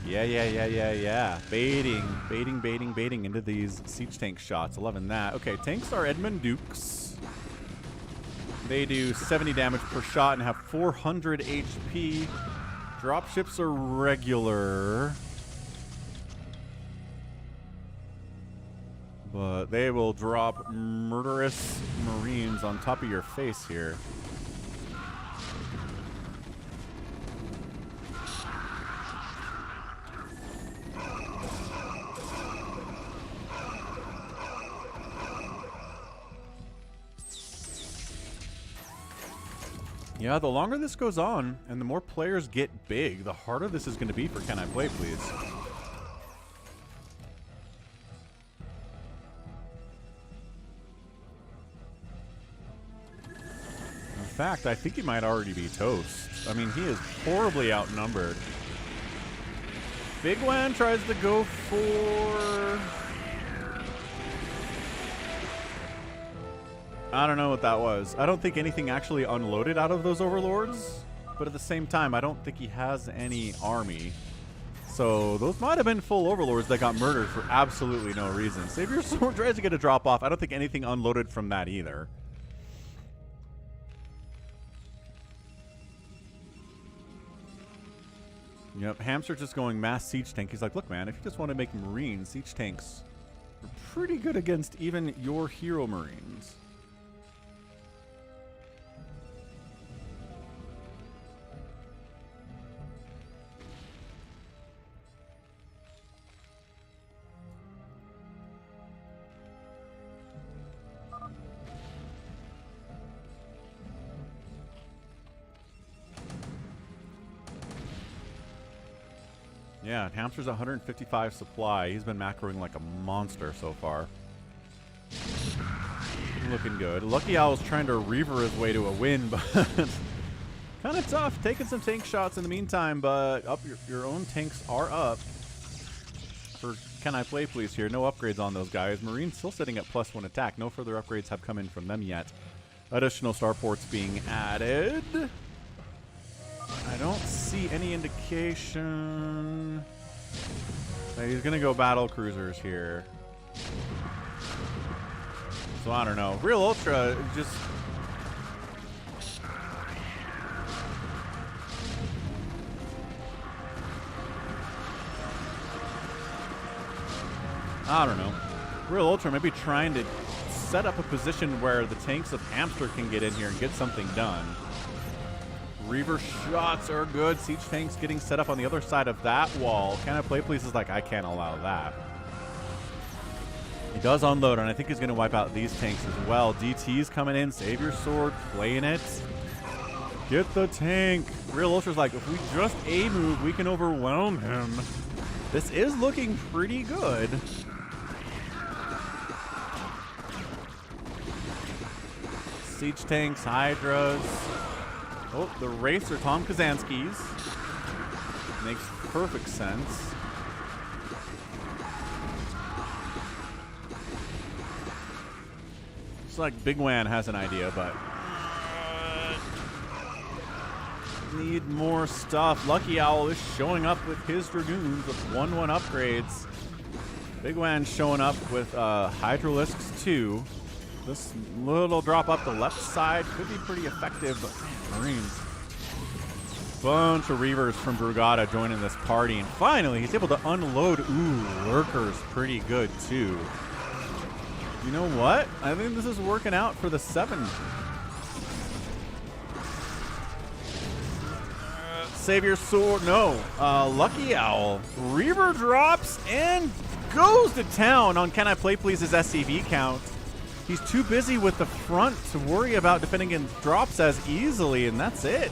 A: Yeah. Baiting into these siege tank shots. Loving that. Okay, tanks are Edmund Dukes. They do 70 damage per shot and have 400 HP. Dropships are regular. But they will drop murderous Marines on top of your face here. Yeah, the longer this goes on and the more players get big, the harder this is going to be for Can I Play Please? In fact, I think he might already be toast. I mean, he is horribly outnumbered. Bigwan tries to go for... I don't know what that was. I don't think anything actually unloaded out of those overlords. But at the same time, I don't think he has any army. So those might have been full overlords that got murdered for absolutely no reason. SaviorSword tries to get a drop off. I don't think anything unloaded from that either. Yep, Hamster just going mass siege tank. He's like, look, man, if you just want to make Marines, siege tanks are pretty good against even your hero Marines. Yeah, Hamster's 155 supply. He's been macroing like a monster so far. Looking good. Lucky Owl's trying to Reaver his way to a win, but kind of tough. Taking some tank shots in the meantime, but up your own tanks are up. For Can I Play Please here? No upgrades on those guys. Marine's still sitting at +1 attack. No further upgrades have come in from them yet. Additional starports being added. I don't see any indication that he's going to go battle cruisers here. So I don't know. Realultra just... I don't know. Realultra maybe trying to set up a position where the tanks of Hamster can get in here and get something done. Reaver shots are good. Siege tanks getting set up on the other side of that wall. Can I Play Please is like, I can't allow that. He does unload, and I think he's going to wipe out these tanks as well. DT's coming in. SaviorSword playing it. Get the tank. Realultra's like, if we just A move, we can overwhelm him. This is looking pretty good. Siege tanks, Hydras. Oh, the Wraiths are Tom Kazanskis. Makes perfect sense. It's like bigwan has an idea, but need more stuff. Lucky Owl is showing up with his Dragoons with 1/1 upgrades. bigwan showing up with Hydralisks 2. This little drop up the left side could be pretty effective, but man, Marines. Bunch of Reavers from Brugada joining this party, and finally he's able to unload. Ooh, Lurkers pretty good too. You know what? I think this is working out for the 7. SaviorSword, no. Lucky Owl. Reaver drops and goes to town on Can I Play Please's SCV count. He's too busy with the front to worry about defending against drops as easily, and that's it.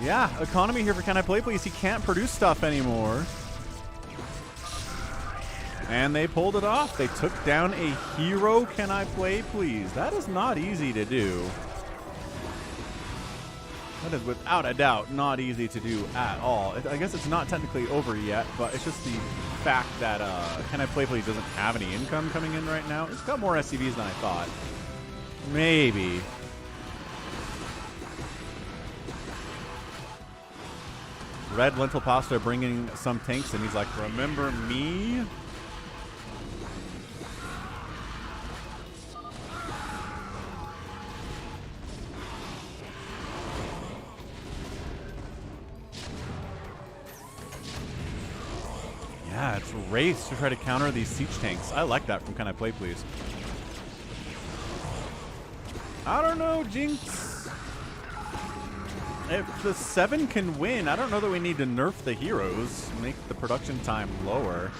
A: Yeah, economy here for CanIplayplz. He can't produce stuff anymore. And they pulled it off. They took down a hero CanIplayplz. That is not easy to do. That is without a doubt not easy to do at all. I guess it's not technically over yet, but it's just the fact that CanIplayplz doesn't have any income coming in right now. It's got more SCVs than I thought. Maybe. Red Lentil Pasta bringing some tanks, and he's like, remember me? Yeah, it's race to try to counter these siege tanks. I like that from CanIplayplz. I don't know, Jinx. If the 7 can win, I don't know that we need to nerf the heroes, make the production time lower.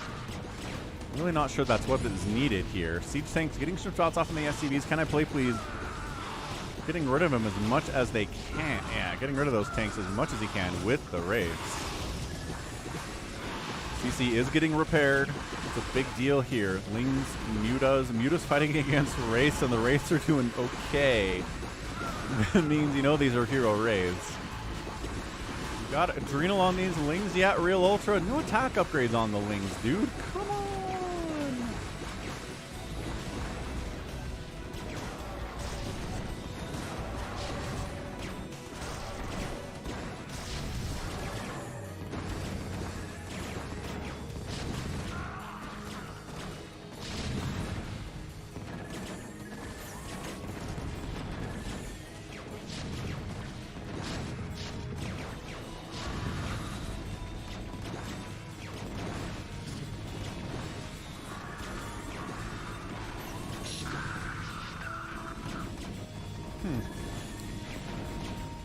A: Really not sure that's what is needed here. Siege tanks getting some shots off on the SCVs. CanIplayplz getting rid of them as much as they can. Yeah, getting rid of those tanks as much as he can with the raids. CC is getting repaired. It's a big deal here. Lings, Muta's fighting against Wraiths, and the Wraiths are doing okay. That means, you know, these are hero raids. Got Adrenal on these Lings. Yeah, Realultra. No attack upgrades on the Lings, dude. Come on.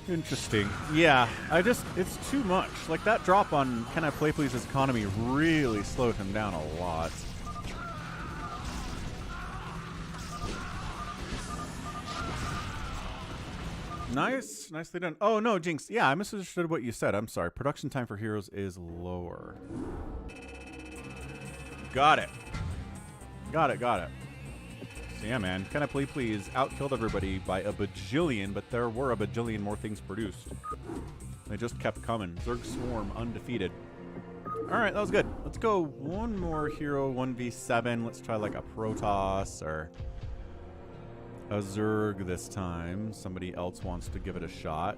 A: Interesting. Yeah, it's too much. Like, that drop on CanIplayplz's economy really slowed him down a lot. Nice. Nicely done. Oh, no, Jinx. Yeah, I misunderstood what you said. I'm sorry. Production time for heroes is lower. Got it. Got it. So yeah, man, CanIplayplz outkilled everybody by a bajillion, but there were a bajillion more things produced. They just kept coming. Zerg Swarm undefeated. All right, that was good. Let's go one more hero, 1v7. Let's try like a Protoss or a Zerg this time. Somebody else wants to give it a shot.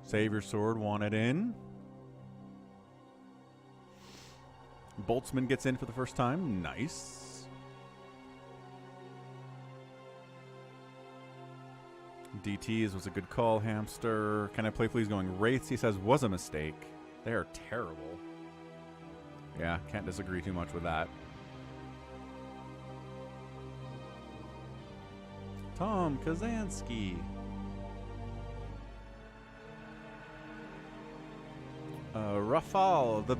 A: SaviorSword wanted in. Boltzmann gets in for the first time. Nice. DTs was a good call, Hamster. CanIplayplz going Wraiths, he says, was a mistake. They are terrible. Yeah, can't disagree too much with that. Tom Kazansky. Rafal,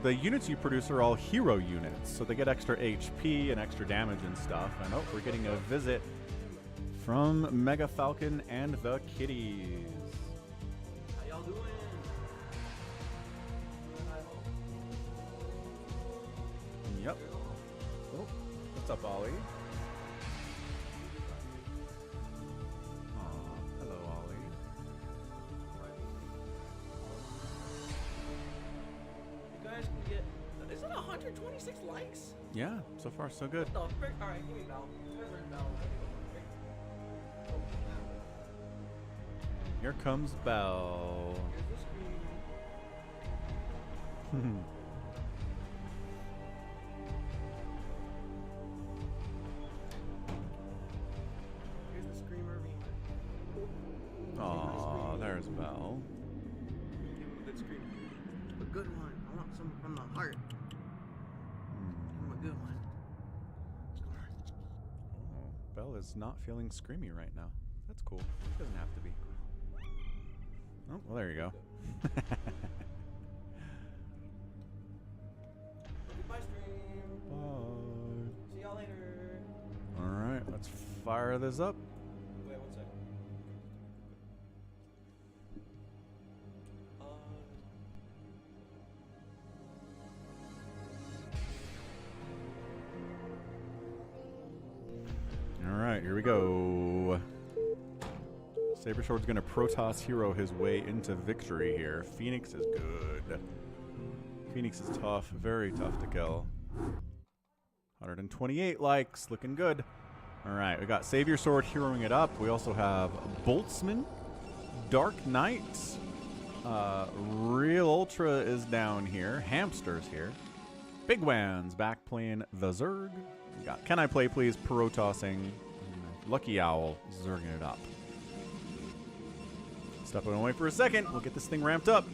A: the units you produce are all hero units, so they get extra HP and extra damage and stuff. And oh, we're getting a visit from Mega Falcon and the Kitties.
C: How y'all doing?
A: Yep. Oh, what's up, Ollie? Aw, hello, Ollie.
C: You guys can get. Is it 126 likes?
A: Yeah, so far so good.
C: What the frick? Alright, give me Val. Where's Val?
A: Here comes Bell.
C: Here's the screen. Here's the screamer arena.
A: Aw, there's Bell.
C: Give him a good scream. A good one. I want some from the heart. Give him a good one. Come on.
A: Oh, Bell is not feeling screamy right now. That's cool. It doesn't have to be. Oh, well, there you go.
C: Goodbye, stream.
A: Bye.
C: See y'all later.
A: All right, let's fire this up.
C: Wait, one second.
A: right, here we go. SaviorSword's going to Protoss hero his way into victory here. Phoenix is good. Phoenix is tough, very tough to kill. 128 likes, looking good. All right, we got SaviorSword heroing it up. We also have Boltzmann, DarkKnight, Realultra is down here. Hamster's here. Bigwan's back playing the Zerg. We got CanIplayplz Protossing. Lucky Owl Zerging it up. Stepping away for a second. We'll get this thing ramped up.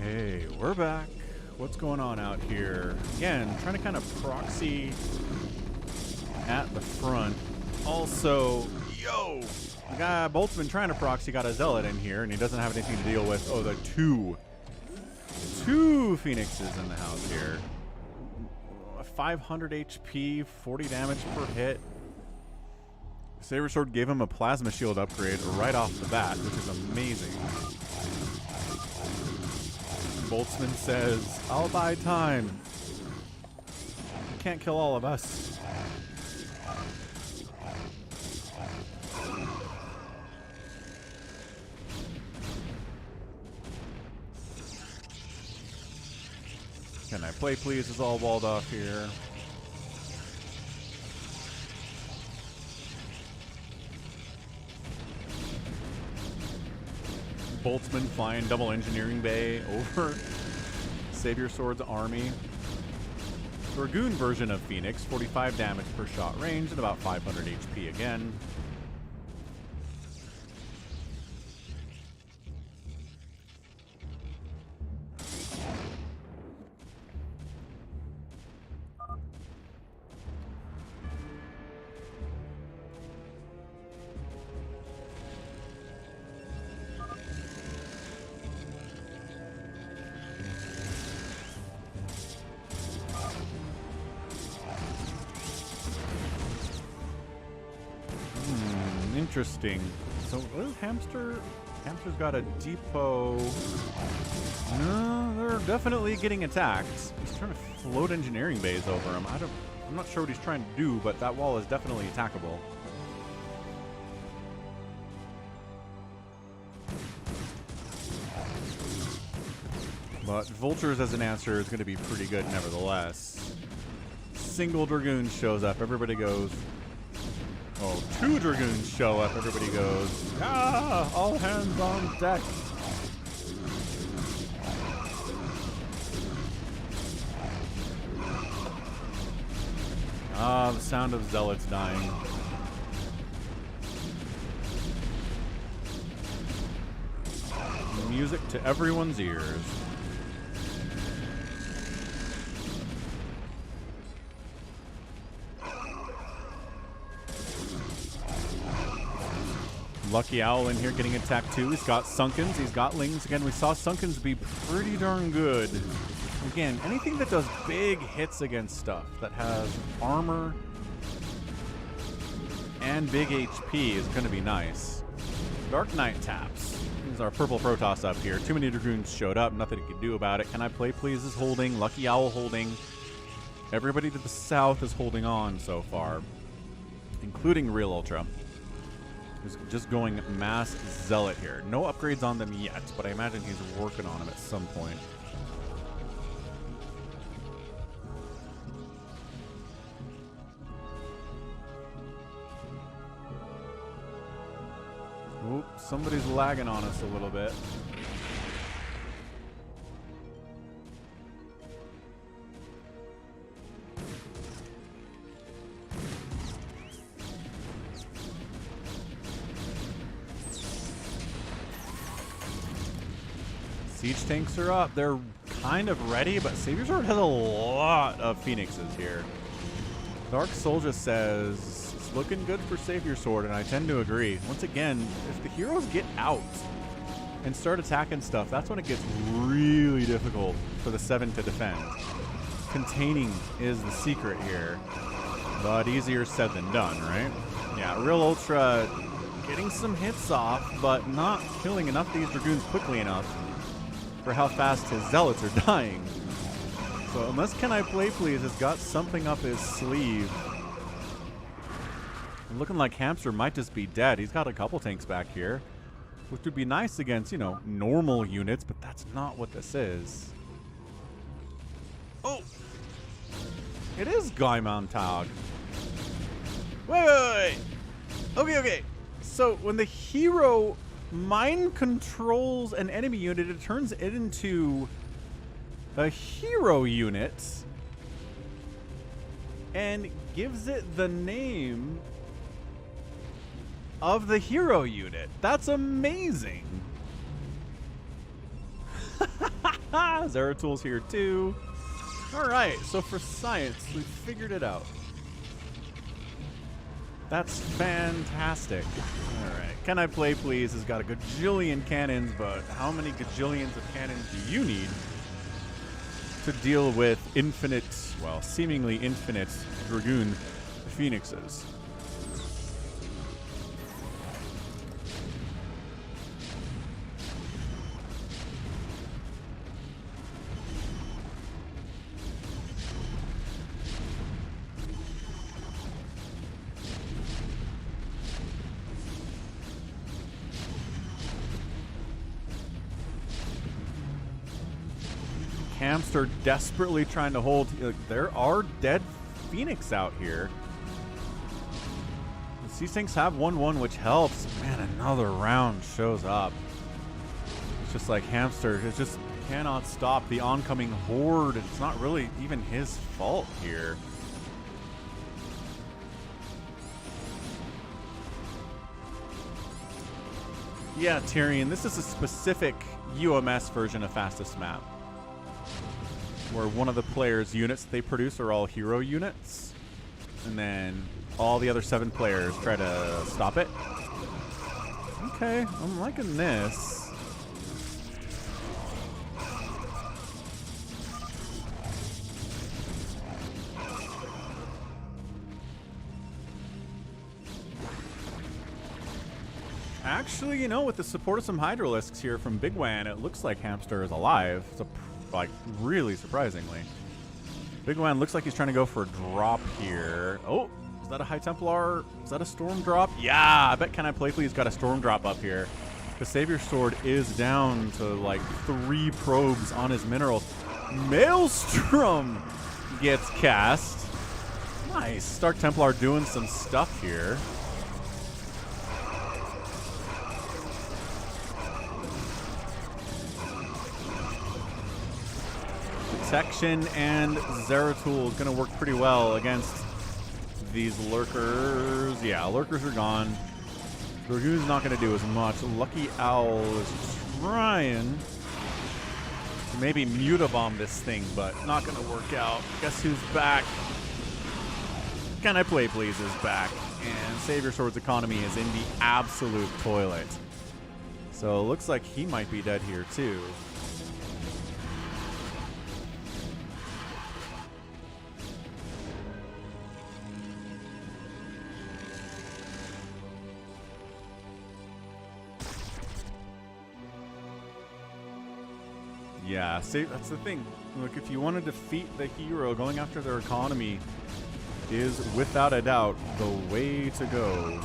A: Hey, we're back. What's going on out here? Again, trying to kind of proxy at the front. Also, yo, the guy Boltzmann trying to proxy got a zealot in here, and he doesn't have anything to deal with. Oh, the two phoenixes in the house here. 500 HP, 40 damage per hit. SaviorSword gave him a plasma shield upgrade right off the bat, which is amazing. Boltzmann says, I'll buy time. You can't kill all of us. CanIplayplz is all walled off here. Boltzmann flying double engineering bay over SaviorSword's army. Dragoon version of Phoenix, 45 damage per shot range and about 500 HP again. Interesting. So what is Hamster? Hamster's got a depot. No, they're definitely getting attacked. He's trying to float engineering bays over him. I'm not sure what he's trying to do, but that wall is definitely attackable. But Vultures as an answer is going to be pretty good nevertheless. Single Dragoon shows up, everybody goes. Oh, 2 Dragoons show up, everybody goes. Ah, all hands on deck. Ah, the sound of Zealots dying. Music to everyone's ears. Lucky Owl in here getting attacked too. He's got Sunkens, he's got Lings. Again, we saw Sunkens be pretty darn good. Again, anything that does big hits against stuff that has armor and big HP is going to be nice. DarkKnight taps. Here's our purple Protoss up here. Too many Dragoons showed up, nothing he could do about it. Can I Play Please is holding, Lucky Owl holding. Everybody to the south is holding on so far, including Realultra. He's just going mass Zealot here. No upgrades on them yet, but I imagine he's working on them at some point. Oop, somebody's lagging on us a little bit. Siege tanks are up. They're kind of ready, but SaviorSword has a lot of Phoenixes here. Dark Soul just says, it's looking good for SaviorSword, and I tend to agree. Once again, if the heroes get out and start attacking stuff, that's when it gets really difficult for the 7 to defend. Containing is the secret here, but easier said than done, right? Yeah, Realultra getting some hits off, but not killing enough of these Dragoons quickly enough for how fast his Zealots are dying. So unless Can I Play Please has got something up his sleeve. And looking like Hamster might just be dead. He's got a couple tanks back here, which would be nice against, you know, normal units, but that's not what this is. Oh! It is Gaimon Tag. Wait. Okay. So when the hero mind controls an enemy unit, it turns it into a hero unit and gives it the name of the hero unit. That's amazing. Zeratul's here too. Alright, so for science, we figured it out. That's fantastic. Alright. Can I Play Please has got a gajillion cannons, but how many gajillions of cannons do you need to deal with infinite, well, seemingly infinite Dragoon Phoenixes? Hamster desperately trying to hold. There are dead Phoenix out here. These things have 1-1, which helps. Man, another round shows up. It's just like Hamster. It just cannot stop the oncoming horde. It's not really even his fault here. Yeah, Tyrion, this is a specific UMS version of Fastest Map, where one of the players' units they produce are all hero units, and then all the other 7 players try to stop it. Okay, I'm liking this. Actually, you know, with the support of some Hydralisks here from bigwan, it looks like Hamster is alive. It's a like, really surprisingly. Bigwan looks like he's trying to go for a drop here. Oh, is that a High Templar? Is that a Storm drop? Yeah, I bet CanIplayplz got a Storm drop up here. The SaviorSword is down to like 3 probes on his minerals. Maelstrom gets cast. Nice. Stark Templar doing some stuff here. Protection and Zeratul is going to work pretty well against these lurkers. Yeah, lurkers are gone. Dragoon's not going to do as much. Lucky Owl is trying to maybe mutabomb this thing, but not going to work out. Guess who's back? CanIplayplz is back, and SaviorSword's economy is in the absolute toilet. So it looks like he might be dead here too. Yeah, that's the thing. Look, if you want to defeat the hero, going after their economy is, without a doubt, the way to go.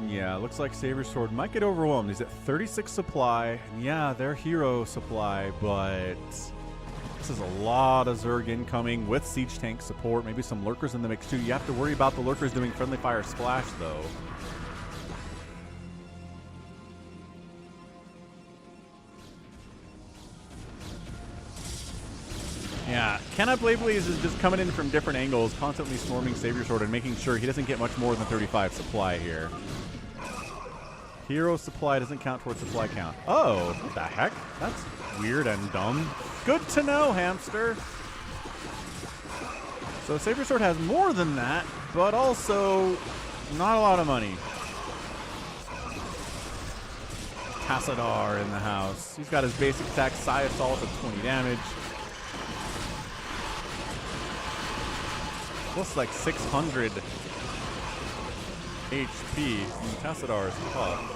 A: Yeah, looks like SaviorSword might get overwhelmed. He's at 36 supply. And yeah, they're hero supply, but this is a lot of Zerg incoming with siege tank support. Maybe some lurkers in the mix too. You have to worry about the lurkers doing friendly fire splash though. Yeah, CanIplayplz is just coming in from different angles, constantly swarming SaviorSword and making sure he doesn't get much more than 35 supply here. Hero supply doesn't count towards supply count. Oh, what the heck? That's weird and dumb. Good to know, hamster. So SaviorSword has more than that, but also not a lot of money. Tassadar in the house. He's got his basic attack, Psi Assault at 20 damage. Plus like 600 HP. Tassadar is tough.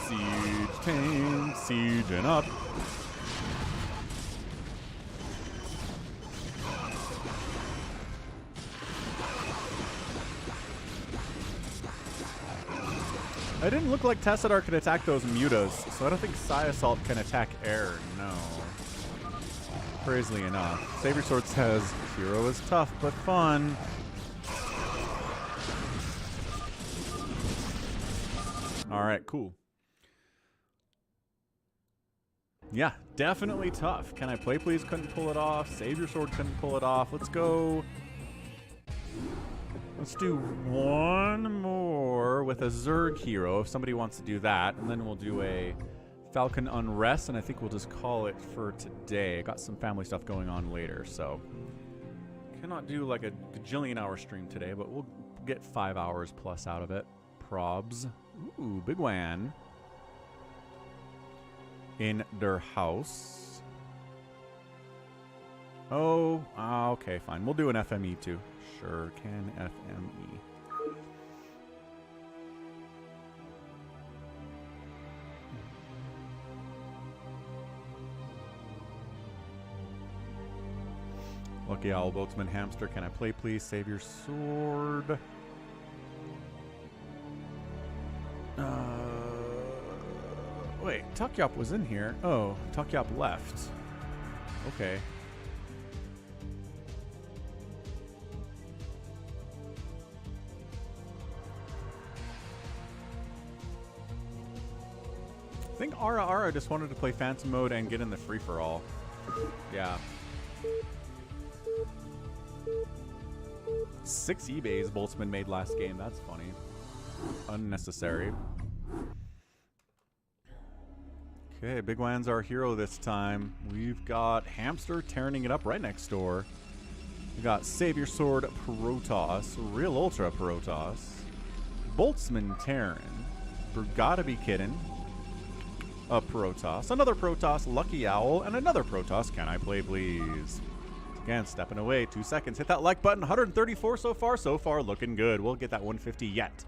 A: Siege tank, sieging up. It didn't look like Tassadar could attack those mutas, so I don't think Psi Assault can attack air, no. Crazily enough. SaviorSword says, hero is tough but fun. Alright, cool. Yeah, definitely tough. CanIplayplz couldn't pull it off. SaviorSword couldn't pull it off. Let's go. Let's do one more with a Zerg hero, if somebody wants to do that. And then we'll do a Falcon Unrest, and I think we'll just call it for today. I got some family stuff going on later, so cannot do like a gajillion-hour stream today, but we'll get 5 hours plus out of it. Probs. Ooh, bigwan. In their house. Oh, okay, fine. We'll do an FME too. Sure, can FME. Lucky Owl, Boltzmann, Hamster, CanIplayplz, SaviorSword. Wait, ToyCop was in here. Oh, ToyCop left. Okay. I think Ara just wanted to play Phantom mode and get in the free-for-all. Yeah. 6 eBays Boltzmann made last game. That's funny. Unnecessary. Okay, bigwan's our hero this time. We've got Hamster tearing it up right next door We got SaviorSword Realultra Protoss, Boltzmann Terran, Brugada Be Kiddin, a Protoss, another Protoss, Lucky Owl, and another Protoss. Can I play, please? Again, stepping away. 2 seconds. Hit that like button. 134 so far. So far, looking good. We'll get that 150 yet.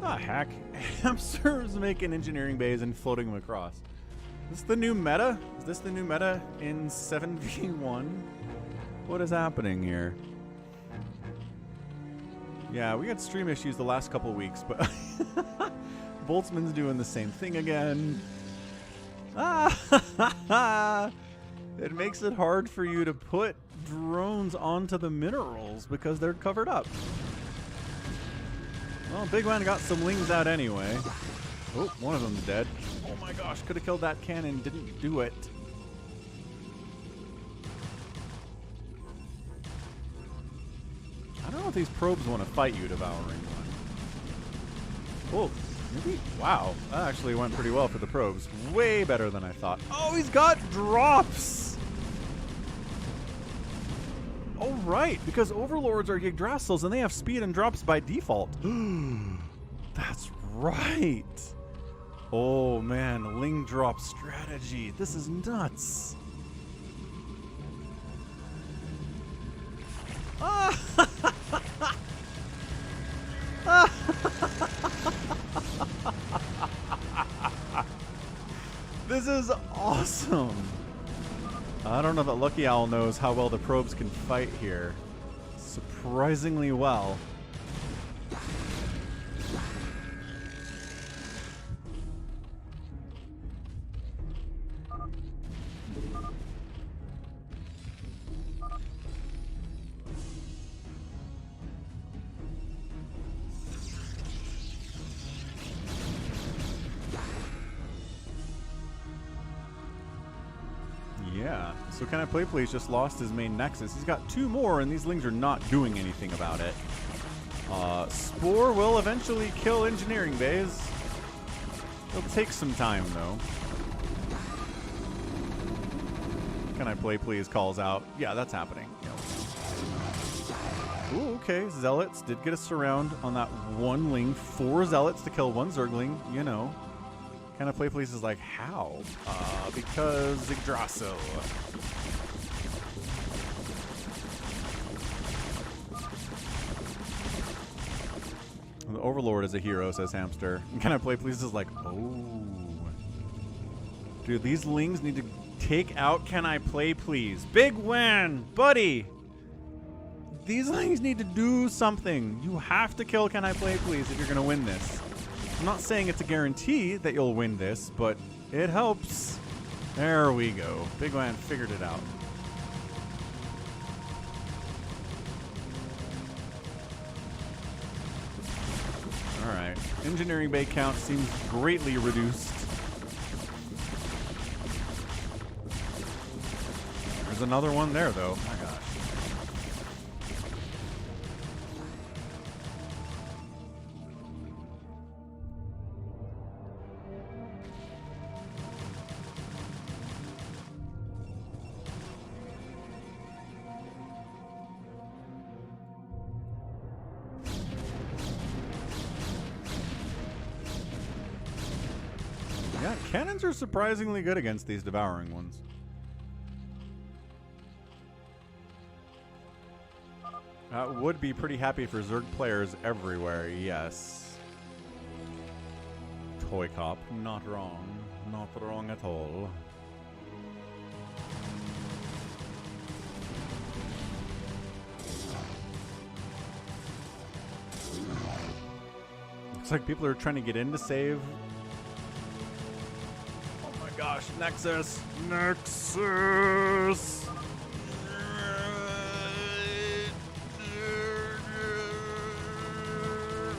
A: The heck? Hamsters making engineering bays and floating them across. Is this the new meta? Is this the new meta in 7v1? What is happening here? Yeah, we had stream issues the last couple weeks, but Boltzmann's doing the same thing again. It makes it hard for you to put drones onto the minerals because they're covered up. Well, bigwan got some lings out anyway. Oh, one of them's dead. Oh my gosh, could have killed that cannon, didn't do it. I don't know if these probes want to fight you, devouring one. Oh, maybe? Wow, that actually went pretty well for the probes. Way better than I thought. Oh, he's got drops! Oh, right, because Overlords are Yggdrasils and they have speed and drops by default. That's right. Oh, man, Ling drop strategy. This is nuts. This is awesome. I don't know that Lucky Owl knows how well the probes can fight here. Surprisingly well. Yeah, so Can I Play Please just lost his main Nexus. He's got 2 more, and these Lings are not doing anything about it. Spore will eventually kill Engineering Bays. It'll take some time, though. Can I Play Please calls out. Yeah, that's happening. Ooh, okay, Zealots did get a surround on that one Ling. 4 Zealots to kill 1 Zergling, you know. Can I Play Please is like, how? Because Yggdrasil. The Overlord is a hero, says Hamster. And Can I Play Please is like, oh. Dude, these Lings need to take out Can I Play Please. Big win, buddy. These Lings need to do something. You have to kill Can I Play Please if you're going to win this. I'm not saying it's a guarantee that you'll win this, but it helps. There we go. bigwan figured it out. Alright. Engineering bay count seems greatly reduced. There's another one there, though. My gosh. Yeah, cannons are surprisingly good against these devouring ones. Would be pretty happy for Zerg players everywhere, yes. ToyCop, not wrong. Not wrong at all. Looks like people are trying to get in to save. Oh my gosh, Nexus! Nexus!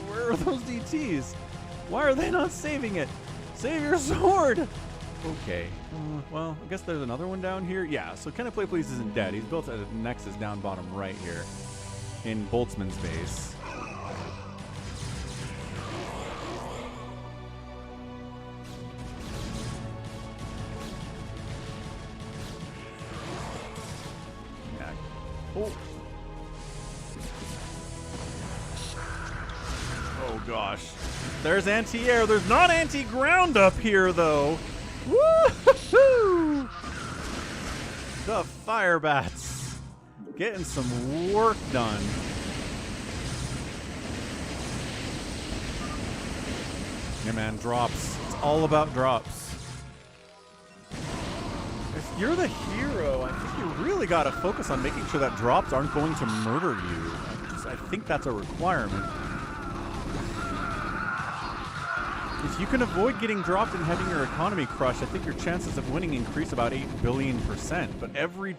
A: Where are those DTs? Why are they not saving it? Save your sword! Okay. Well, I guess there's another one down here. Yeah, so CanIplayplz isn't dead. He's built a Nexus down bottom right here in Boltzmann's base. Yeah. Oh. Oh gosh. There's anti-air. There's not anti-ground up here though. Woo-hoo-hoo! The fire bats getting some work done. Yeah, man, drops. It's all about drops. If you're the hero, I think you really got to focus on making sure that drops aren't going to murder you. I think that's a requirement. If you can avoid getting dropped and having your economy crushed, I think your chances of winning increase about 8 billion%. But every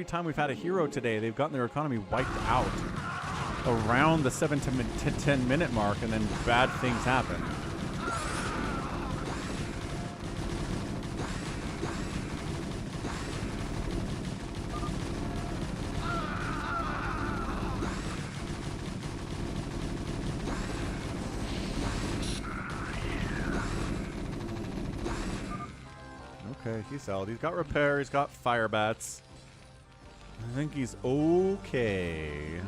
A: time we've had a hero today, they've gotten their economy wiped out around the 7 to 10 minute mark, and then bad things happen. Okay, he's solid. He's got repair. He's got fire bats. I think he's okay.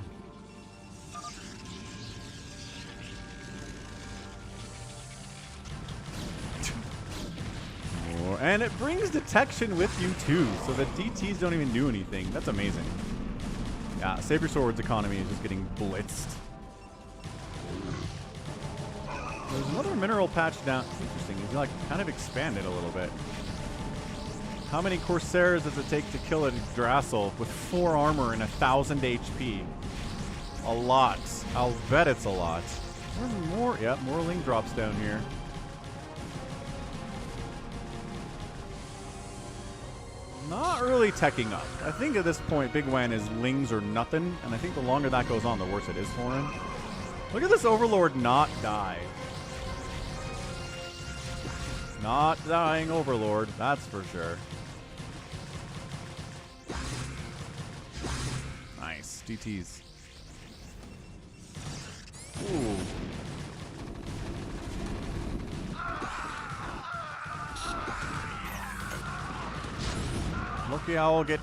A: And it brings detection with you too, so the DTs don't even do anything. That's amazing. Yeah, SaviorSword's economy is just getting blitzed. There's another mineral patch down. It's interesting. He's like kind of expanded a little bit. How many Corsairs does it take to kill a Drassel with 4 armor and 1,000 HP? A lot. I'll bet it's a lot. There's more. Yep, more Ling drops down here. Not really teching up. I think at this point, bigwan is Lings or nothing, and I think the longer that goes on, the worse it is for him. Look at this Overlord not die. Not dying Overlord, that's for sure. Nice. DTs. Ooh. Lucky Owl get...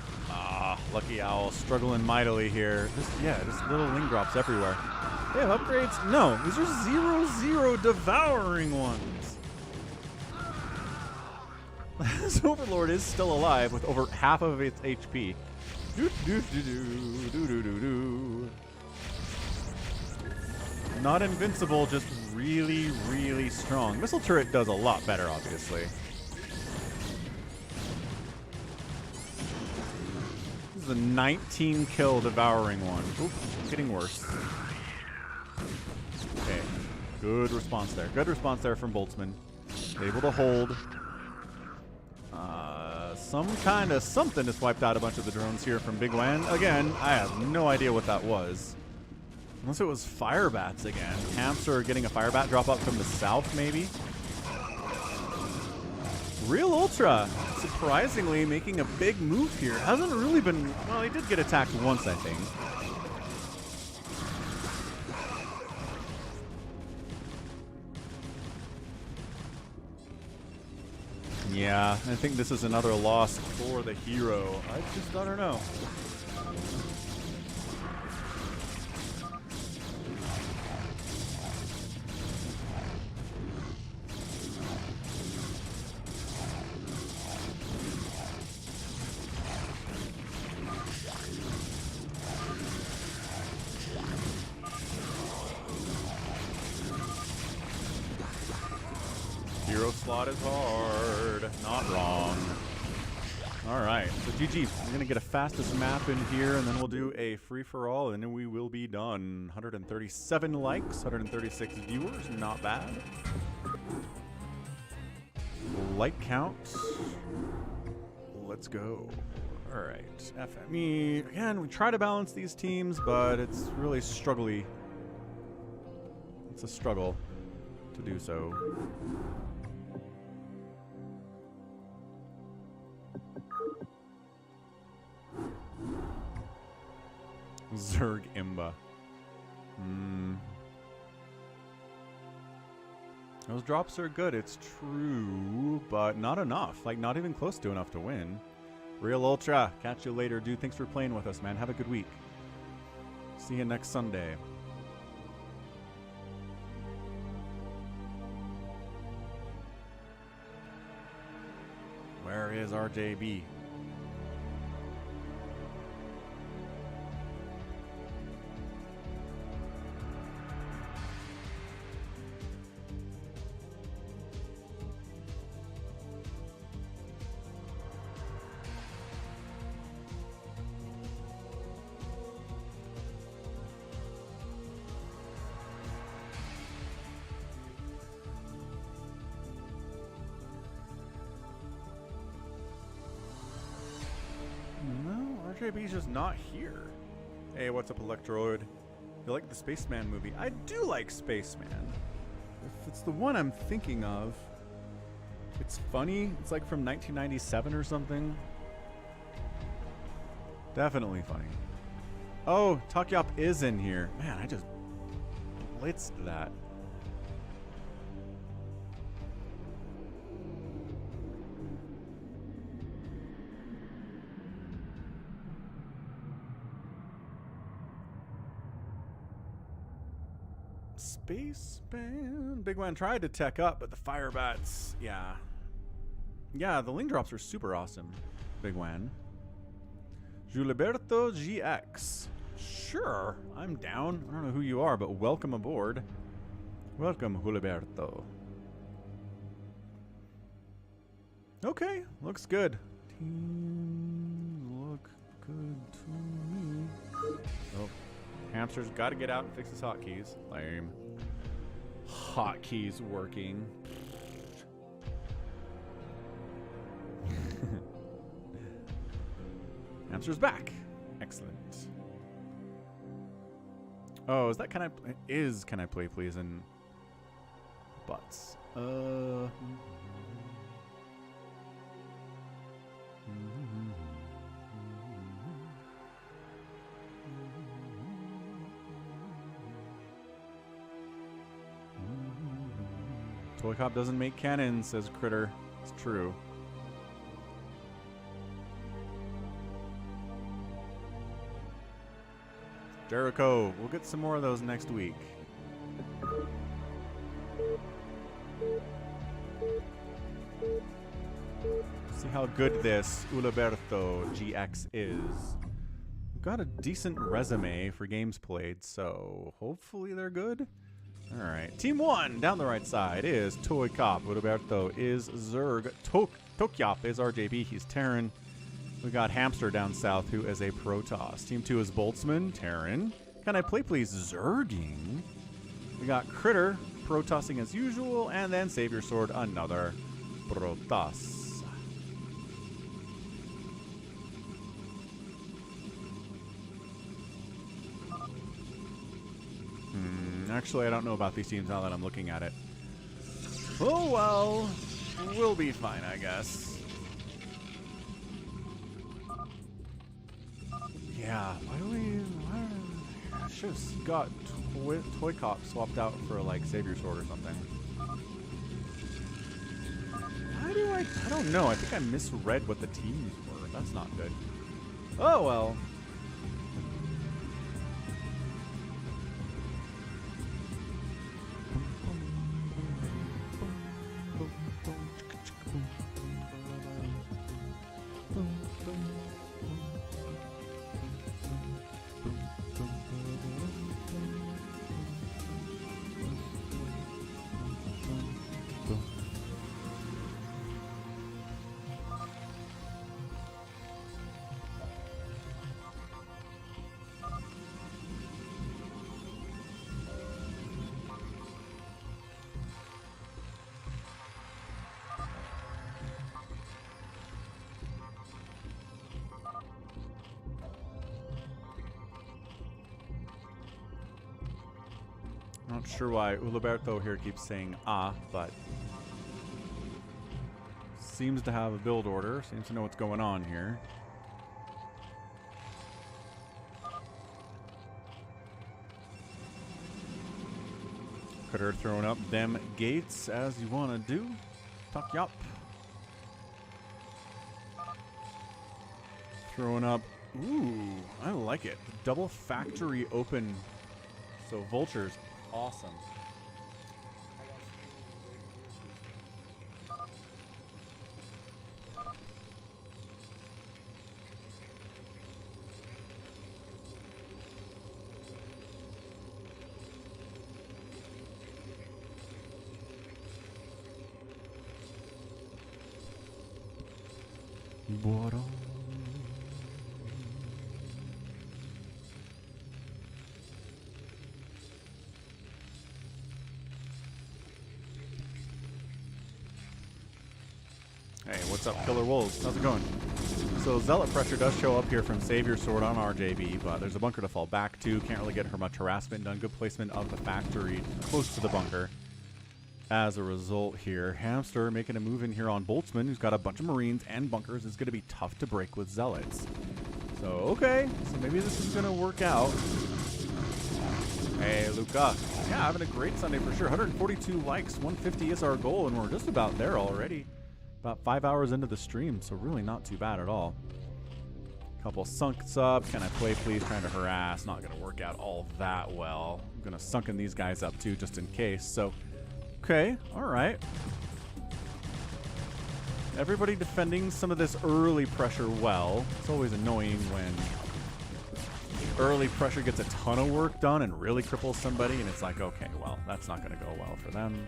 A: Lucky Owl struggling mightily here. Just little Ling drops everywhere. They have upgrades? No, these are 0/0 devouring ones. This Overlord is still alive with over half of its HP. Not invincible, just really, really strong. Missile turret does a lot better, obviously. This is a 19 kill devouring one. Oop, getting worse. Okay, good response there. Good response there from Boltzmann. Able to hold. Some kind of something just wiped out a bunch of the drones here from bigwan. Again, I have no idea what that was. Unless it was fire bats again. Hamster getting a fire bat drop up from the south, maybe. Realultra, surprisingly, making a big move here. Hasn't really been... Well, he did get attacked once, I think. Yeah, I think this is another loss for the hero. I don't know. lot is hard. Not wrong. Alright, so GG. We're going to get a fastest map in here, and then we'll do a free-for-all, and then we will be done. 137 likes, 136 viewers. Not bad. Like count. Let's go. Alright, FME. Again, we try to balance these teams, but it's really struggly. It's a struggle to do so. Zerg Imba. Those drops are good, it's true, but not enough. Like, not even close to enough to win. Realultra, catch you later, dude. Thanks for playing with us, man. Have a good week. See you next Sunday. Where is RJB? RJB's just not here. Hey, what's up, Electroid? You like the Spaceman movie? I do like Spaceman. If it's the one I'm thinking of, it's funny. It's like from 1997 or something. Definitely funny. Oh, ToyCop is in here. Man, I just blitzed that. Spaceman. Bigwan tried to tech up, but the fire bats, yeah. Yeah, the link drops are super awesome. Bigwan. Juliberto GX. Sure, I'm down. I don't know who you are, but welcome aboard. Welcome, Juliberto. Okay, looks good. Teams look good to me. Oh, hamster's got to get out and fix his hotkeys. Lame. Hotkeys working. Hamster's back. Excellent. Oh, is that can I play please and butts? ToyCop doesn't make cannons, says Critter. It's true. Jericho, we'll get some more of those next week. See how good this Juliberto GX is. We've got a decent resume for games played, so hopefully they're good. Alright, Team 1 down the right side is ToyCop. Juliberto is Zerg. ToyCop is RJB. He's Terran. We got Hamster down south, who is a Protoss. Team 2 is Boltzmann. Terran. Can I play please? Zerging. We got Critter, Protossing as usual, and then SaviorSword, another Protoss. Actually, I don't know about these teams now that I'm looking at it. Oh well, we'll be fine, I guess. Yeah, why do we... I should have got ToyCop swapped out for, like, SaviorSword or something. Why do I don't know. I think I misread what the teams were. That's not good. Oh, well. Not sure why Juliberto here keeps saying but seems to have a build order, seems to know what's going on here. Critter throwing up them gates as you want to do. Tuck yup. Throwing up. Ooh, I like it. Double factory open. So vultures, awesome. Hey, what's up, Killer Wolves? How's it going? So Zealot pressure does show up here from SaviorSword on RJB, but there's a bunker to fall back to. Can't really get her much harassment done. Good placement of the factory close to the bunker. As a result here, Hamster making a move in here on Boltzmann, who's got a bunch of Marines and bunkers. It's going to be tough to break with Zealots. So, okay. So maybe this is going to work out. Hey, Luca. Yeah, having a great Sunday for sure. 142 likes. 150 is our goal, and we're just about there already. About 5 hours into the stream, so really not too bad at all. Couple sunks up. Can I play, please? Trying to harass. Not going to work out all that well. I'm going to sunken these guys up, too, just in case. So, okay. All right. Everybody defending some of this early pressure well. It's always annoying when early pressure gets a ton of work done and really cripples somebody, and it's like, okay, well, that's not going to go well for them.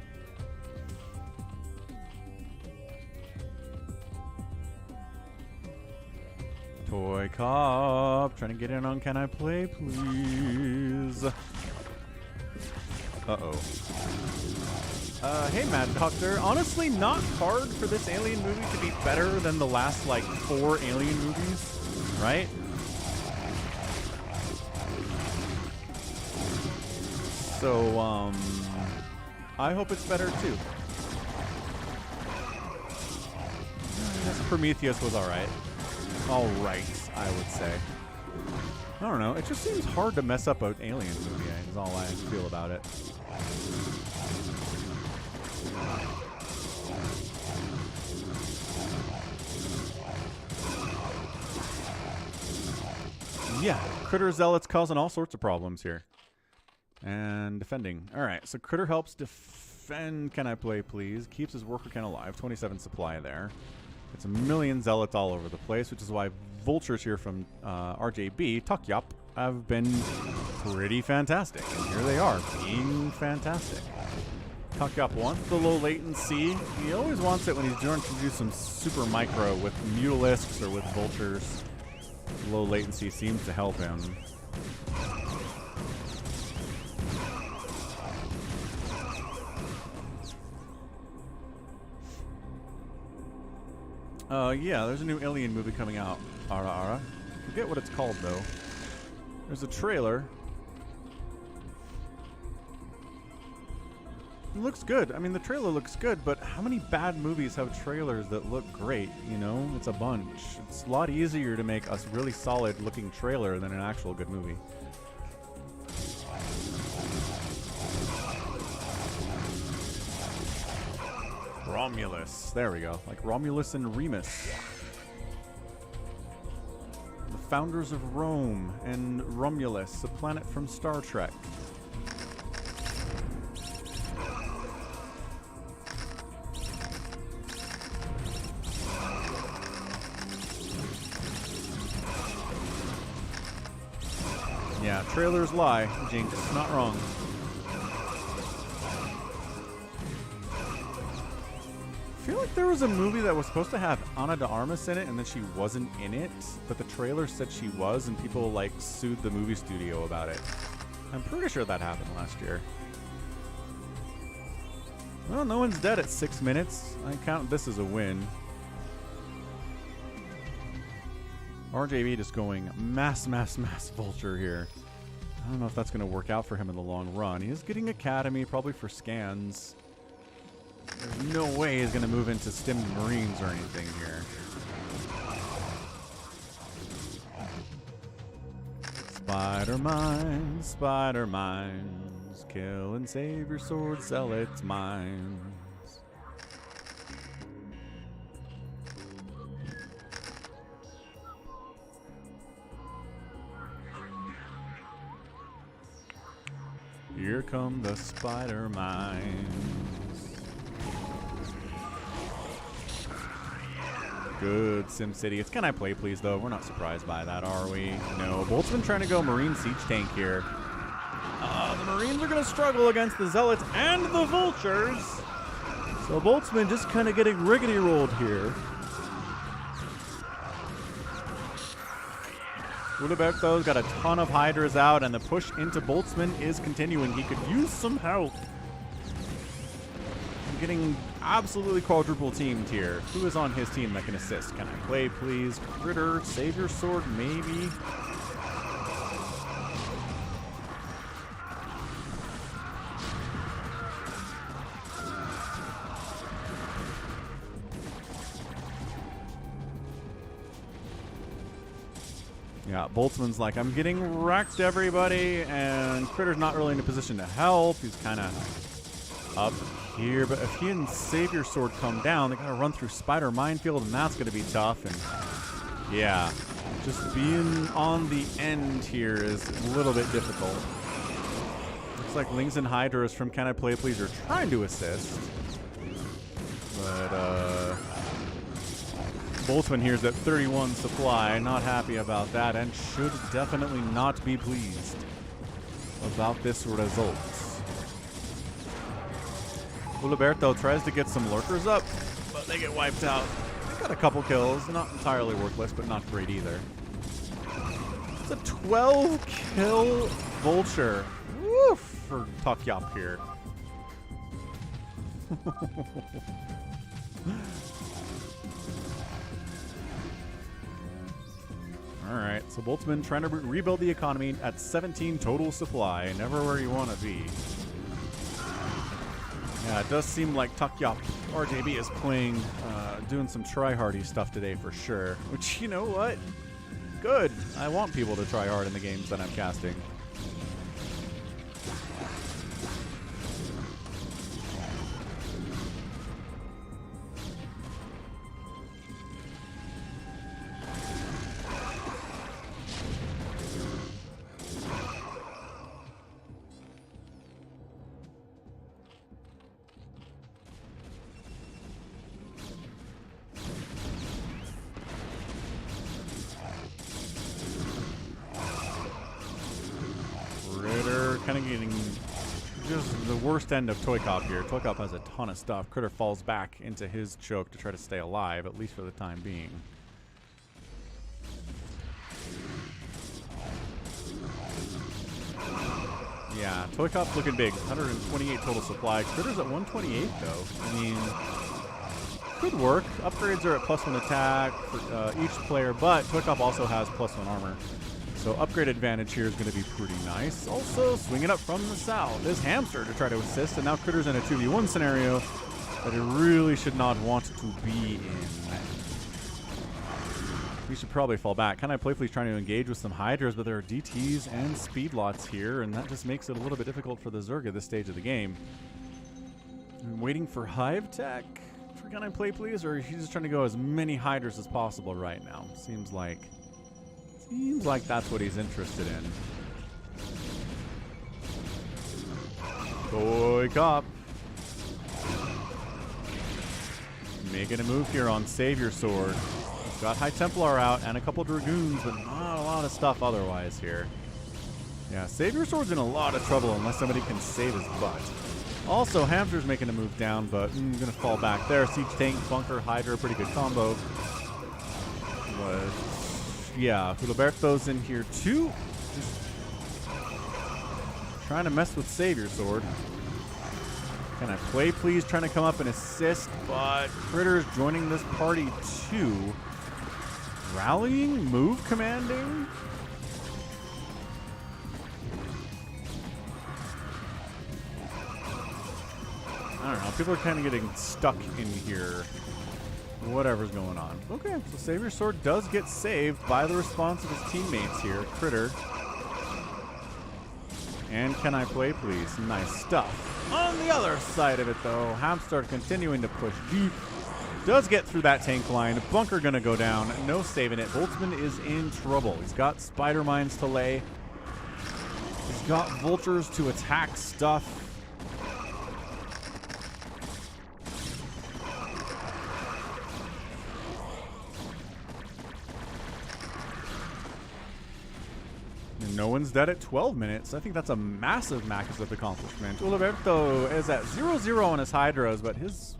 A: ToyCop, trying to get in on Can I Play, please? Uh-oh. Hey, Mad Doctor. Honestly, not hard for this Alien movie to be better than the last, like, 4 Alien movies, right? So, I hope it's better, too. This Prometheus was alright. Alright, I would say. I don't know. It just seems hard to mess up an Alien movie, is all I feel about it. Yeah, Critter Zealots causing all sorts of problems here. And defending. Alright, so Critter helps defend Can I Play, please? Keeps his worker count alive. 27 supply there. It's a million Zealots all over the place, which is why vultures here from RJB, ToyCop, have been pretty fantastic. And here they are, being fantastic. ToyCop wants the low latency. He always wants it when he's trying to do some super micro with mutalisks or with vultures. Low latency seems to help him. Yeah, there's a new Alien movie coming out. Ara. Forget what it's called, though. There's a trailer. It looks good. I mean, the trailer looks good, but how many bad movies have trailers that look great, you know? It's a bunch. It's a lot easier to make a really solid-looking trailer than an actual good movie. Romulus. There we go. Like Romulus and Remus. The founders of Rome and Romulus, a planet from Star Trek. Yeah, trailers lie, Jinx. Not wrong. I feel like there was a movie that was supposed to have Ana de Armas in it, and then she wasn't in it, but the trailer said she was, and people like sued the movie studio about it. I'm pretty sure that happened last year. Well, no one's dead at 6 minutes. I count this as a win. RJB just going mass vulture here. I don't know if that's going to work out for him in the long run. He is getting Academy, probably for scans. There's no way he's going to move into stimmed Marines or anything here. Spider mines, kill and save your sword, zealots mines. Here come the spider mines. Good SimCity. It's Can I Play Please, though. We're not surprised by that, are we? No. Boltzmann trying to go Marine Siege Tank here. The Marines are going to struggle against the Zealots and the Vultures. So Boltzmann just kind of getting riggedy rolled here. Juliberto's got a ton of Hydras out, and the push into Boltzmann is continuing. He could use some help. I'm getting absolutely quadruple teamed here. Who is on his team that can assist? Can I play, please? Critter, SaviorSword, maybe? Yeah, Boltzmann's like, I'm getting wrecked, everybody, and Critter's not really in a position to help. He's kind of up here, but if he and SaviorSword come down, they gotta run through Spider Minefield, and that's gonna be tough. And yeah, just being on the end here is a little bit difficult. Looks like Lings and Hydras from Can I Play Please are trying to assist, but Boltzmann here's at 31 supply, not happy about that, and should definitely not be pleased about this result. Juliberto tries to get some lurkers up, but they get wiped out. They got a couple kills, not entirely worthless, but not great either. It's a 12-kill Vulture. Woof for ToyCop here. Alright, so Boltzmann trying to rebuild the economy at 17 total supply. Never where you want to be. Yeah, it does seem like ToyCop RJB is playing, doing some try-hardy stuff today for sure. Which, you know what? Good. I want people to try hard in the games that I'm casting. Kind of getting just the worst end of ToyCop here. ToyCop has a ton of stuff. Critter falls back into his choke to try to stay alive, at least for the time being. Yeah, ToyCop's looking big. 128 total supply. Critter's at 128, though. I mean, could work. Upgrades are at +1 attack for each player, but ToyCop also has +1 armor. So upgrade advantage here is going to be pretty nice. Also, swinging up from the south is Hamster to try to assist, and now Critter's in a 2v1 scenario that it really should not want to be in. We should probably fall back. Can I Play Please trying to engage with some Hydras, but there are DTs and speedlots here, and that just makes it a little bit difficult for the Zerg at this stage of the game. I'm waiting for Hive Tech for Can I Play Please, or he's just trying to go as many Hydras as possible right now. Seems like that's what he's interested in. ToyCop making a move here on SaviorSword. He's got High Templar out and a couple Dragoons, but not a lot of stuff otherwise here. Yeah, SaviorSword's in a lot of trouble unless somebody can save his butt. Also, Hamster's making a move down, but gonna fall back there. Siege Tank, Bunker, Hydra, pretty good combo. But yeah, Juliberto's in here too. Just trying to mess with SaviorSword. Can I Play Please trying to come up and assist, but Critter's joining this party too. Rallying, move commanding. I don't know. People are kind of getting stuck in here. Whatever's going on. Okay, so SaviorSword does get saved by the response of his teammates here. Critter. And can I play, please? Nice stuff. On the other side of it, though, Hamster continuing to push deep. Does get through that tank line. Bunker gonna go down. No saving it. Boltzmann is in trouble. He's got spider mines to lay. He's got vultures to attack stuff. No one's dead at 12 minutes. I think that's a massive accomplishment. Juliberto is at 0-0 on his Hydras, but his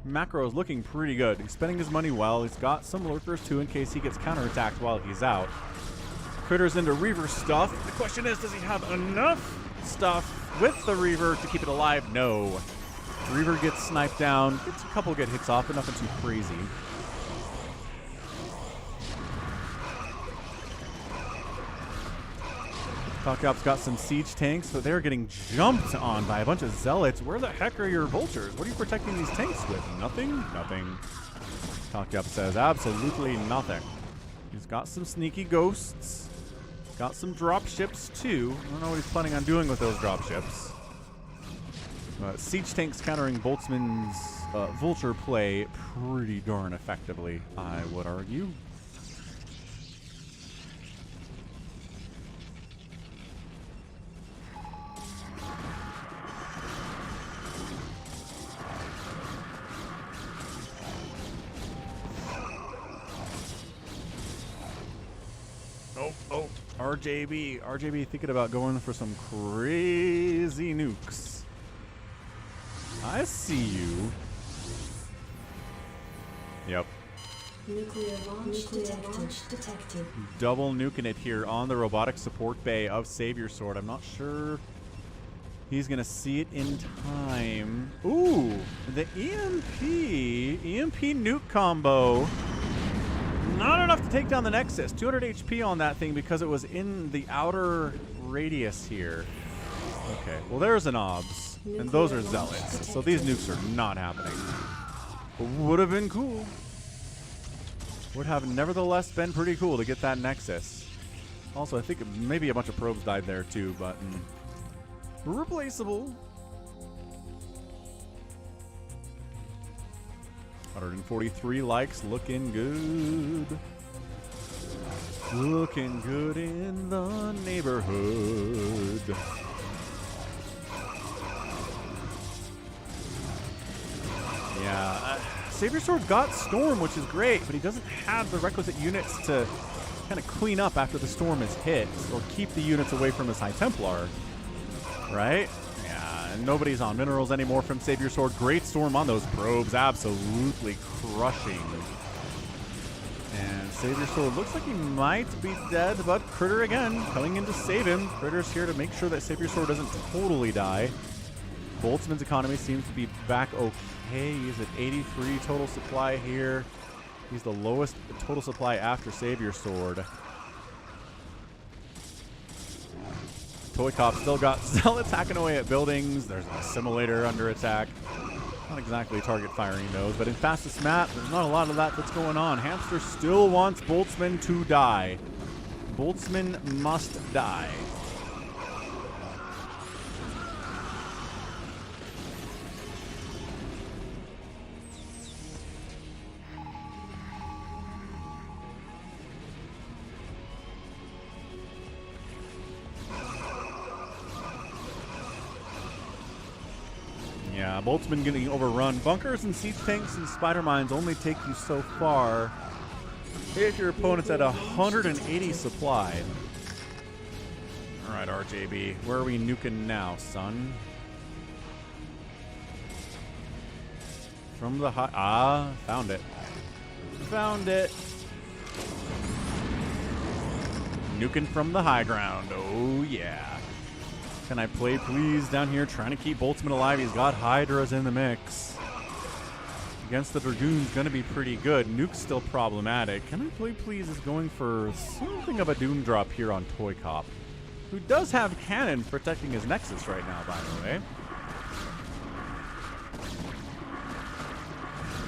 A: macro is looking pretty good. He's spending his money well. He's got some lurkers too in case he gets counterattacked while he's out. Critters into Reaver stuff. The question is, does he have enough stuff with the Reaver to keep it alive? No. Reaver gets sniped down. Gets a couple good hits off, but nothing too crazy. ToyCop's got some siege tanks, but they're getting jumped on by a bunch of zealots. Where the heck are your vultures? What are you protecting these tanks with? Nothing? Nothing. ToyCop says absolutely nothing. He's got some sneaky ghosts. Got some drop ships too. I don't know what he's planning on doing with those drop ships. Siege tanks countering Boltzmann's vulture play pretty darn effectively, I would argue. Oh, RJB thinking about going for some crazy nukes. I see you. Yep.
B: Nuclear launch detected.
A: Double nuking it here on the robotic support bay of SaviorSword. I'm not sure he's going to see it in time. Ooh, the EMP nuke combo. Not enough to take down the Nexus. 200 HP on that thing because it was in the outer radius here. Okay, well there's an OBS, and those are zealots, so these nukes are not happening. Would have been cool. Would have nevertheless been pretty cool to get that Nexus. Also, I think maybe a bunch of probes died there too, but replaceable. 143 likes, looking good. Looking good in the neighborhood. Yeah, SaviorSword got Storm, which is great, but he doesn't have the requisite units to kind of clean up after the Storm is hit, or keep the units away from his High Templar, right? And nobody's on minerals anymore from SaviorSword. Great Storm on those probes, absolutely crushing. And SaviorSword looks like he might be dead, but Critter again coming in to save him. Critter's here to make sure that SaviorSword doesn't totally die. Boltzmann's economy seems to be back okay. He's at 83 total supply here. He's the lowest total supply after SaviorSword. ToyCop still got zealots hacking away at buildings. There's an assimilator under attack. Not exactly target firing those, but in fastest map, there's not a lot of that's going on. Hamster still wants Boltzmann to die. Boltzmann must die. Yeah, Boltzmann getting overrun. Bunkers and siege tanks and spider mines only take you so far if your opponent's at 180 supply. All right, RJB, where are we nuking now, son? From the high... Ah, found it. Found it. Nuking from the high ground. Oh, yeah. Can I play, please, down here, trying to keep Boltzmann alive. He's got Hydras in the mix. Against the Dragoon's going to be pretty good. Nuke's still problematic. Can I play, please, is going for something of a Doom drop here on ToyCop, who does have cannon protecting his Nexus right now, by the way.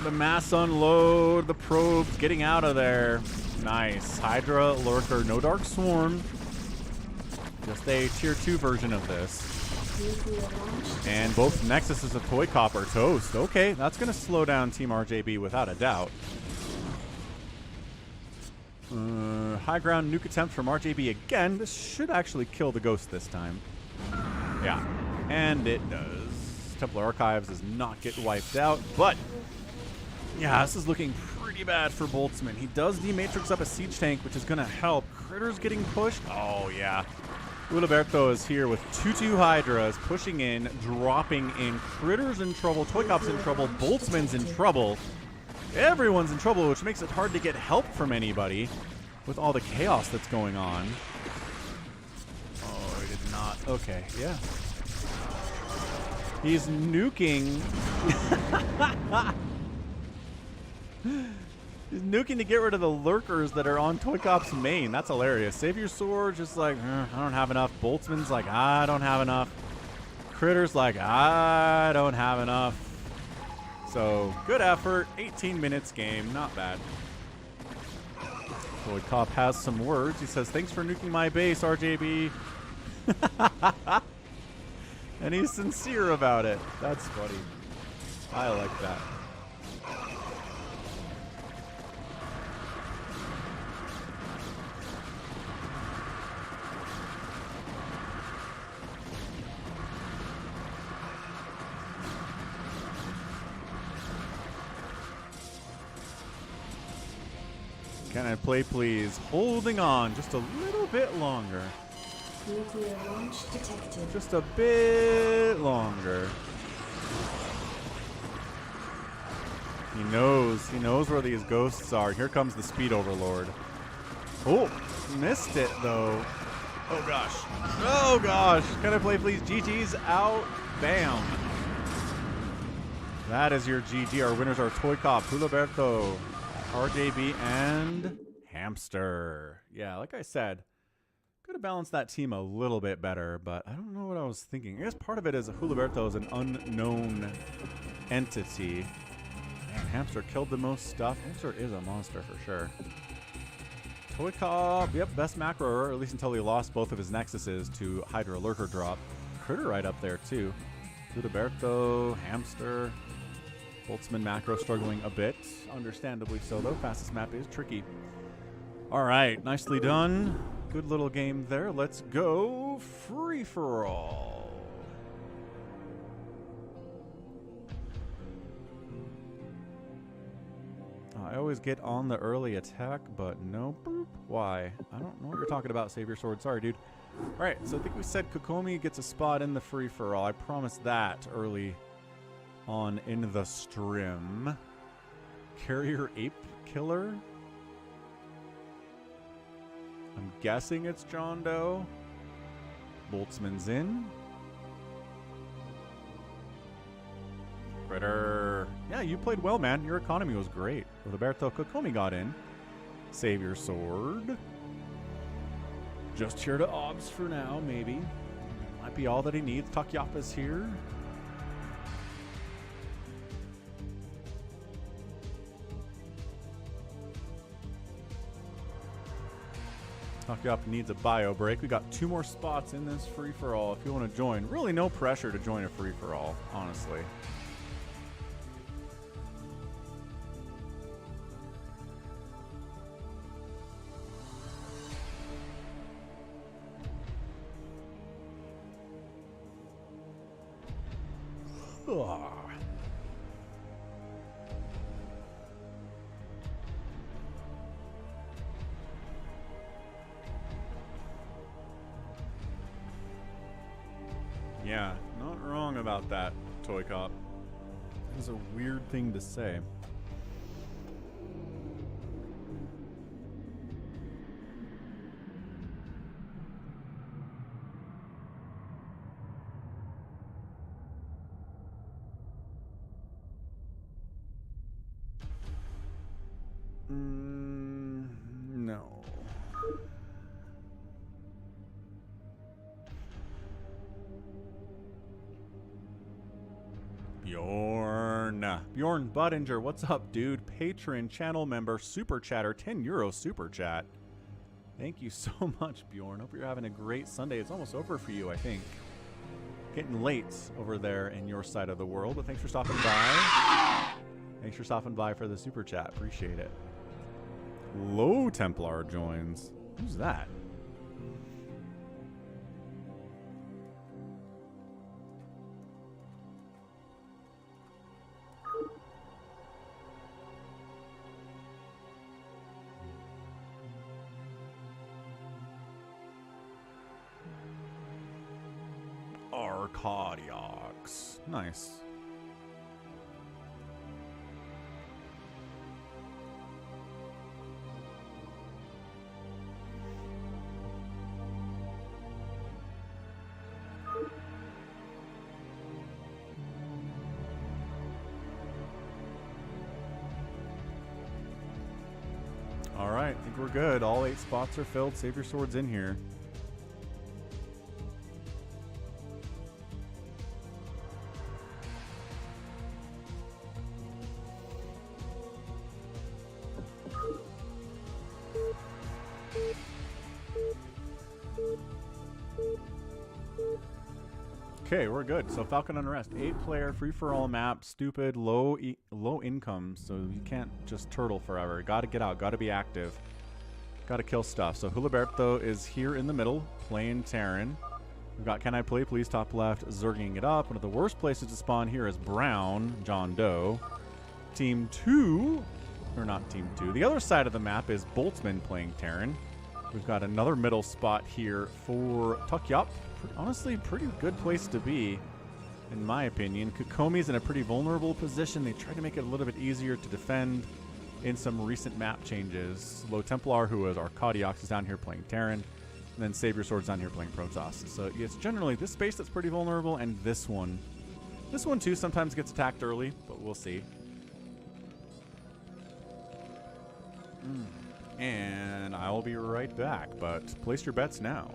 A: The mass unload. The probes getting out of there. Nice. Hydra, Lurker, no Dark Swarm. Just a tier 2 version of this. And both Nexuses of ToyCop are toast. Okay, that's going to slow down Team RJB without a doubt. High ground nuke attempt from RJB again. This should actually kill the ghost this time. Yeah, and it does. Templar Archives does not get wiped out, but yeah, this is looking pretty bad for Boltzmann. He does dematrix up a siege tank, which is going to help. Critters getting pushed. Oh, yeah. Juliberto is here with 2-2 Hydras, pushing in, dropping in. Critters in trouble. ToyCop's in trouble. Boltzmann's in trouble. Everyone's in trouble, which makes it hard to get help from anybody with all the chaos that's going on. Oh, he did not. Okay, yeah. He's nuking. He's nuking to get rid of the lurkers that are on ToyCop's main. That's hilarious. SaviorSword just like, I don't have enough. Boltzmann's like, I don't have enough. Critter's like, I don't have enough. So, good effort. 18 minutes game. Not bad. ToyCop has some words. He says, thanks for nuking my base, RJB. And he's sincere about it. That's funny. I like that. Can I play, please? Holding on just a little bit longer.
B: Nuclear launch detected.
A: Just a bit longer. He knows where these ghosts are. Here comes the speed overlord. Oh, missed it though. Oh gosh. Oh gosh. Can I play, please? GG's out. Bam. That is your GG. Our winners are ToyCop, Juliberto, RJB, and Hamster. Yeah, like I said, could have balanced that team a little bit better, but I don't know what I was thinking. I guess part of it is Juliberto is an unknown entity. Man, Hamster killed the most stuff. Hamster is a monster for sure. ToyCop, yep, best macro, or at least until he lost both of his Nexuses to Hydra Lurker drop. Critter right up there too. Juliberto, Hamster. Boltzmann macro struggling a bit. Understandably so, though. Fastest map is tricky. All right, nicely done. Good little game there. Let's go free-for-all. I always get on the early attack, but no. Boop. Why? I don't know what you're talking about, SaviorSword. Sorry, dude. All right, so I think we said Kokomi gets a spot in the free-for-all. I promised that early on in the stream. Carrier Ape Killer? I'm guessing it's JohnDoe. Boltzmann's in. Critter. Yeah, you played well, man. Your economy was great. Juliberto, Kokomi got in. SaviorSword. Just here to obs for now, maybe. Might be all that he needs. Takyapa's here. Takyapa needs a bio break. We got 2 more spots in this free-for-all if you want to join. Really no pressure to join a free-for-all, honestly. Yeah, not wrong about that, ToyCop. It was a weird thing to say. No. Bjorn. Bjorn Budinger, what's up, dude? Patron, channel member, super chatter, €10 super chat. Thank you so much, Bjorn. Hope you're having a great Sunday. It's almost over for you, I think. Getting late over there in your side of the world, but thanks for stopping by. Thanks for stopping by for the super chat. Appreciate it. Low Templar joins. Who's that? Arcadiox. Nice. All right, I think we're good. All 8 spots are filled. Save your swords in here. Okay, we're good. So Falcon Unrest, 8-player, free-for-all map, stupid, low income, so you can't just turtle forever. Got to get out, got to be active, got to kill stuff. So Juliberto is here in the middle, playing Terran. We've got CanIplayplz top left, zerging it up. One of the worst places to spawn here is Brown, JohnDoe. Team 2, or not Team 2, the other side of the map is Boltzman playing Terran. We've got another middle spot here for ToyCop. Honestly, pretty good place to be, in my opinion. Kokomi's in a pretty vulnerable position. They tried to make it a little bit easier to defend in some recent map changes. Low Templar, who is Arcadiox, is down here playing Terran. And then SaviorSword's down here playing Protoss. So it's generally this space that's pretty vulnerable, and this one. This one, too, sometimes gets attacked early, but we'll see. And I'll be right back, but place your bets now.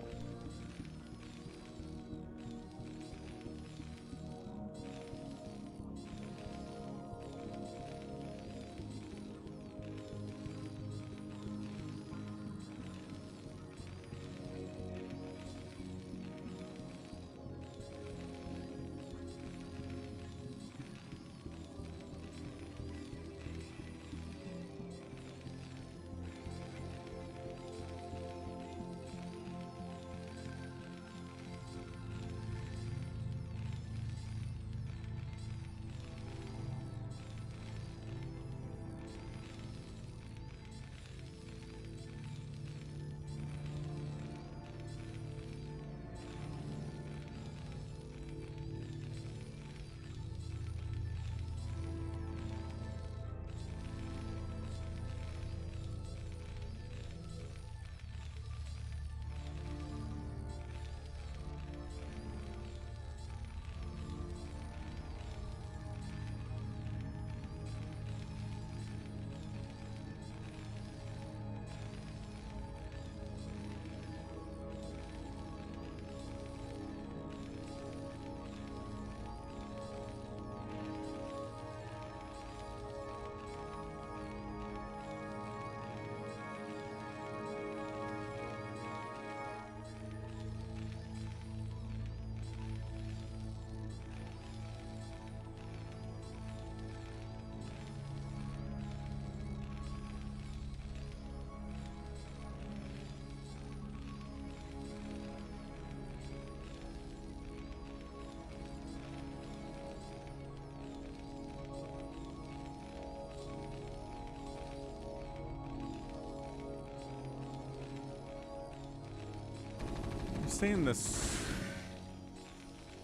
A: Saying this.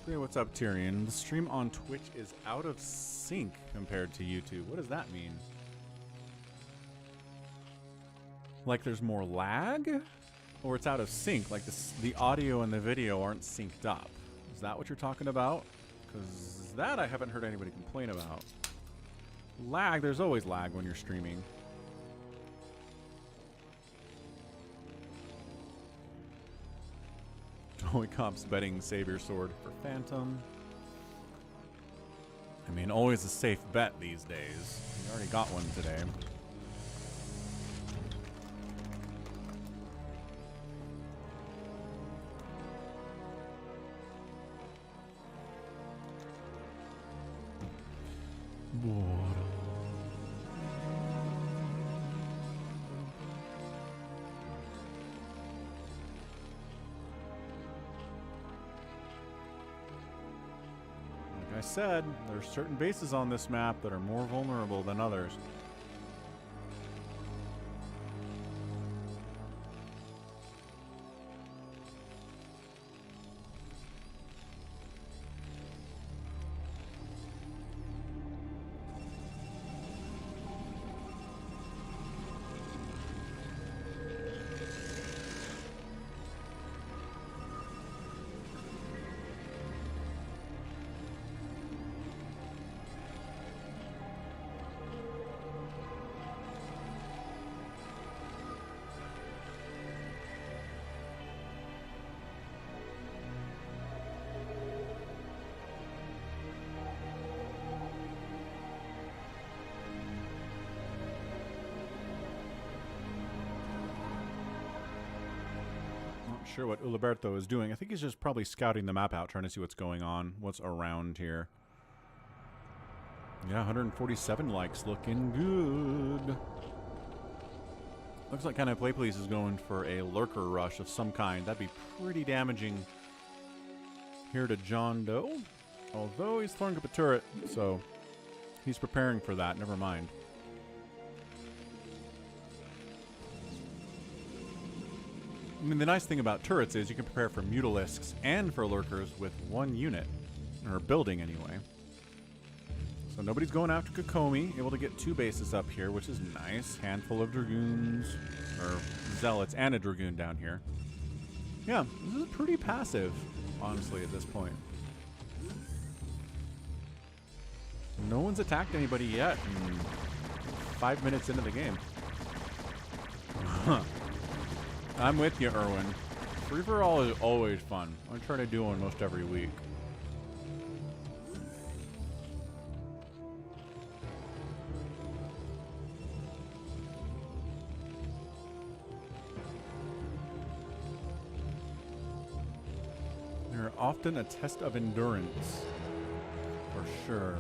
A: Hey, what's up, Tyrion? The stream on Twitch is out of sync compared to YouTube. What does that mean? Like there's more lag? Or it's out of sync, like the audio and the video aren't synced up. Is that what you're talking about? Because that I haven't heard anybody complain about. Lag, there's always lag when you're streaming. ToyCop's betting SaviorSword for Phantom. I mean, always a safe bet these days. We already got one today. Like I said, there's certain bases on this map that are more vulnerable than others. Sure what Juliberto is doing. I think he's just probably scouting the map out, trying to see what's going on, what's around here. Yeah, 147 likes, looking good. Looks like CanIplayplz is going for a lurker rush of some kind. That'd be pretty damaging here to JohnDoe. Although he's throwing up a turret, so he's preparing for that. Never mind. I mean, the nice thing about turrets is you can prepare for mutalisks and for lurkers with one unit. Or building, anyway. So nobody's going after Kokomi. Able to get 2 bases up here, which is nice. Handful of dragoons, or zealots, and a dragoon down here. Yeah, this is pretty passive, honestly, at this point. No one's attacked anybody yet. 5 minutes into the game. I'm with you, Erwin. Free-for-all is always fun. I try to do one most every week. They're often a test of endurance, for sure.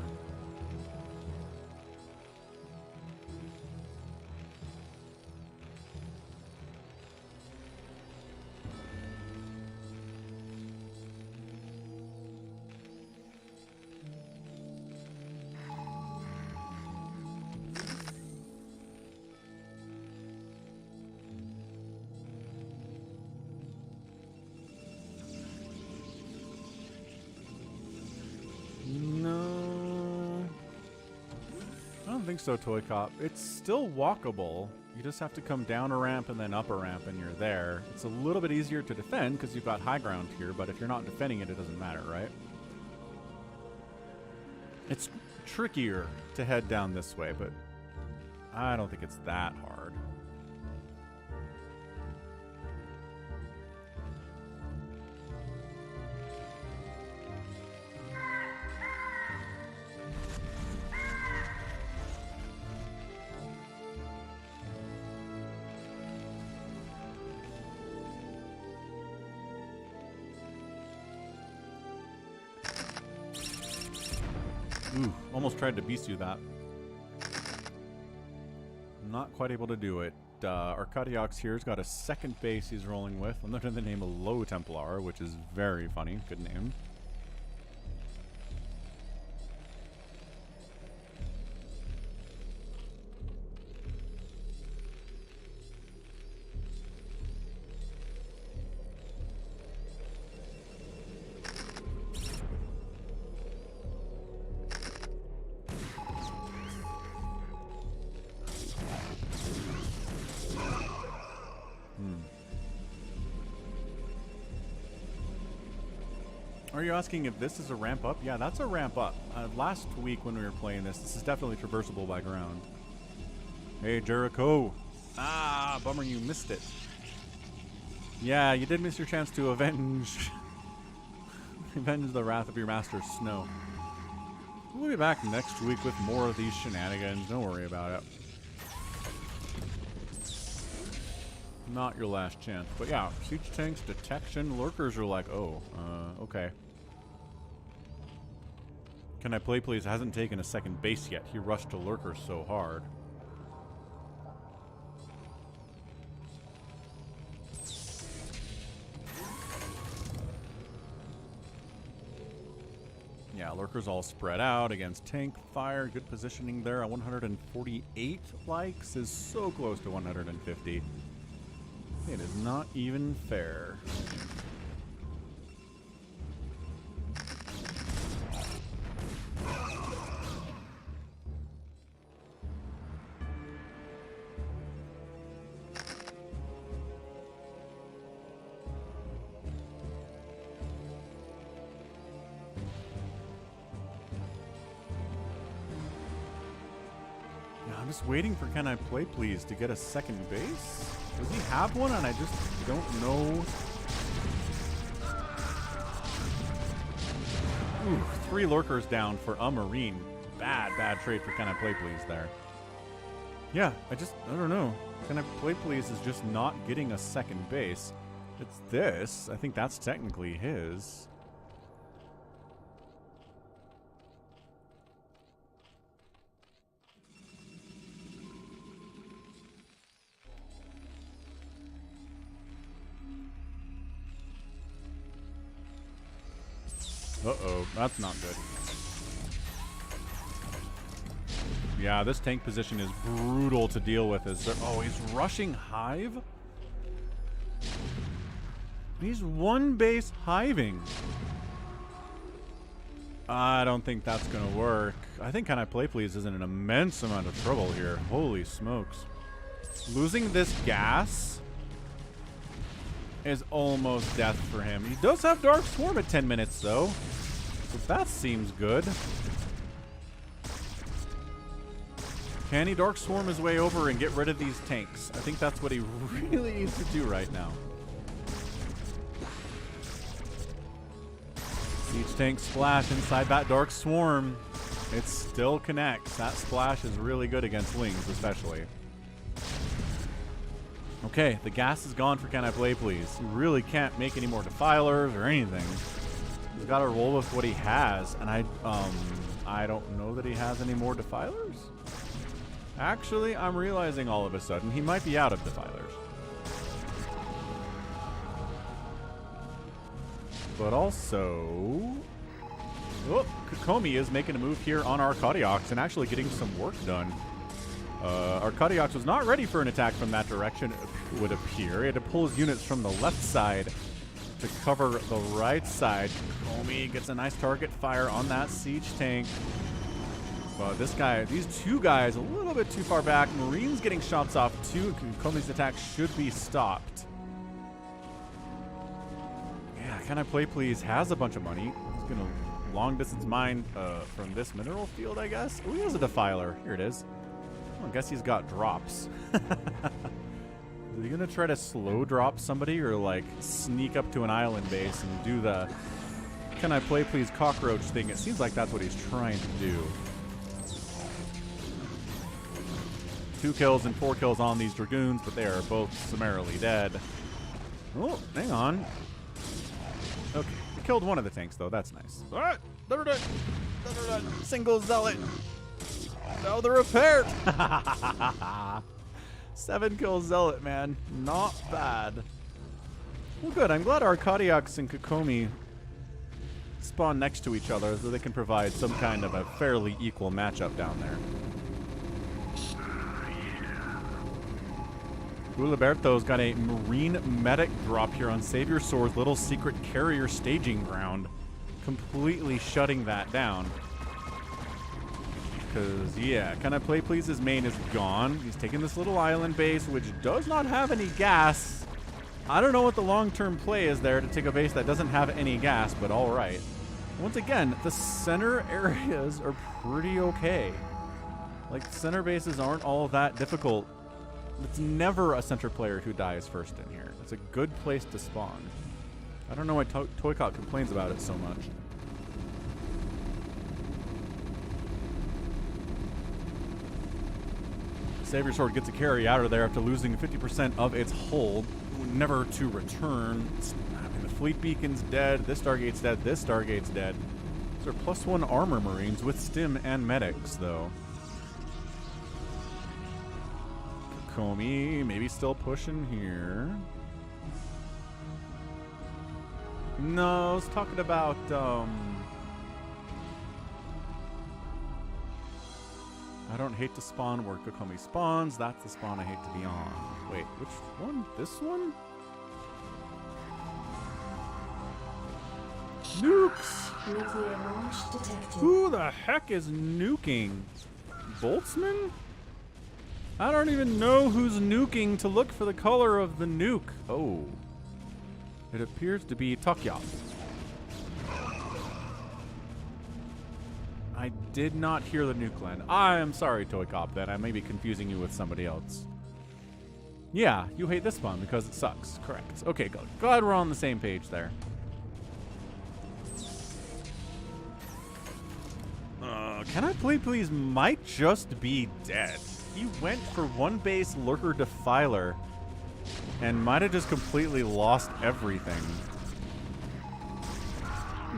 A: I don't think so, ToyCop. It's still walkable. You just have to come down a ramp and then up a ramp and you're there. It's a little bit easier to defend because you've got high ground here, but if you're not defending it, it doesn't matter, right? It's trickier to head down this way, but I don't think it's that hard. Ooh, almost tried to beast you that. Not quite able to do it. Arcadiox here's got a second base he's rolling with under the name of Low Templar, which is very funny. Good name. Are you asking if this is a ramp up? Yeah, that's a ramp up. Last week when we were playing this is definitely traversable by ground. Hey, Jericho. Ah, bummer you missed it. Yeah, you did miss your chance to avenge... avenge the wrath of your master, Snow. We'll be back next week with more of these shenanigans. Don't worry about it. Not your last chance. But yeah, siege tanks, detection, lurkers are like, oh, okay. CanIplayplz hasn't taken a second base yet. He rushed to lurkers so hard. Yeah, lurkers all spread out against tank fire. Good positioning there. 148 likes is so close to 150. It is not even fair. I'm just waiting for CanIplayplz to get a second base. Does he have one? And I just don't know. Ooh, 3 lurkers down for a marine. Bad trade for CanIplayplz there. Yeah, I don't know. CanIplayplz is just not getting a second base. It's this. I think that's technically his. Uh-oh, that's not good. Yeah, this tank position is brutal to deal with. Oh, he's rushing Hive? He's one base hiving. I don't think that's going to work. I think CanIplayplz is in an immense amount of trouble here. Holy smokes. Losing this gas is almost death for him. He does have Dark Swarm at 10 minutes, though. So that seems good. Can he Dark Swarm his way over and get rid of these tanks? I think that's what he really needs to do right now. Siege tank splash inside that Dark Swarm. It still connects. That splash is really good against Lings, especially. Okay, the gas is gone for CanIplayplz. He really can't make any more defilers or anything. He's got to roll with what he has, and I don't know that he has any more defilers. Actually, I'm realizing all of a sudden he might be out of defilers. But also, oh, Kokomi is making a move here on Arcadiox and actually getting some work done. Arcadiox was not ready for an attack from that direction, it would appear. He had to pull his units from the left side to cover the right side. Kokomi gets a nice target fire on that siege tank. But this guy, these two guys, a little bit too far back. Marine's getting shots off too. Kokomi's attack should be stopped. Yeah, CanIplayplz has a bunch of money. He's going to long distance mine from this mineral field, I guess. Oh, he has a defiler. Here it is. I guess he's got drops. Is he gonna try to slow drop somebody or like sneak up to an island base and do the CanIplayplz cockroach thing? It seems like that's what he's trying to do. 2 kills and 4 kills on these Dragoons, but they are both summarily dead. Oh, hang on. Okay, we killed one of the tanks though. That's nice. All right, they're done. Single zealot. No, the repair. 7 kill zealot, man. Not bad. Well, good. I'm glad Arcadiox and Kokomi spawn next to each other so they can provide some kind of a fairly equal matchup down there. Juliberto's got a Marine Medic drop here on SaviorSword's little secret carrier staging ground, completely shutting that down. Because, yeah, CanIplayplz's main is gone. He's taking this little island base, which does not have any gas. I don't know what the long-term play is there to take a base that doesn't have any gas, but all right. Once again, the center areas are pretty okay. Like, center bases aren't all that difficult. It's never a center player who dies first in here. It's a good place to spawn. I don't know why ToyCop complains about it so much. SaviorSword gets a carry out of there after losing 50% of its hold, never to return. The fleet beacon's dead. This Stargate's dead. This Stargate's dead. These are +1 armor marines with stim and medics, though. Kokomi, maybe still pushing here. No, I was talking about, I don't hate to spawn where Kokomi spawns. That's the spawn I hate to be on. Wait, which one? This one? Nukes!
B: Nuclear launch detected.
A: Who the heck is nuking? Boltzmann? I don't even know who's nuking to look for the color of the nuke. Oh. It appears to be ToyCop. I did not hear the nuke land. I am sorry, ToyCop, then. I may be confusing you with somebody else. Yeah, you hate this spawn because it sucks. Correct. Okay, good. Glad we're on the same page there. CanIplayplz might just be dead. He went for one base Lurker Defiler and might have just completely lost everything.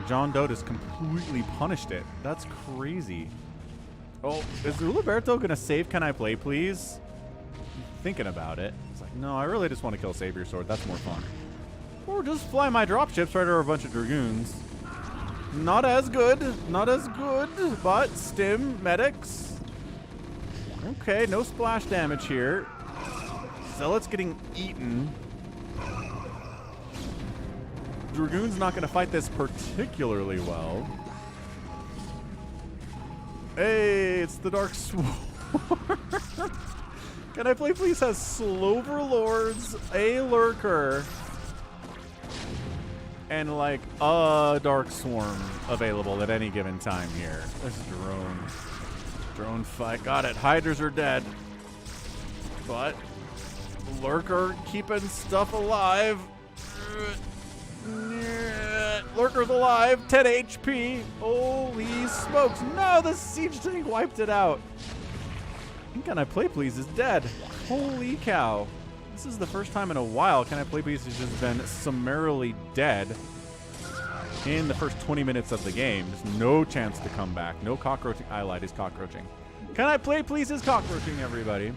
A: JohnDoe just completely punished it. That's crazy. Oh, is Juliberto gonna save CanIplayplz? Thinking about it. It's like, no, I really just want to kill SaviorSword. That's more fun. Or just fly my dropships right over a bunch of Dragoons. Not as good. Not as good, but stim, medics. Okay, no splash damage here. Zealot's getting eaten. Dragoon's not going to fight this particularly well. Hey, it's the Dark Sword. CanIplayplz has Slover Lords, a Lurker, and like a Dark Swarm available at any given time here. This is drone. Drone fight. Got it. Hydras are dead. But Lurker keeping stuff alive. Lurker's alive. 10 HP. Holy smokes. No, the siege thing wiped it out. CanIplayplz is dead. Holy cow. This is the first time in a while CanIplayplz has just been summarily dead in the first 20 minutes of the game. There's no chance to come back. No cockroaching. Allied is cockroaching. CanIplayplz is cockroaching, everybody.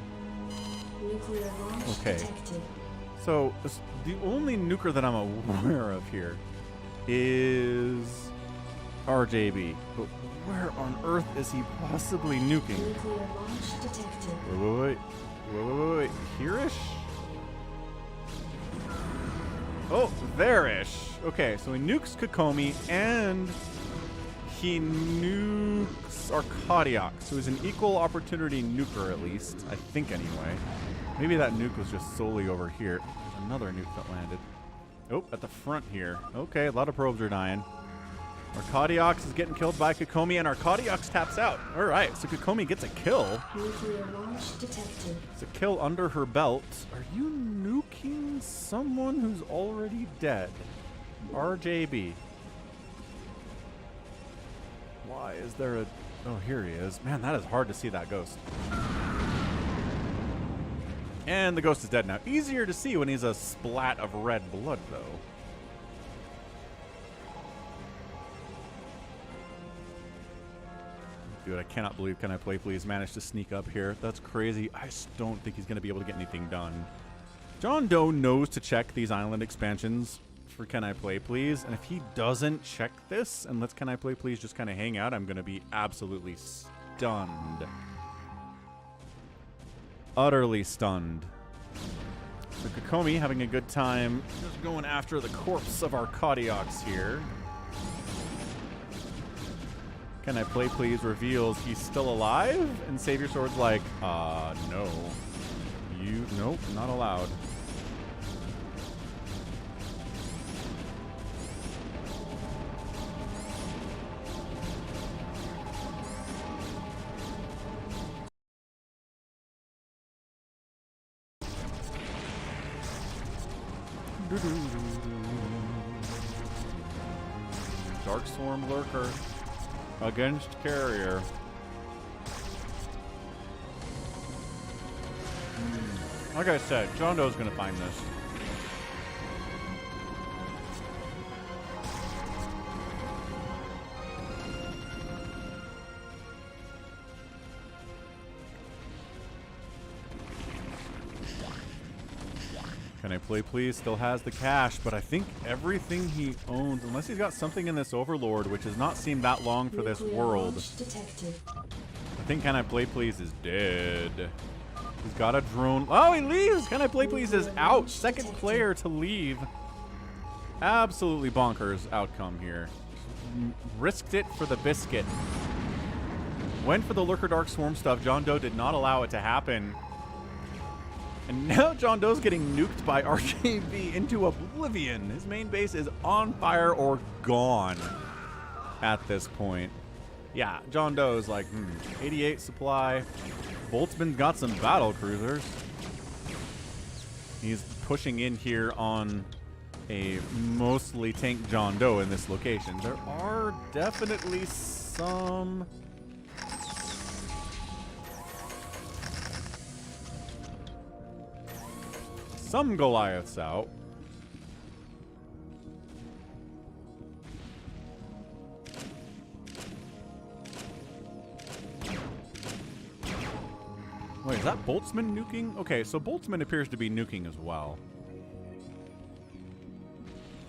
B: Nuclear launch detected.
A: So the only nuker that I'm aware of here is RJB. But where on earth is he possibly nuking?
B: Nuclear launch detected.
A: Wait. Here-ish? Oh, there-ish. Okay, so he nukes Kokomi and he nukes Arcadiox, who is an equal opportunity nuker at least, I think anyway. Maybe that nuke was just solely over here. There's another nuke that landed. Oh, at the front here. Okay, a lot of probes are dying. Arcadiox is getting killed by Kokomi, and Arcadiox taps out. All right, so Kokomi gets a kill.
B: Nuclear launch detected.
A: It's a kill under her belt. Are you nuking someone who's already dead? RJB. Why is there a... Oh, here he is. Man, that is hard to see that ghost. And the ghost is dead now. Easier to see when he's a splat of red blood, though. Dude, I cannot believe CanIplayplz managed to sneak up here. That's crazy. I just don't think he's going to be able to get anything done. JohnDoe knows to check these island expansions for CanIplayplz, and if he doesn't check this and lets CanIplayplz just kind of hang out, I'm going to be absolutely stunned. Utterly stunned. So Kokomi having a good time just going after the corpse of Arcadiox here. CanIplayplz reveals he's still alive, and SaviorSword's like, no. Nope, not allowed. Dark Swarm Lurker against Carrier. Like I said, JohnDoe's going to find this. Can I play please? Still has the cash, but I think everything he owns, unless he's got something in this Overlord, which has not seemed that long for this world. I think Can I Play Please is dead. He's got a drone. Oh, he leaves! Can I Play Please is out. Second player to leave. Absolutely bonkers outcome here. Risked it for the biscuit. Went for the Lurker Dark Swarm stuff. JohnDoe did not allow it to happen. And now JohnDoe's getting nuked by RJB into oblivion. His main base is on fire or gone at this point. Yeah, JohnDoe's like, 88 supply. Boltzmann's got some battle cruisers. He's pushing in here on a mostly tank JohnDoe in this location. There are definitely some... some Goliaths out. Wait, is that Boltzmann nuking? Okay, so Boltzmann appears to be nuking as well.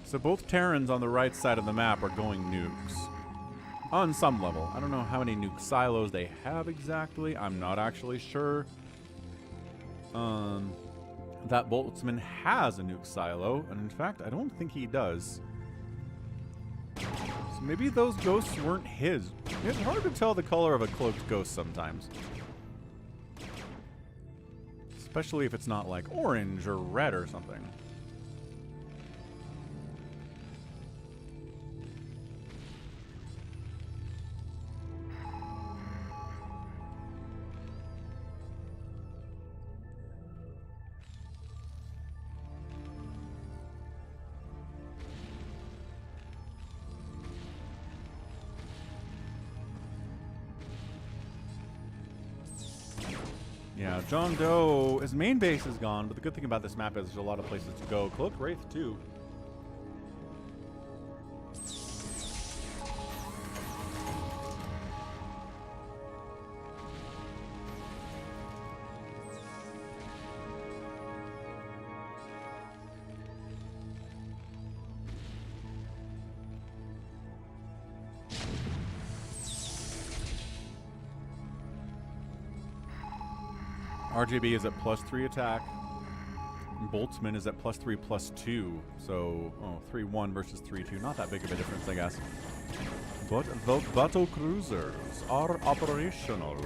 A: So both Terrans on the right side of the map are going nukes. On some level. I don't know how many nuke silos they have exactly. I'm not actually sure. That Boltzmann has a nuke silo, and in fact, I don't think he does. So maybe those ghosts weren't his. It's hard to tell the color of a cloaked ghost sometimes. Especially if it's not like orange or red or something. Yeah, JohnDoe, his main base is gone, but the good thing about this map is there's a lot of places to go. Cloaked Wraith, too. RJB is at +3 attack. Boltzmann is at +3/+2. So, 3-1 versus 3-2. Not that big of a difference, I guess. But the battle cruisers are operational.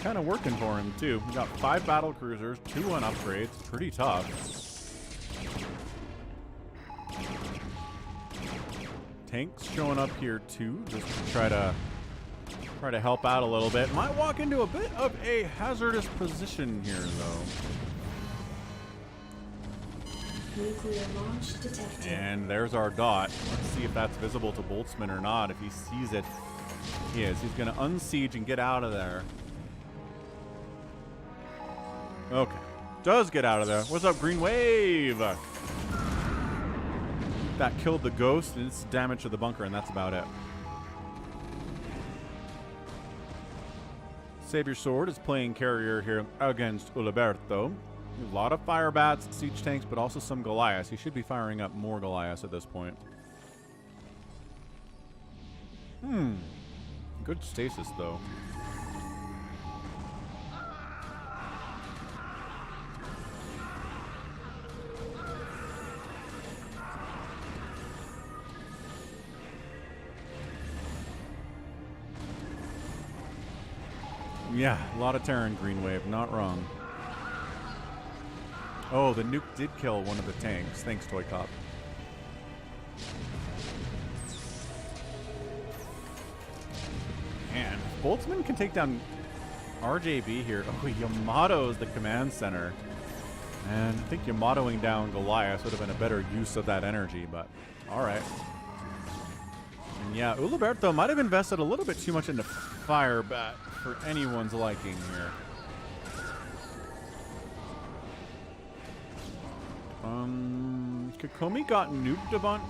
A: Kind of working for him too. We got 5 battle cruisers, 2 on upgrades. Pretty tough. Tanks showing up here too, just to try to help out a little bit. Might walk into a bit of a hazardous position here though.
B: Nuclear launch detected.
A: And there's our dot. Let's see if that's visible to Boltzmann or not. If he sees it, he is. He's going to unsiege and get out of there. Okay. Does get out of there. What's up, Green Wave? That killed the ghost, and it's damage to the bunker, and that's about it. SaviorSword is playing carrier here against Juliberto. A lot of fire bats, siege tanks, but also some Goliaths. He should be firing up more Goliaths at this point. Good stasis, though. Yeah, a lot of Terran Green Wave, not wrong. Oh, the nuke did kill one of the tanks. Thanks, ToyCop. Man, Boltzmann can take down RJB here. Oh, Yamato's the command center. And I think Yamatoing down Goliath would have been a better use of that energy, but alright. And yeah, Juliberto might have invested a little bit too much into fire bat for anyone's liking here. Kokomi got nuked a bunch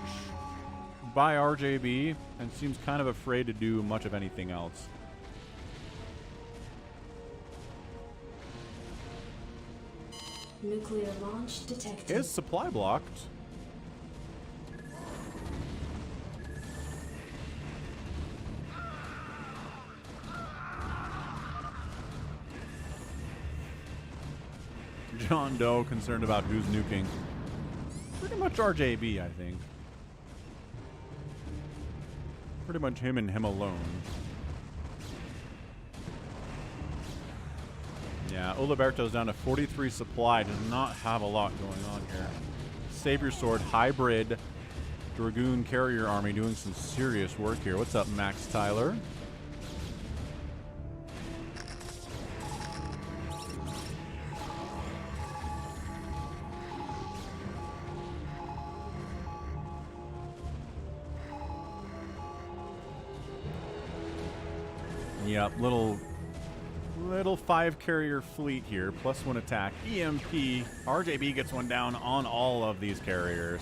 A: by RJB and seems kind of afraid to do much of anything else.
B: Nuclear launch detected.
A: Is supply blocked? JohnDoe concerned about who's nuking. Pretty much RJB, I think. Pretty much him and him alone. Yeah, Juliberto's down to 43 supply. Does not have a lot going on here. SaviorSword hybrid Dragoon carrier army doing some serious work here. What's up, Max Tyler? Yep, little 5-carrier fleet here, plus 1 attack. EMP. RJB gets one down on all of these carriers.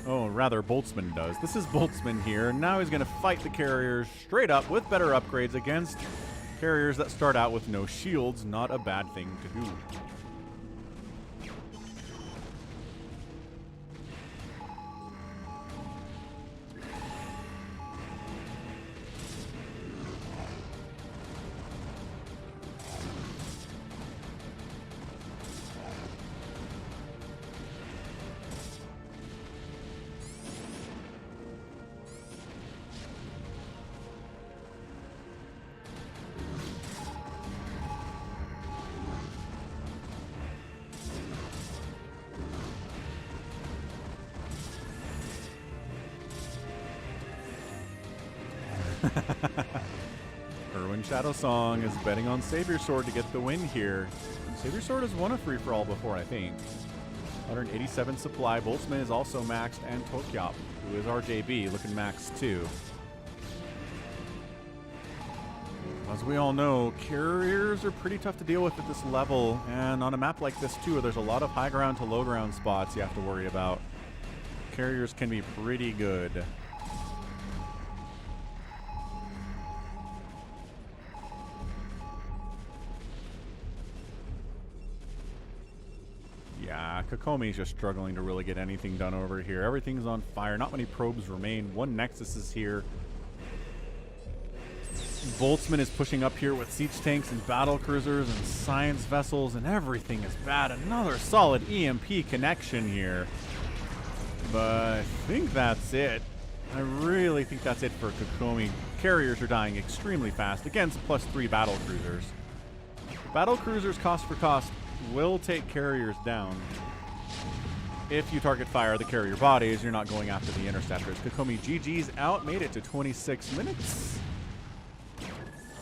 A: Oh, rather, Boltzmann does. This is Boltzmann here, and now he's going to fight the carriers straight up with better upgrades against carriers that start out with no shields. Not a bad thing to do. Erwin Shadow Song is betting on SaviorSword to get the win here. SaviorSword has won a free-for-all before, I think. 187 supply. Boltzmann is also maxed, and ToyCop, who is RJB, looking maxed too. As we all know, carriers are pretty tough to deal with at this level, and on a map like this too, where there's a lot of high ground to low ground spots you have to worry about. Carriers can be pretty good. Yeah, Kokomi's just struggling to really get anything done over here. Everything's on fire. Not many probes remain. One Nexus is here. Boltzmann is pushing up here with siege tanks and battle cruisers and science vessels, and everything is bad. Another solid EMP connection here. But I think that's it. I really think that's it for Kokomi. Carriers are dying extremely fast against +3 battle cruisers. Battle cruisers, cost for cost, will take carriers down. If you target fire the carrier bodies, you're not going after the interceptors. Kokomi GG's out, made it to 26 minutes.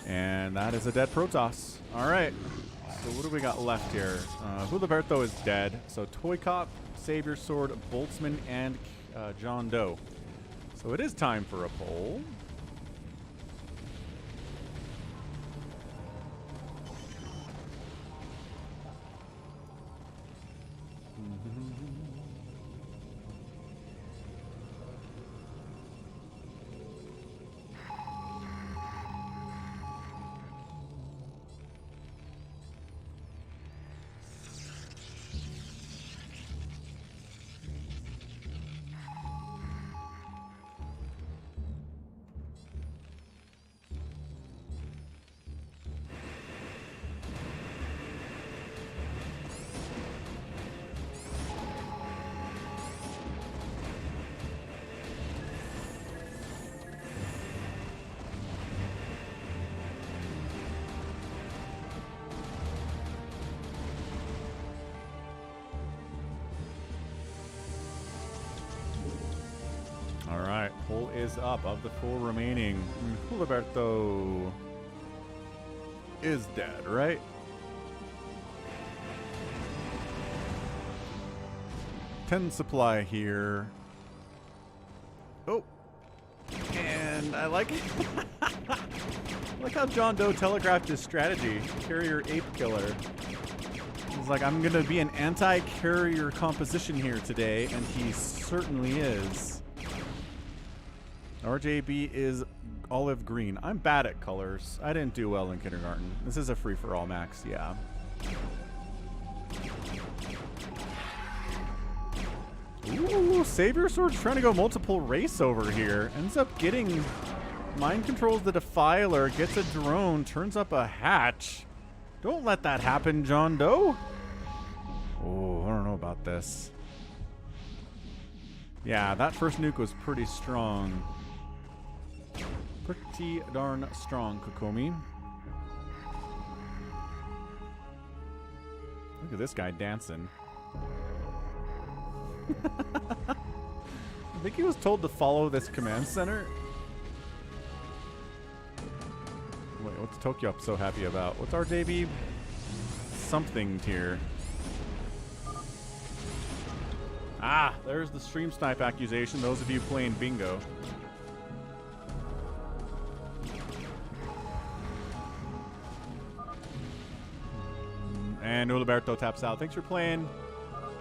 A: And that is a dead Protoss. All right, so what do we got left here? Juliberto is dead. So ToyCop, SaviorSword, Boltzmann, and JohnDoe. So it is time for a poll. All right, pull is up of the 4 remaining. Juliberto is dead, right? Ten supply here. Oh, and I like it. I like how JohnDoe telegraphed his strategy. Carrier ape killer. He's like, I'm gonna be an anti-carrier composition here today, and he certainly is. RJB is olive green. I'm bad at colors. I didn't do well in kindergarten. This is a free-for-all, Max. Yeah. Ooh, SaviorSword's trying to go multiple race over here. Ends up getting... Mind controls the Defiler, gets a drone, turns up a hatch. Don't let that happen, JohnDoe. Oh, I don't know about this. Yeah, that first nuke was pretty strong. Pretty darn strong, Kokomi. Look at this guy dancing. I think he was told to follow this command center. Wait, what's ToyCop so happy about? What's our JB? Something tier. Ah, there's the stream snipe accusation. Those of you playing bingo. And Juliberto taps out. Thanks for playing.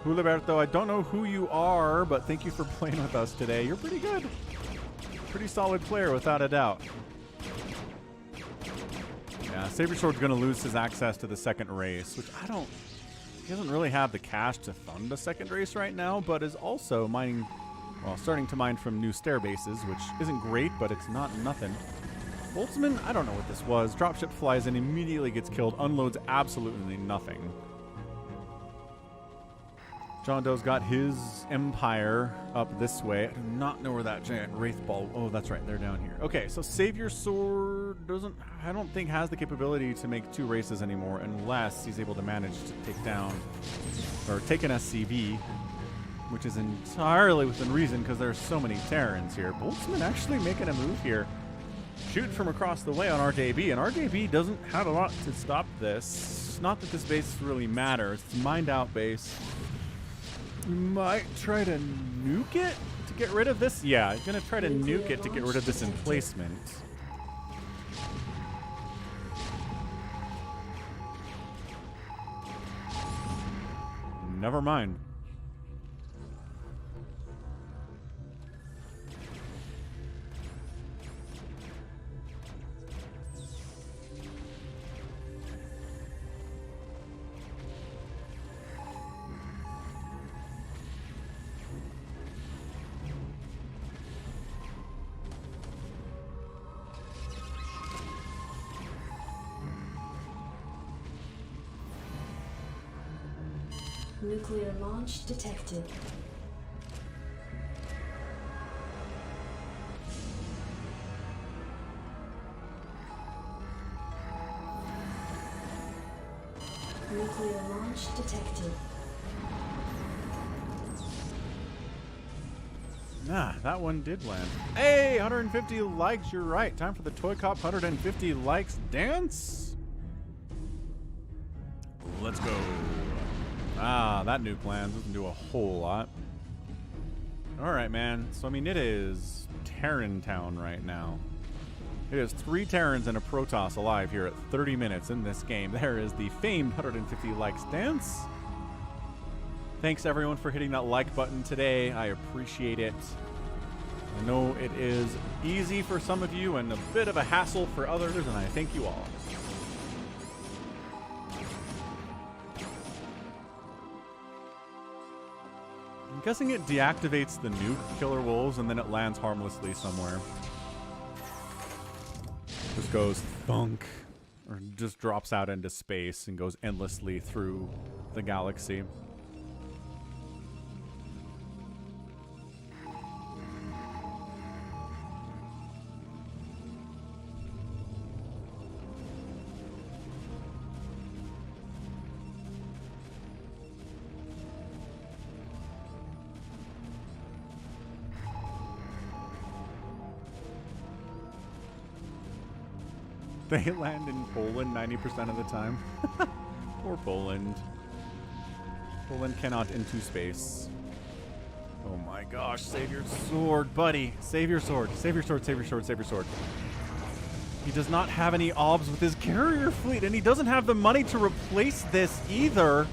A: Juliberto, I don't know who you are, but thank you for playing with us today. You're pretty good. Pretty solid player, without a doubt. Yeah, SaviorSword's going to lose his access to the second race, which I don't... He doesn't really have the cash to fund a second race right now, but is also mining... Well, starting to mine from new stair bases, which isn't great, but it's not nothing. Boltzmann, I don't know what this was. Dropship flies in, immediately gets killed, unloads absolutely nothing. JohnDoe's got his Empire up this way. I do not know where that giant Wraith Ball... Oh, that's right. They're down here. Okay, so SaviorSword doesn't... I don't think has the capability to make 2 races anymore unless he's able to manage to take down... Or take an SCV, which is entirely within reason because there are so many Terrans here. Boltzmann actually making a move here. Shoot from across the way on RJB, and RJB doesn't have a lot to stop this. Not that this base really matters. It's a mined out base. You might try to nuke it to get rid of this. Yeah, he's gonna try to nuke it to get rid of this emplacement. Never mind.
B: Nuclear launch detected. Nuclear launch detected.
A: Nah, that one did land. Hey, 150 likes, you're right. Time for the ToyCop 150 likes dance. Let's go. Ah, that nuke lands. Doesn't do a whole lot. Alright, man. So, I mean, it is Terran Town right now. It is 3 Terrans and a Protoss alive here at 30 minutes in this game. There is the famed 150 likes dance. Thanks, everyone, for hitting that like button today. I appreciate it. I know it is easy for some of you and a bit of a hassle for others, and I thank you all. I'm guessing it deactivates the nuke, Killer Wolves, and then it lands harmlessly somewhere. Just goes thunk, or just drops out into space and goes endlessly through the galaxy. They land in Poland 90% of the time. Poor Poland. Poland cannot into space. Oh my gosh, save your sword, buddy. Save your sword. Save your sword, save your sword, save your sword. He does not have any obs with his carrier fleet, and he doesn't have the money to replace this either.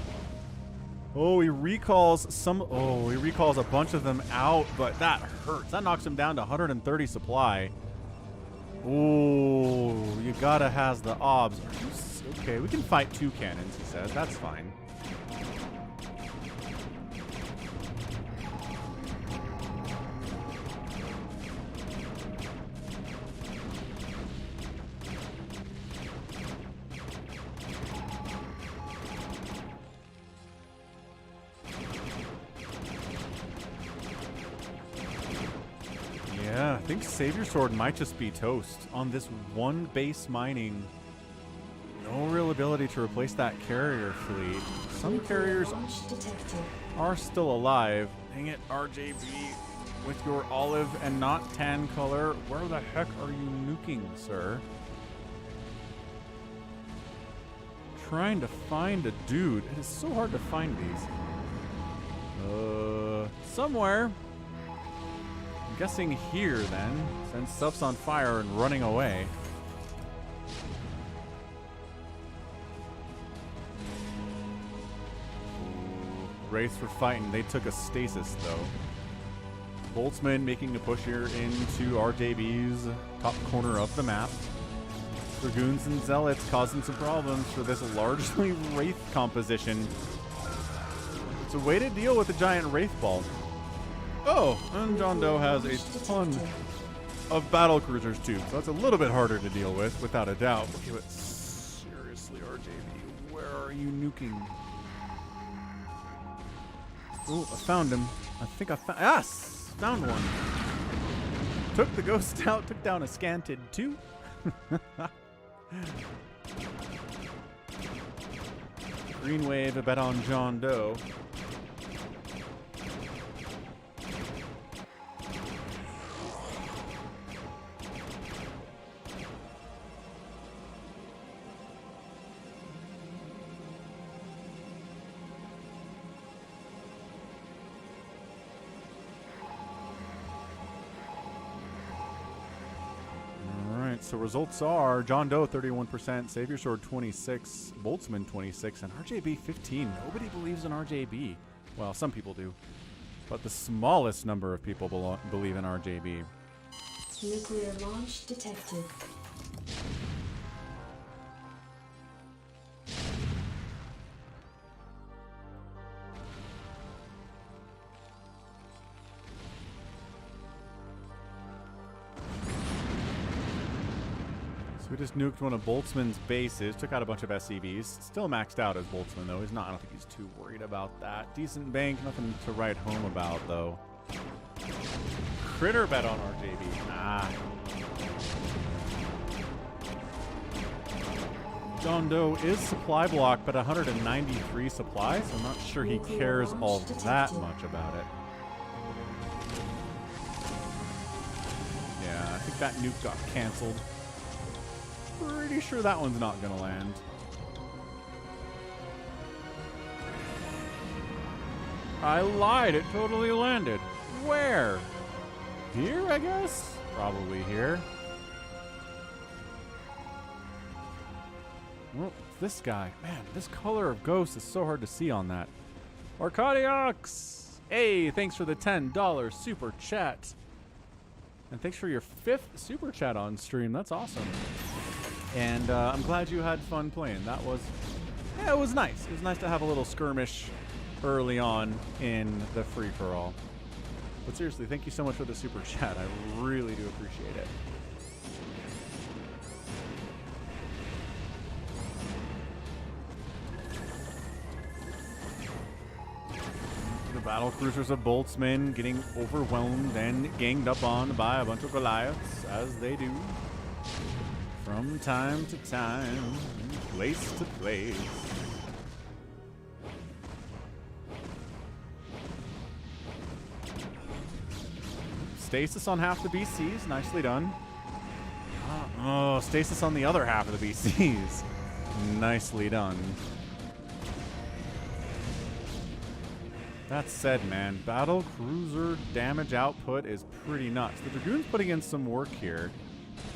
A: Oh, he recalls some. Oh, he recalls a bunch of them out, but that hurts. That knocks him down to 130 supply. Oh, you gotta has the obs. Okay, we can fight 2 cannons, he says. That's fine. Yeah, I think SaviorSword might just be toast on this one base mining. No real ability to replace that carrier fleet. Some carriers are still alive. Dang it, RJB, with your olive and not tan color. Where the heck are you nuking, sir? Trying to find a dude. It is so hard to find these. Somewhere. I'm guessing here then, since stuff's on fire and running away. Wraiths were fighting. They took a stasis, though. Boltzman making a push here into RJB's top corner of the map. Dragoons and Zealots causing some problems for this largely Wraith composition. It's a way to deal with the giant Wraith ball. Oh, and JohnDoe has a ton of battle cruisers too, so that's a little bit harder to deal with, without a doubt. Okay, but seriously, RJB, where are you nuking? Oh, I found him. I think I found... Yes! Found one. Took the ghost out, took down a scanted too. Green wave, a bet on JohnDoe. So results are JohnDoe 31%, SaviorSword 26%, Boltzmann 26%, and RJB 15%. Nobody believes in RJB. Well, some people do, but the smallest number of people believe in RJB.
B: Nuclear launch detected.
A: So we just nuked one of Boltzmann's bases, took out a bunch of SCVs. Still maxed out as Boltzmann, though. He's not, I don't think he's too worried about that. Decent bank, nothing to write home about, though. Critter bet on RJB. Nah. JohnDoe is supply block, but 193 supply, so I'm not sure he cares all that much about it. Yeah, I think that nuke got canceled. Pretty sure that one's not gonna land. I lied, it totally landed. Where? Here, I guess? Probably here. Well, it's this guy. Man, this color of ghost is so hard to see on that. Arcadiox! Hey, thanks for the $10 super chat. And thanks for your 5th super chat on stream. That's awesome. And I'm glad you had fun playing. That was, yeah, it was nice. It was nice to have a little skirmish early on in the free-for-all. But seriously, thank you so much for the super chat. I really do appreciate it. The battle cruisers of Boltzmann getting overwhelmed and ganged up on by a bunch of Goliaths, as they do. From time to time, place to place. Stasis on half the BCs, nicely done. Oh, stasis on the other half of the BCs. Nicely done. That said, man, battle cruiser damage output is pretty nuts. The Dragoon's putting in some work here.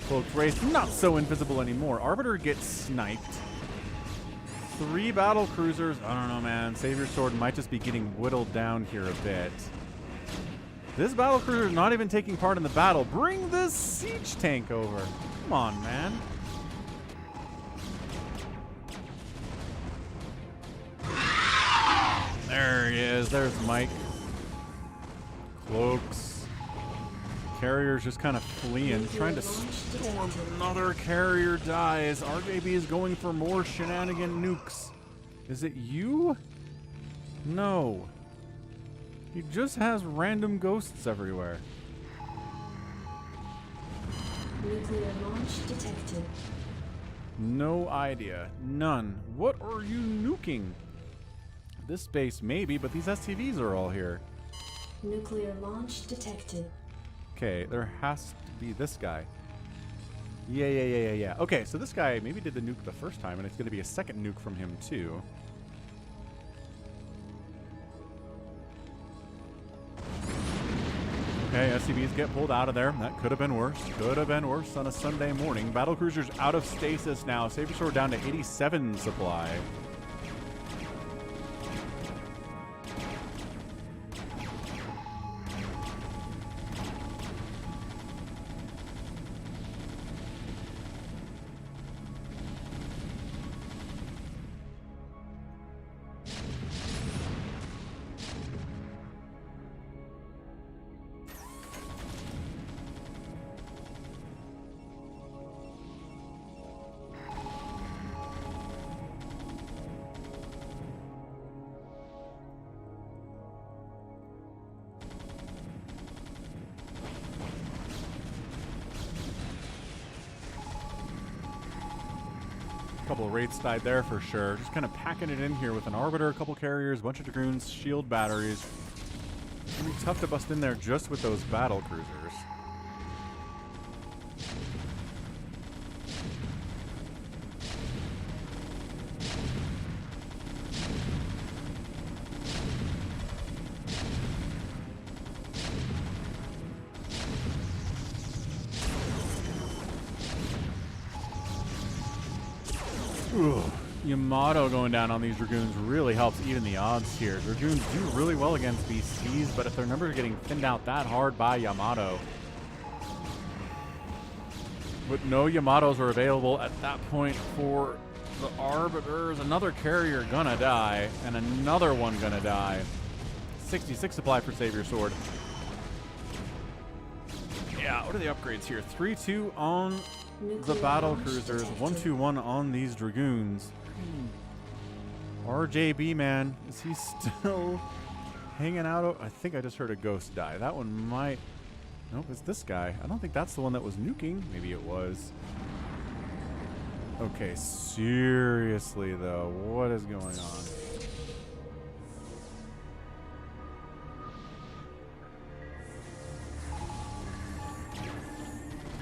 A: Cloaked Wraith, not so invisible anymore. Arbiter gets sniped. 3 battle cruisers. I don't know, man. SaviorSword might just be getting whittled down here a bit. This battle cruiser is not even taking part in the battle. Bring this siege tank over. Come on, man. There he is. There's Mike. Cloaks. Carrier's just kind of fleeing, trying to storm. Another carrier dies. RJB is going for more shenanigan nukes. Is it you? No. He just has random ghosts everywhere.
B: Nuclear launch detected.
A: No idea. None. What are you nuking? This base maybe, but these SCVs are all here.
B: Nuclear launch detected.
A: Okay, there has to be this guy. Yeah. Okay, so this guy maybe did the nuke the first time, and it's going to be a second nuke from him too. Okay, SCVs get pulled out of there. That could have been worse. Could have been worse on a Sunday morning. Battlecruiser's out of stasis now. SaviorSword down to 87 supply. Couple of Wraiths died there for sure. Just kind of packing it in here with an Arbiter, a couple carriers, a bunch of Dragoons, shield batteries. It's going to be tough to bust in there just with those battle cruisers. Ooh, Yamato going down on these Dragoons really helps even the odds here. Dragoons do really well against BCs, but if their numbers are getting thinned out that hard by Yamato, but no Yamatos are available at that point for the Arbiters. Another carrier gonna die, and another one gonna die. 66 supply for SaviorSword. Yeah, what are the upgrades here? 3-2 on the battle cruisers, 1-2-1 on these Dragoons. RJB, man, is he still hanging out? I think I just heard a ghost die. That one might... Nope, it's this guy. I don't think that's the one that was nuking. Maybe it was. Okay, seriously, though. What is going on?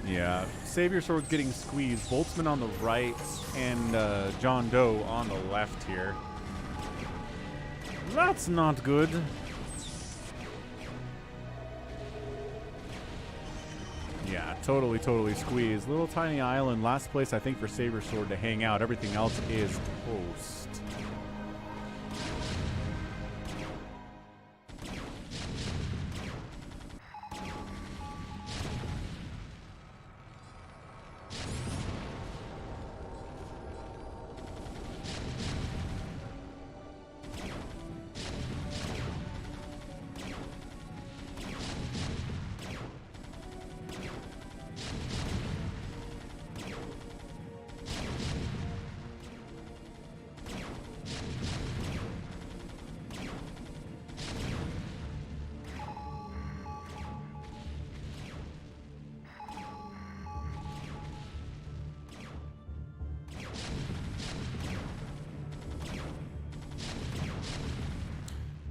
A: Yeah, SaviorSword's getting squeezed. Boltzmann on the right and JohnDoe on the left here. That's not good. Yeah, totally squeezed. Little tiny island. Last place, I think, for SaviorSword to hang out. Everything else is toast.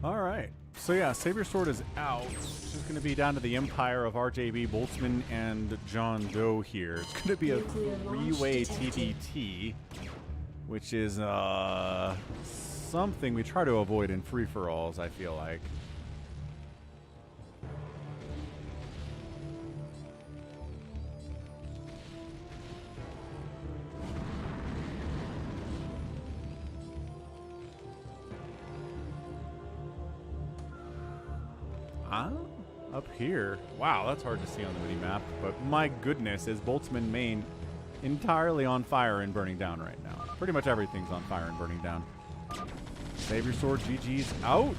A: All right. So yeah, SaviorSword is out. Just going to be down to the empire of RJB, Boltzman, and JohnDoe here. It's going to be a
B: Nuclear launch
A: three-way
B: detected.
A: TPT, which is something we try to avoid in free-for-alls, I feel like. Up here. Wow, that's hard to see on the mini-map. But my goodness, is Boltzmann main entirely on fire and burning down right now. Pretty much everything's on fire and burning down. SaviorSword GG's out.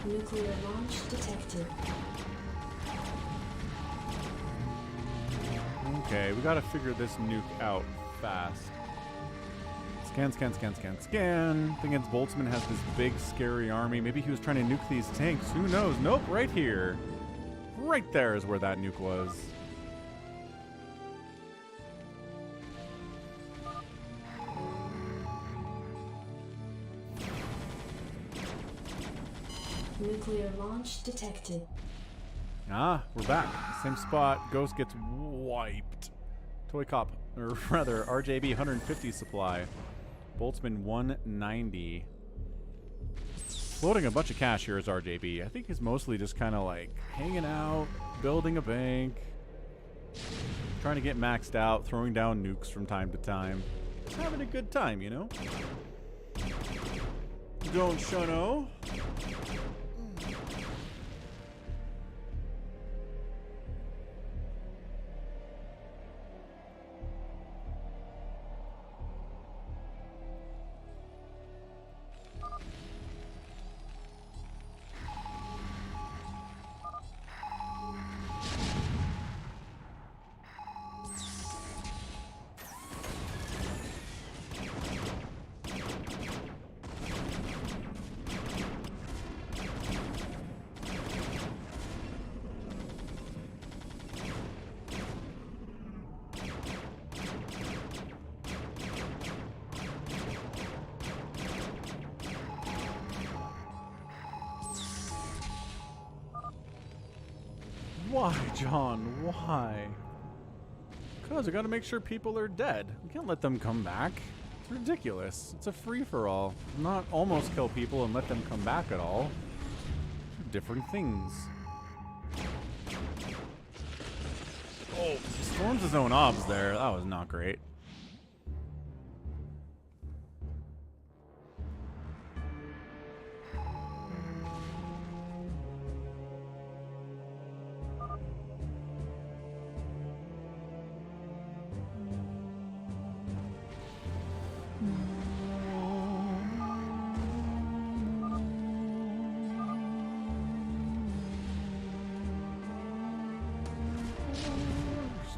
B: Nuclear launch detected.
A: Okay, we gotta figure this nuke out fast. Scan, scan, scan, scan, scan. Thing is, Boltzmann has this big, scary army. Maybe he was trying to nuke these tanks. Who knows? Nope, right here. Right there is where that nuke was.
B: Nuclear launch detected.
A: Ah, we're back. Same spot. Ghost gets wiped. ToyCop, or rather, RJB 150 supply. Boltzmann 190. Floating a bunch of cash here is RJB. I think he's mostly just kind of like hanging out, building a bank, trying to get maxed out, throwing down nukes from time to time. Just having a good time, you know? Don't JohnDoe. Why, John? Why? Because I gotta make sure people are dead. We can't let them come back. It's ridiculous. It's a free-for-all. Not almost kill people and let them come back at all. Two different things. Oh, he storms his own obs there. That was not great.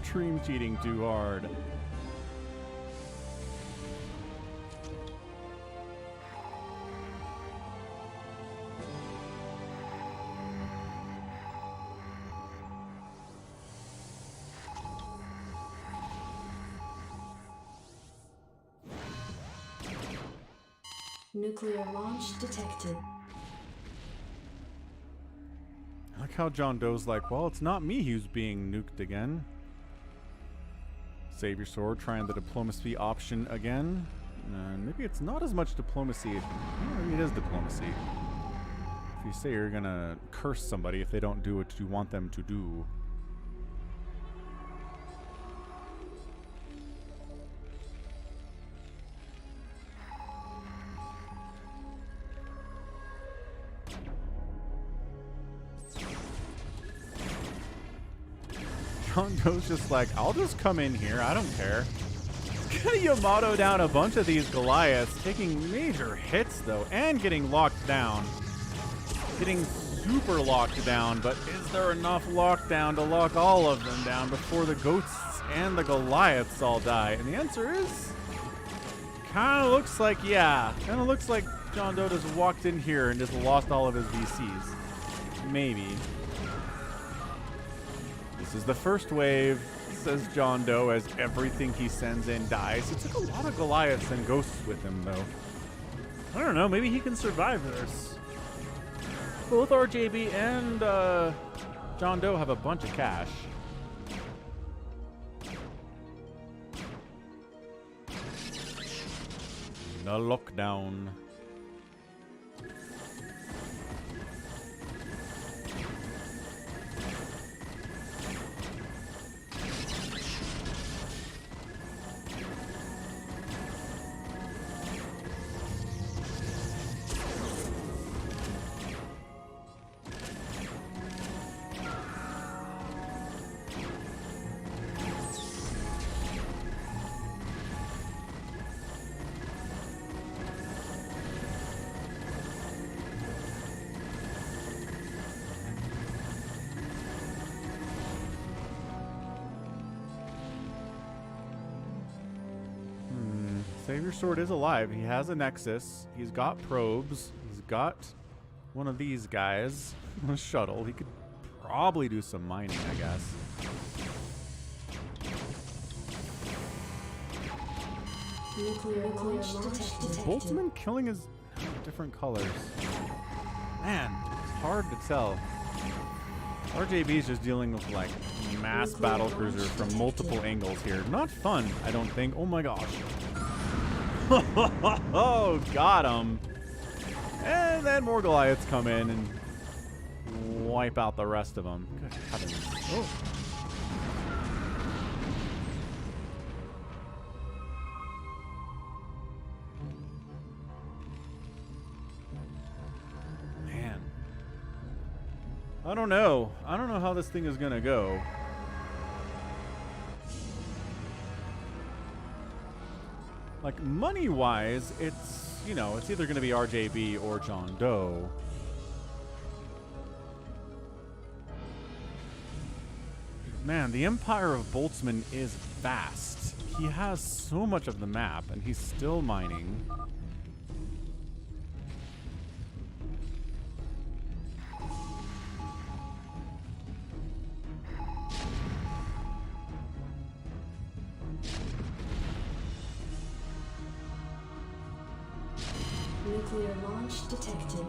A: Stream cheating too hard.
B: Nuclear launch detected.
A: I like how JohnDoe's like, well, it's not me who's being nuked again. SaviorSword trying the diplomacy option again. Maybe it's not as much diplomacy. Maybe it is diplomacy. If you say you're gonna curse somebody if they don't do what you want them to do. JohnDoe's just like, I'll just come in here. I don't care. Gonna Yamato down a bunch of these Goliaths, taking major hits though, and getting locked down. Getting super locked down, but is there enough lockdown to lock all of them down before the ghosts and the Goliaths all die? And the answer is, kind of looks like, yeah. Kind of looks like JohnDoe just walked in here and just lost all of his VCs. Maybe. This is the first wave, says JohnDoe, as everything he sends in dies. It took a lot of Goliaths and ghosts with him, though. I don't know, maybe he can survive this. Both RJB and JohnDoe have a bunch of cash. The lockdown. SaviorSword is alive. He has a Nexus. He's got probes. He's got one of these guys. A shuttle. He could probably do some mining, I guess.
B: Nuclear launch detected.
A: Boltzman killing his different colors. Man, it's hard to tell. RJB's just dealing with like mass battle cruisers from multiple angles here. Not fun, I don't think. Oh my gosh. Oh, got him. And then more Goliaths come in and wipe out the rest of them. Good heavens. Oh. Man. I don't know. I don't know how this thing is going to go. Like, money-wise, it's, you know, it's either going to be RJB or JohnDoe. Man, the empire of Boltzmann is vast. He has so much of the map, and he's still mining.
B: Nuclear launch detected.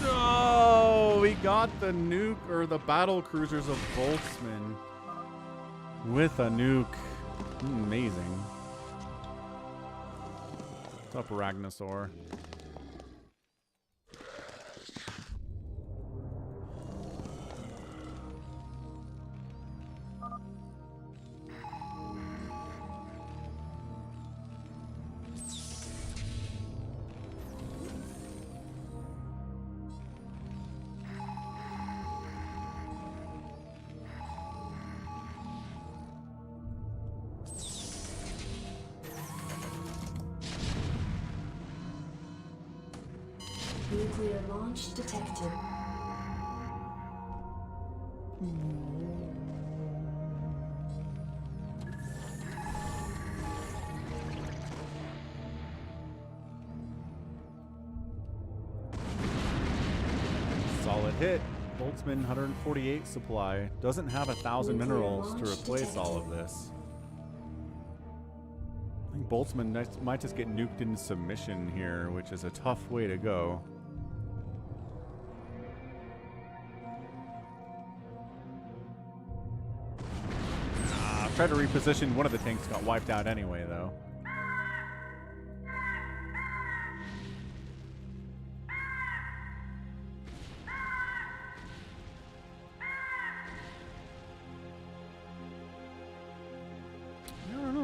A: No, we got the nuke, or the battle cruisers of Boltzmann with a nuke. Amazing. What's up, Ragnosaur?
B: Nuclear launch detected.
A: Solid hit. Boltzmann 148 supply. Doesn't have 1,000 minerals to replace all of this. I think Boltzmann might just get nuked into submission here, which is a tough way to go. Tried to reposition. One of the tanks got wiped out anyway, though.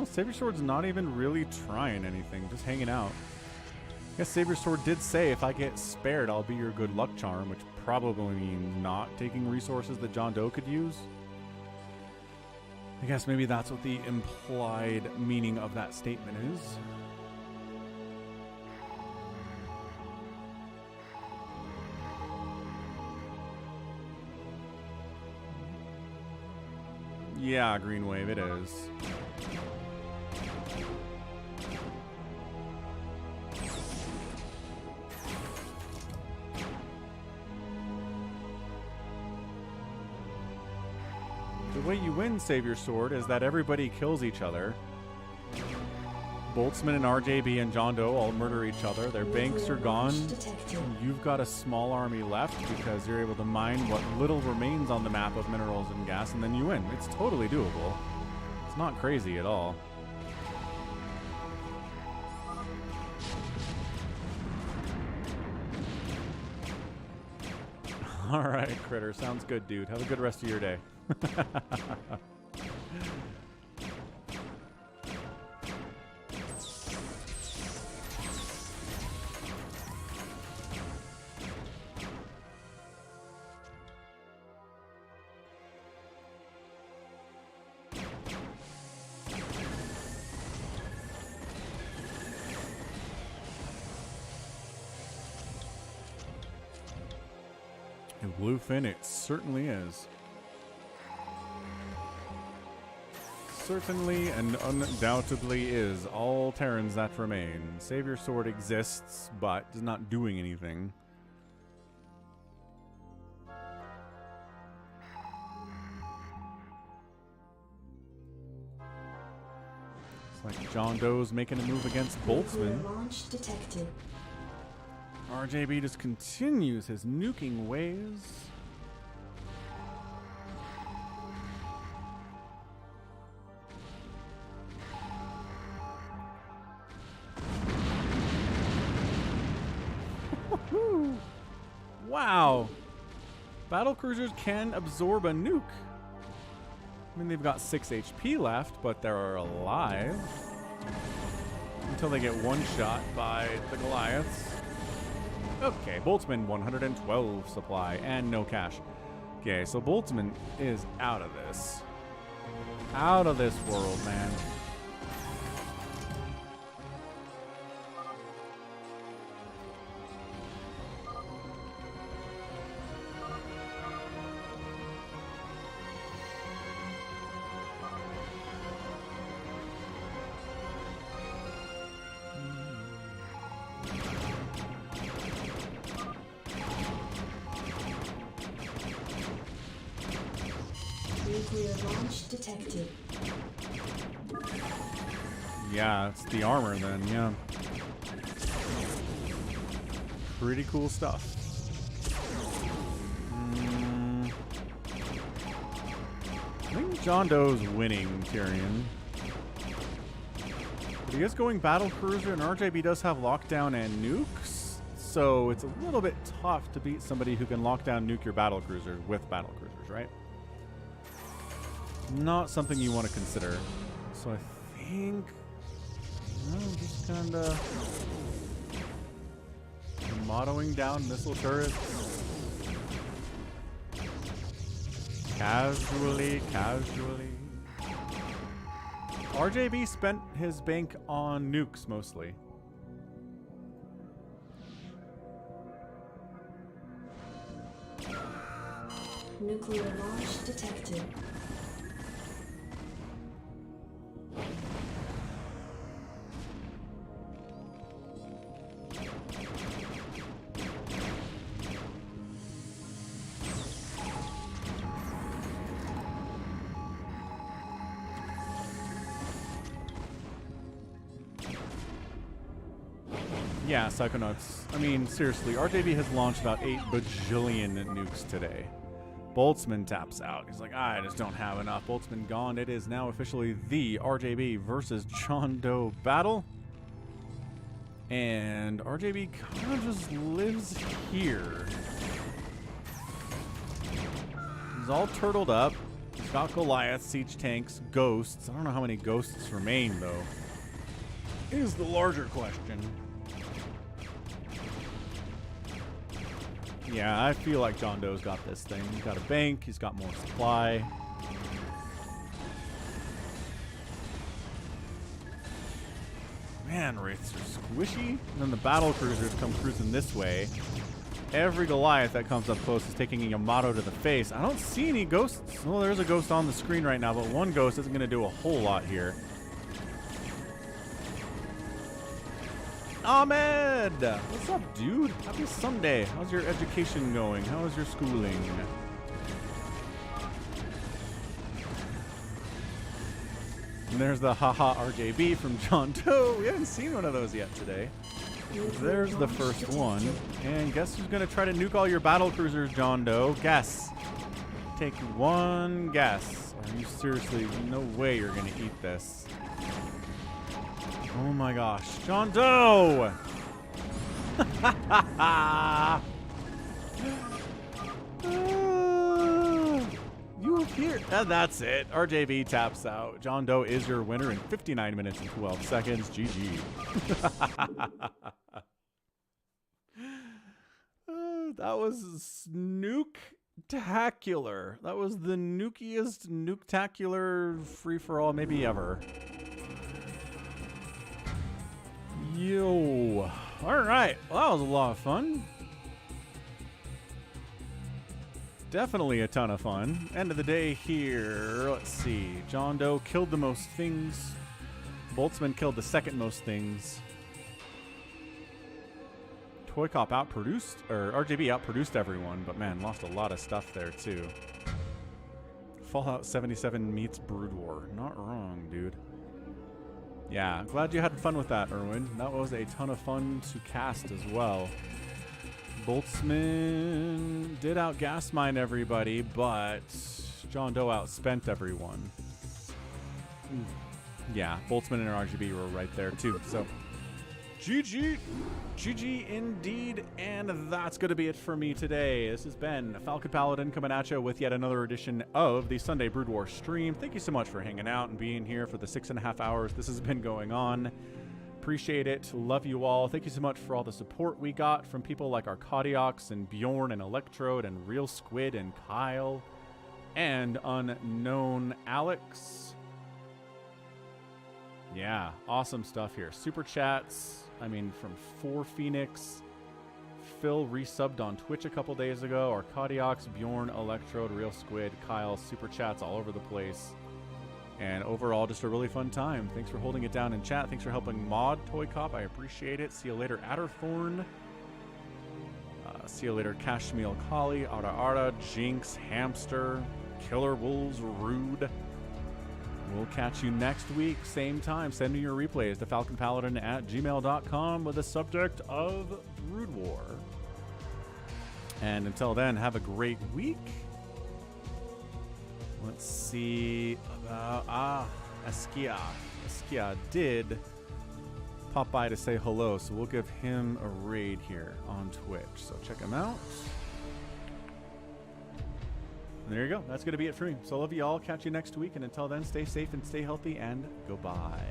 A: Oh, SaviorSword's not even really trying anything, just hanging out. I guess SaviorSword did say if I get spared, I'll be your good luck charm, which probably means not taking resources that JohnDoe could use. I guess maybe that's what the implied meaning of that statement is. Yeah, Green Wave, it is. The way you win SaviorSword is that everybody kills each other. Boltzman and RJB and JohnDoe all murder each other. Their banks are gone. You've got a small army left because you're able to mine what little remains on the map of minerals and gas, and then you win. It's totally doable. It's not crazy at all. All right, Critter. Sounds good, dude. Have a good rest of your day. And bluefin it certainly is. Certainly and undoubtedly is all Terrans that remain. SaviorSword exists, but is not doing anything. It's like JohnDoe's making a move against Boltzmann.
B: Launch detected.
A: RJB just continues his nuking ways. Wow. Battle cruisers can absorb a nuke. I mean, they've got 6 HP left, but they're alive. Until they get one shot by the Goliaths. Okay, Boltzmann 112 supply and no cash. Okay, so Boltzmann is out of this. Out of this world, man.
B: Nuclear launch detected.
A: Yeah, it's the armor then, yeah. Pretty cool stuff. I think JohnDoe's winning Tyrion. But he is going battle cruiser, and RJB does have lockdown and nukes, so it's a little bit tough to beat somebody who can lock down nuke your battle cruiser with battle cruisers, right? Not something you want to consider. So I think, just kind of mottoing down missile turrets. Casually. RJB spent his bank on nukes mostly.
B: Nuclear launch detected.
A: Yeah, Psychonuts. I mean, seriously, RJB has launched about 8 bajillion nukes today. Boltzmann taps out. He's like, I just don't have enough. Boltzmann gone. It is now officially the RJB versus JohnDoe battle. And RJB kind of just lives here. He's all turtled up. He's Got Goliath, siege tanks, ghosts. I don't know how many ghosts remain, though. Is the larger question. Yeah, I feel like JohnDoe's got this thing. He's got a bank. He's got more supply. Man, wraiths are squishy. And then the battle cruisers come cruising this way. Every Goliath that comes up close is taking a Yamato to the face. I don't see any ghosts. Well, there's a ghost on the screen right now, but one ghost isn't going to do a whole lot here. Ahmed! What's up, dude? Happy Sunday. How's your education going? How is your schooling? And there's the haha RJB from JohnDoe. We haven't seen one of those yet today. There's the first one. And guess who's going to try to nuke all your battle cruisers, JohnDoe? Guess. Take one guess. Are you seriously? No way you're going to eat this. Oh my gosh. JohnDoe! You appear. And that's it. RJB taps out. JohnDoe is your winner in 59 minutes and 12 seconds. GG. That was Nuke-tacular. That was the nukiest Nuke-tacular free-for-all maybe ever. Yo. Alright. Well, that was a lot of fun. Definitely a ton of fun. End of the day here. Let's see. JohnDoe killed the most things. Boltzman killed the second most things. ToyCop outproduced, or RJB outproduced everyone, but man, lost a lot of stuff there too. Fallout 77 meets Brood War. Not wrong, dude. Yeah, glad you had fun with that, Erwin. That was a ton of fun to cast as well. Boltzman did outgas mine everybody, but JohnDoe outspent everyone. Yeah, Boltzman and RGB were right there too. So, GG. GG indeed. And that's going to be it for me today. This has been Falcon Paladin coming at you with yet another edition of the Sunday Brood War stream. Thank you so much for hanging out and being here for the 6.5 hours this has been going on. Appreciate it. Love you all. Thank you so much for all the support we got from people like Arcadiox and Bjorn and Electrode and Real Squid and Kyle and Unknown Alex. Yeah, awesome stuff here. Super chats, I mean, from 4Phoenix. Phil resubbed on Twitch a couple days ago. Arcadiox, Bjorn, Electrode, Real Squid, Kyle. Super chats all over the place. And overall, just a really fun time. Thanks for holding it down in chat. Thanks for helping mod ToyCop. I appreciate it. See you later, Adderthorn. See you later, Kashmil Kali, Ara Ara, Jinx, Hamster, Killer Wolves, Rude. We'll catch you next week, same time. Send me your replays to falconpaladin@gmail.com with the subject of Brood War. And until then, have a great week. Let's see about Eskia. Eskia did pop by to say hello, so we'll give him a raid here on Twitch. So check him out. And there you go. That's going to be it for me. So I love you all. Catch you next week. And until then, stay safe and stay healthy, and goodbye.